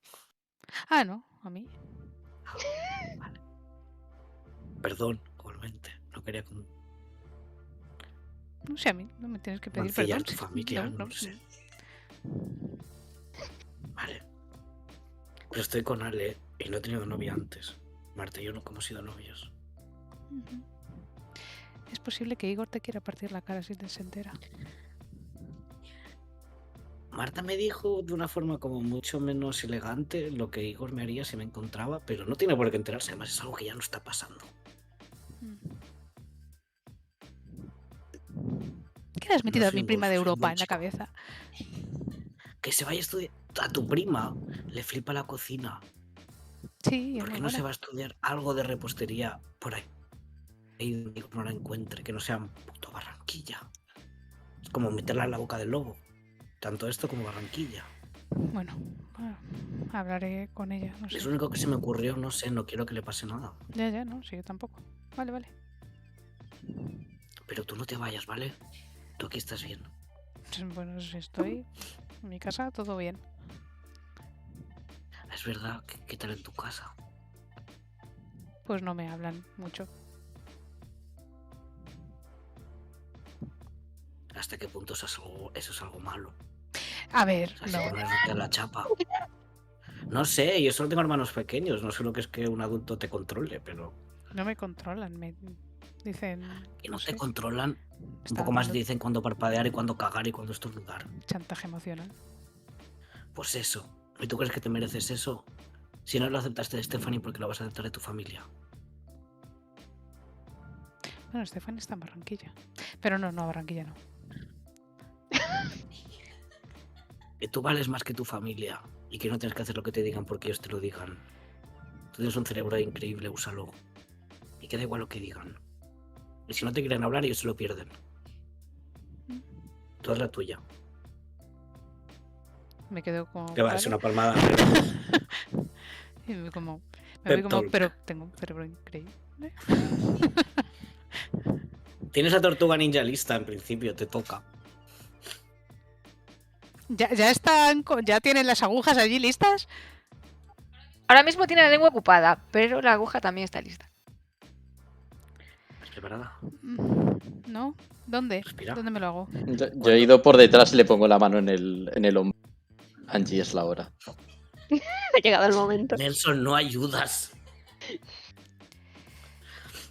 Speaker 2: Ah, no, a mí.
Speaker 4: Vale. Perdón, igualmente. No quería
Speaker 2: No sé, a mí no me tienes que pedir
Speaker 4: mancillar
Speaker 2: perdón.
Speaker 4: tu familia,
Speaker 2: No.
Speaker 4: no sé. Vale. Pero estoy con Ale y no he tenido novia antes. Marta y yo no hemos sido novios.
Speaker 2: Ujú. Es posible que Igor te quiera partir la cara si te se entera.
Speaker 4: Marta me dijo de una forma como mucho menos elegante lo que Igor me haría si me encontraba, pero no tiene por qué enterarse, además es algo que ya no está pasando.
Speaker 2: ¿Qué le has metido
Speaker 4: No
Speaker 2: a mi
Speaker 4: soy un
Speaker 2: prima de
Speaker 4: golfo, soy un
Speaker 2: Europa
Speaker 4: buen
Speaker 2: en la
Speaker 4: chico.
Speaker 2: cabeza?
Speaker 4: Que se vaya a estudiar. A tu prima le flipa la cocina.
Speaker 2: Sí,
Speaker 4: ¿Por qué no se va a estudiar algo de repostería por ahí? Y no la encuentre, que no sea puto Barranquilla. Es como meterla en la boca del lobo. Tanto esto como Barranquilla.
Speaker 2: Bueno, hablaré con ella, no sé.
Speaker 4: Es lo único que se me ocurrió, no sé, no quiero que le pase nada.
Speaker 2: Ya, no, sí, yo tampoco. Vale.
Speaker 4: Pero tú no te vayas, ¿vale? Tú aquí estás bien.
Speaker 2: Bueno, si estoy en mi casa, todo bien.
Speaker 4: Es verdad, ¿qué tal en tu casa?
Speaker 2: Pues no me hablan mucho.
Speaker 4: ¿Hasta qué punto eso es algo malo?
Speaker 2: A ver,
Speaker 4: O sea,
Speaker 2: no.
Speaker 4: si ponerte la chapa. No sé, yo solo tengo hermanos pequeños, no sé lo que es que un adulto te controle, pero...
Speaker 2: No me controlan, Dicen.
Speaker 4: Y no
Speaker 2: sé,
Speaker 4: te controlan. Un
Speaker 2: está
Speaker 4: poco más
Speaker 2: dando
Speaker 4: dicen cuándo parpadear y cuándo cagar y cuándo estornudar.
Speaker 2: chantaje emocional.
Speaker 4: Pues eso. ¿Y tú crees que te mereces eso? Si no lo aceptaste de Stephanie, ¿por qué lo vas a aceptar de tu familia?
Speaker 2: Bueno, Stephanie está en Barranquilla. Pero no, Barranquilla no.
Speaker 4: Que tú vales más que tu familia y que no tienes que hacer lo que te digan porque ellos te lo digan. Tú tienes un cerebro increíble, úsalo. Y que da igual lo que digan. Y si no te quieren hablar, ellos se lo pierden. Tú haz la tuya.
Speaker 2: Me quedo como.
Speaker 4: Que va,
Speaker 2: ¿vale?
Speaker 4: es una palmada.
Speaker 2: Y me voy como.
Speaker 4: Pep talk.
Speaker 2: Pero tengo un cerebro increíble.
Speaker 4: Tienes a Tortuga Ninja lista en principio, te toca.
Speaker 2: Ya están. Ya tienen las agujas allí listas.
Speaker 1: Ahora mismo tiene la lengua ocupada, pero la aguja también está lista.
Speaker 4: ¿Estás preparada?
Speaker 2: ¿No? ¿Dónde?
Speaker 4: Respira.
Speaker 2: ¿Dónde me lo hago?
Speaker 3: Yo he ido por detrás y le pongo la mano en el hombro. Angie, es la hora.
Speaker 5: Ha llegado el momento.
Speaker 4: Nelson, no ayudas.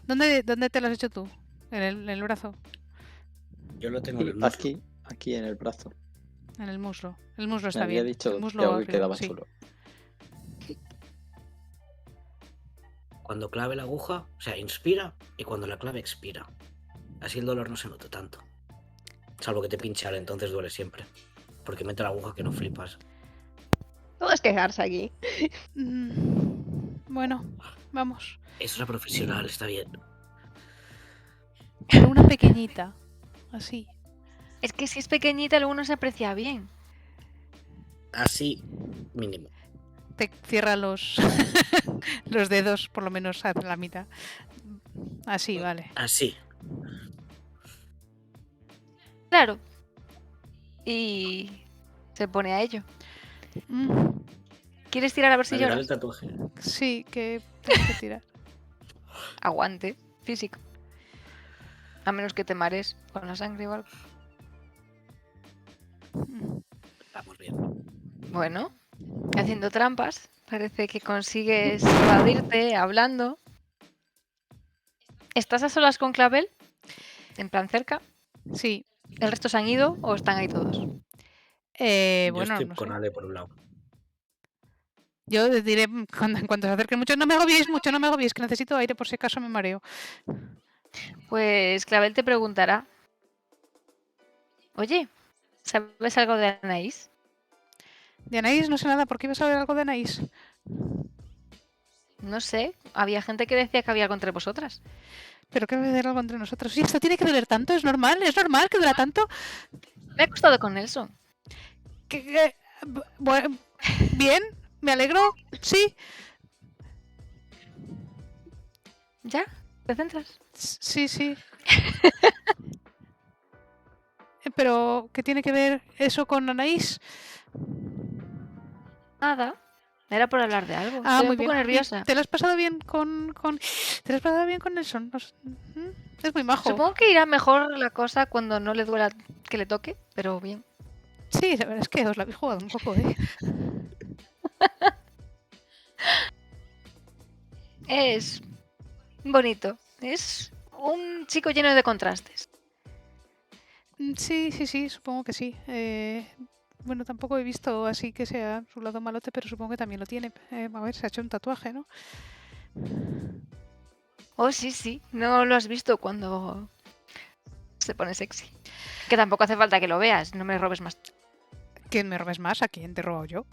Speaker 2: ¿Dónde te lo has hecho tú? En el brazo.
Speaker 4: Yo lo tengo en el muslo.
Speaker 3: Aquí en el brazo.
Speaker 2: En el muslo. El muslo
Speaker 3: Me
Speaker 2: está
Speaker 3: había
Speaker 2: bien.
Speaker 3: dicho
Speaker 2: el muslo
Speaker 3: Thiago que
Speaker 2: arriba,
Speaker 3: quedaba
Speaker 2: sí.
Speaker 3: chulo.
Speaker 4: Cuando clave la aguja, o sea, inspira y cuando la clave expira. Así el dolor no se nota tanto. Salvo que te pinchara, entonces duele siempre. Porque mete la aguja que no flipas.
Speaker 5: Todo es quejarse aquí.
Speaker 2: Bueno, vamos.
Speaker 4: Eso es la profesional, está bien.
Speaker 2: Pero una pequeñita. Así.
Speaker 1: Es que si es pequeñita luego no se aprecia bien.
Speaker 4: Así, mínimo.
Speaker 2: Te cierra los los dedos, por lo menos a la mitad. Así, vale.
Speaker 4: Así.
Speaker 1: Claro. Y se pone a ello. ¿Quieres tirar a ver si
Speaker 4: Vale, dale
Speaker 1: lloras?
Speaker 4: el tatuaje.
Speaker 2: Sí, que tengo que tirar.
Speaker 1: Aguante físico. A menos que te mares con la sangre o algo.
Speaker 4: Vamos bien.
Speaker 1: Bueno, haciendo trampas, parece que consigues evadirte hablando. ¿Estás a solas con Clavel? En plan cerca.
Speaker 2: Sí.
Speaker 1: ¿El resto se han ido o están ahí todos?
Speaker 4: Yo
Speaker 2: Bueno,
Speaker 4: estoy
Speaker 2: no
Speaker 4: con
Speaker 2: sé.
Speaker 4: Ale por un lado.
Speaker 2: Yo les diré en cuanto se acerquen mucho, no me agobiéis mucho, no me agobiéis, que necesito aire por si acaso me mareo.
Speaker 1: Pues Clavel te preguntará. Oye, ¿sabes algo de Anaís?
Speaker 2: De Anaís no sé nada, ¿por qué ibas a saber algo de Anaís?
Speaker 1: No sé, había gente que decía que había algo entre vosotras.
Speaker 2: ¿Pero qué va a haber algo entre nosotros? Sí, esto tiene que doler tanto, ¿es normal que dura tanto?
Speaker 1: Me ha costado con Nelson.
Speaker 2: Bueno, bien, me alegro, sí.
Speaker 1: ¿Ya? ¿Te centras?
Speaker 2: Sí. Pero, ¿qué tiene que ver eso con Anaís?
Speaker 1: Nada. Era por hablar de algo.
Speaker 2: Ah,
Speaker 1: Estoy
Speaker 2: muy
Speaker 1: un poco
Speaker 2: bien.
Speaker 1: nerviosa.
Speaker 2: ¿Te lo has pasado bien ¿Te lo has pasado bien con Nelson? Es muy majo.
Speaker 1: Supongo que irá mejor la cosa cuando no le duela que le toque, pero bien.
Speaker 2: Sí, la verdad es que os lo habéis jugado un poco, ¿eh?
Speaker 1: Es bonito. Es un chico lleno de contrastes.
Speaker 2: Sí, supongo que sí. Bueno, tampoco he visto así que sea su lado malote, pero supongo que también lo tiene. A ver, se ha hecho un tatuaje, ¿no?
Speaker 1: Oh, sí. No lo has visto cuando se pone sexy. Que tampoco hace falta que lo veas. No me robes más.
Speaker 2: ¿Quién me robes más? ¿A quién te he robado yo?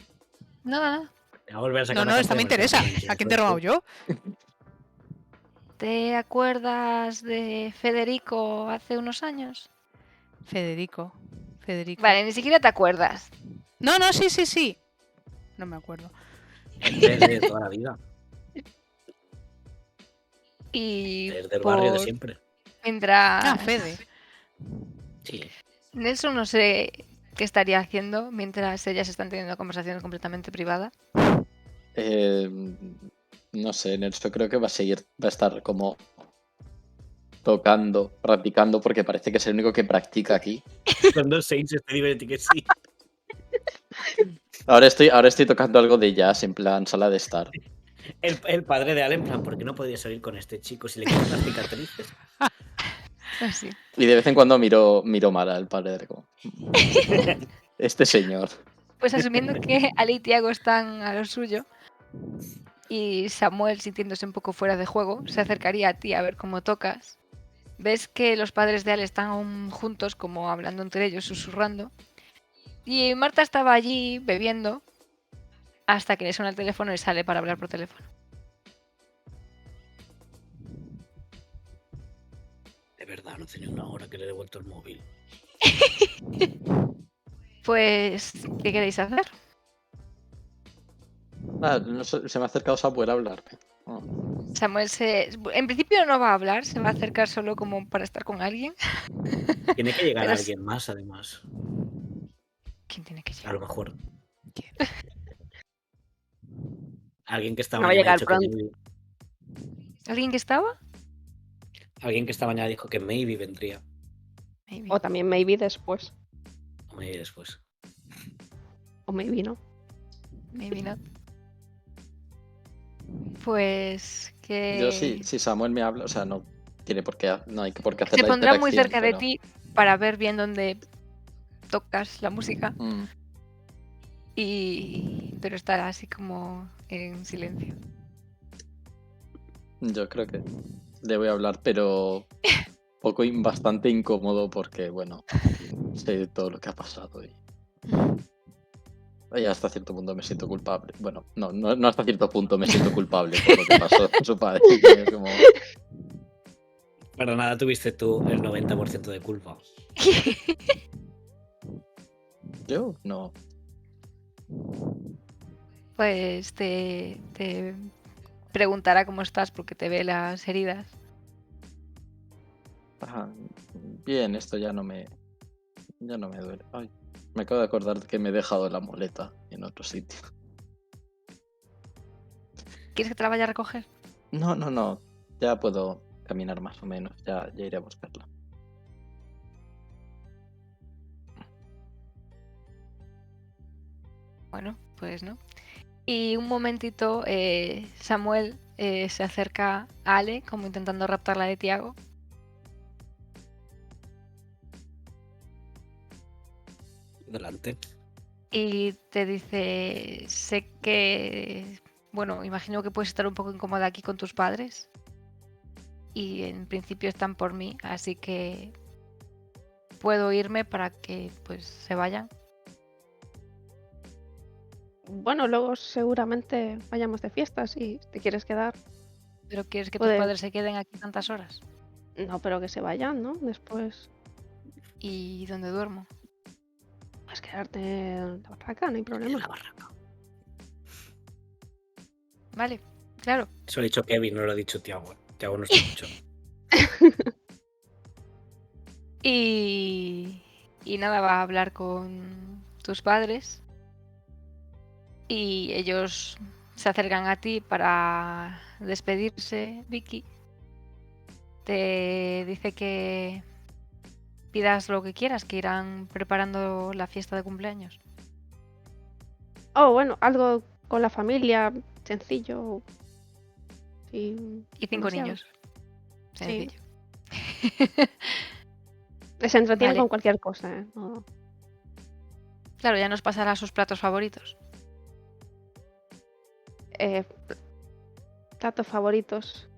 Speaker 1: Nada.
Speaker 4: Voy a volver a sacar
Speaker 2: No,
Speaker 4: una
Speaker 2: esta me
Speaker 4: carta de
Speaker 2: interesa.
Speaker 4: Monster
Speaker 2: ¿A quién te he robado yo?
Speaker 1: ¿Te acuerdas de Federico hace unos años?
Speaker 2: Federico.
Speaker 1: Vale, ni siquiera te acuerdas.
Speaker 2: No, sí. No me acuerdo.
Speaker 4: El de toda la vida.
Speaker 1: Y
Speaker 4: Desde el barrio de siempre.
Speaker 1: mientras
Speaker 2: Ah, Fede.
Speaker 4: Sí.
Speaker 1: Nelson no sé qué estaría haciendo mientras ellas están teniendo conversaciones completamente privadas.
Speaker 3: No sé, Nelson creo que va a estar como tocando, practicando, porque parece que es el único que practica aquí.
Speaker 4: Con 2-6 estoy divertido que sí.
Speaker 3: Ahora estoy tocando algo de jazz en plan sala de estar.
Speaker 4: El padre de Ale, en plan, ¿por qué no podía salir con este chico si le quitan las cicatrices?
Speaker 1: Así.
Speaker 3: Y de vez en cuando miro mal al padre. Como, este señor.
Speaker 1: Pues asumiendo que Ale y Tiago están a lo suyo y Samuel, sintiéndose un poco fuera de juego, se acercaría a ti a ver cómo tocas. Ves que los padres de Ale están aún juntos, como hablando entre ellos, susurrando. Y Marta estaba allí bebiendo hasta que le suena el teléfono y sale para hablar por teléfono.
Speaker 4: De verdad, no hace ni una hora que le he devuelto el móvil.
Speaker 1: Pues, ¿qué queréis hacer?
Speaker 3: No sé, se me ha acercado Samuel a hablarme. Oh.
Speaker 1: Samuel en principio no va a hablar, se va a acercar solo como para estar con alguien.
Speaker 4: Tiene que llegar
Speaker 1: Pero
Speaker 4: alguien más, además.
Speaker 1: ¿Quién tiene que
Speaker 4: A
Speaker 1: llegar?
Speaker 4: lo mejor.
Speaker 2: ¿Quién?
Speaker 4: Alguien que esta
Speaker 5: No va a
Speaker 4: mañana ha
Speaker 5: llegar
Speaker 4: dicho que
Speaker 5: pronto.
Speaker 1: ¿Alguien que estaba?
Speaker 4: Alguien que esta mañana dijo que maybe vendría.
Speaker 1: Maybe.
Speaker 5: O también maybe después.
Speaker 4: O maybe después.
Speaker 5: O maybe no.
Speaker 1: Maybe not. Pues que
Speaker 3: Yo sí, si Samuel me habla, o sea, no tiene por qué, no hay por qué hacer
Speaker 1: se
Speaker 3: la
Speaker 1: pondrá muy
Speaker 3: interacción,
Speaker 1: cerca de ti para ver bien dónde tocas la música, pero estará así como en silencio.
Speaker 3: Yo creo que le voy a hablar, pero bastante incómodo porque, bueno, sé todo lo que ha pasado y hasta cierto punto me siento culpable. Bueno, no hasta cierto punto me siento culpable por lo que pasó con su padre. Que es como...
Speaker 4: Para nada tuviste tú el 90% de culpa.
Speaker 3: Yo no.
Speaker 1: Pues te preguntará cómo estás porque te ve las heridas.
Speaker 3: Ajá, bien, esto ya no me duele. Ay, me acabo de acordar que me he dejado la muleta en otro sitio.
Speaker 1: ¿Quieres que te la vaya a recoger?
Speaker 3: No. Ya puedo caminar más o menos. Ya iré a buscarla.
Speaker 1: Bueno, pues no. Y un momentito, Samuel se acerca a Ale, como intentando raptarla de Tiago.
Speaker 4: Delante.
Speaker 1: Y te dice, sé que, bueno, imagino que puedes estar un poco incómoda aquí con tus padres. Y en principio están por mí, así que puedo irme para que pues se vayan.
Speaker 5: Bueno, luego seguramente vayamos de fiesta si te quieres quedar.
Speaker 1: ¿Pero quieres que
Speaker 5: Puede-
Speaker 1: tus padres se queden aquí tantas horas?
Speaker 5: No, pero que se vayan, ¿no? Después
Speaker 1: ¿Y dónde duermo?
Speaker 5: puedes quedarte en la barraca, no hay
Speaker 4: En
Speaker 5: problema.
Speaker 4: la barraca.
Speaker 1: Vale, claro.
Speaker 4: Eso lo ha dicho Kevin, no lo ha dicho Tiago. Tiago no está escuchando.
Speaker 1: Y nada, va a hablar con tus padres. Y ellos se acercan a ti para despedirse, Vicky. Te dice que pidas lo que quieras, que irán preparando la fiesta de cumpleaños.
Speaker 5: Oh, bueno, algo con la familia, sencillo. Y
Speaker 1: 5 niños.
Speaker 5: Sí.
Speaker 1: Sencillo.
Speaker 5: Se entretienen
Speaker 1: Vale.
Speaker 5: con cualquier cosa, ¿eh? No.
Speaker 1: Claro, ya nos pasará sus platos favoritos.
Speaker 5: Platos favoritos.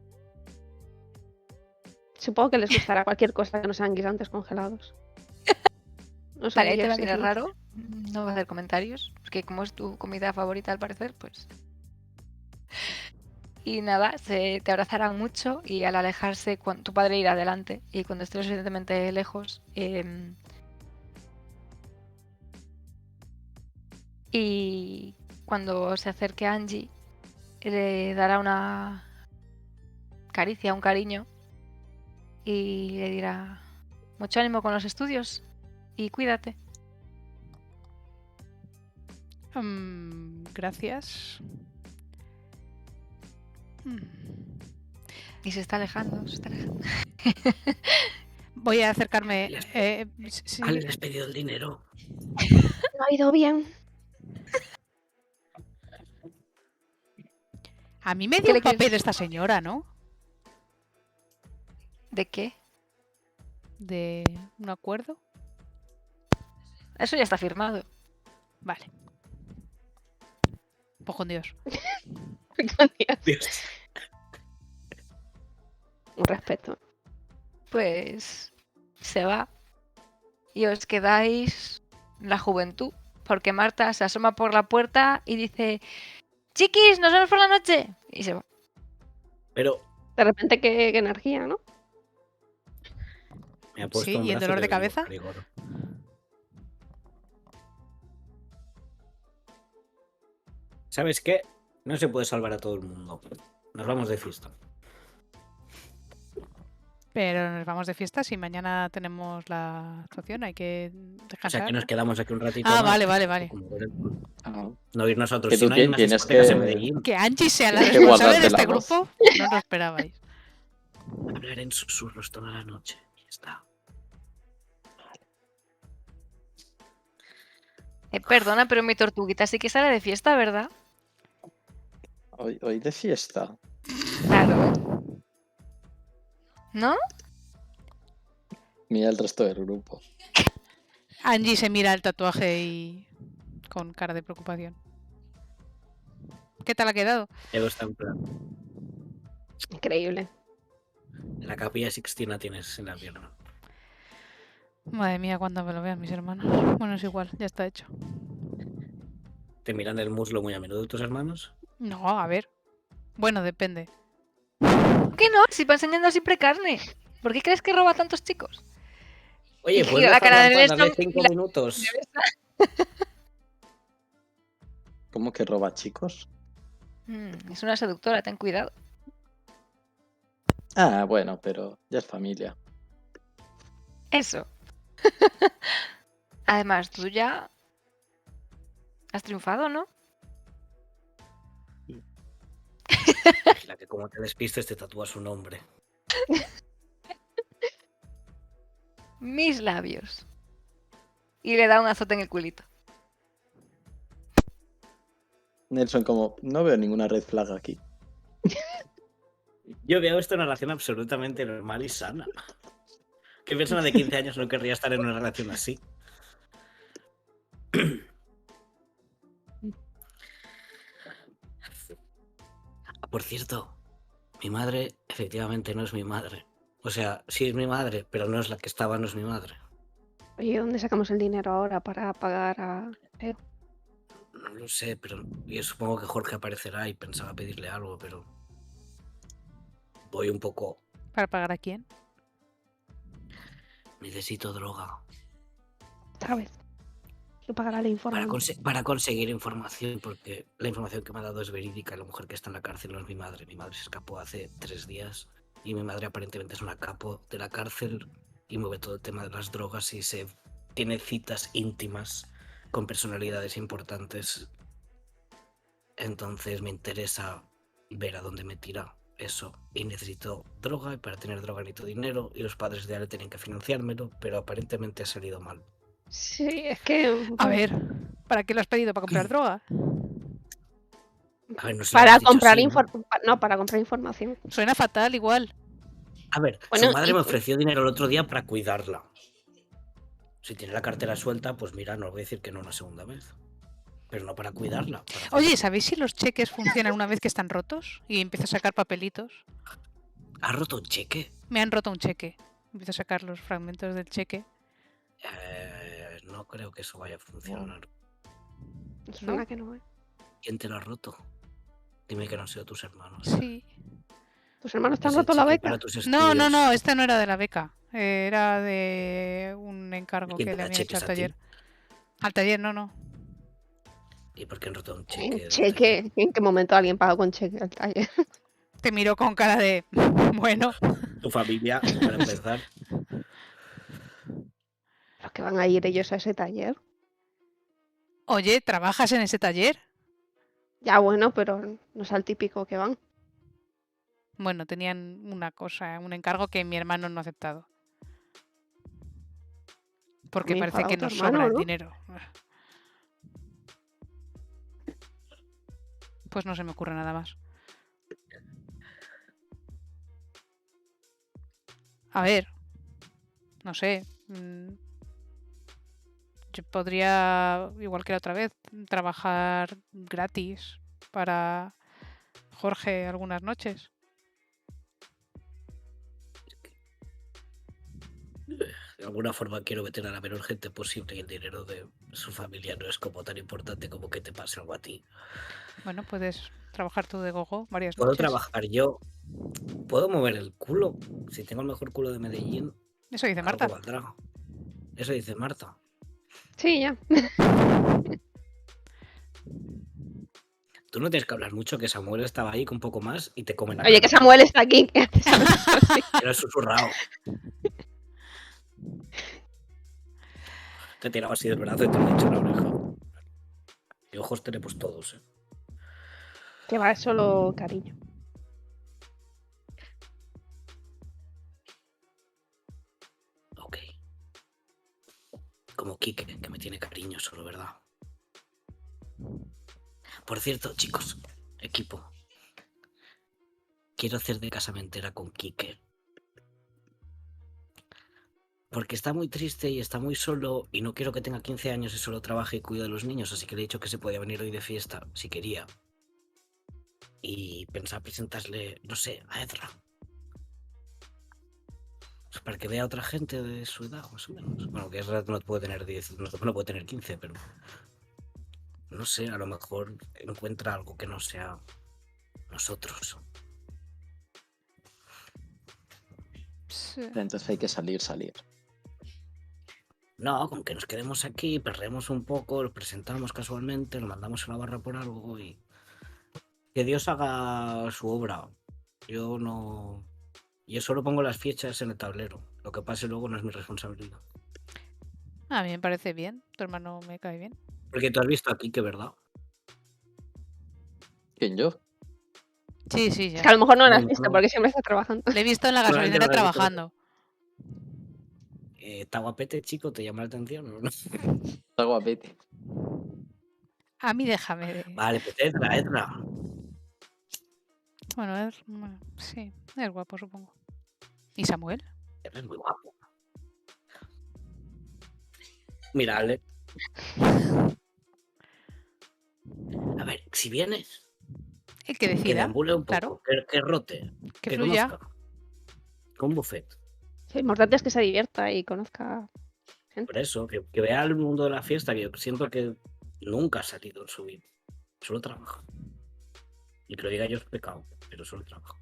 Speaker 5: Supongo que les gustará cualquier cosa que no sean guisantes congelados. No son
Speaker 1: Vale, ahí te va a
Speaker 5: guisos,
Speaker 1: mirar
Speaker 5: ¿no?
Speaker 1: raro. No va a hacer comentarios, porque como es tu comida favorita al parecer, pues... Y nada, te abrazarán mucho y al alejarse, tu padre irá adelante y cuando esté lo suficientemente lejos... y cuando se acerque a Angie, le dará una caricia, un cariño y le dirá mucho ánimo con los estudios y cuídate.
Speaker 2: Gracias.
Speaker 1: Y se está alejando,
Speaker 2: Voy a acercarme. Sí.
Speaker 4: Ale, les has pedido el dinero.
Speaker 5: No ha ido bien.
Speaker 2: A mí me
Speaker 1: ¿Qué
Speaker 2: dio
Speaker 1: le
Speaker 2: un papel
Speaker 1: quieres?
Speaker 2: esta señora, ¿no?
Speaker 1: ¿De qué?
Speaker 2: De un acuerdo.
Speaker 1: Eso ya está firmado.
Speaker 2: Vale. Pues con Dios.
Speaker 4: Dios.
Speaker 5: Un respeto.
Speaker 1: Pues se va. Y os quedáis la juventud. Porque Marta se asoma por la puerta y dice: Chiquis, nos vemos por la noche. Y se va.
Speaker 4: Pero
Speaker 5: De repente, qué energía, ¿no?
Speaker 4: me ha puesto
Speaker 2: Sí,
Speaker 4: un
Speaker 2: ¿y el
Speaker 4: brazo
Speaker 2: dolor de
Speaker 4: que venía
Speaker 2: cabeza?
Speaker 4: rigor. ¿Sabes qué? No se puede salvar a todo el mundo. Nos vamos de fiesta.
Speaker 2: Pero nos vamos de fiesta si mañana tenemos la actuación, hay que
Speaker 4: O
Speaker 2: descansar.
Speaker 4: sea, que nos
Speaker 2: ¿no?
Speaker 4: quedamos aquí un ratito
Speaker 2: Ah,
Speaker 4: más.
Speaker 2: vale.
Speaker 4: Como ver el-
Speaker 3: Ah,
Speaker 4: No ir nosotros.
Speaker 3: Que
Speaker 4: Si
Speaker 3: tú
Speaker 4: no hay unas
Speaker 3: tienes
Speaker 4: discotecas en
Speaker 3: que-
Speaker 4: Medellín.
Speaker 2: Que Angie sea la
Speaker 3: Tienes que
Speaker 2: responsable de
Speaker 3: guardarte
Speaker 2: este
Speaker 3: la voz.
Speaker 2: grupo, no lo esperabais.
Speaker 4: Hablar en susurros toda la noche. Y ya está.
Speaker 1: Perdona, pero mi tortuguita sí que sale de fiesta, ¿verdad?
Speaker 3: Hoy de fiesta.
Speaker 1: Claro. ¿No?
Speaker 3: Mira el resto del grupo.
Speaker 2: Angie se mira el tatuaje y con cara de preocupación. ¿Qué tal ha quedado?
Speaker 4: Evo está en plan.
Speaker 5: Increíble.
Speaker 4: La capilla Sixtina tienes en la pierna.
Speaker 2: Madre mía, cuando me lo vean mis hermanos. Bueno, es igual, ya está hecho.
Speaker 4: ¿Te miran el muslo muy a menudo tus hermanos?
Speaker 2: No, a ver. Bueno, depende.
Speaker 1: ¿Qué no? Si va enseñando siempre carne. ¿Por qué crees que roba a tantos chicos?
Speaker 4: Oye,
Speaker 1: Y
Speaker 4: pues
Speaker 1: gira la cara de
Speaker 4: Nelson
Speaker 1: Nelson
Speaker 4: de
Speaker 1: y
Speaker 4: 5
Speaker 1: la-
Speaker 4: minutos.
Speaker 3: ¿Cómo que roba chicos?
Speaker 1: Es una seductora, ten cuidado.
Speaker 3: Ah, bueno, pero ya es familia.
Speaker 1: Eso. Además, tú ya has triunfado, ¿no?
Speaker 4: La que como te despistes te tatúa su nombre.
Speaker 1: Mis labios. Y le da un azote en el culito.
Speaker 3: Nelson, como, no veo ninguna red flag aquí.
Speaker 4: Yo veo esto en una relación absolutamente normal y sana. ¿Qué persona de 15 años no querría estar en una relación así? Por cierto, mi madre efectivamente no es mi madre. O sea, sí es mi madre, pero no es la que estaba, no es mi madre.
Speaker 5: Oye, ¿dónde sacamos el dinero ahora para pagar a Teo?
Speaker 4: No lo sé, pero yo supongo que Jorge aparecerá y pensaba pedirle algo, pero voy un poco...
Speaker 2: ¿Para pagar a quién?
Speaker 4: Necesito droga.
Speaker 5: Otra vez. Que pagará el informe.
Speaker 4: Para conseguir información, porque la información que me ha dado es verídica. La mujer que está en la cárcel no es mi madre. Mi madre se escapó hace 3 días y mi madre aparentemente es una capo de la cárcel y mueve todo el tema de las drogas y tiene citas íntimas con personalidades importantes. Entonces me interesa ver a dónde me tira eso. Y necesito droga, y para tener droga necesito dinero, y los padres de Ale tienen que financiármelo, pero aparentemente ha salido mal.
Speaker 5: Sí, es que.
Speaker 2: A ver, ¿para qué lo has pedido? ¿Para comprar droga?
Speaker 4: A ver, no se lo
Speaker 5: Para
Speaker 4: habéis dicho
Speaker 5: comprar
Speaker 4: así, ¿no?
Speaker 5: No, para comprar información.
Speaker 2: Suena fatal igual.
Speaker 4: A ver,
Speaker 5: Bueno,
Speaker 4: su madre
Speaker 5: y-
Speaker 4: me ofreció dinero el otro día para cuidarla. Si tiene la cartera suelta, pues mira, no voy a decir que no una segunda vez. Pero no para cuidarla. para hacer-
Speaker 2: Oye, ¿sabéis si los cheques funcionan una vez que están rotos? Y empiezo a sacar papelitos.
Speaker 4: ¿Ha roto un cheque?
Speaker 2: Me han roto un cheque. Empiezo a sacar los fragmentos del cheque.
Speaker 4: No creo que eso vaya a funcionar.
Speaker 5: Suena que no, ¿eh?
Speaker 4: ¿Quién te lo ha roto? Dime que no han sido tus hermanos.
Speaker 2: Sí.
Speaker 5: ¿Tus hermanos te han
Speaker 4: ¿Es el
Speaker 5: roto la
Speaker 4: cheque
Speaker 5: beca?
Speaker 4: para tus
Speaker 2: No,
Speaker 4: estudios?
Speaker 2: este no era de la beca. Era de un encargo
Speaker 4: ¿Quién
Speaker 2: que
Speaker 4: te
Speaker 2: le
Speaker 4: da
Speaker 2: habían hecho
Speaker 4: cheques
Speaker 2: al
Speaker 4: a ti?
Speaker 2: taller. Al taller, no.
Speaker 4: ¿Y por qué han roto un cheque?
Speaker 5: ¿En
Speaker 4: del
Speaker 5: cheque? ¿En qué momento alguien pagó con cheque al taller?
Speaker 2: Te miro con cara de... Bueno.
Speaker 4: taller? Tu familia, para empezar.
Speaker 5: ¿Los que van a ir ellos a ese taller?
Speaker 2: Oye, ¿trabajas en ese taller?
Speaker 5: Ya bueno, pero no es al típico que van.
Speaker 2: Bueno, tenían una cosa, un encargo que mi hermano no ha aceptado. Porque
Speaker 5: Muy
Speaker 2: parece
Speaker 5: enfadado
Speaker 2: que
Speaker 5: tu
Speaker 2: nos
Speaker 5: hermano,
Speaker 2: sobra el
Speaker 5: ¿no?
Speaker 2: dinero. Pues no se me ocurre nada más. A ver, no sé. Yo podría, igual que la otra vez, trabajar gratis para Jorge algunas noches.
Speaker 4: De alguna forma quiero meter a la menor gente posible y el dinero de su familia no es como tan importante como que te pase algo a ti.
Speaker 2: Bueno, puedes trabajar tú de gogo varias
Speaker 4: Puedo
Speaker 2: noches.
Speaker 4: trabajar yo. Puedo mover el culo. Si tengo el mejor culo de Medellín,
Speaker 2: Eso dice
Speaker 4: algo
Speaker 2: Marta.
Speaker 4: valdrá. Eso dice Marta.
Speaker 5: Sí, ya.
Speaker 4: Tú no tienes que hablar mucho, que Samuel estaba ahí con un poco más y te come la
Speaker 5: Oye, que
Speaker 4: cara.
Speaker 5: Samuel está aquí. ¿Qué haces hablando así?
Speaker 4: Te lo he susurrado. Te he tirado así del brazo y te lo he dicho en la oreja. Y ojos tenemos todos, ¿eh?
Speaker 5: Que va, es solo cariño.
Speaker 4: Ok. Como Quique, que me tiene cariño solo, ¿verdad? Por cierto, chicos, equipo. Quiero hacer de casamentera con Quique. Porque está muy triste y está muy solo y no quiero que tenga 15 años y solo trabaje y cuide de los niños, así que le he dicho que se podía venir hoy de fiesta, si quería. Y pensaba presentarle, no sé, a Ezra. Pues para que vea a otra gente de su edad, más o menos. Bueno, que Ezra no puede tener 10, no puede tener 15, pero... No sé, a lo mejor encuentra algo que no sea nosotros.
Speaker 2: Sí.
Speaker 3: Entonces hay que salir.
Speaker 4: No, con que nos quedemos aquí, perremos un poco, lo presentamos casualmente, lo mandamos a la barra por algo y... Que Dios haga su obra. Yo no... Yo solo pongo las fichas en el tablero. Lo que pase luego no es mi responsabilidad.
Speaker 2: A mí me parece bien. Tu hermano me cae bien.
Speaker 4: Porque tú has visto aquí que, ¿verdad?
Speaker 3: ¿Quién, yo?
Speaker 2: Sí, sí,
Speaker 5: Es
Speaker 2: ya.
Speaker 5: que a lo mejor no lo has
Speaker 4: No,
Speaker 5: visto
Speaker 4: no.
Speaker 5: porque siempre está trabajando.
Speaker 2: Le he visto en la
Speaker 4: Probablemente
Speaker 2: gasolinera
Speaker 4: no lo has visto.
Speaker 2: trabajando.
Speaker 4: ¿Está guapete, chico? ¿Te llama la atención o no?
Speaker 3: Está guapete.
Speaker 2: A mí déjame de...
Speaker 4: Vale, pues Ezra.
Speaker 2: Bueno, sí, es guapo, supongo. ¿Y Samuel?
Speaker 4: Ezra es muy guapo. Mira, Ale. A ver, si vienes,
Speaker 2: El que
Speaker 4: que
Speaker 2: decida.
Speaker 4: deambule un
Speaker 2: Claro,
Speaker 4: poco, que rote,
Speaker 2: que
Speaker 4: que
Speaker 2: fluya.
Speaker 4: conozca. Con un buffet.
Speaker 5: Sí, lo importante es que se divierta y conozca gente.
Speaker 4: Por eso, que vea el mundo de la fiesta, que yo siento que nunca ha salido en su vida. Solo trabaja. Y que lo diga yo es pecado, pero solo trabaja.